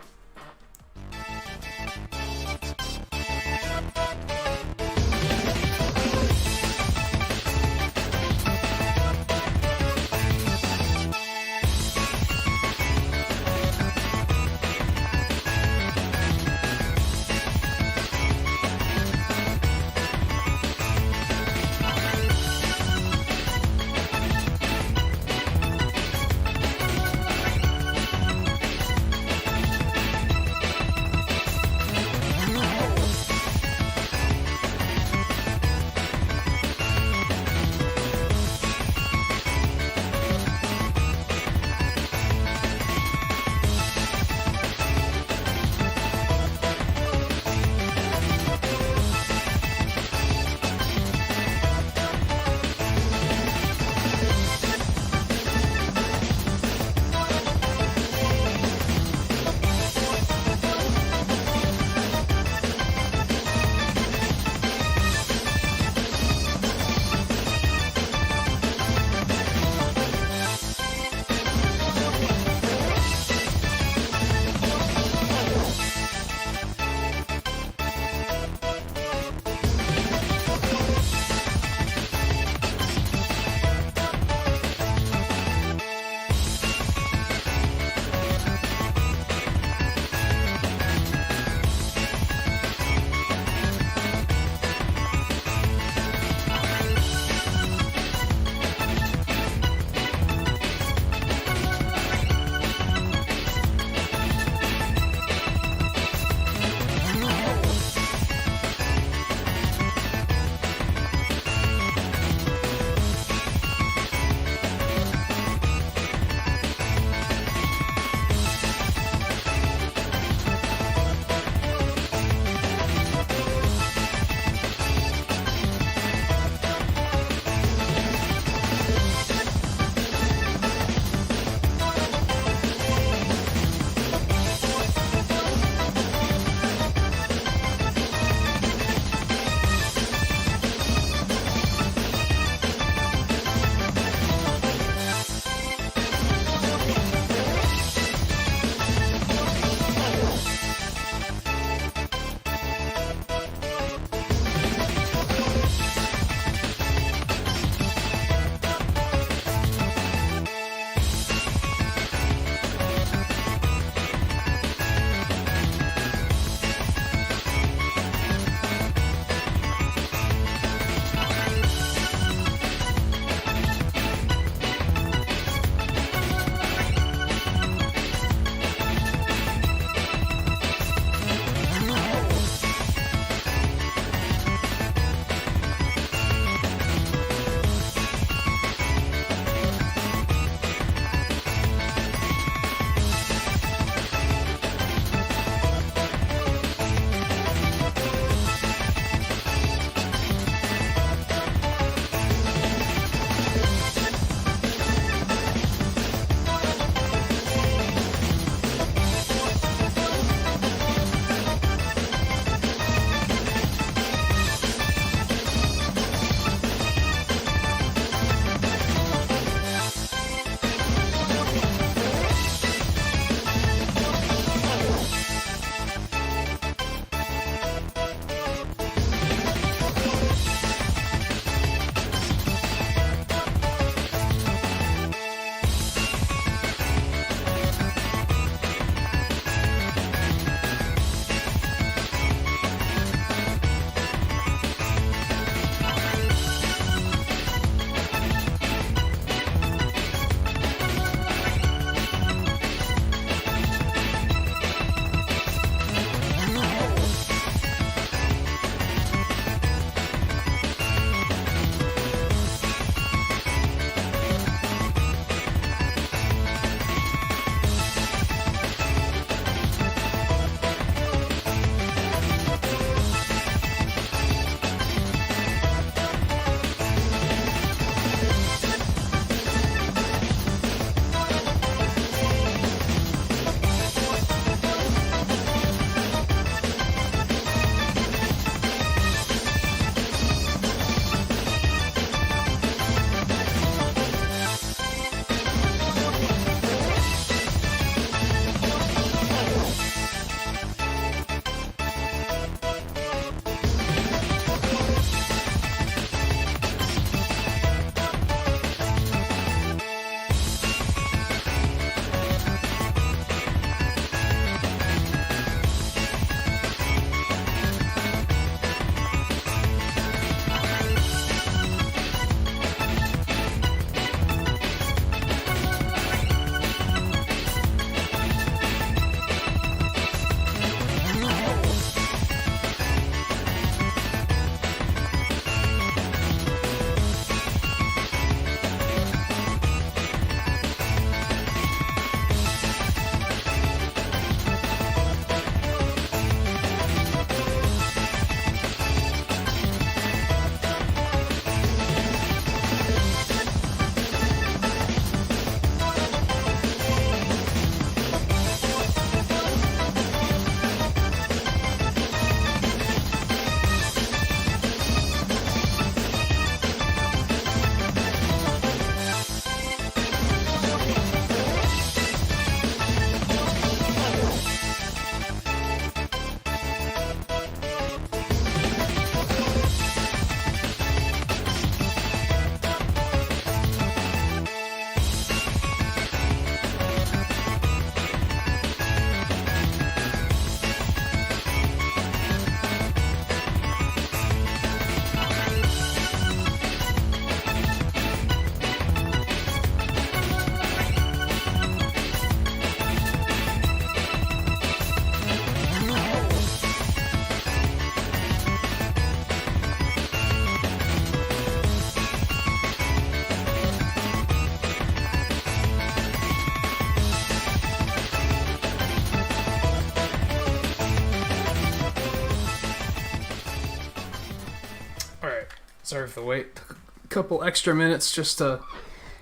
deserve the wait. Took a couple extra minutes just to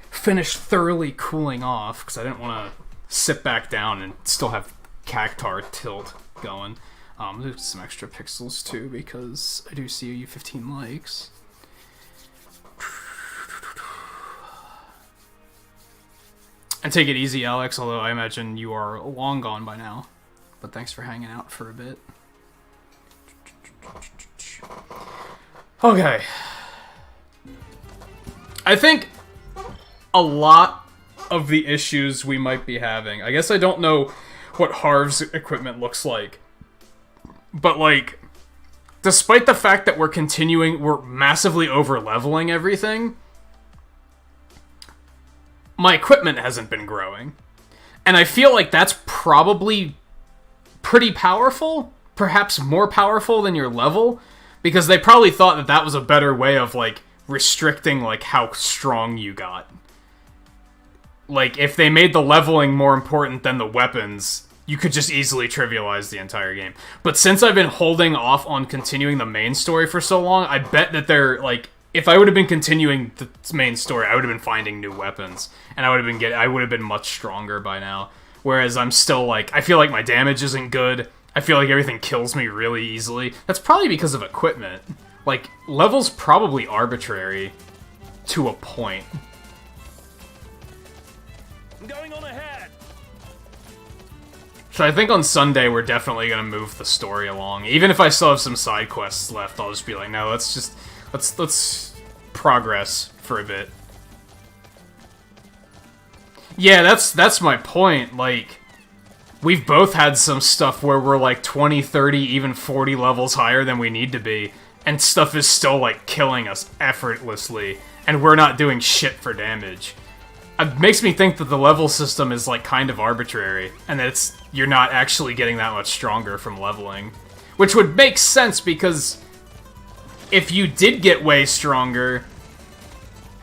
finish thoroughly cooling off, because I didn't want to sit back down and still have Cactar tilt going. There's some extra pixels too, because I do see you 15 likes. And take it easy, Alex, although I imagine you are long gone by now. But thanks for hanging out for a bit. Okay. I think a lot of the issues we might be having, I guess I don't know what Harv's equipment looks like, but like, despite the fact that we're massively over-leveling everything, my equipment hasn't been growing. And I feel like that's probably pretty powerful, perhaps more powerful than your level, because they probably thought that that was a better way of, like, restricting, like, how strong you got. Like, if they made the leveling more important than the weapons, you could just easily trivialize the entire game. But since I've been holding off on continuing the main story for so long, I bet that they're, like, if I would have been continuing the main story, I would have been finding new weapons, and I would have been much stronger by now. Whereas I'm still, like, I feel like my damage isn't good. I feel like everything kills me really easily. That's probably because of equipment. Like, level's probably arbitrary to a point. I'm going on ahead. So I think on Sunday we're definitely gonna move the story along. Even if I still have some side quests left, I'll just be like, no, let's progress for a bit. Yeah, that's my point. Like, we've both had some stuff where we're like 20, 30, even 40 levels higher than we need to be, and stuff is still like killing us effortlessly, and we're not doing shit for damage. It makes me think that the level system is like kind of arbitrary, and that you're not actually getting that much stronger from leveling. Which would make sense, because if you did get way stronger,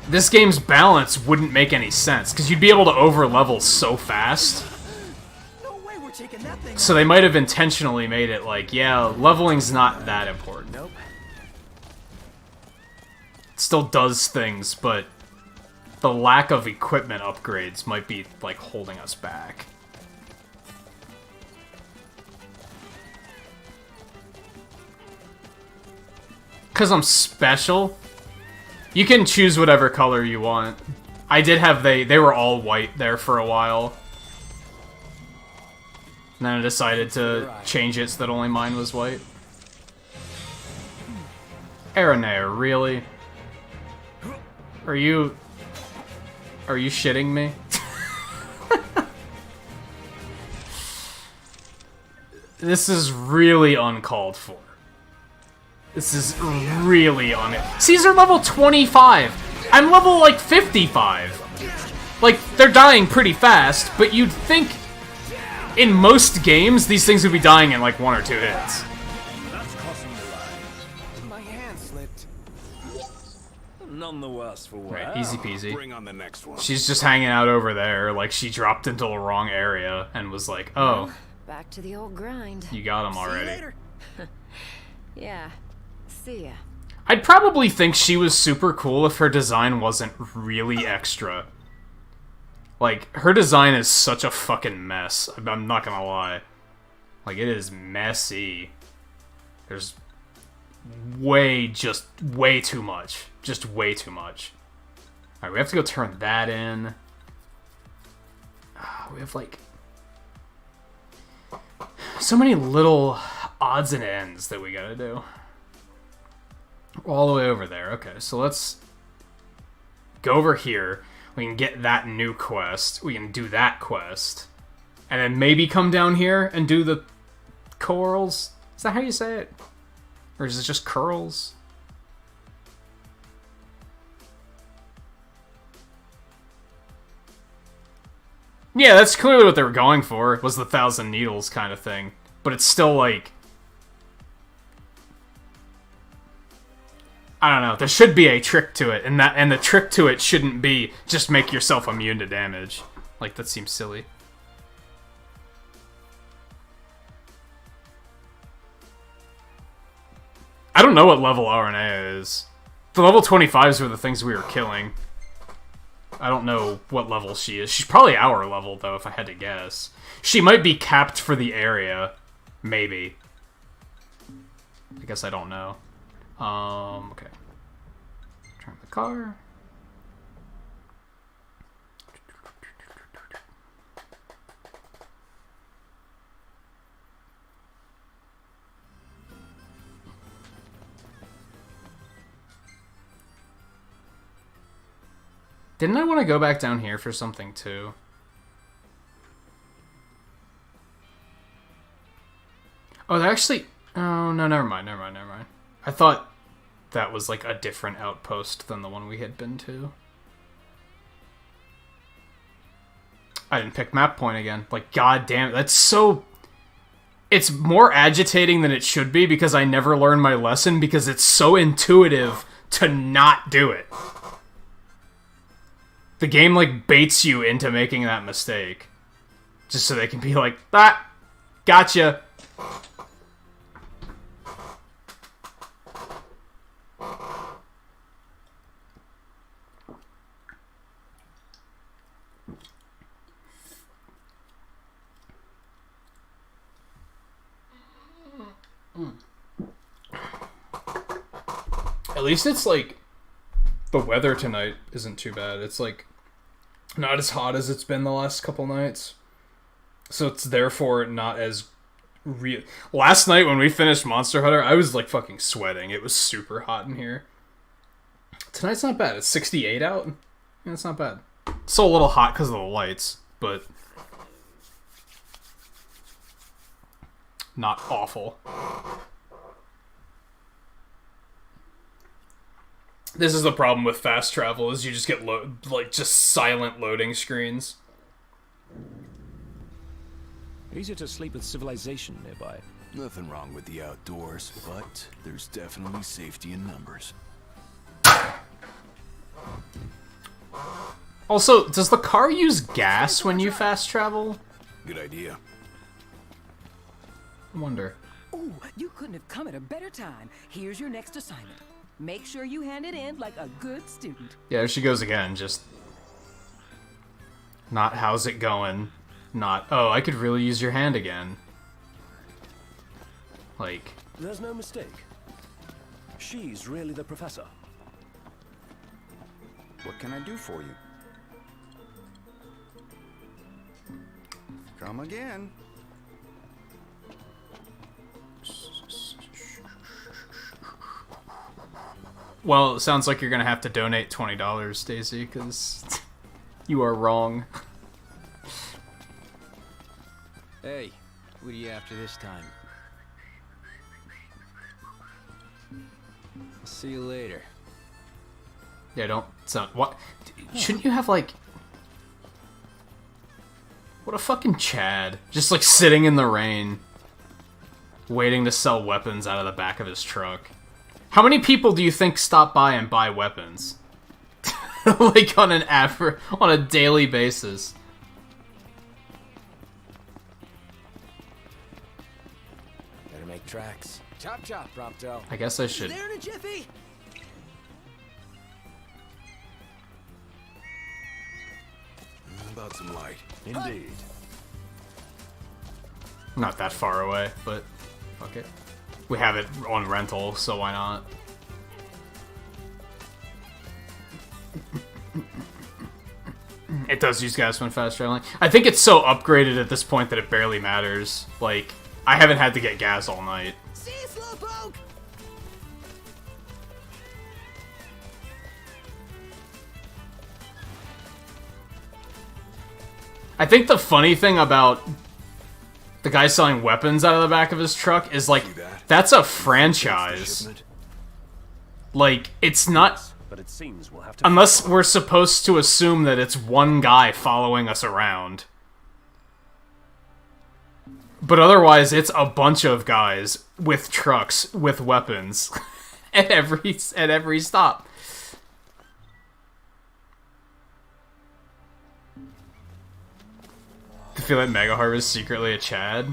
this game's balance wouldn't make any sense, because you'd be able to over-level so fast. No way we're taking that thing. So they might have intentionally made it like, yeah, leveling's not that important. Nope. It still does things, but the lack of equipment upgrades might be, like, holding us back. Because I'm special? You can choose whatever color you want. I did have they were all white there for a while. And then I decided to change it so that only mine was white. Aeronair, really? Are you shitting me? This is really uncalled for. This is really on it. Caesar level 25. I'm level like 55. Like, they're dying pretty fast, but you'd think in most games these things would be dying in like 1 or 2 hits. My hand slipped. None the worse for wear. Right, easy peasy. Bring on the next one. She's just hanging out over there, like she dropped into the wrong area and was like, oh, Back to the old grind. you got him already. See you later. Yeah. See ya. I'd probably think she was super cool if her design wasn't really extra. Like, her design is such a fucking mess. I'm not gonna lie. Like, it is messy. There's just way too much. Just way too much. Alright, we have to go turn that in. We have, like, so many little odds and ends that we gotta do. All the way over there. Okay, so let's go over here. We can get that new quest. We can do that quest. And then maybe come down here and do the corals. Is that how you say it? Or is it just curls? Yeah, that's clearly what they were going for, was the 1,000 needles kind of thing. But it's still like, I don't know, there should be a trick to it, and the trick to it shouldn't be just make yourself immune to damage. Like, that seems silly. I don't know what level RNA is. The level 25s were the things we were killing. I don't know what level she is. She's probably our level, though, if I had to guess. She might be capped for the area. Maybe. I guess I don't know. Okay. Turn the car. Didn't I want to go back down here for something, too? Oh, they actually... Oh, no, never mind. I thought that was, like, a different outpost than the one we had been to. I didn't pick map point again. Like, god damn it, that's so... It's more agitating than it should be because I never learned my lesson because it's so intuitive to not do it. The game, like, baits you into making that mistake. Just so they can be like, ah, gotcha. At least it's, like, the weather tonight isn't too bad. It's, like, not as hot as it's been the last couple nights. So it's therefore not as real. Last night when we finished Monster Hunter, I was, like, fucking sweating. It was super hot in here. Tonight's not bad. It's 68 out. Yeah, it's not bad. It's still a little hot because of the lights, but not awful. This is the problem with fast travel, is you just get, just silent loading screens. Easier to sleep with civilization nearby. Nothing wrong with the outdoors, but there's definitely safety in numbers. Also, does the car use gas when you fast travel? Good idea. I wonder. Ooh, you couldn't have come at a better time. Here's your next assignment. Make sure you hand it in like a good student. Yeah, there she goes again, just... Not how's it going. Not, oh, I could really use your hand again. Like... There's no mistake. She's really the professor. What can I do for you? Come again. Well, it sounds like you're gonna have to donate $20, Daisy, because you are wrong. Hey, what are you after this time? I'll see you later. Yeah, don't sound... What? Shouldn't you have, like... What a fucking Chad. Just, like, sitting in the rain. Waiting to sell weapons out of the back of his truck. How many people do you think stop by and buy weapons? Like, on a daily basis. Better make tracks. Chop chop, Prompto. I guess I should. There in a jiffy. About some light. Indeed. Not that far away, but fuck it. We have it on rental, so why not? It does use gas when fast traveling. I think it's so upgraded at this point that it barely matters. Like, I haven't had to get gas all night. See you, Slowpoke. I think the funny thing about the guy selling weapons out of the back of his truck is, like, that's a franchise. Like, it's not... But it seems we'll have to... Unless we're supposed to assume that it's one guy following us around. But otherwise, it's a bunch of guys with trucks with weapons at every stop. I feel like Mega Harvest is secretly a Chad.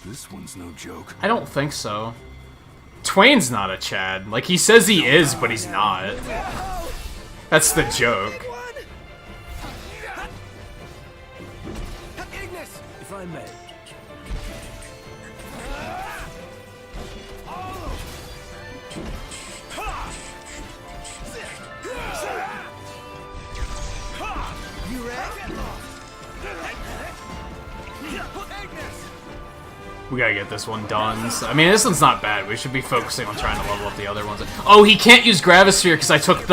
This one's no joke. I don't think so. Twain's not a Chad. Like, he says he is, but he's not. That's the joke. Ignis! If I may. You ready? We gotta get this one done. So, I mean, this one's not bad. We should be focusing on trying to level up the other ones. Oh, he can't use Gravisphere because I took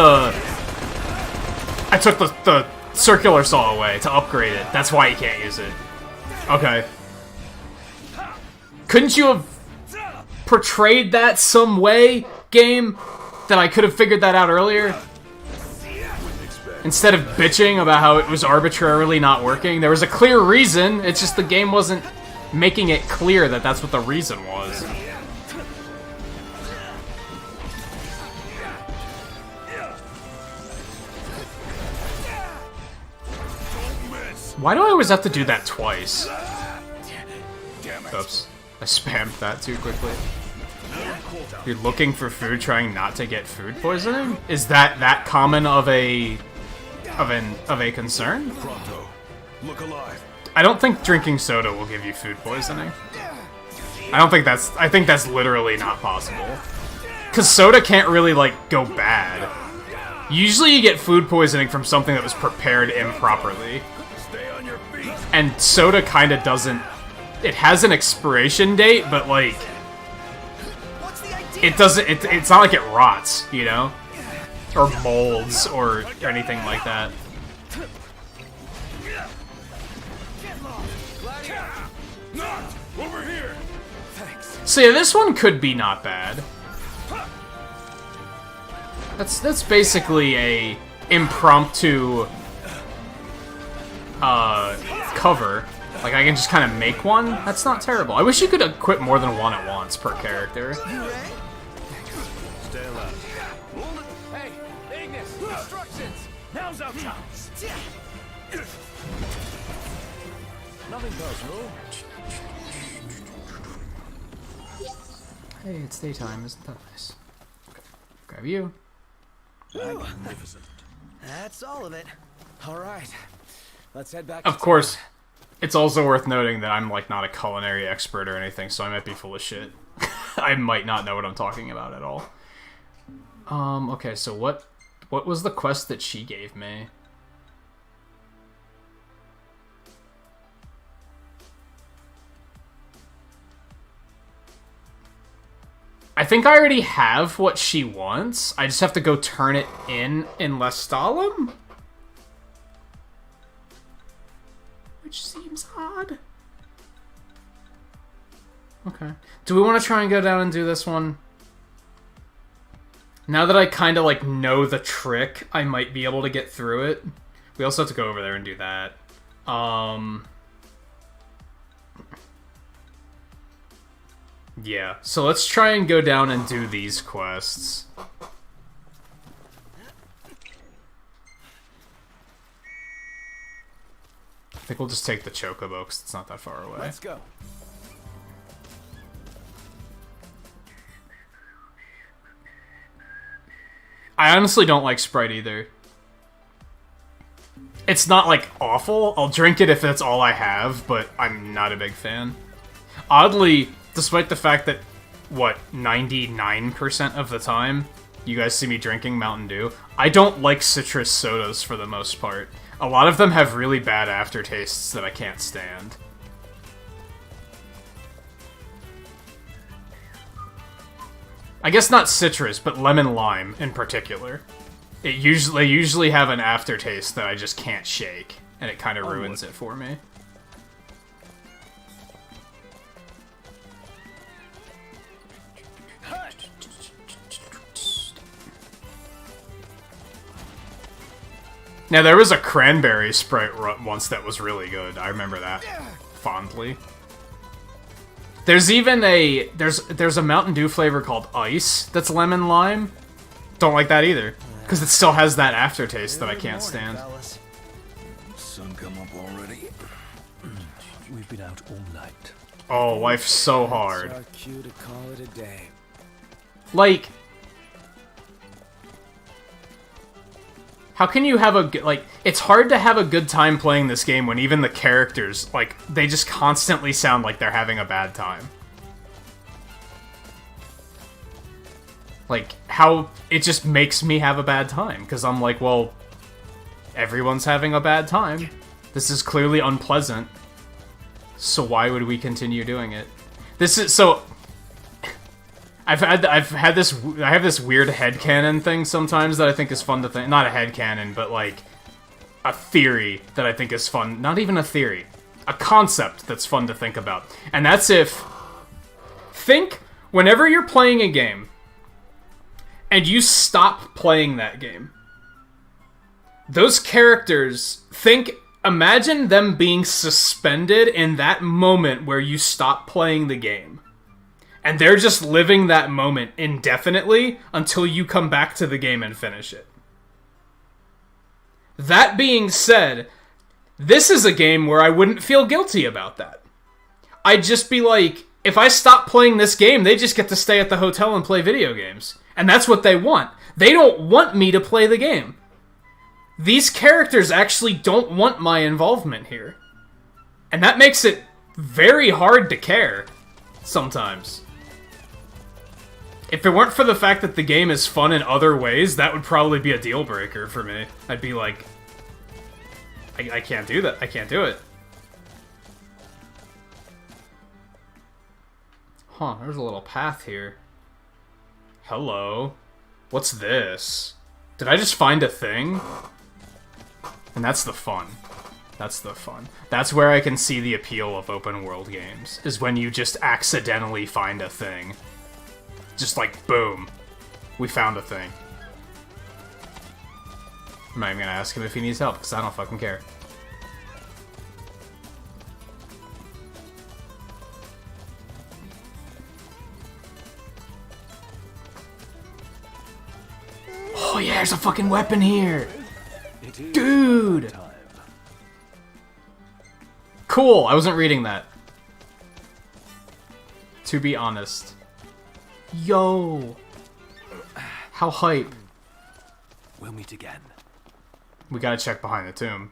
the circular saw away to upgrade it. That's why he can't use it. Okay. Couldn't you have portrayed that some way, game, that I could have figured that out earlier? Instead of bitching about how it was arbitrarily not working, there was a clear reason. It's just the game wasn't making it clear that that's what the reason was. Why do I always have to do that twice? Oops. I spammed that too quickly. You're looking for food, trying not to get food poisoning? Is that common of a concern? Pronto, look alive. I don't think drinking soda will give you food poisoning. I think that's literally not possible. Cause soda can't really, like, go bad. Usually you get food poisoning from something that was prepared improperly. Stay on your feet. And soda kinda doesn't... It has an expiration date, but, like... It doesn't... It's not like it rots, you know? Or molds, or anything like that. Over here. So yeah, this one could be not bad. That's basically a impromptu cover. Like, I can just kind of make one. That's not terrible. I wish you could equip more than one at once per character. Stay alive. Hey, Ignis! Instructions! Now's our chance. Nothing personal. Hey, it's daytime. Isn't that nice? Okay. Grab you. Magnificent. That's all of it. All right, let's head back. Of course, it's also worth noting that I'm, like, not a culinary expert or anything, so I might be full of shit. I might not know what I'm talking about at all. Okay, so what was the quest that she gave me? I think I already have what she wants. I just have to go turn it in Lestalem? Which seems odd. Okay. Do we want to try and go down and do this one? Now that I kind of, like, know the trick, I might be able to get through it. We also have to go over there and do that. Yeah, so let's try and go down and do these quests. I think we'll just take the Chocobo because it's not that far away. Let's go. I honestly don't like Sprite either. It's not, like, awful. I'll drink it if that's all I have, but I'm not a big fan. Oddly, despite the fact that, what, 99% of the time you guys see me drinking Mountain Dew, I don't like citrus sodas for the most part. A lot of them have really bad aftertastes that I can't stand. I guess not citrus, but lemon lime in particular. They usually have an aftertaste that I just can't shake, and it kind of ruins it for me. Now, there was a cranberry Sprite once that was really good. I remember that fondly. There's even a... There's a Mountain Dew flavor called Ice that's lemon lime. Don't like that either. Because it still has that aftertaste that I can't stand. Sun come up already? We've been out all night. Oh, life's so hard. It's our cue to call it a day. Like, how can you have a good, like, it's hard to have a good time playing this game when even the characters, like, they just constantly sound like they're having a bad time. Like, how it just makes me have a bad time, because I'm like, well, everyone's having a bad time. This is clearly unpleasant, so why would we continue doing it? This is, so, I have this weird headcanon thing sometimes that I think is fun to think. Not a headcanon, but like a theory that I think is fun. Not even a theory. A concept that's fun to think about. And that's think whenever you're playing a game and you stop playing that game, those characters, imagine them being suspended in that moment where you stop playing the game. And they're just living that moment indefinitely until you come back to the game and finish it. That being said, this is a game where I wouldn't feel guilty about that. I'd just be like, if I stop playing this game, they just get to stay at the hotel and play video games. And that's what they want. They don't want me to play the game. These characters actually don't want my involvement here. And that makes it very hard to care sometimes. If it weren't for the fact that the game is fun in other ways, that would probably be a deal breaker for me. I'd be like, I can't do that. I can't do it. Huh, there's a little path here. Hello. What's this? Did I just find a thing? And that's the fun. That's the fun. That's where I can see the appeal of open world games, is when you just accidentally find a thing. Just like, boom. We found a thing. I'm not even gonna ask him if he needs help, because I don't fucking care. Oh yeah, there's a fucking weapon here! Dude! Cool, I wasn't reading that. To be honest. Yo! How hype. We'll meet again. We gotta check behind the tomb.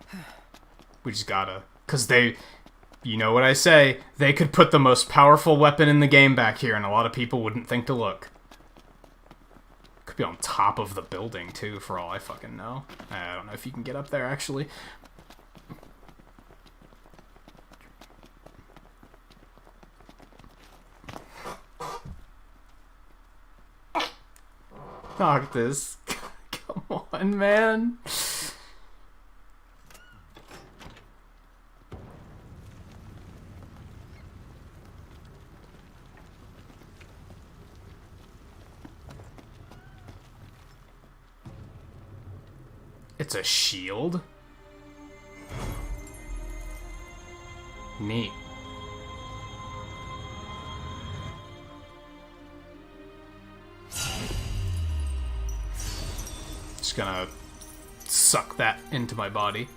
We just gotta. Cause they, you know what I say, they could put the most powerful weapon in the game back here and a lot of people wouldn't think to look. Could be on top of the building too, for all I fucking know. I don't know if you can get up there actually. Noctis. Come on, man. It's a shield? Neat. Just gonna suck that into my body.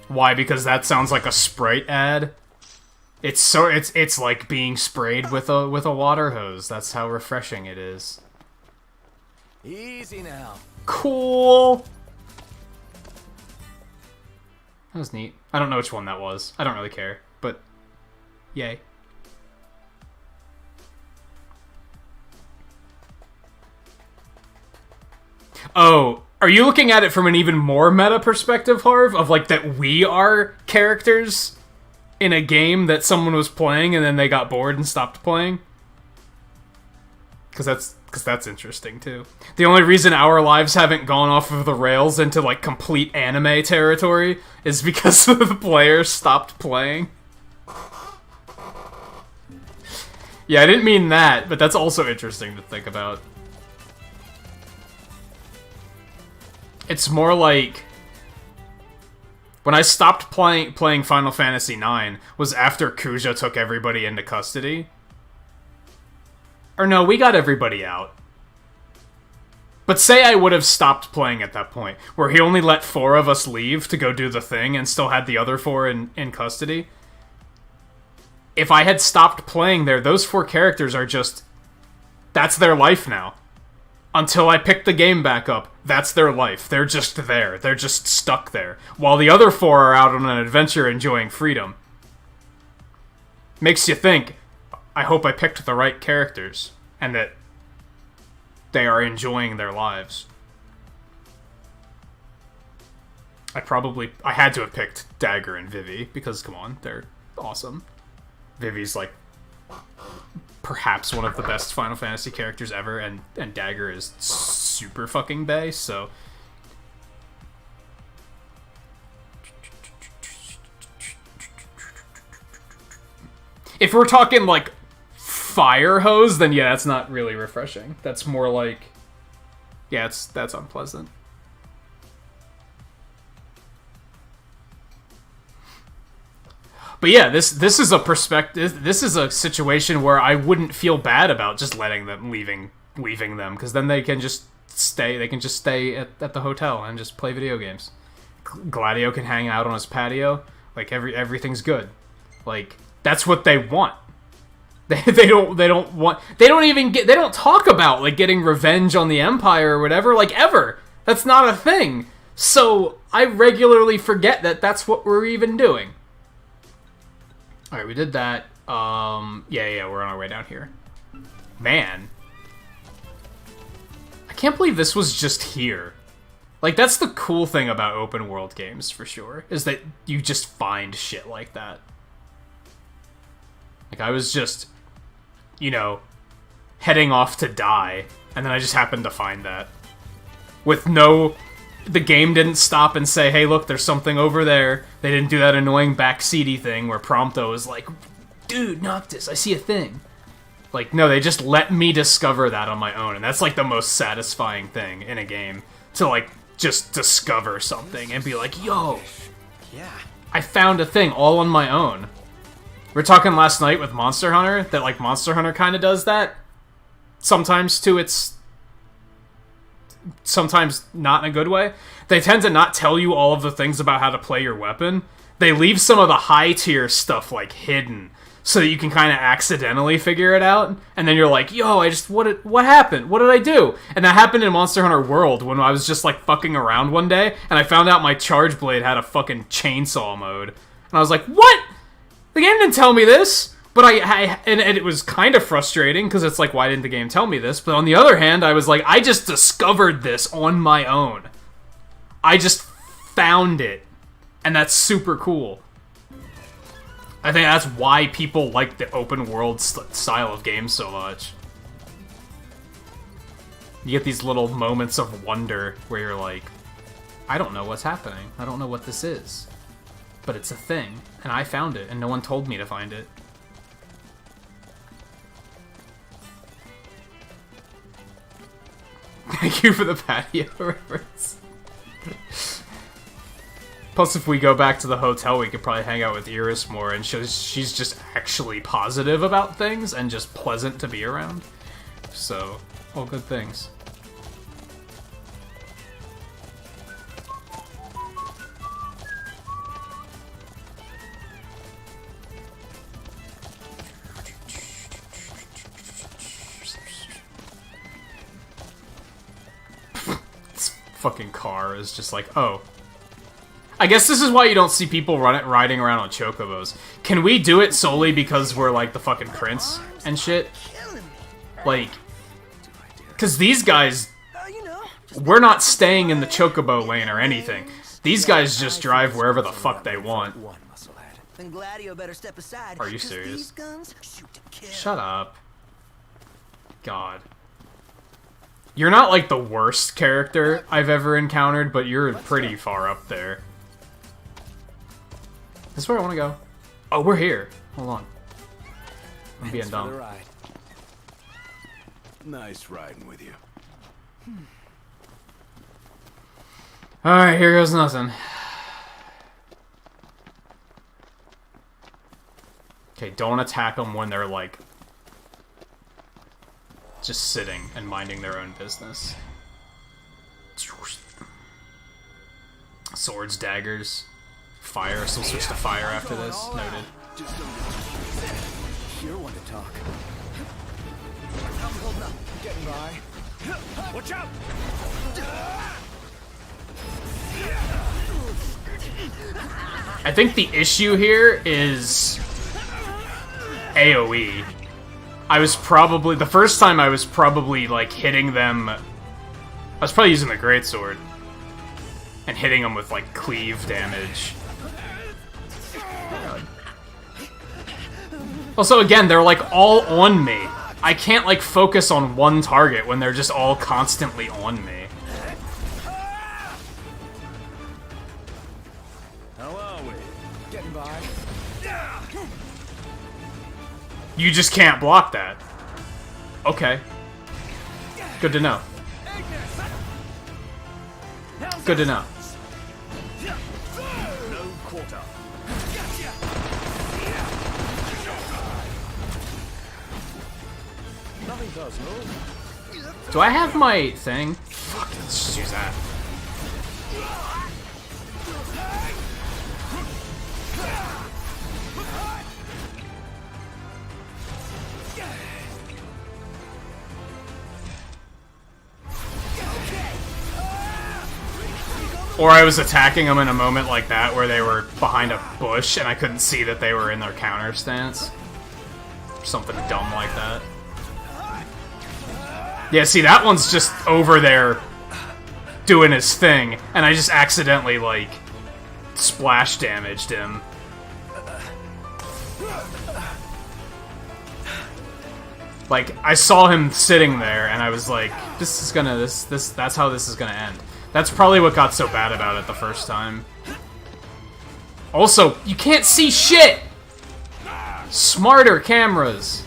Why? Because that sounds like a Sprite ad. It's like being sprayed with a water hose. That's how refreshing it is. Easy now. Cool. That was neat. I don't know which one that was. I don't really care, but yay. Oh, are you looking at it from an even more meta perspective, Harv? Of like that we are characters in a game that someone was playing and then they got bored and stopped playing? Because that's interesting too. The only reason our lives haven't gone off of the rails into like complete anime territory is because the players stopped playing. Yeah, I didn't mean that, but that's also interesting to think about. It's more like when I stopped playing Final Fantasy IX was after Kuja took everybody into custody. Or no, we got everybody out. But say I would have stopped playing at that point, where he only let 4 of us leave to go do the thing and still had the other 4 in custody. if I had stopped playing there, those 4 characters are just... That's their life now. Until I pick the game back up, that's their life. They're just there. They're just stuck there. While the other 4 are out on an adventure enjoying freedom. Makes you think, I hope I picked the right characters. And that they are enjoying their lives. I had to have picked Dagger and Vivi, because, come on, they're awesome. Vivi's, like, perhaps one of the best Final Fantasy characters ever, and Dagger is super fucking bae, so... If we're talking, like, fire hose, then yeah, that's not really refreshing. That's more like... Yeah, that's unpleasant. But yeah, this is a perspective. This is a situation where I wouldn't feel bad about just letting them leaving them, because then they can just stay. They can just stay at the hotel and just play video games. Gladio can hang out on his patio. Like everything's good. Like that's what they want. They don't talk about like getting revenge on the Empire or whatever. Like ever. That's not a thing. So I regularly forget that that's what we're even doing. Alright, we did that. Yeah, we're on our way down here. Man. I can't believe this was just here. Like, that's the cool thing about open world games, for sure, is that you just find shit like that. Like, I was just, you know, heading off to die, and then I just happened to find that. With no... The game didn't stop and say, hey, look, there's something over there. They didn't do that annoying backseaty thing where Prompto was like, dude, Noctis, I see a thing. Like, no, they just let me discover that on my own, and that's, like, the most satisfying thing in a game. To, like, just discover something and be like, yo, yeah, I found a thing all on my own. We were talking last night with Monster Hunter, that, like, Monster Hunter kind of does that. Sometimes to its... Sometimes not in a good way. They tend to not tell you all of the things about how to play your weapon. They leave some of the high tier stuff like hidden so that you can kind of accidentally figure it out, and then you're like, yo, what happened? What did I do? And that happened in Monster Hunter World when I was just like fucking around one day and I found out my Charge Blade had a fucking chainsaw mode. And I was like, what? The game didn't tell me this. But and it was kind of frustrating, because it's like, why didn't the game tell me this? But on the other hand, I was like, I just discovered this on my own. I just found it. And that's super cool. I think that's why people like the open world style of games so much. You get these little moments of wonder where you're like, I don't know what's happening. I don't know what this is. But it's a thing, and I found it, and no one told me to find it. Thank you for the patio reference. Plus, if we go back to the hotel, we could probably hang out with Iris more, and she's just actually positive about things and just pleasant to be around. So, all good things. Fucking car is just like, oh. I guess this is why you don't see people riding around on chocobos. Can we do it solely because we're like the fucking prince and shit? Like, because these guys, we're not staying in the chocobo lane or anything. These guys just drive wherever the fuck they want. Then Gladio better step aside. Are you serious? Shut up. God. You're not, like, the worst character I've ever encountered, but you're pretty far up there. This is where I want to go. Oh, we're here. Hold on. I'm being dumb. Nice riding with you. Alright, here goes nothing. Okay, don't attack them when they're, like... just sitting and minding their own business. Swords, daggers, fire. Still switch to fire after this. Noted. You're one to talk. I'm holding up. Getting by. Watch out! I think the issue here is AoE. I was probably, the first time I was probably, like, hitting them, I was probably using the greatsword and hitting them with, like, cleave damage. Also, again, they're, like, all on me. I can't, like, focus on one target when they're just all constantly on me. How are we? Getting by. You just can't block that. Okay. Good to know. Good to know. No quarter. Nothing personal. Do I have my thing? Fuck, let's just use that. Or I was attacking them in a moment like that where they were behind a bush and I couldn't see that they were in their counter stance. Something dumb like that. Yeah, see, that one's just over there doing his thing, and I just accidentally, like, splash damaged him. Like, I saw him sitting there, and I was like, this is gonna, that's how this is gonna end. That's probably what got so bad about it the first time. Also, you can't see shit! Smarter cameras!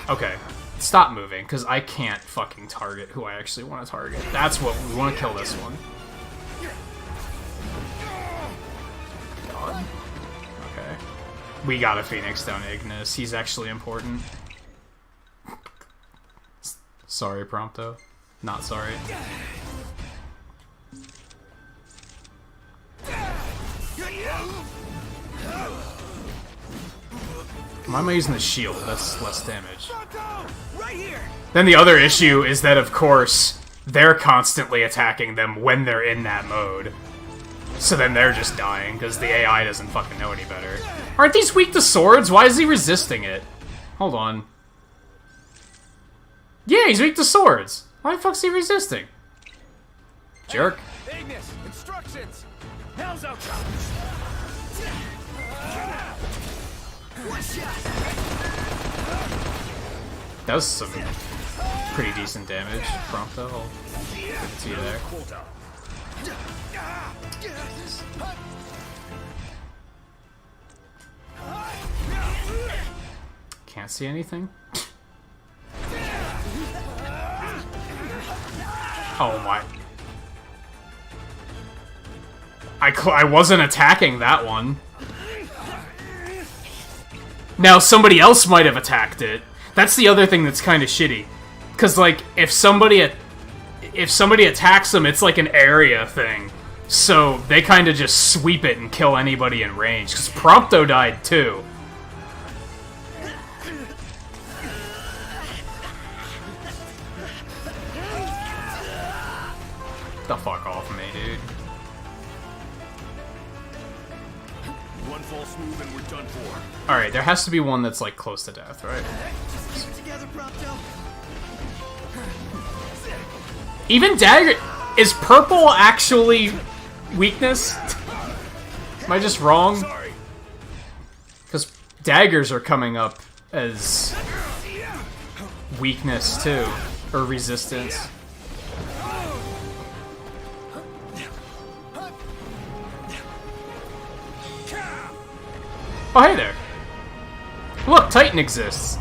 Okay, stop moving, because I can't fucking target who I actually want to target. That's what we want to kill this one. God. Okay. We gotta Phoenix down Ignis. He's actually important. Sorry, Prompto. Not sorry. Why am I using the shield? That's less damage. Then the other issue is that, of course, they're constantly attacking them when they're in that mode. So then they're just dying, because the AI doesn't fucking know any better. Aren't these weak to swords? Why is he resisting it? Hold on. Yeah, he's weak to swords. Why the fuck's he resisting? Jerk. Ignis, instructions. Hell's out. That was some pretty decent damage. Prompto, I'll see you there. Can't see anything? Oh my... I wasn't attacking that one. Now, somebody else might have attacked it. That's the other thing that's kind of shitty. Because, like, if somebody attacks them, it's like an area thing. So, they kind of just sweep it and kill anybody in range. Because Prompto died, too. The fuck off me, dude. One false move and we're done for. Alright, there has to be one that's, like, close to death, right? Keep it together, Prompto. Even Dagger... Is purple actually weakness? Am I just wrong? Because daggers are coming up as weakness, too. Or resistance. Oh, hey there. Look, Titan exists.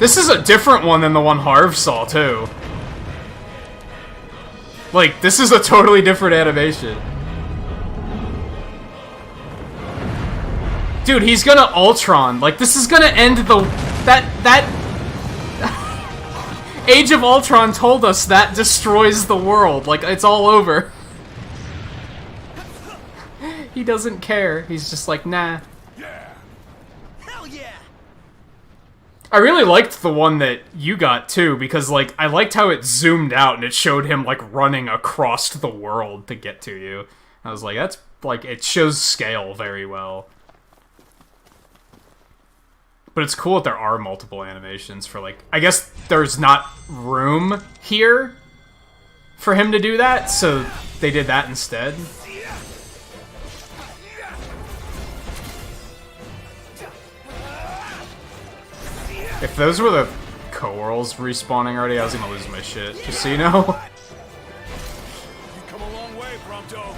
This is a different one than the one Harv saw, too. Like, this is a totally different animation. Dude, he's gonna Ultron. Like, this is gonna end the... That... Age of Ultron told us that destroys the world. Like, it's all over. He doesn't care. He's just like, nah. Hell yeah! I really liked the one that you got, too, because, like, I liked how it zoomed out and it showed him, like, running across the world to get to you. I was like, that's, like, it shows scale very well. But it's cool that there are multiple animations for, like, I guess there's not room here for him to do that, so they did that instead. If those were the co-worlds respawning already, I was gonna lose my shit, just so you know. You come a long way, Prompto.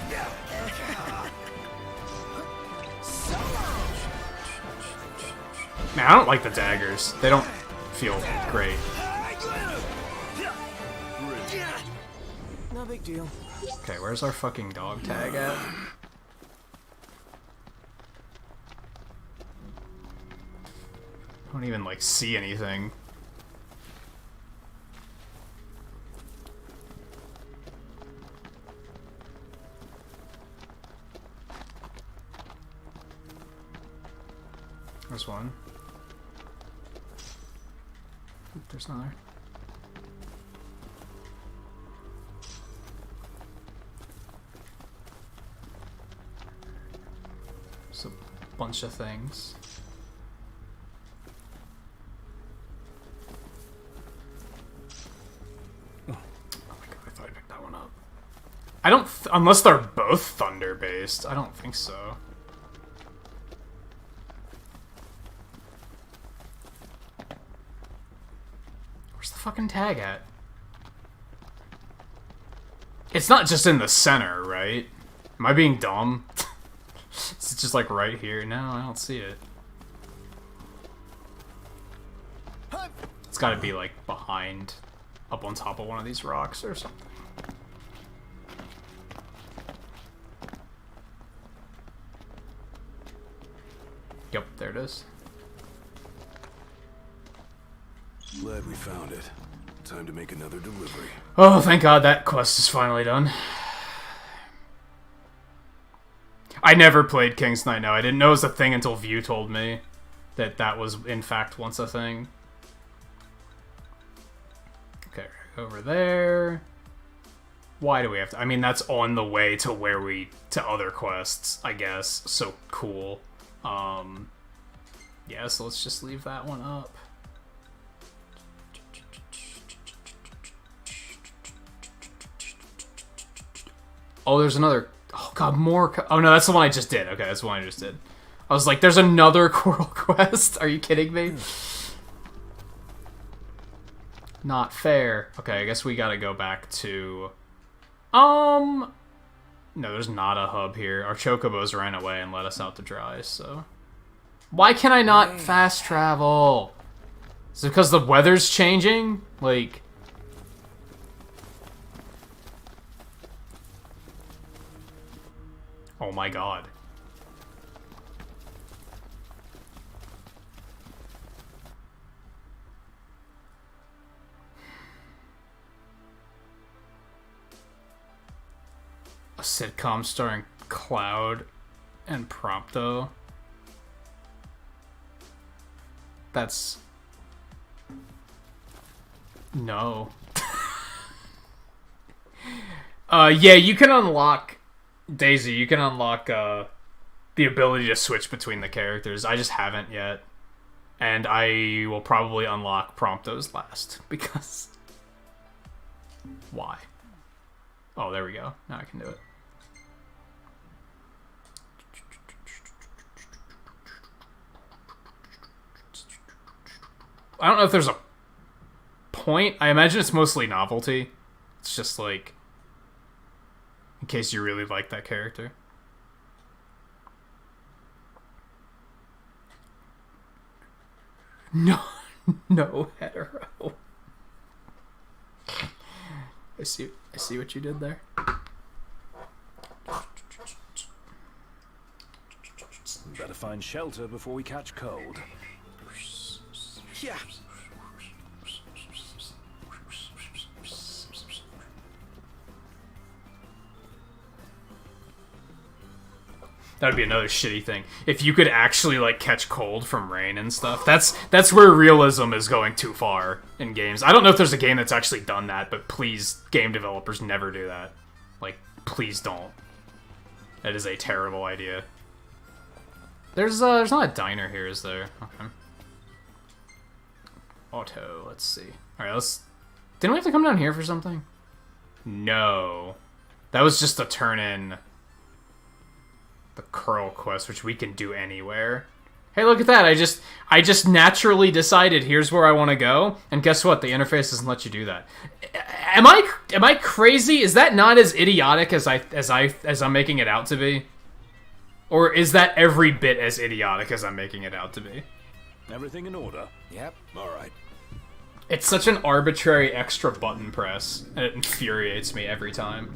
Man, I don't like the daggers. They don't feel great. No big deal. Okay, where's our fucking dog tag at? I don't even, like, see anything. There's one. Oop, there's another. There's a bunch of things. I don't unless they're both thunder based. I don't think so. Where's the fucking tag at? It's not just in the center, right? Am I being dumb? It's just like right here. No, I don't see it. It's gotta be like behind, up on top of one of these rocks or something. Yep, there it is. Glad we found it. Time to make another delivery. Oh, thank God that quest is finally done. I never played King's Knight, no. I didn't know it was a thing until View told me that that was, in fact, once a thing. Okay, over there. Why do we have to... I mean, that's on the way to where we... to other quests, I guess. So, cool. Yeah, so let's just leave that one up. Oh, there's another... Oh, God, more... Oh, no, that's the one I just did. Okay, that's the one I just did. I was like, there's another Coral quest? Are you kidding me? Not fair. Okay, I guess we gotta go back to... No, there's not a hub here. Our chocobos ran away and let us out to dry, so... Why can I not fast travel? Is it because the weather's changing? Like... Oh my God. A sitcom starring Cloud and Prompto. That's... No. Yeah, you can unlock... Daisy, you can unlock, the ability to switch between the characters. I just haven't yet. And I will probably unlock Prompto's last, because... Why? Oh, there we go. Now I can do it. I don't know if there's a point. I imagine it's mostly novelty. It's just like... in case you really like that character. No, no hetero. I see what you did there. Better find shelter before we catch cold. Yeah. That would be another shitty thing. If you could actually, like, catch cold from rain and stuff. That's where realism is going too far in games. I don't know if there's a game that's actually done that, but please, game developers, never do that. Like, please don't. That is a terrible idea. There's not a diner here, is there? Okay. Auto, let's see. Alright, didn't we have to come down here for something? No. That was just to turn in the curl quest, which we can do anywhere. Hey, look at that. I just naturally decided here's where I want to go, and guess what? The interface doesn't let you do that. Am I crazy? Is that not as idiotic as I'm making it out to be? Or is that every bit as idiotic as I'm making it out to be? Everything in order? Yep. All right. It's such an arbitrary extra button press, and it infuriates me every time.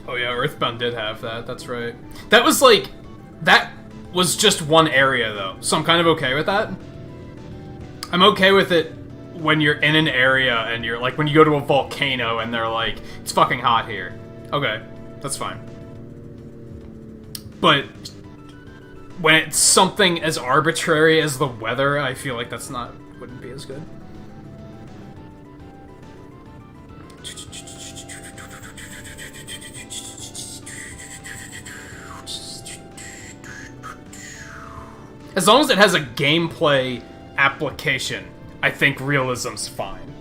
Oh yeah, Earthbound did have that, that's right. That was like... That was just one area, though, so I'm kind of okay with that. I'm okay with it when you're in an area and you're like, when you go to a volcano and they're like, it's fucking hot here. Okay, that's fine. But when it's something as arbitrary as the weather, I feel like that's wouldn't be as good. As long as it has a gameplay application, I think realism's fine.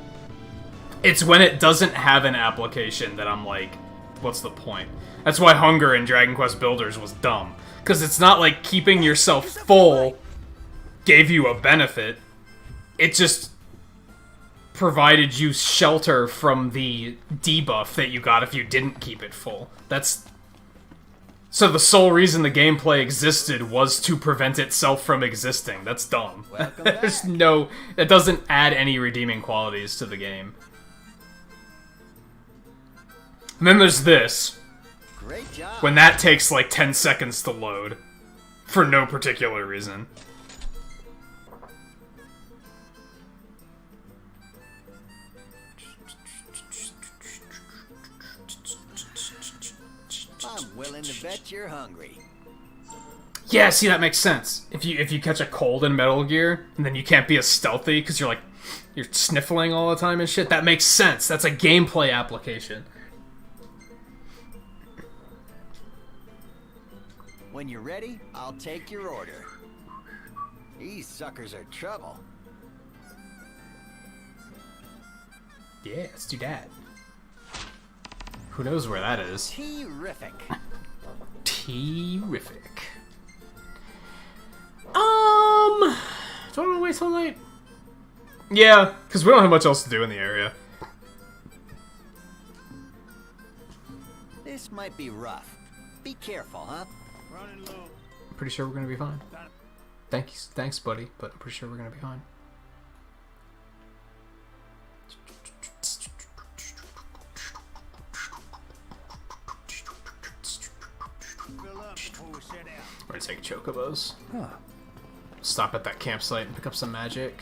It's when it doesn't have an application that I'm like, what's the point? That's why Hunger in Dragon Quest Builders was dumb. Because it's not like keeping yourself full gave you a benefit. It just provided you shelter from the debuff that you got if you didn't keep it full. So the sole reason the gameplay existed was to prevent itself from existing. That's dumb. There's it doesn't add any redeeming qualities to the game. And then there's this. Great job. When that takes like 10 seconds to load. For no particular reason. I'm willing to bet you're hungry. Yeah, see, that makes sense. If you catch a cold in Metal Gear, and then you can't be as stealthy because you're sniffling all the time and shit, that makes sense. That's a gameplay application. When you're ready, I'll take your order. These suckers are trouble. Yeah, let's do that. Who knows where that is? Terrific. Terrific. Do I want to wait till night? Yeah, because we don't have much else to do in the area. This might be rough. Be careful, huh? Running low. I'm pretty sure we're gonna be fine. Thanks, buddy, but I'm pretty sure we're gonna be fine. We're gonna take chocobos. Huh. Stop at that campsite and pick up some magic.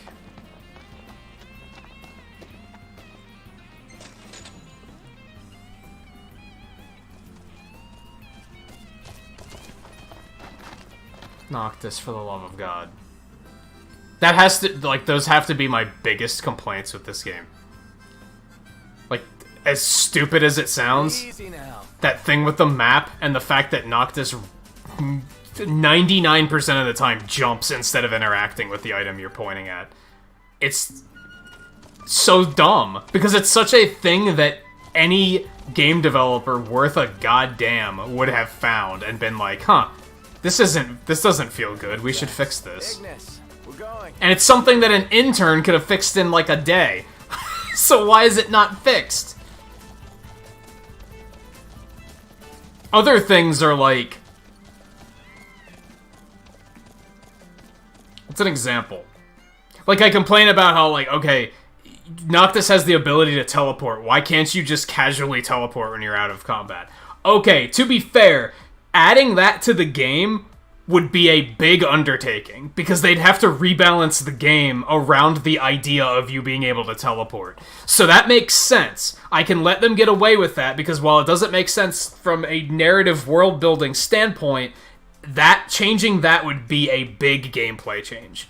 Noctis, for the love of God. That has to, like, those have to be my biggest complaints with this game. Like, as stupid as it sounds, that thing with the map and the fact that Noctis 99% of the time jumps instead of interacting with the item you're pointing at. It's so dumb, because it's such a thing that any game developer worth a goddamn would have found and been like, huh, this doesn't feel good, we should fix this. And it's something that an intern could have fixed in like a day. So why is it not fixed? Other things are like... What's an example? Like, I complain about how, like, okay, Noctis has the ability to teleport. Why can't you just casually teleport when you're out of combat? Okay, to be fair, adding that to the game would be a big undertaking, because they'd have to rebalance the game around the idea of you being able to teleport. So that makes sense. I can let them get away with that, because while it doesn't make sense from a narrative world-building standpoint, changing that would be a big gameplay change.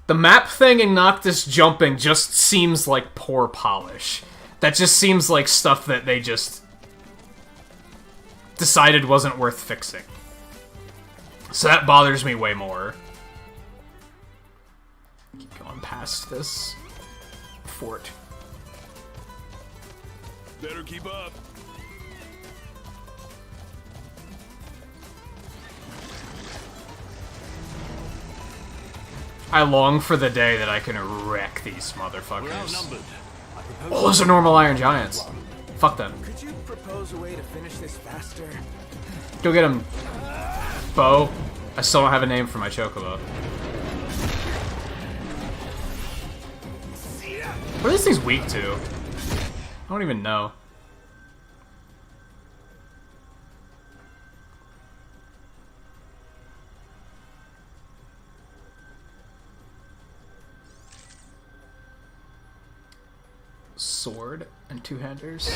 The map thing and Noctis jumping just seems like poor polish. That just seems like stuff that they just decided wasn't worth fixing. So that bothers me way more. Keep going past this fort. Better keep up. I long for the day that I can wreck these motherfuckers. Oh, those are normal Iron Giants. Fuck them. Could you propose a way to finish this faster? Go get him, Bo. I still don't have a name for my Chocobo. What are these things weak to? I don't even know. Sword and two-handers.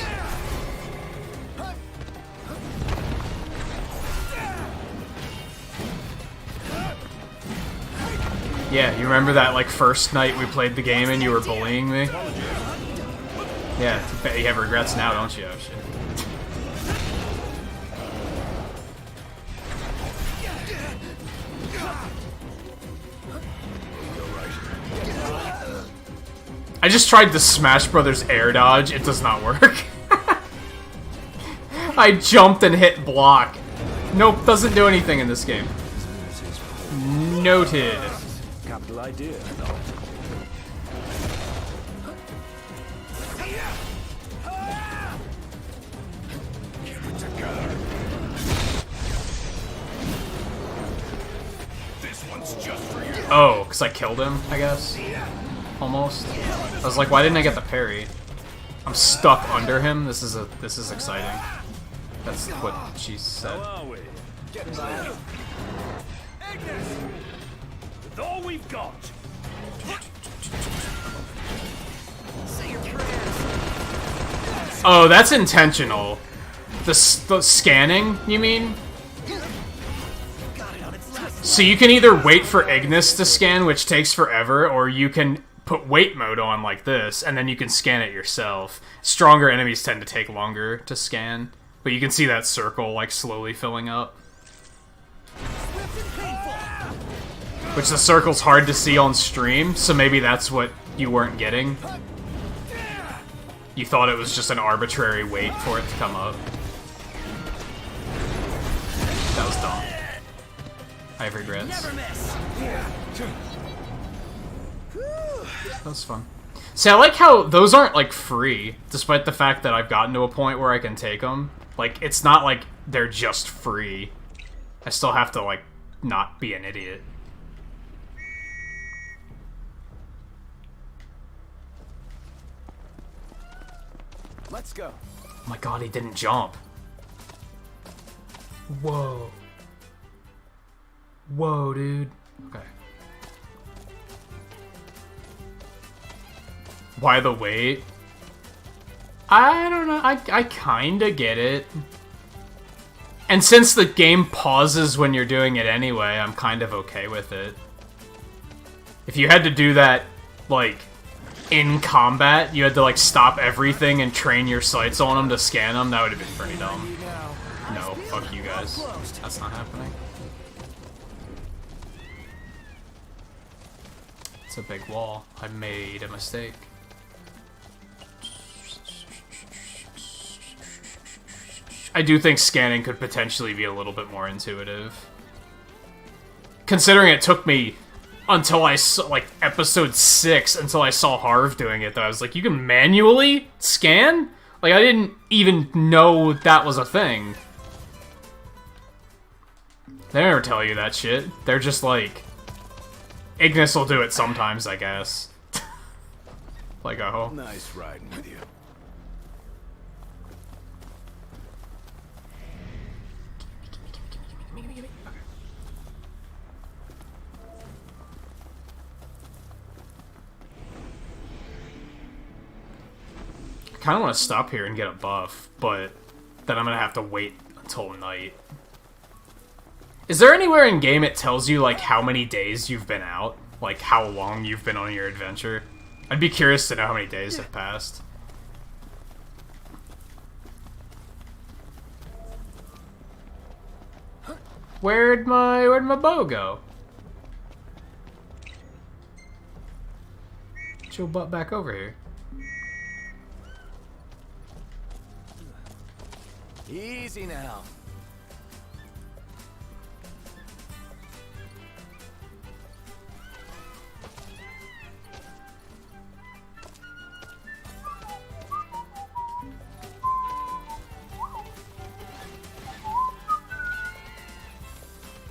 Yeah, you remember that like first night we played the game and you were bullying me? Yeah, I bet you have regrets now, don't you? Oh, shit. I just tried the Smash Brothers air dodge. It does not work. I jumped and hit block. Nope, doesn't do anything in this game. Noted. Capital idea. This one's just for you. Oh, because I killed him, I guess. Almost. I was like, why didn't I get the parry? I'm stuck under him. This is exciting. That's what she said. With all we've got. Oh, that's intentional. The scanning, you mean? So you can either wait for Ignis to scan, which takes forever, or you can put wait mode on like this, and then you can scan it yourself. Stronger enemies tend to take longer to scan, but you can see that circle like slowly filling up. Which the circle's hard to see on stream, so maybe that's what you weren't getting. You thought it was just an arbitrary wait for it to come up. That was dumb. I have regrets. That was fun. See, I like how those aren't, like, free, despite the fact that I've gotten to a point where I can take them. Like, it's not like they're just free. I still have to, like, not be an idiot. Let's go. Oh my god, he didn't jump. Whoa. Whoa, dude. Okay. Why the wait? I don't know. I kinda get it. And since the game pauses when you're doing it anyway, I'm kind of okay with it. If you had to do that, like, in combat, you had to, like, stop everything and train your sights on them to scan them, that would have been pretty dumb. No, fuck you guys. That's not happening. It's a big wall. I made a mistake. I do think scanning could potentially be a little bit more intuitive. Considering it took me until I saw, like, episode 6 until I saw Harv doing it, though. I was like, you can manually scan? Like, I didn't even know that was a thing. They never tell you that shit. They're just like, Ignis will do it sometimes, I guess. Like, oh. Nice riding with you. I kind of want to stop here and get a buff, but then I'm going to have to wait until night. Is there anywhere in game it tells you, like, how many days you've been out? Like, how long you've been on your adventure? I'd be curious to know how many days have passed. Where'd my bow go? Get your butt back over here. Easy now.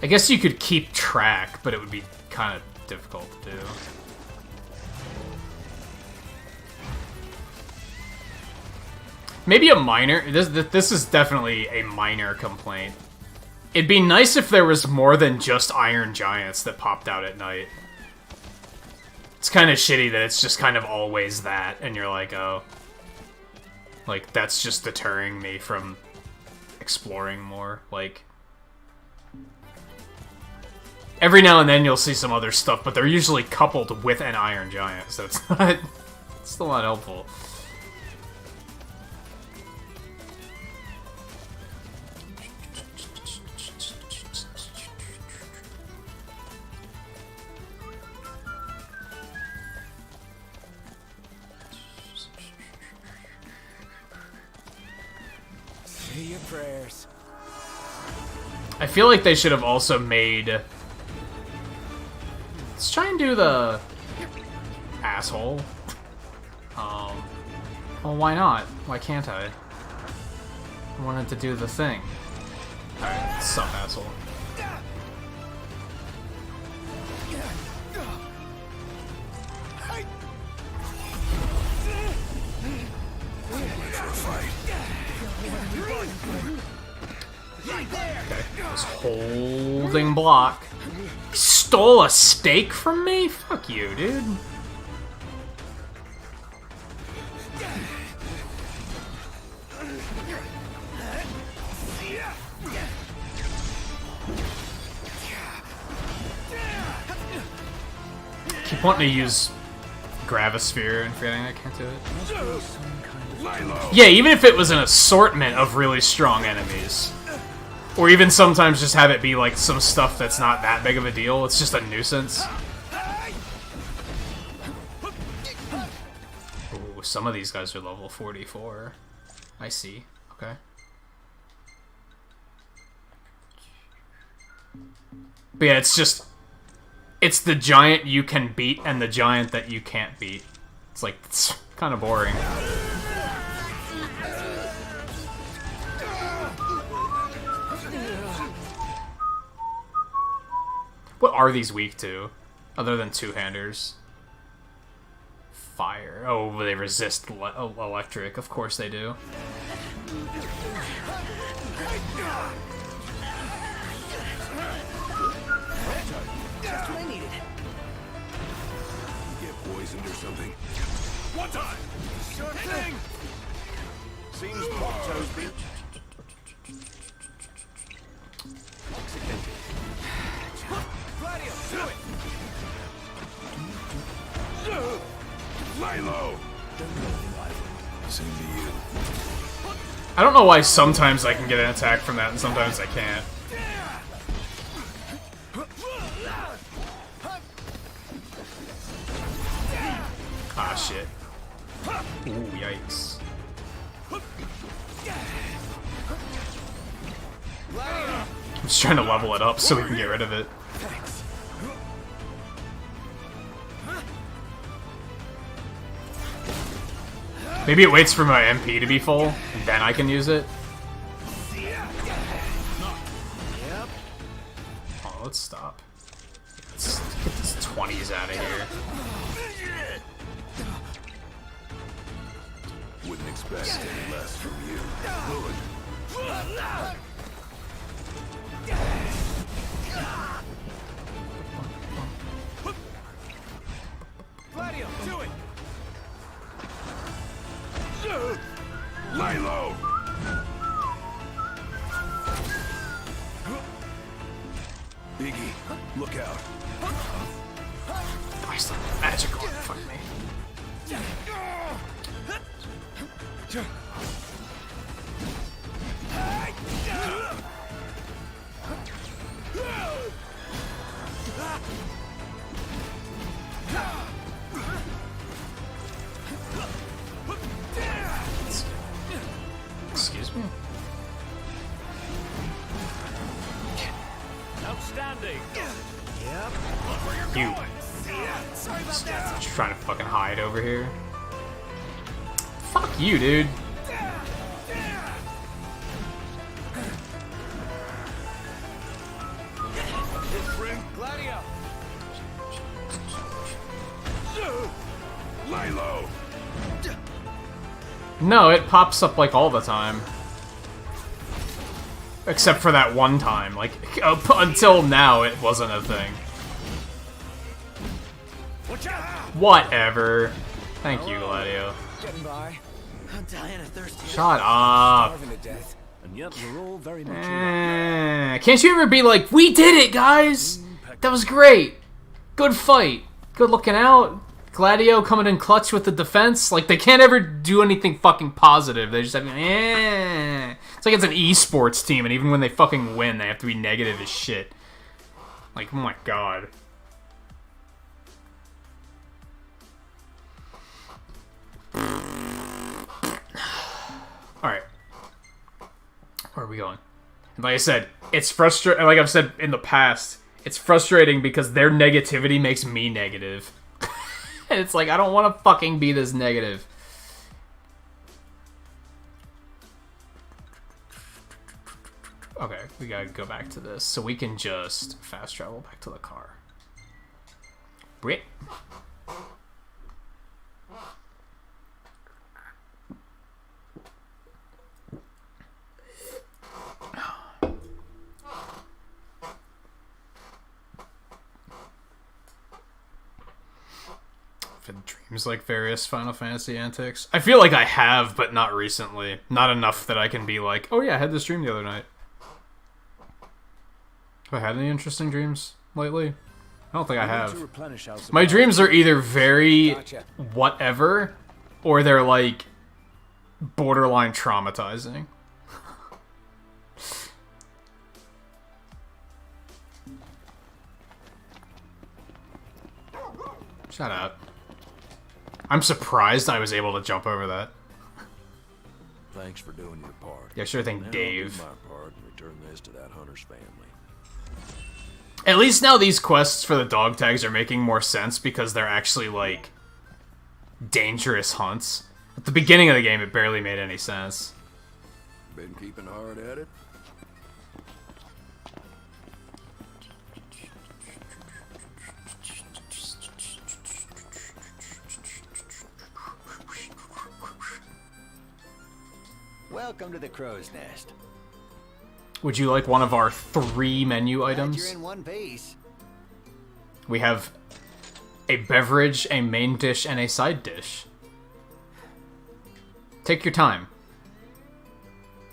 I guess you could keep track, but it would be kind of difficult to do. Maybe a minor... This is definitely a minor complaint. It'd be nice if there was more than just Iron Giants that popped out at night. It's kind of shitty that it's just kind of always that, and you're like, oh... Like, that's just deterring me from exploring more. Like... Every now and then you'll see some other stuff, but they're usually coupled with an Iron Giant, so it's not... It's still not helpful. Say your prayers. I feel like they should have also made... Let's try and do the... Asshole. Well, why not? Why can't I? I wanted to do the thing. Alright, sup, asshole. Okay, just holding block. Stole a steak from me? Fuck you, dude. Keep wanting to use Gravisphere and feeling I can't do it. Yeah, even if it was an assortment of really strong enemies. Or even sometimes just have it be like some stuff that's not that big of a deal, it's just a nuisance. Ooh, some of these guys are level 44. I see. Okay. But yeah, it's just... It's the giant you can beat and the giant that you can't beat. It's like, it's kind of boring. What are these weak to, other than two-handers? Fire. Oh, they resist electric. Of course they do. Just what I needed. Get poisoned or something? One time. Sure thing. Seems Prompto's been... Gladio, do it. Lay low. Same to you. I don't know why sometimes I can get an attack from that and sometimes I can't. Ah, shit. Ooh, yikes. I'm just trying to level it up so we can get rid of it. Maybe it waits for my MP to be full, and then I can use it. Oh, let's stop. Let's get these 20s out of here. Didn't expect any less from you. Good. Gladio, do it! Lay low! Biggie, look out. I still have magic on. Fuck me. Excuse me? Outstanding. You. Sorry about that. Just trying to fucking hide over here. Fuck you, dude. Gladio! Lay low! No, it pops up like all the time. Except for that one time. Like, up until now, it wasn't a thing. Whatever. Thank you, Gladio. Getting by. I'm dying of thirst here. Shut up. Starving to death. And yet we're all very much Can't you ever be like, we did it, guys? That was great. Good fight. Good looking out. Gladio coming in clutch with the defense. Like, they can't ever do anything fucking positive. They just have, It's like it's an esports team, and even when they fucking win, they have to be negative as shit. Like, oh my god. Alright. Where are we going? And like I said, it's frustrating. Like I've said in the past, it's frustrating because their negativity makes me negative. And it's like, I don't want to fucking be this negative. Okay, we gotta go back to this. So we can just fast travel back to the car. Brit. Dreams like various Final Fantasy antics. I feel like I have, but not recently. Not enough that I can be like, oh yeah, I had this dream the other night. Have I had any interesting dreams lately? I don't think I have. My dreams are either very whatever, or they're like borderline traumatizing. Shut up. I'm surprised I was able to jump over that. Thanks for doing your part. Yeah, sure thing, Now Dave. I'll do my part and return this to that hunter's family. At least now these quests for the dog tags are making more sense because they're actually, like, dangerous hunts. At the beginning of the game, it barely made any sense. Been keeping hard at it? Welcome to the Crow's Nest. Would you like one of our 3 menu items? You're in one piece. We have a beverage, a main dish, and a side dish. Take your time.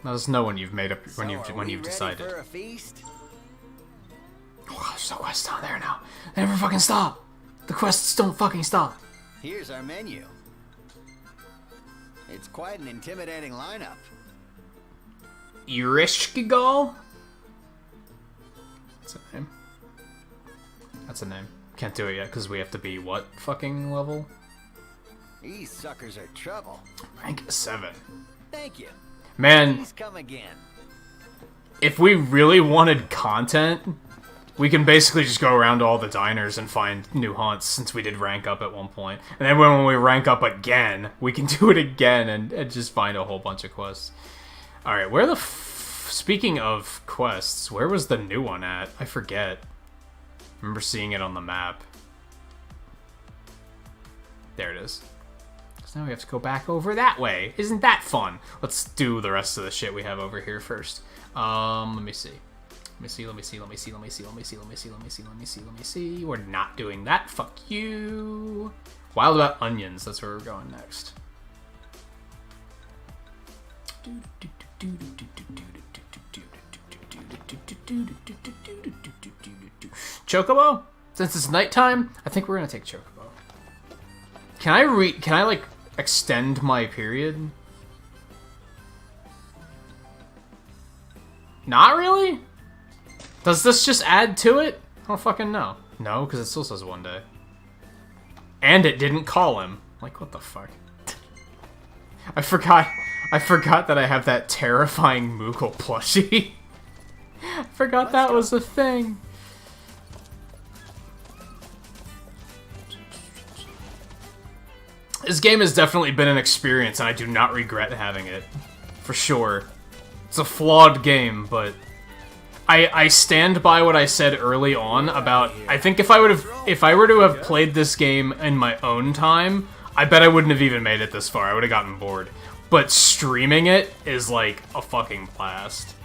Let us know when you've made up when you've decided. For a feast? Oh, there's no quests down there now. They never fucking stop. The quests don't fucking stop. Here's our menu. It's quite an intimidating lineup. Irishkigal? That's a name. That's a name. Can't do it yet because we have to be what fucking level? These suckers are trouble. Rank 7. Thank you. Man, Please come again. if we really wanted content, we can basically just go around to all the diners and find new hunts since we did rank up at one point. And then when we rank up again, we can do it again and just find a whole bunch of quests. Alright, where the speaking of quests, where was the new one at? I forget. I remember seeing it on the map. There it is. Because now we have to go back over that way. Isn't that fun? Let's do the rest of the shit we have over here first. Let me see. Let me see. We're not doing that. Fuck you. Wild About Onions. That's where we're going next. Chocobo? Since it's nighttime, I think we're gonna take Chocobo. Can I like extend my period? Not really? Does this just add to it? I don't fucking know. No, because it still says 1 day. And it didn't call him. Like, what the fuck? I forgot that I have that terrifying Moogle plushie. I forgot that was a thing. This game has definitely been an experience, and I do not regret having it. For sure. It's a flawed game, but I stand by what I said early on about, I think if I were to have played this game in my own time, I bet I wouldn't have even made it this far. I would have gotten bored. But streaming it is like a fucking blast.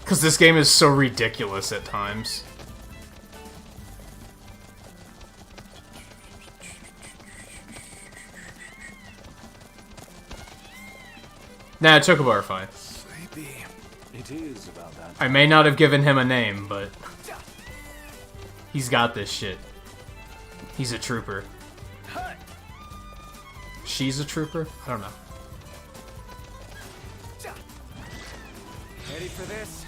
Because this game is so ridiculous at times. Nah, Chocobo are fine. Sleepy. It is about that. I may not have given him a name, but he's got this shit. He's a trooper. She's a trooper? I don't know. Ready for this?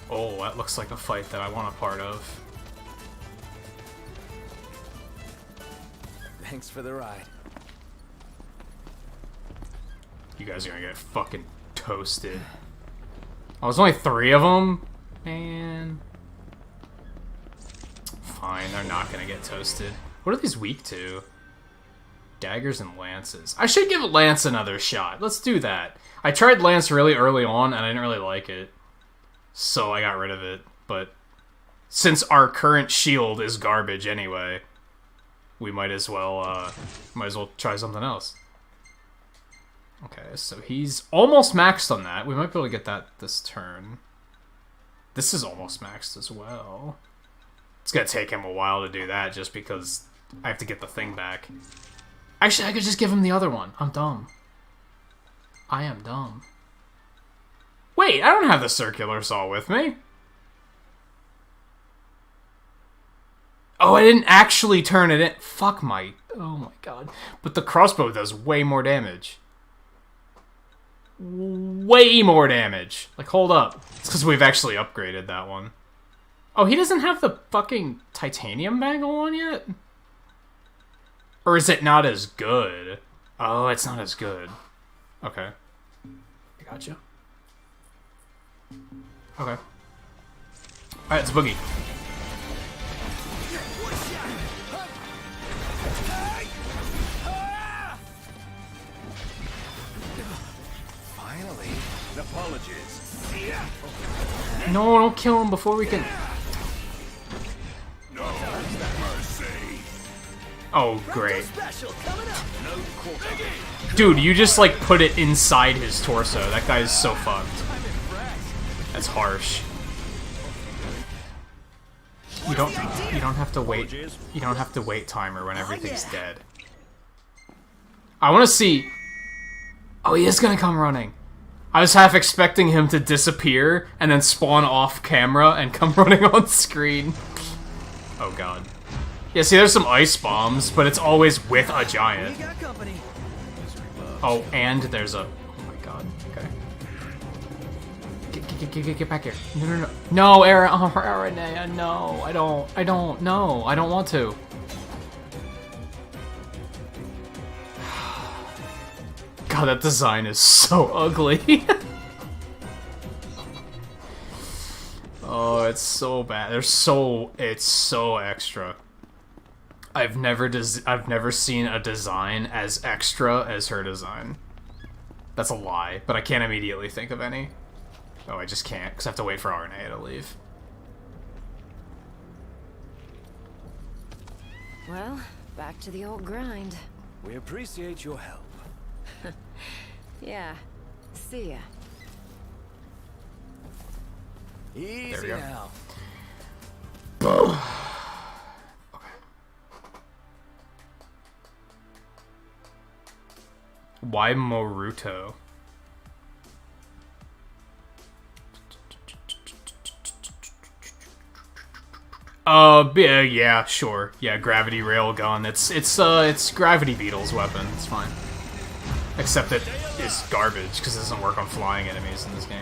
Oh, that looks like a fight that I want a part of. Thanks for the ride. You guys are gonna get fucking toasted. Oh, there's only 3 of them? Man. Fine, they're not gonna get toasted. What are these weak to? Daggers and lances. I should give Lance another shot. Let's do that. I tried Lance really early on, and I didn't really like it. So I got rid of it. But since our current shield is garbage anyway, we might as well try something else. Okay, so he's almost maxed on that. We might be able to get that this turn. This is almost maxed as well. It's gonna take him a while to do that just because I have to get the thing back. Actually, I could just give him the other one. I'm dumb. I am dumb. Wait, I don't have the circular saw with me. Oh, I didn't actually turn it in. Fuck my... Oh my god. But the crossbow does way more damage. Way more damage. Like, hold up. It's because we've actually upgraded that one. Oh, he doesn't have the fucking titanium bangle on yet? Or is it not as good? Oh, it's not as good. Okay. I gotcha. Okay. Alright, it's Boogie. Finally. Apologies. No, don't kill him before we can... No mercy. Oh, great. Dude, you just, like, put it inside his torso. That guy is so fucked. That's harsh. You don't have to wait. You don't have to wait timer when everything's dead. I want to see... Oh, he is gonna come running. I was half expecting him to disappear and then spawn off camera and come running on screen. Oh god. Yeah, see, there's some ice bombs, but it's always with a giant. Oh, and there's a... Oh my god. Okay. Get back here. No. No, Aaron. Oh, Aaron, no. I don't. No, I don't want to. God, that design is so ugly. Oh, it's so bad. It's so extra. I've never seen a design as extra as her design. That's a lie, but I can't immediately think of any. Oh, I just can't, because I have to wait for RNA to leave. Well, back to the old grind. We appreciate your help. Yeah. See ya. Easy now. Why Moruto? Yeah, sure. Yeah, gravity railgun. It's Gravity Beetle's weapon. It's fine. Except it is garbage because it doesn't work on flying enemies in this game.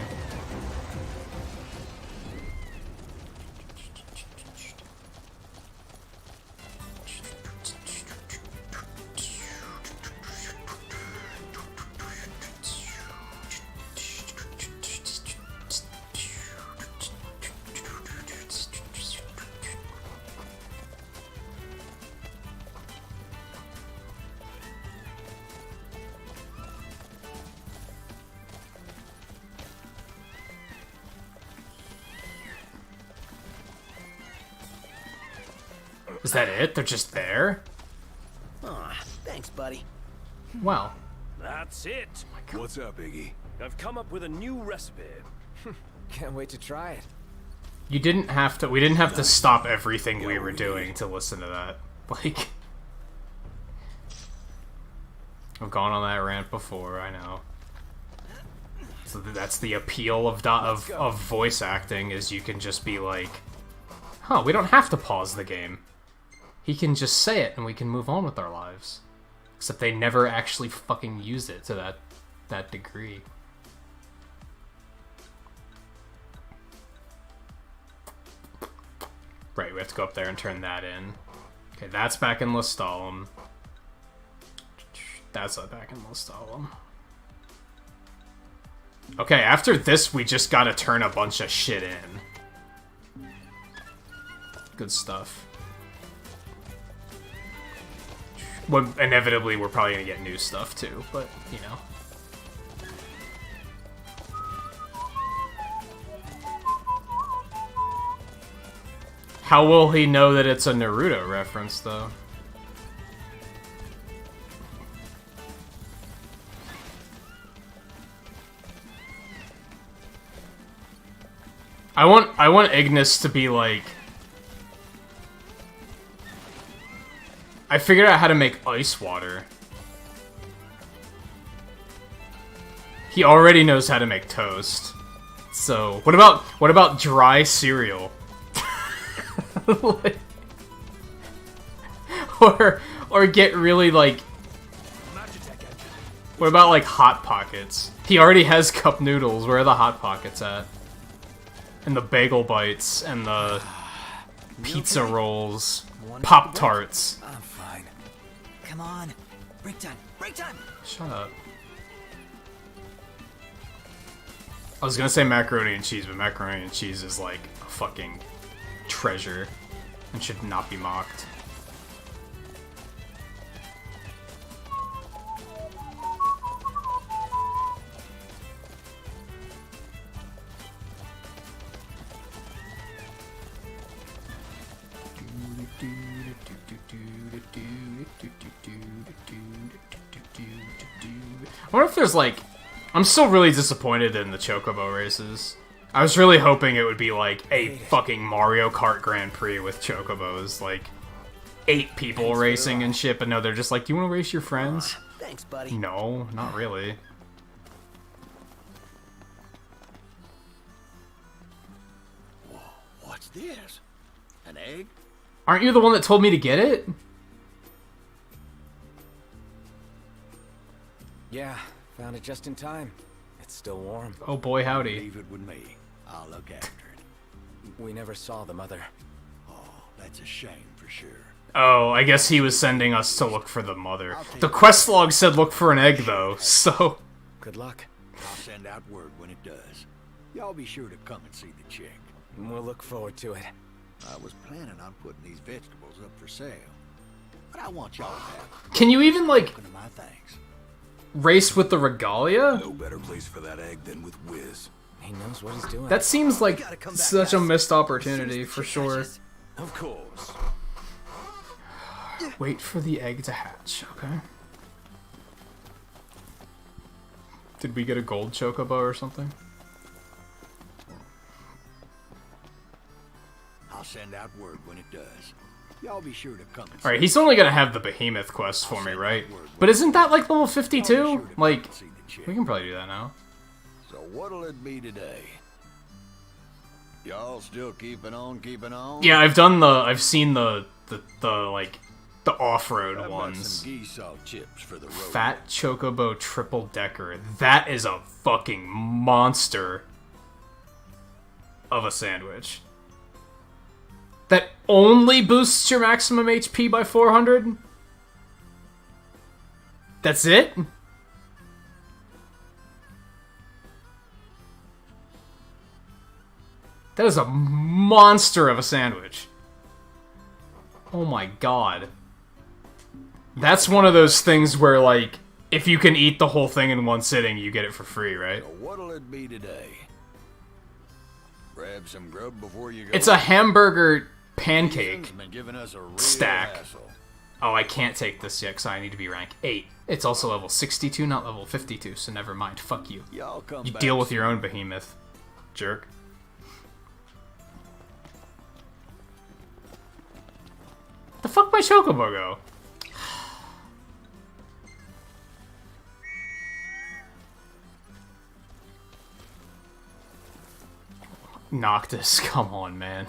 Is that it? They're just there? Aw, thanks, buddy. Well. That's it. What's up, Iggy? I've come up with a new recipe. Can't wait to try it. You didn't have to. We didn't have to stop everything we were doing to listen to that. Like, I've gone on that rant before. I know. So that's the appeal of voice acting, is you can just be like, huh, we don't have to pause the game. He can just say it and we can move on with our lives. Except they never actually fucking use it to that degree. Right, we have to go up there and turn that in. Okay, that's back in Lestalem. That's back in Lestalem. Okay, after this, we just gotta turn a bunch of shit in. Good stuff. Well, inevitably, we're probably gonna get new stuff too, but, you know. How will he know that it's a Naruto reference, though? I want Ignis to be like... I figured out how to make ice water. He already knows how to make toast. So, what about dry cereal? Like, or get really like... What about like Hot Pockets? He already has cup noodles. Where are the Hot Pockets at? And the bagel bites and the pizza rolls, Pop-Tarts. I'm fine. Come on. Break time. Break time. Shut up. I was gonna say macaroni and cheese, but macaroni and cheese is like a fucking treasure and should not be mocked. I wonder if there's like... I'm still really disappointed in the Chocobo races. I was really hoping it would be like a fucking Mario Kart Grand Prix with Chocobos, like 8 people racing and shit, but no, they're just like, do you want to race your friends? Thanks, buddy. No, not really. Whoa, what's this? An egg? Aren't you the one that told me to get it? Yeah, found it just in time. It's still warm. Oh boy, howdy. Leave it with me. I'll look after it. We never saw the mother. Oh, that's a shame for sure. Oh, I guess he was sending us to look for the mother. The quest log said look for an egg, though, so... Good luck. I'll send out word when it does. Y'all be sure to come and see the chick. We'll look forward to it. I was planning on putting these vegetables up for sale, but I want y'all to have. Can you even, like, My thanks. race with the regalia? No better place for that egg than with Wiz. He knows what he's doing. That seems like such a missed opportunity, for sure. Of course. Wait for the egg to hatch. Okay. Did we get a gold chocobo or something? I'll send out word when it does. Y'all be sure to come. Alright, he's only gonna have the behemoth quest for me, right? But isn't that like level 52? Like, we can probably do that now. So what'll it be today? Y'all still keeping on? Yeah, I've seen the like, the off-road ones. Some geese salt chips for the road. Fat Chocobo Triple Decker. That is a fucking monster of a sandwich. That only boosts your maximum HP by 400? That's it? That is a monster of a sandwich. Oh my god. That's one of those things where, like, if you can eat the whole thing in one sitting, you get it for free, right? So what'll it be today? Grab some grub before you go. It's a hamburger pancake Been giving us a real stack. hassle. Oh, I can't take this yet because I need to be rank 8. It's also level 62, not level 52, so never mind. Fuck you. Y'all come You back deal with soon. your own behemoth, jerk. The fuck my chocobo go? Noctis, come on, man.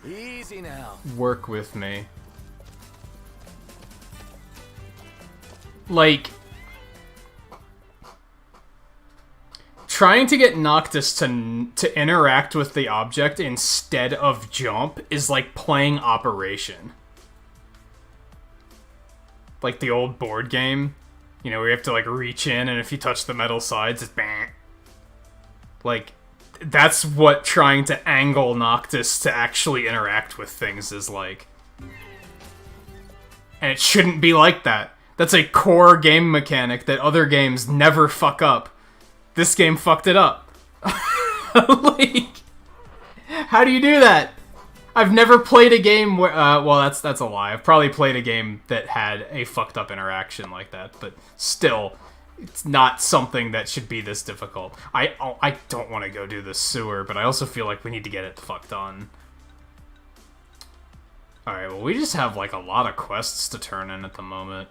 Easy now. Work with me. Like, trying to get Noctis to interact with the object instead of jump is like playing Operation. Like the old board game. You know, where you have to like reach in and if you touch the metal sides, it's bang. Like, that's what trying to angle Noctis to actually interact with things is like. And it shouldn't be like that. That's a core game mechanic that other games never fuck up. This game fucked it up. Like, how do you do that? I've never played a game where, well, that's a lie. I've probably played a game that had a fucked up interaction like that, but still, it's not something that should be this difficult. I don't want to go do the sewer, but I also feel like we need to get it the fuck done. Alright, well, we just have, like, a lot of quests to turn in at the moment.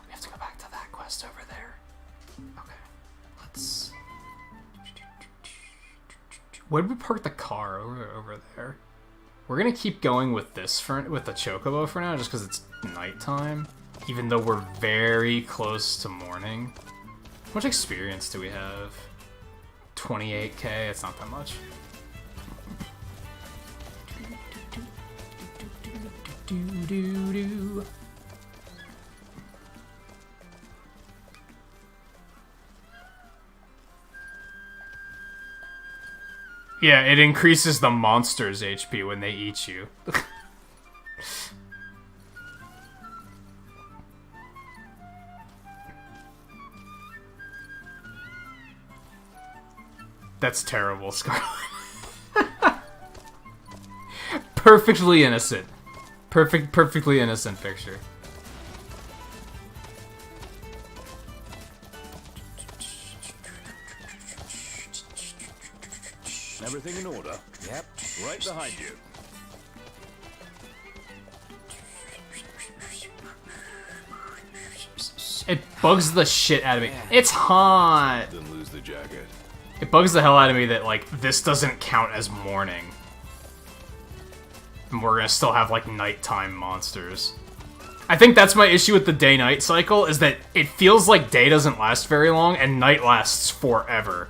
We have to go back to that quest over there. Okay, let's... Where did we park the car? Over there. We're gonna keep going with this with the chocobo for now, just because it's nighttime. Even though we're very close to morning. How much experience do we have? 28k? It's not that much. Yeah, it increases the monster's HP when they eat you. That's terrible, Scarlet. Perfectly innocent. Perfectly innocent picture. Everything in order? Yep. Right behind you. It bugs the shit out of me. It's hot! Then lose the jacket. It bugs the hell out of me that, like, this doesn't count as morning. And we're gonna still have, like, nighttime monsters. I think that's my issue with the day-night cycle, is that it feels like day doesn't last very long, and night lasts forever.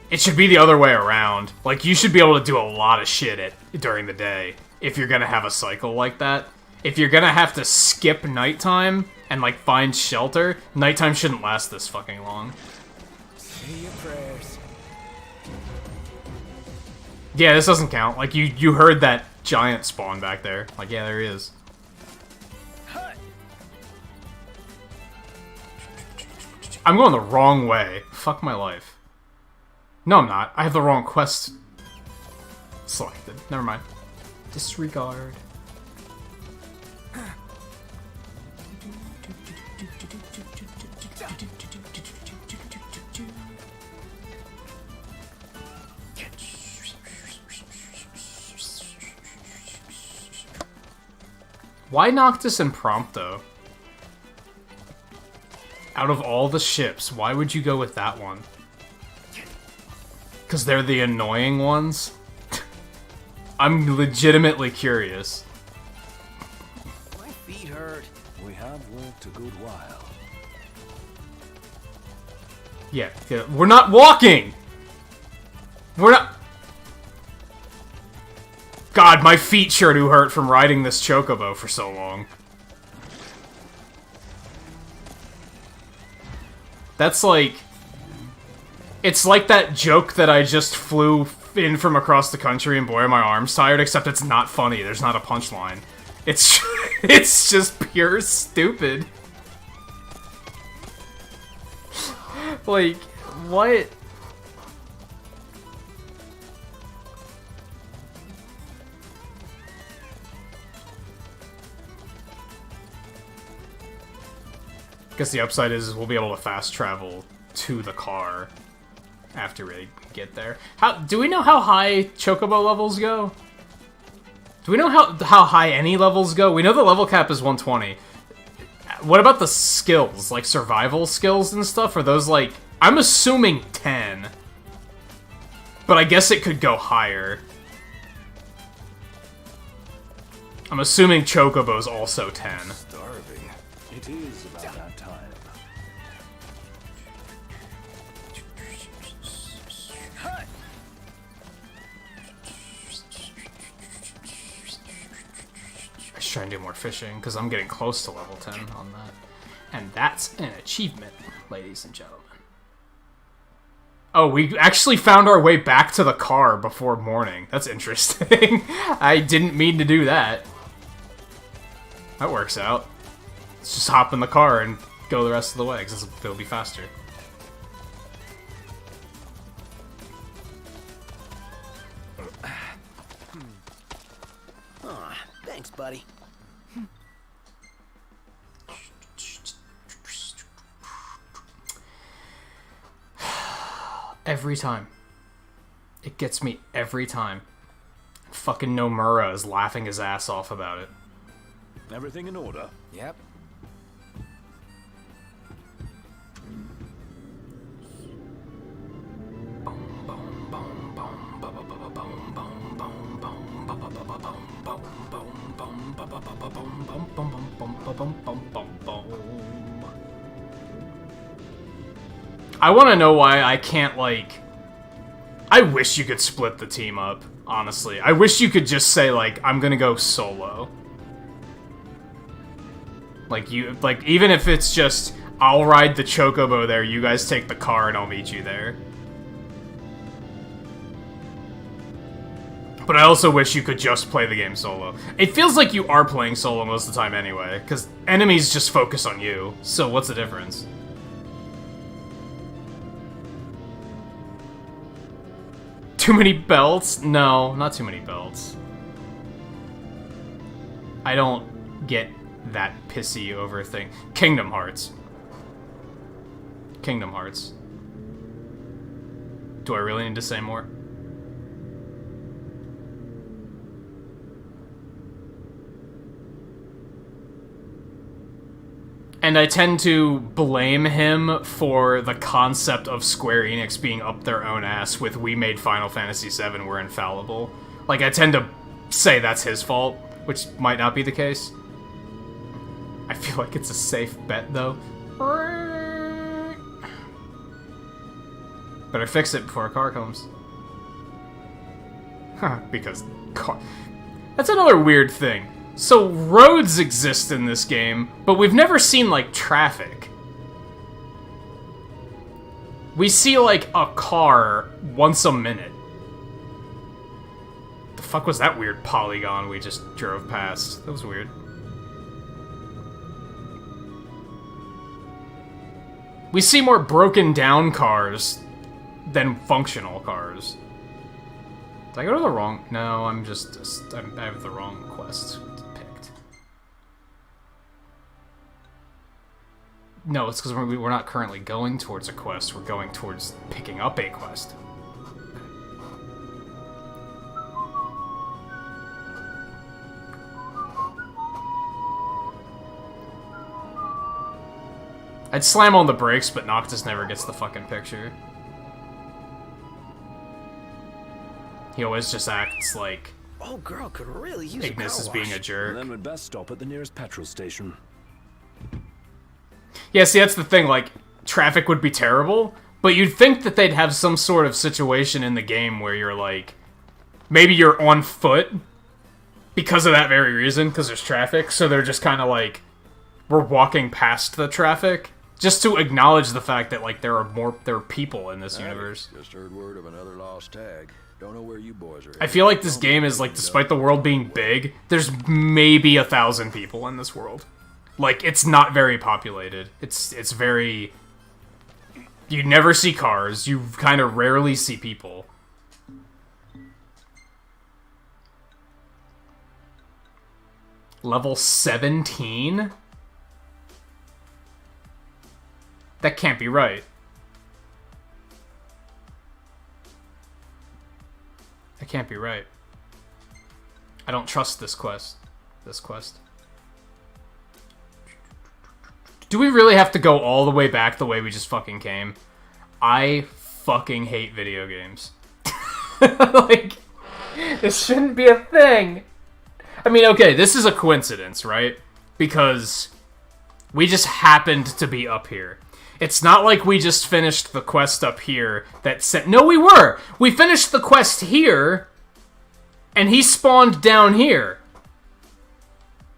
It should be the other way around. Like, you should be able to do a lot of shit during the day, if you're gonna have a cycle like that. If you're gonna have to skip nighttime, and, like, find shelter, nighttime shouldn't last this fucking long. Say your prayers. Yeah, this doesn't count. Like, you heard that giant spawn back there. Like, yeah, there he is. I'm going the wrong way. Fuck my life. No, I'm not. I have the wrong quest selected. Never mind. Disregard. Why Noctis and Prompto? Out of all the ships, why would you go with that one? Because they're the annoying ones? I'm legitimately curious. My feet hurt. We have worked a good while. Yeah, we're not walking! We're not... God, my feet sure do hurt from riding this chocobo for so long. That's like... It's like that joke that I just flew in from across the country and boy are my arms tired, except it's not funny. There's not a punchline. It's it's just pure stupid. Like, what? Guess the upside is we'll be able to fast travel to the car after we get there. Do we know how high chocobo levels go? Do we know how high any levels go? We know the level cap is 120. What about the skills? Like survival skills and stuff? Are those like... I'm assuming 10. But I guess it could go higher. I'm assuming chocobo's also 10. Starving. It is about that time. I should try and do more fishing, because I'm getting close to level 10 on that. And that's an achievement, ladies and gentlemen. Oh, we actually found our way back to the car before morning. That's interesting. I didn't mean to do that. That works out. Let's just hop in the car and go the rest of the way, because it'll be faster. Aw, thanks, buddy. Every time. It gets me every time. Fucking Nomura is laughing his ass off about it. Everything in order? Yep. I want to know why I can't, like... I wish you could split the team up, honestly. I wish you could just say, like, I'm gonna go solo. Like, even if it's just, I'll ride the chocobo there, you guys take the car, and I'll meet you there. But I also wish you could just play the game solo. It feels like you are playing solo most of the time anyway, because enemies just focus on you, so what's the difference? Too many belts? No, not too many belts. I don't get that pissy over thing. Kingdom Hearts. Kingdom Hearts. Do I really need to say more? And I tend to blame him for the concept of Square Enix being up their own ass with we made Final Fantasy VII, we're infallible. Like, I tend to say that's his fault, which might not be the case. I feel like it's a safe bet, though. Better fix it before a car comes. Huh, because car... That's another weird thing. So, roads exist in this game, but we've never seen, like, traffic. We see, like, a car once a minute. The fuck was that weird polygon we just drove past? That was weird. We see more broken down cars than functional cars. Did I go to the wrong... No, I'm just... I have the wrong quest picked. No, it's because we're not currently going towards a quest. We're going towards picking up a quest. I'd slam on the brakes, but Noctis never gets the fucking picture. He always just acts like... Oh, girl could really use Ignis is being a jerk. Then we'd best stop at the nearest petrol station. Yeah, see, that's the thing, like, traffic would be terrible, but you'd think that they'd have some sort of situation in the game where you're, like, maybe you're on foot because of that very reason, because there's traffic, so they're just kind of like, we're walking past the traffic, just to acknowledge the fact that, like, there are people in this universe. Just heard word of another lost tag. Don't know where you boys are. I feel like this game is, like, despite the world being big, there's maybe 1,000 people in this world. Like, it's not very populated. It's very... You never see cars. You kind of rarely see people. Level 17? That can't be right. That can't be right. I don't trust this quest. Do we really have to go all the way back the way we just fucking came? I fucking hate video games. Like, this shouldn't be a thing. I mean, okay, this is a coincidence, right? Because we just happened to be up here. It's not like we just finished the quest up here that sent... No, we were! We finished the quest here, and he spawned down here.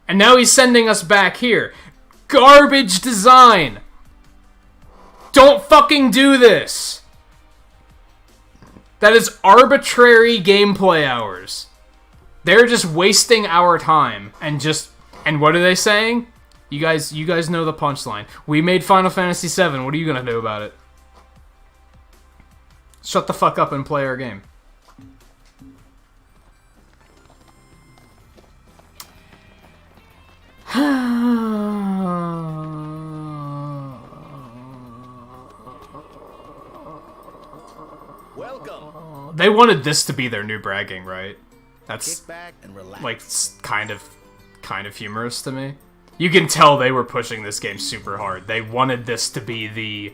And now he's sending us back here. Garbage design! Don't fucking do this! That is arbitrary gameplay hours. They're just wasting our time, and just... And what are they saying? You guys know the punchline. We made Final Fantasy VII. What are you gonna do about it? Shut the fuck up and play our game. Welcome. They wanted this to be their new bragging, right? That's Kick back and relax. like kind of humorous to me. You can tell they were pushing this game super hard. They wanted this to be the...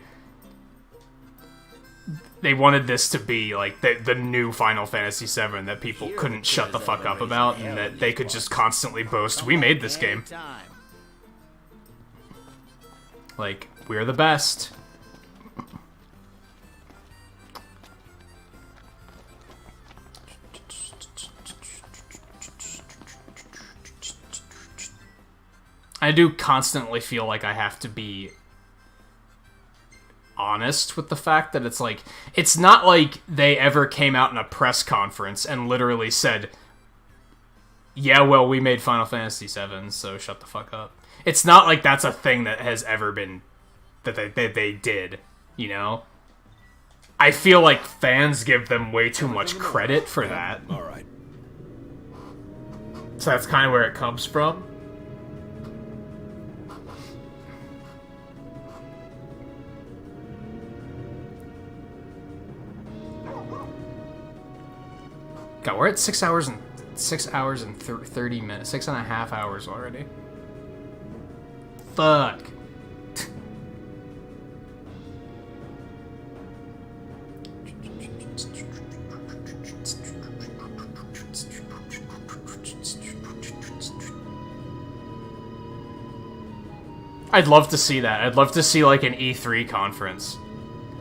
They wanted this to be, like, the new Final Fantasy VII that people couldn't shut the fuck up about, and that they could just constantly boast, we made this game. Like, we're the best. I do constantly feel like I have to be honest with the fact that it's like, it's not like they ever came out in a press conference and literally said, yeah, well, we made Final Fantasy VII, so shut the fuck up. It's not like that's a thing that has ever been, that they did, you know? I feel like fans give them way too much credit for that. Alright. So that's kind of where it comes from. God, we're at 6 hours and 30 minutes, 6.5 hours already. Fuck. I'd love to see that. I'd love to see like an E3 conference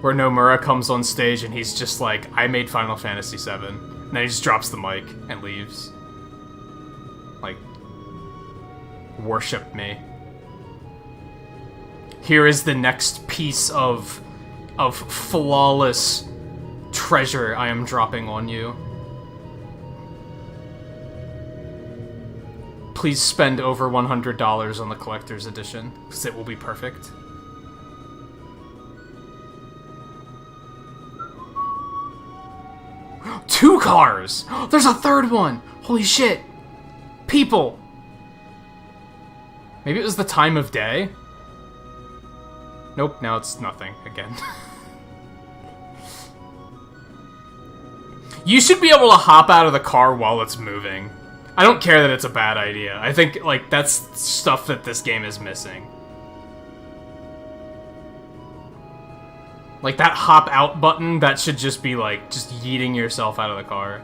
where Nomura comes on stage and he's just like, I made Final Fantasy VII. And then he just drops the mic and leaves. Like, worship me. Here is the next piece of flawless treasure I am dropping on you. Please spend over $100 on the collector's edition, because it will be perfect. cars! There's a third one! Holy shit! People! Maybe it was the time of day? Nope, now it's nothing again. You should be able to hop out of the car while it's moving. I don't care that it's a bad idea. I think, like, that's stuff that this game is missing. Like, that hop out button, that should just be, like, just yeeting yourself out of the car.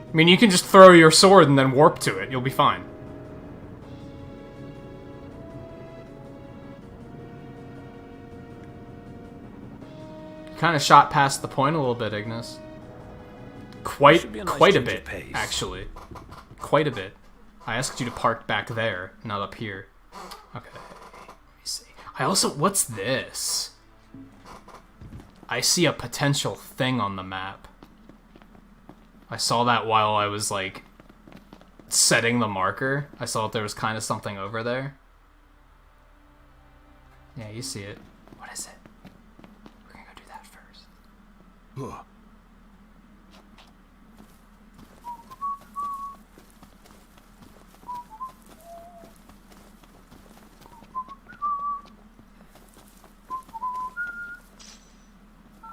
I mean, you can just throw your sword and then warp to it. You'll be fine. Kind of shot past the point a little bit, Ignis. Quite a bit, actually. Quite a bit. I asked you to park back there, not up here. Okay. Let me see. I also... What's this? I see a potential thing on the map. I saw that while I was, like, setting the marker. I saw that there was kind of something over there. Yeah, you see it. What is it? We're gonna go do that first. Huh.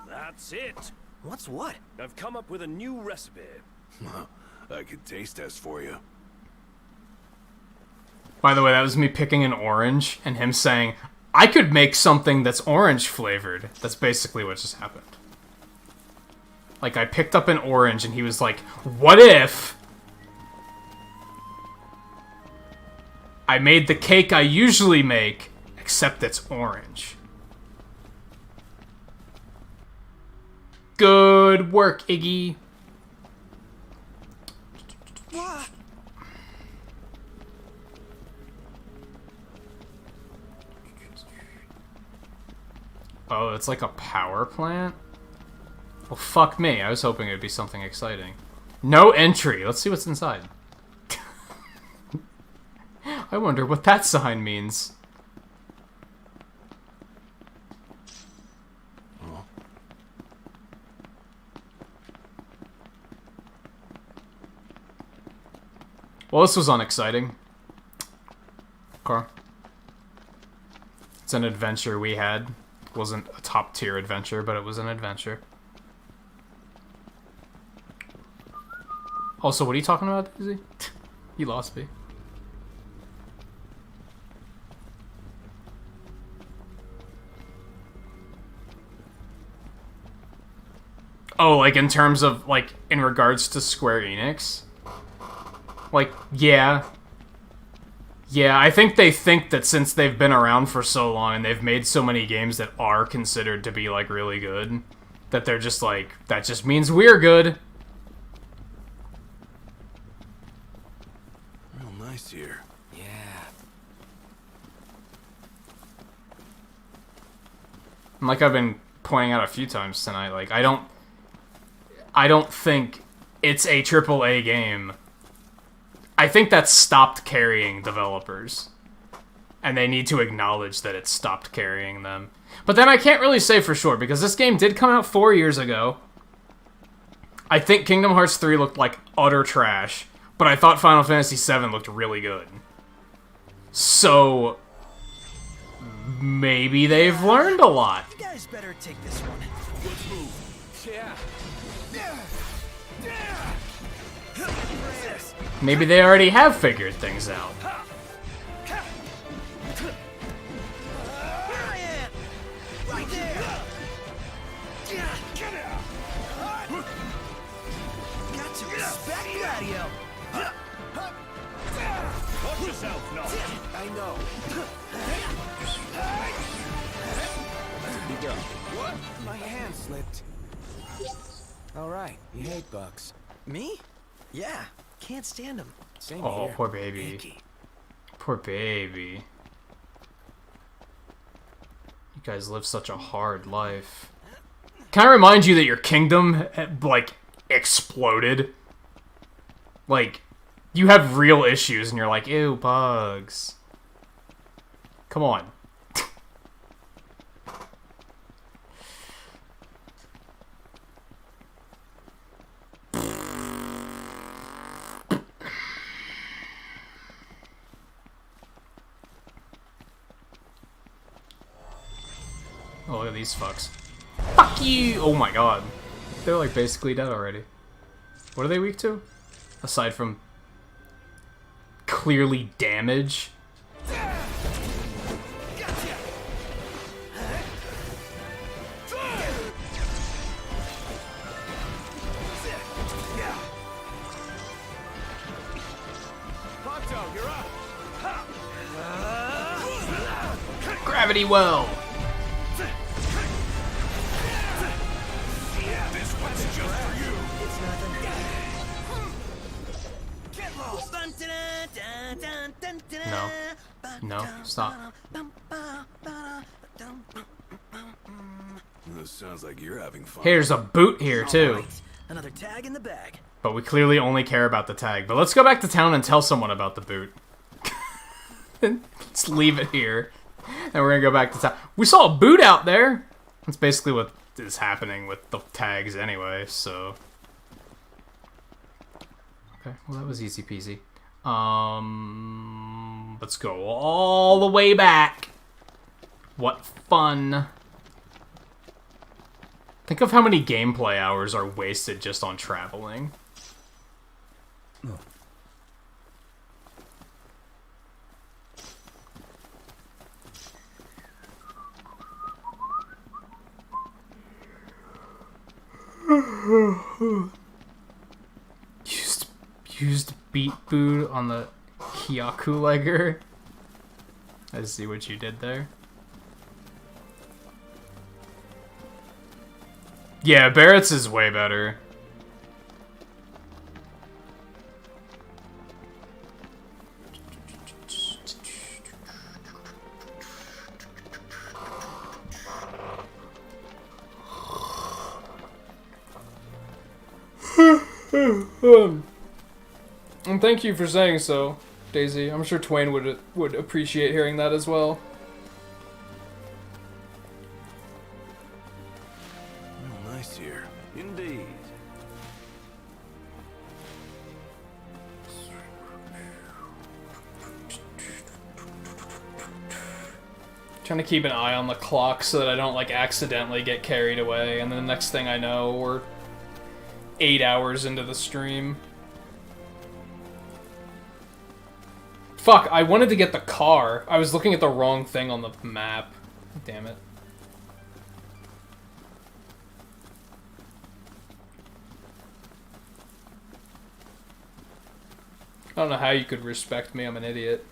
That's it. What's what? I've come up with a new recipe. I could taste test for you. By the way, that was me picking an orange and him saying, I could make something that's orange flavored. That's basically what just happened. Like, I picked up an orange and he was like, what if I made the cake I usually make, except it's orange? Good work, Iggy. Oh, it's like a power plant? Well, fuck me. I was hoping it'd be something exciting. No entry. Let's see what's inside. I wonder what that sign means. Well, this was unexciting. Okay. It's an adventure we had. It wasn't a top-tier adventure, but it was an adventure. Also, what are you talking about, Daisy? You lost me. Oh, like in terms of, like, in regards to Square Enix? Like, yeah. Yeah, I think they think that since they've been around for so long and they've made so many games that are considered to be, like, really good, that they're just like, that just means we're good. Real nice here. Yeah. And like I've been pointing out a few times tonight, like, I don't think it's a AAA game. I think that's stopped carrying developers. And they need to acknowledge that it's stopped carrying them. But then I can't really say for sure, because this game did come out 4 years ago. I think Kingdom Hearts 3 looked like utter trash, but I thought Final Fantasy 7 looked really good. So, maybe they've learned a lot. You guys better take this one. Let's move. Yeah. Maybe they already have figured things out. Here I am! Right there! Got to respect Gladio! Watch yourself, no. I know. Be done. What? My hand slipped. Alright, you hate bugs. Me? Yeah. Can't stand them. Same Oh, here. poor baby. Icky. Poor baby. You guys live such a hard life. Can I remind you that your kingdom, like, exploded? Like, you have real issues and you're like, ew, bugs. Come on. are these fucks? Fuck you! Oh my god. They're like basically dead already. What are they weak to? Aside from clearly damage. Gravity well. This one's just for you. It's nothing. Get lost. No. No, stop. This sounds like you're having fun. Here's a boot here too. Right. Another tag in the bag. But we clearly only care about the tag. But let's go back to town and tell someone about the boot. Let's leave it here. And we're gonna go back to town. We saw a boot out there! That's basically what is happening with the tags anyway, so... Okay, well that was easy peasy. Let's go all the way back. What fun. Think of how many gameplay hours are wasted just on traveling. Oh. used beat boot on the Hyaku legger. I see what you did there. Yeah, Barrett's is way better. And thank you for saying so, Daisy. I'm sure Twain would appreciate hearing that as well. Oh, nice here. Indeed. Trying to keep an eye on the clock so that I don't like accidentally get carried away, and then the next thing I know, we're 8 hours into the stream. Fuck, I wanted to get the car. I was looking at the wrong thing on the map. Damn it. I don't know how you could respect me, I'm an idiot.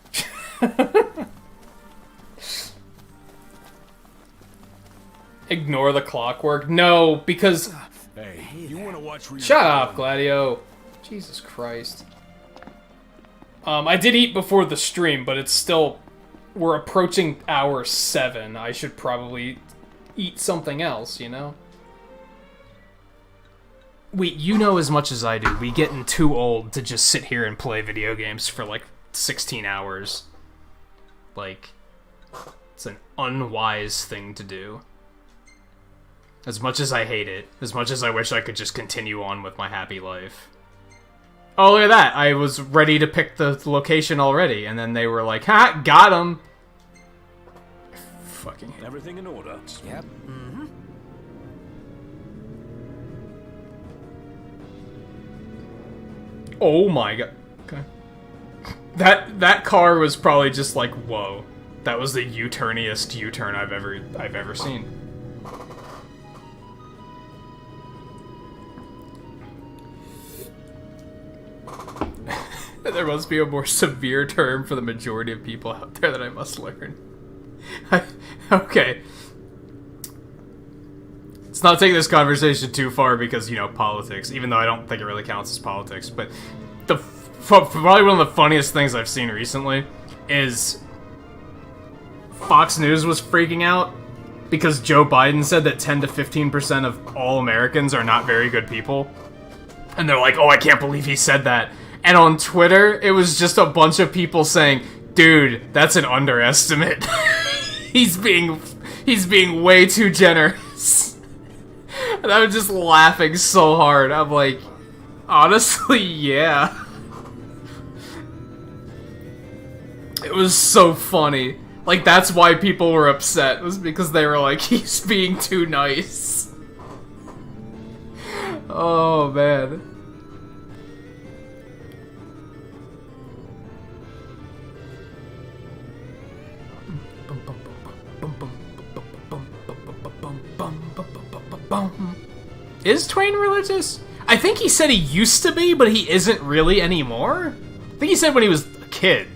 Ignore the clockwork? No, because... Hey, you wanna watch? Shut up, Gladio. Jesus Christ. I did eat before the stream, but it's still... We're approaching hour 7. I should probably eat something else, you know? Wait, you know as much as I do. We getting too old to just sit here and play video games for like 16 hours. Like, it's an unwise thing to do. As much as I hate it, as much as I wish I could just continue on with my happy life. Oh, look at that! I was ready to pick the location already, and then they were like, ha! Got him! Fucking hate. Everything in order. Yep. Mm-hmm. Oh my god. Okay. That car was probably just like, whoa. That was the U-turniest U-turn I've ever seen. There must be a more severe term for the majority of people out there that I must learn. Okay. Let's not take this conversation too far because, you know, politics, even though I don't think it really counts as politics, but probably one of the funniest things I've seen recently is Fox News was freaking out because Joe Biden said that 10 to 15% of all Americans are not very good people. And they're like, oh, I can't believe he said that. And on Twitter, it was just a bunch of people saying, dude, that's an underestimate. He's being way too generous. And I was just laughing so hard. I'm like, honestly, yeah. It was so funny. Like, that's why people were upset, was because they were like, he's being too nice. Oh, man. Is Twain religious? I think he said he used to be, but he isn't really anymore. I think he said when he was a kid,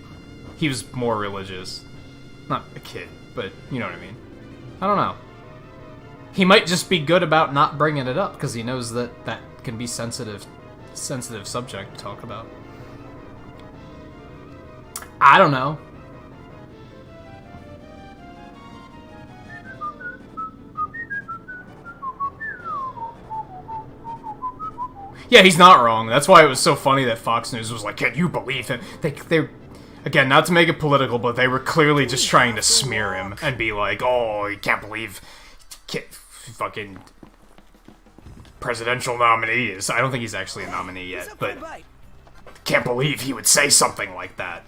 he was more religious. Not a kid, but you know what I mean. I don't know. He might just be good about not bringing it up, because he knows that that can be sensitive subject to talk about. I don't know. Yeah, he's not wrong. That's why it was so funny that Fox News was like, can you believe him? They again, not to make it political, but they were clearly just trying to smear him and be like, oh, you can't believe fucking presidential nominee is. I don't think he's actually a nominee yet, but can't believe he would say something like that.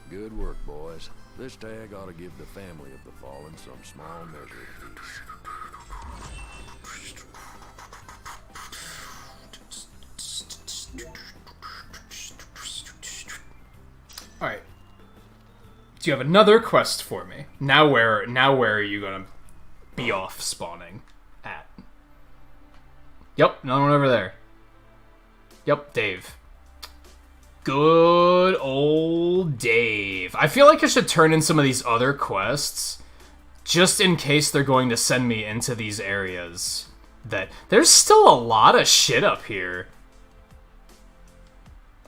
Good work, boys. This tag ought to give the family of the fallen some small measure of peace. Alright. Do you have another quest for me? Now where are you gonna be off spawning at? Yep, another one over there. Yep, Dave. Good old Dave. I feel like I should turn in some of these other quests, just in case they're going to send me into these areas. That there's still a lot of shit up here.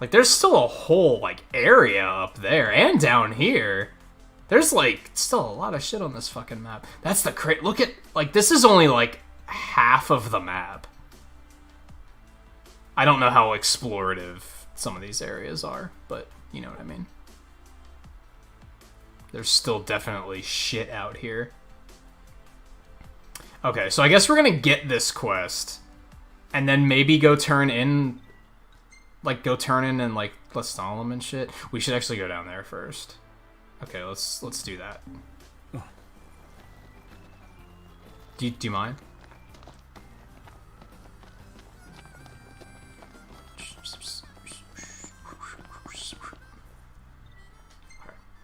Like, there's still a whole, like, area up there, and down here. There's, like, still a lot of shit on this fucking map. That's the look at, like, this is only, like, half of the map. I don't know how explorative some of these areas are, but you know what I mean. There's still definitely shit out here. Okay, so I guess we're gonna get this quest, and then maybe go turn in, like, and, like, let's stall him and shit. We should actually go down there first. Okay, let's do that. Do you mind?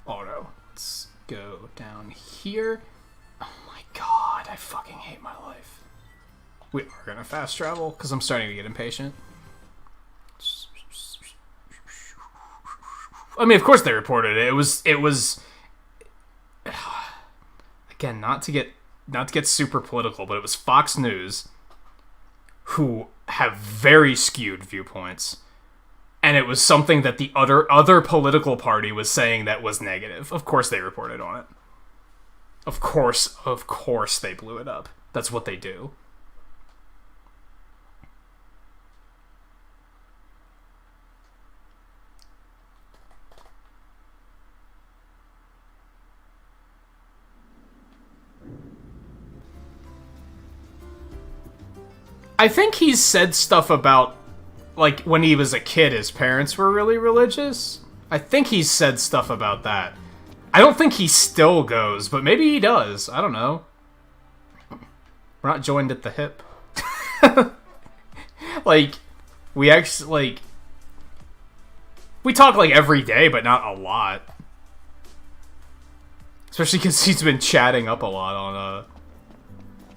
Auto. Let's go down here. Oh my god, I fucking hate my life. We are gonna fast travel, because I'm starting to get impatient. I mean, of course they reported it. It was again, not to get super political, but it was Fox News, who have very skewed viewpoints. And it was something that the other political party was saying that was negative. Of course they reported on it. Of course they blew it up. That's what they do. I think he's said stuff about, like, when he was a kid, his parents were really religious. I think he's said stuff about that. I don't think he still goes, but maybe he does. I don't know. We're not joined at the hip. Like, we actually, like, we talk, like, every day, but not a lot. Especially because he's been chatting up a lot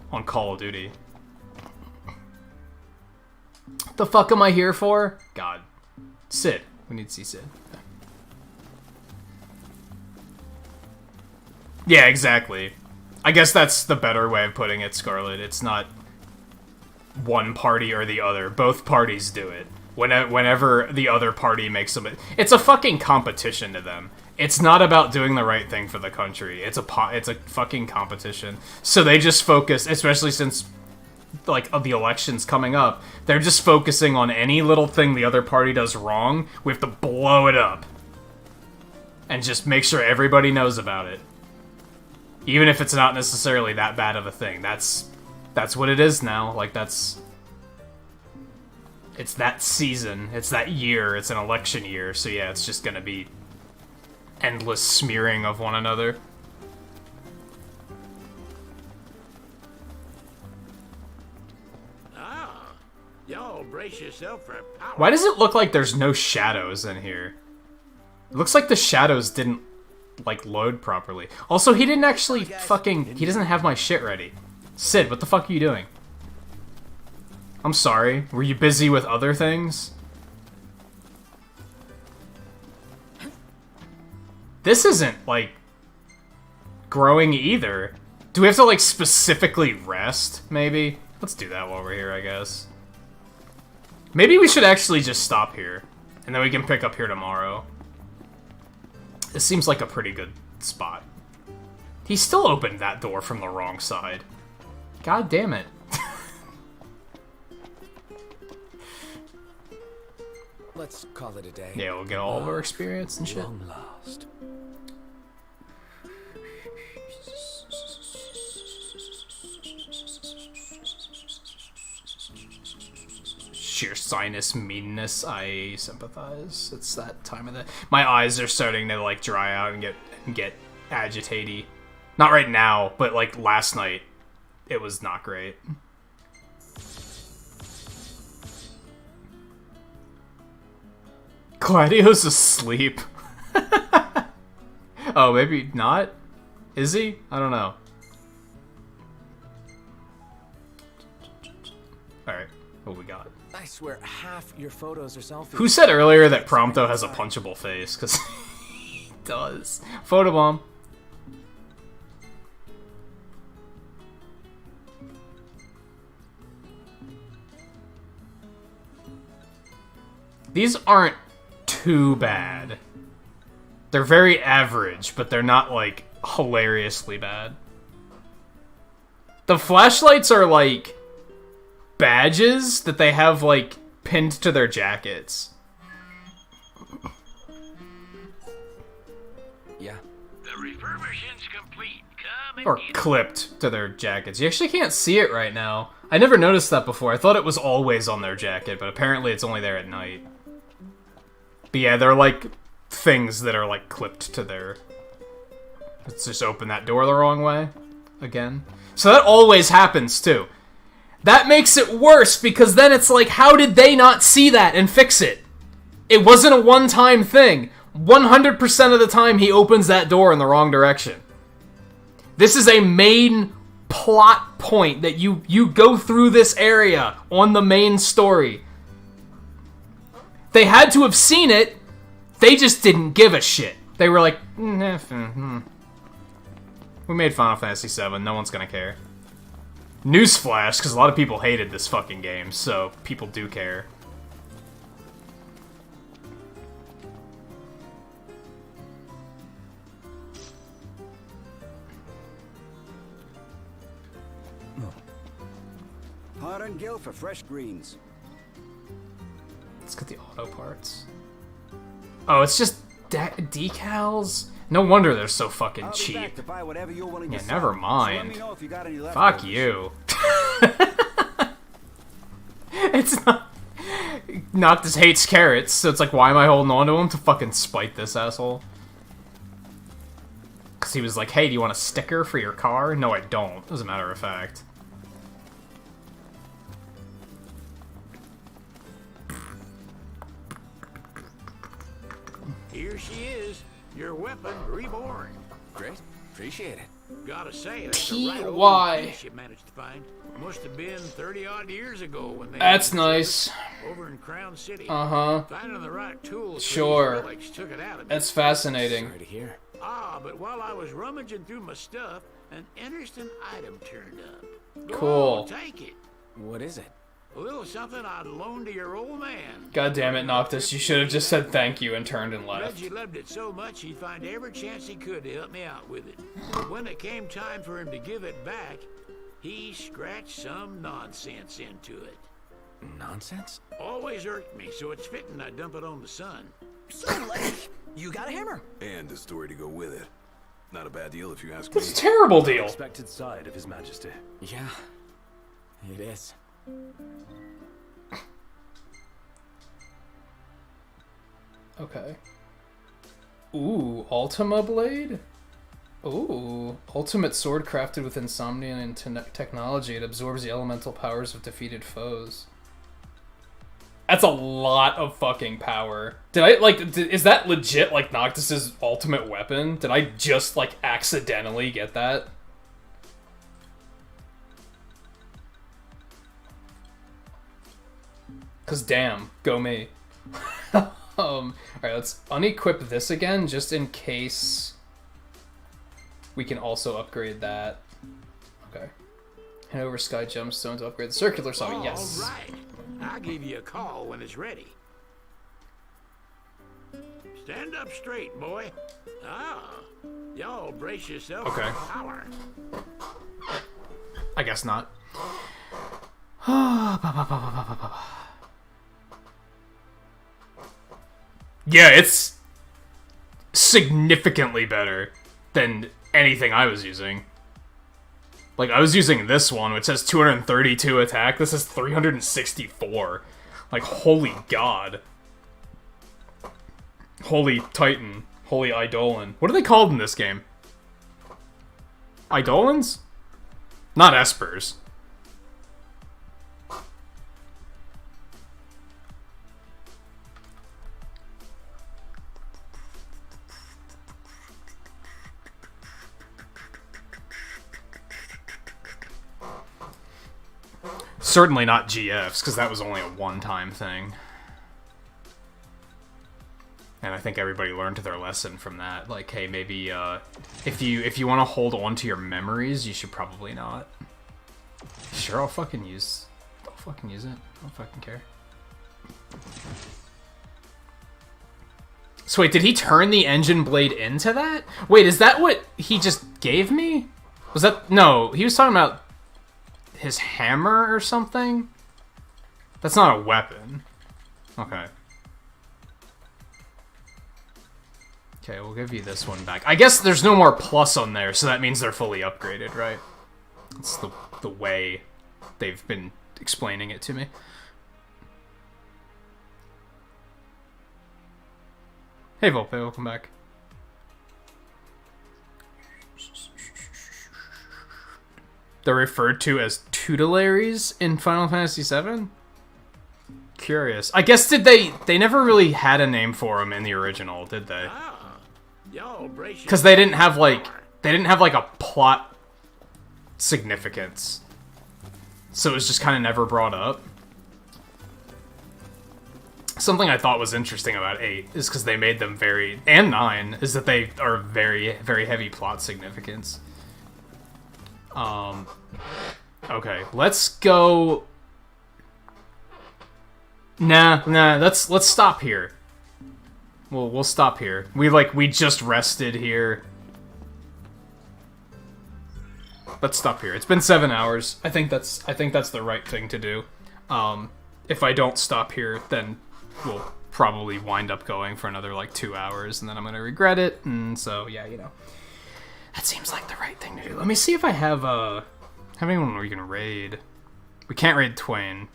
on Call of Duty. The fuck am I here for? God. Sid. We need to see Sid. Yeah, exactly. I guess that's the better way of putting it, Scarlet. It's not one party or the other. Both parties do it. Whenever the other party makes some... It's a fucking competition to them. It's not about doing the right thing for the country. It's a fucking competition. So they just focus, especially since, like, of the elections coming up, they're just focusing on any little thing the other party does wrong. We have to blow it up. And just make sure everybody knows about it. Even if it's not necessarily that bad of a thing. That's what it is now. Like, that's... It's that season. It's that year. It's an election year. So yeah, it's just gonna be endless smearing of one another. Y'all brace yourself for power. Why does it look like there's no shadows in here? It looks like the shadows didn't, like, load properly. Also, he didn't actually fucking... He doesn't have my shit ready. Sid, what the fuck are you doing? I'm sorry. Were you busy with other things? This isn't, like, growing either. Do we have to, like, specifically rest, maybe? Let's do that while we're here, I guess. Maybe we should actually just stop here, and then we can pick up here tomorrow. This seems like a pretty good spot. He still opened that door from the wrong side. God damn it. Let's call it a day. Yeah, we'll get all of our experience and shit. Long last. Sheer sinus meanness, I sympathize. It's that time of the... My eyes are starting to, like, dry out and get agitaty. Not right now, but, like, last night, it was not great. Gladio's asleep. Oh, maybe not? Is he? I don't know. Alright, what we got? I swear, half your photos are selfies. Who said earlier that Prompto has a punchable face? Because he does. Photobomb. These aren't too bad. They're very average, but they're not, like, hilariously bad. The flashlights are, like, badges that they have, like, pinned to their jackets. Yeah. The refurbishing's complete. Come and Or get it. clipped to their jackets. You actually can't see it right now. I never noticed that before. I thought it was always on their jacket, but apparently it's only there at night. But yeah, they're like things that are like clipped to their... Let's just open that door the wrong way. Again. So that always happens too. That makes it worse because then it's like, how did they not see that and fix it? It wasn't a one-time thing. 100% of the time he opens that door in the wrong direction. This is a main plot point that you go through this area on the main story. They had to have seen it. They just didn't give a shit. They were like, we made Final Fantasy VII. No one's gonna care. Newsflash, because a lot of people hated this fucking game, so people do care. Hard and gill for fresh greens. Let's get the auto parts. Oh, it's just decals? No wonder they're so fucking I'll be cheap. back to buy whatever you're willing to Yeah, sell. never So mind. let me know if you got any Fuck leftovers. you. It's not... Noctis hates carrots, so it's like, why am I holding on to him? To fucking spite this asshole. Because he was like, hey, do you want a sticker for your car? No, I don't, as a matter of fact. Here she is, your weapon reborn. Great. Appreciate it. Gotta say, that's a right old T.Y. piece you managed to find. Must have been 30-odd years ago when they... That's had nice. over in Crown City. Uh-huh. Finding the right tools for Sure. these relics took it out of me. That's fascinating. Sorry to hear. Ah, but while I was rummaging through my stuff, an interesting item turned up. Go Cool. on, take it. What is it? A little something I'd loaned to your old man. God damn it, Noctis. You should have just said thank you and turned and left. Reggie loved it so much he'd find every chance he could to help me out with it. But when it came time for him to give it back, he scratched some nonsense into it. Nonsense? Always irked me, so it's fitting I dump it on the sun. So, like, you got a hammer. And the story to go with it. Not a bad deal if you ask me. It's a terrible deal. Unexpected side of His Majesty. Yeah. It is. Okay. Ooh, Ultima Blade? Ooh, ultimate sword crafted with Insomnia and technology. It absorbs the elemental powers of defeated foes. That's a lot of fucking power. Did I, like, is that legit, like, Noctis's ultimate weapon? Did I just, like, accidentally get that? Cause damn, go me. Alright, let's unequip this again, just in case we can also upgrade that. Okay. Head over Sky Gemstone to upgrade the Circular Saw, yes. All right. I'll give you a call when it's ready. Stand up straight, boy. Y'all brace yourself for power. I guess not. Yeah, it's significantly better than anything I was using. Like, I was using this one, which has 232 attack. This is 364. Like, holy god. Holy Titan. Holy Eidolon. What are they called in this game? Eidolons? Not Espers. Certainly not GFs, because that was only a one-time thing. And I think everybody learned their lesson from that. Like, hey, maybe if you want to hold on to your memories, you should probably not. Sure, I'll fucking use it. I don't fucking care. So wait, did he turn the engine blade into that? Wait, is that what he just gave me? Was that... No, he was talking about his hammer or something? That's not a weapon. Okay. Okay, we'll give you this one back. I guess there's no more plus on there, so that means they're fully upgraded, right? That's the way they've been explaining it to me. Hey Volpe, welcome back. They're referred to as tutelaries in Final Fantasy VII? Curious. I guess they never really had a name for them in the original, did they? Because they didn't have like a plot significance. So it was just kind of never brought up. Something I thought was interesting about 8 is because they made them very, and 9, is that they are very, very heavy plot significance. Okay, let's go. Nah, let's stop here. We'll stop here. We just rested here. Let's stop here. It's been 7 hours. I think that's the right thing to do. If I don't stop here, then we'll probably wind up going for another like 2 hours, and then I'm gonna regret it. And so yeah, you know, that seems like the right thing to do. Let me see if I have anyone we can raid. We can't raid Twain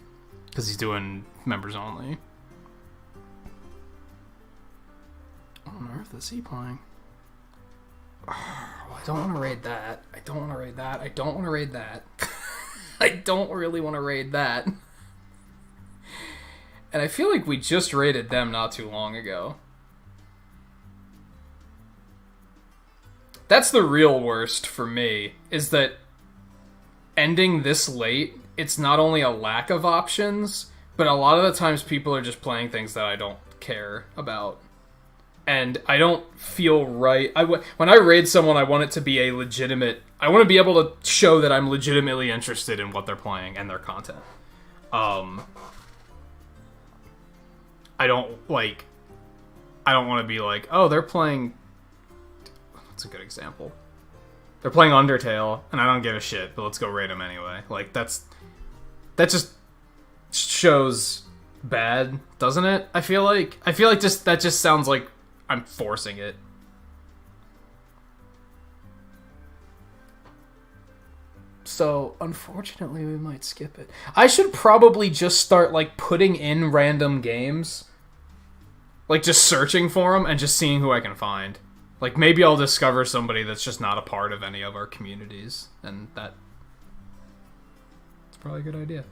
because he's doing members only. On earth is he playing? Oh, I don't want to raid that. I don't want to raid that. I don't want to raid that. I don't really want to raid that. And I feel like we just raided them not too long ago. That's the real worst for me, is that ending this late, it's not only a lack of options, but a lot of the times people are just playing things that I don't care about. And I don't feel right. When I raid someone, I want it to be a legitimate... I want to be able to show that I'm legitimately interested in what they're playing and their content. I don't want to be like, oh, they're playing... That's a good example. They're playing Undertale, and I don't give a shit, but let's go raid them anyway. Like, that just shows bad, doesn't it? I feel like that just sounds like I'm forcing it. So, unfortunately, we might skip it. I should probably just start, like, putting in random games Like, just searching for them and just seeing who I can find. Like, maybe I'll discover somebody that's just not a part of any of our communities, and that's probably a good idea.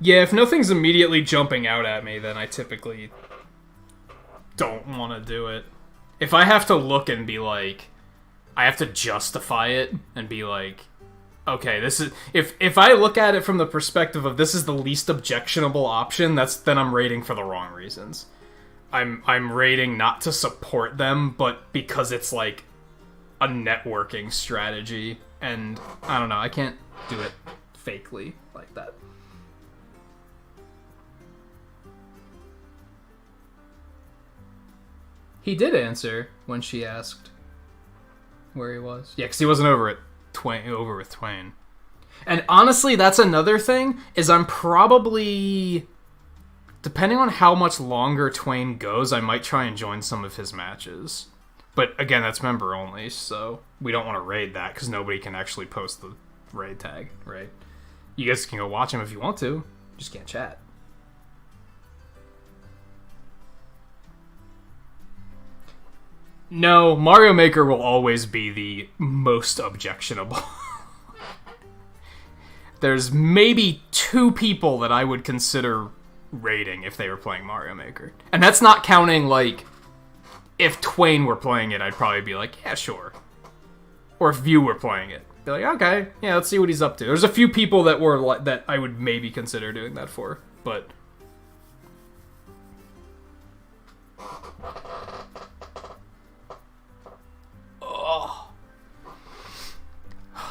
Yeah, if nothing's immediately jumping out at me, then I typically don't want to do it. If I have to look and be like, I have to justify it and be like, okay, this is if I look at it from the perspective of this is the least objectionable option, then I'm raiding for the wrong reasons. I'm raiding not to support them, but because it's like a networking strategy, and I don't know, I can't do it fakely like that. He did answer when she asked where he was. Yeah, because he wasn't over with Twain. And honestly, that's another thing, is I'm probably, depending on how much longer Twain goes, I might try and join some of his matches. But again, that's member only, so we don't want to raid that, because nobody can actually post the raid tag, right? You guys can go watch him if you want to, just can't chat. No, Mario Maker will always be the most objectionable. There's maybe 2 people that I would consider raiding if they were playing Mario Maker. And that's not counting, like, if Twain were playing it, I'd probably be like, yeah, sure. Or if you were playing it. Be like, okay, yeah, let's see what he's up to. There's a few people that were that I would maybe consider doing that for, but...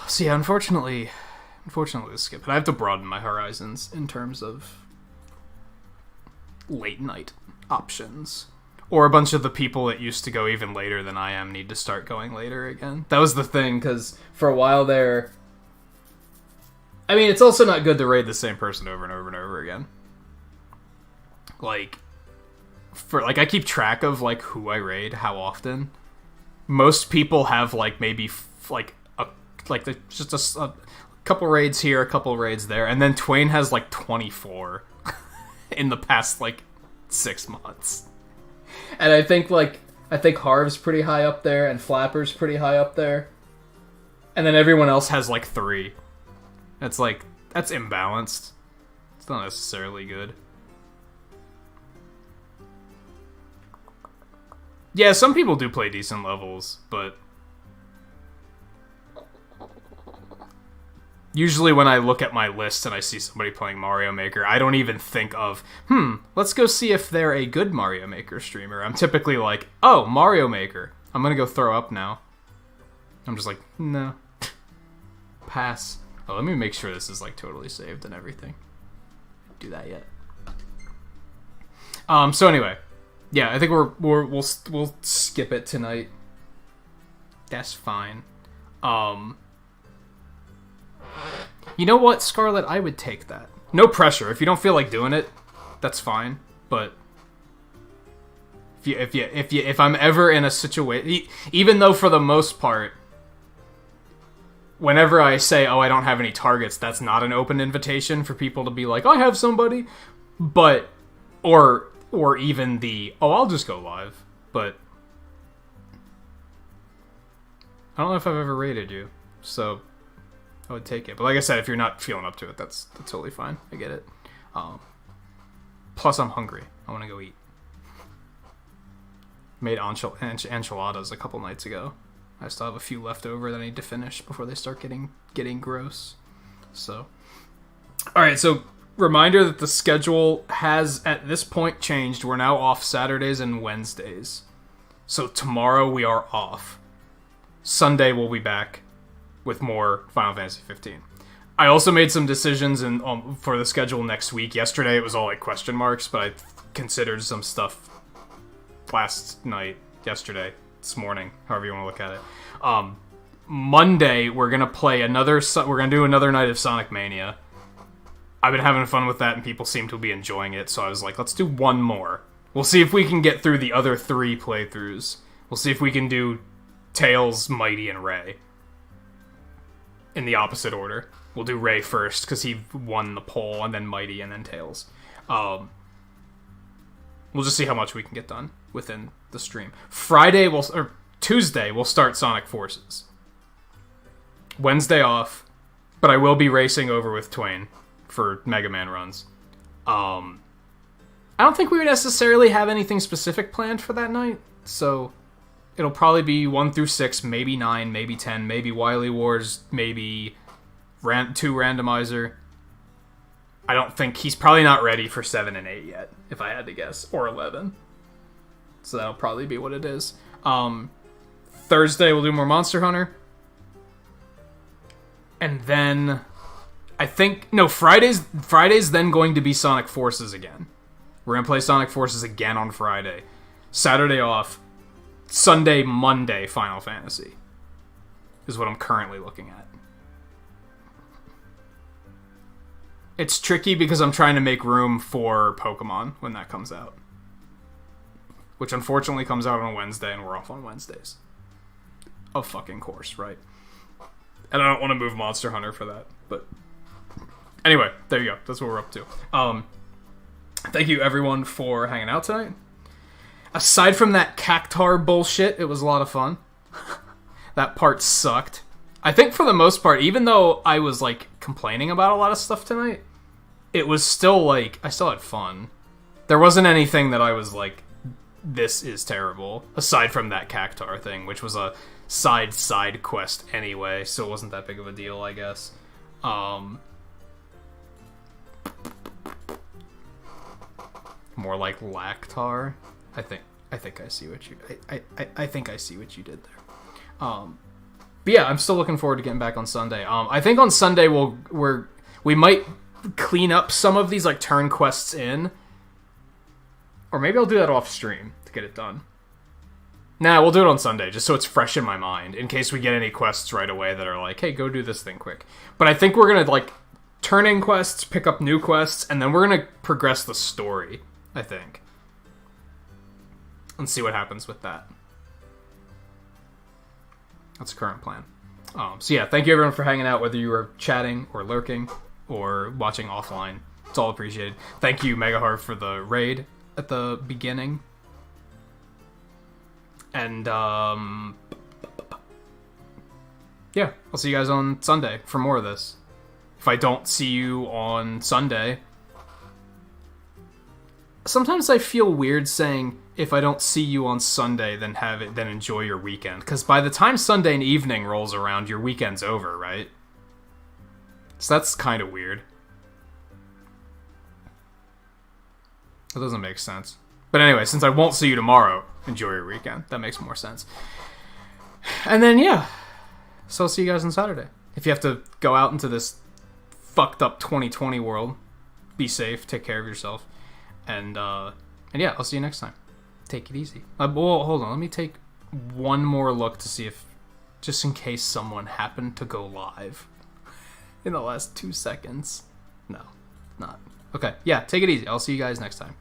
So yeah, unfortunately this skip. But I have to broaden my horizons in terms of late night options. Or a bunch of the people that used to go even later than I am need to start going later again. That was the thing, because for a while there... I mean, it's also not good to raid the same person over and over and over again. Like, I keep track of, like, who I raid, how often. Most people have, like, maybe, just a couple raids here, a couple raids there, and then Twain has like 24 in the past like 6 months. And I think Harv's pretty high up there, and Flapper's pretty high up there, and then everyone else has like 3. It's like, that's imbalanced. It's not necessarily good. Yeah, some people do play decent levels, but usually when I look at my list and I see somebody playing Mario Maker, I don't even think of, let's go see if they're a good Mario Maker streamer. I'm typically like, oh, Mario Maker. I'm gonna go throw up now. I'm just like, no. Pass. Oh, let me make sure this is like totally saved and everything. Do that yet. So anyway, yeah, I think we'll skip it tonight. That's fine. You know what, Scarlet? I would take that. No pressure. If you don't feel like doing it, that's fine. But if I'm ever in a situation, even though for the most part, whenever I say, oh, I don't have any targets, that's not an open invitation for people to be like, I have somebody. But or even the, oh, I'll just go live. But I don't know if I've ever rated you, so I would take it. But like I said, if you're not feeling up to it, that's totally fine. I get it. Plus, I'm hungry. I want to go eat. Made enchiladas a couple nights ago. I still have a few left over that I need to finish before they start getting gross. So, all right. So, reminder that the schedule has at this point changed. We're now off Saturdays and Wednesdays. So tomorrow we are off. Sunday we'll be back with more Final Fantasy 15. I also made some decisions for the schedule next week. Yesterday it was all like question marks, but I considered some stuff last night, yesterday, this morning, however you want to look at it. Monday we're gonna do another night of Sonic Mania. I've been having fun with that, and people seem to be enjoying it, so I was like, let's do one more. We'll see if we can get through the other 3 playthroughs. We'll see if we can do Tails, Mighty, and Ray in the opposite order. We'll do Ray first, because he won the poll, and then Mighty, and then Tails. We'll just see how much we can get done within the stream. Tuesday, we'll start Sonic Forces. Wednesday off, but I will be racing over with Twain for Mega Man runs. I don't think we would necessarily have anything specific planned for that night, so it'll probably be 1 through 6, maybe 9, maybe 10, maybe Wily Wars, maybe 2 randomizer. I don't think he's probably not ready for 7 and 8 yet, if I had to guess, or 11. So that'll probably be what it is. Thursday we'll do more Monster Hunter. And then Friday's then going to be Sonic Forces again. We're going to play Sonic Forces again on Friday. Saturday off. Sunday, Monday, Final Fantasy. Is what I'm currently looking at. It's tricky because I'm trying to make room for Pokemon when that comes out. Which unfortunately comes out on a Wednesday and we're off on Wednesdays. Of fucking course, right? And I don't want to move Monster Hunter for that, but anyway, there you go. That's what we're up to. Thank you everyone for hanging out tonight. Aside from that cactar bullshit, it was a lot of fun. That part sucked. I think for the most part, even though I was like complaining about a lot of stuff tonight, it was still like, I still had fun. There wasn't anything that I was like, this is terrible, aside from that cactar thing, which was a side quest anyway, so it wasn't that big of a deal, I guess. More like lactar. I think I see what you I think I see what you did there. But yeah, I'm still looking forward to getting back on Sunday. I think on Sunday we might clean up some of these like turn quests in, or maybe I'll do that off stream to get it done. Nah, we'll do it on Sunday, just so it's fresh in my mind, in case we get any quests right away that are like, hey, go do this thing quick. But I think we're gonna, like, turn in quests, pick up new quests, and then we're gonna progress the story, I think. And see what happens with that. That's the current plan. So yeah, thank you everyone for hanging out, whether you were chatting, or lurking, or watching offline. It's all appreciated. Thank you, Megahard, for the raid at the beginning. And, yeah, I'll see you guys on Sunday for more of this. If I don't see you on Sunday... Sometimes I feel weird saying, if I don't see you on Sunday, then enjoy your weekend. Because by the time Sunday evening rolls around, your weekend's over, right? So that's kind of weird. That doesn't make sense. But anyway, since I won't see you tomorrow, enjoy your weekend. That makes more sense. And then, yeah. So I'll see you guys on Saturday. If you have to go out into this fucked up 2020 world, be safe, take care of yourself. And yeah, I'll see you next time. Take it easy. Well, hold on. Let me take one more look to see if, just in case someone happened to go live in the last 2 seconds. No, not. Okay, yeah, take it easy. I'll see you guys next time.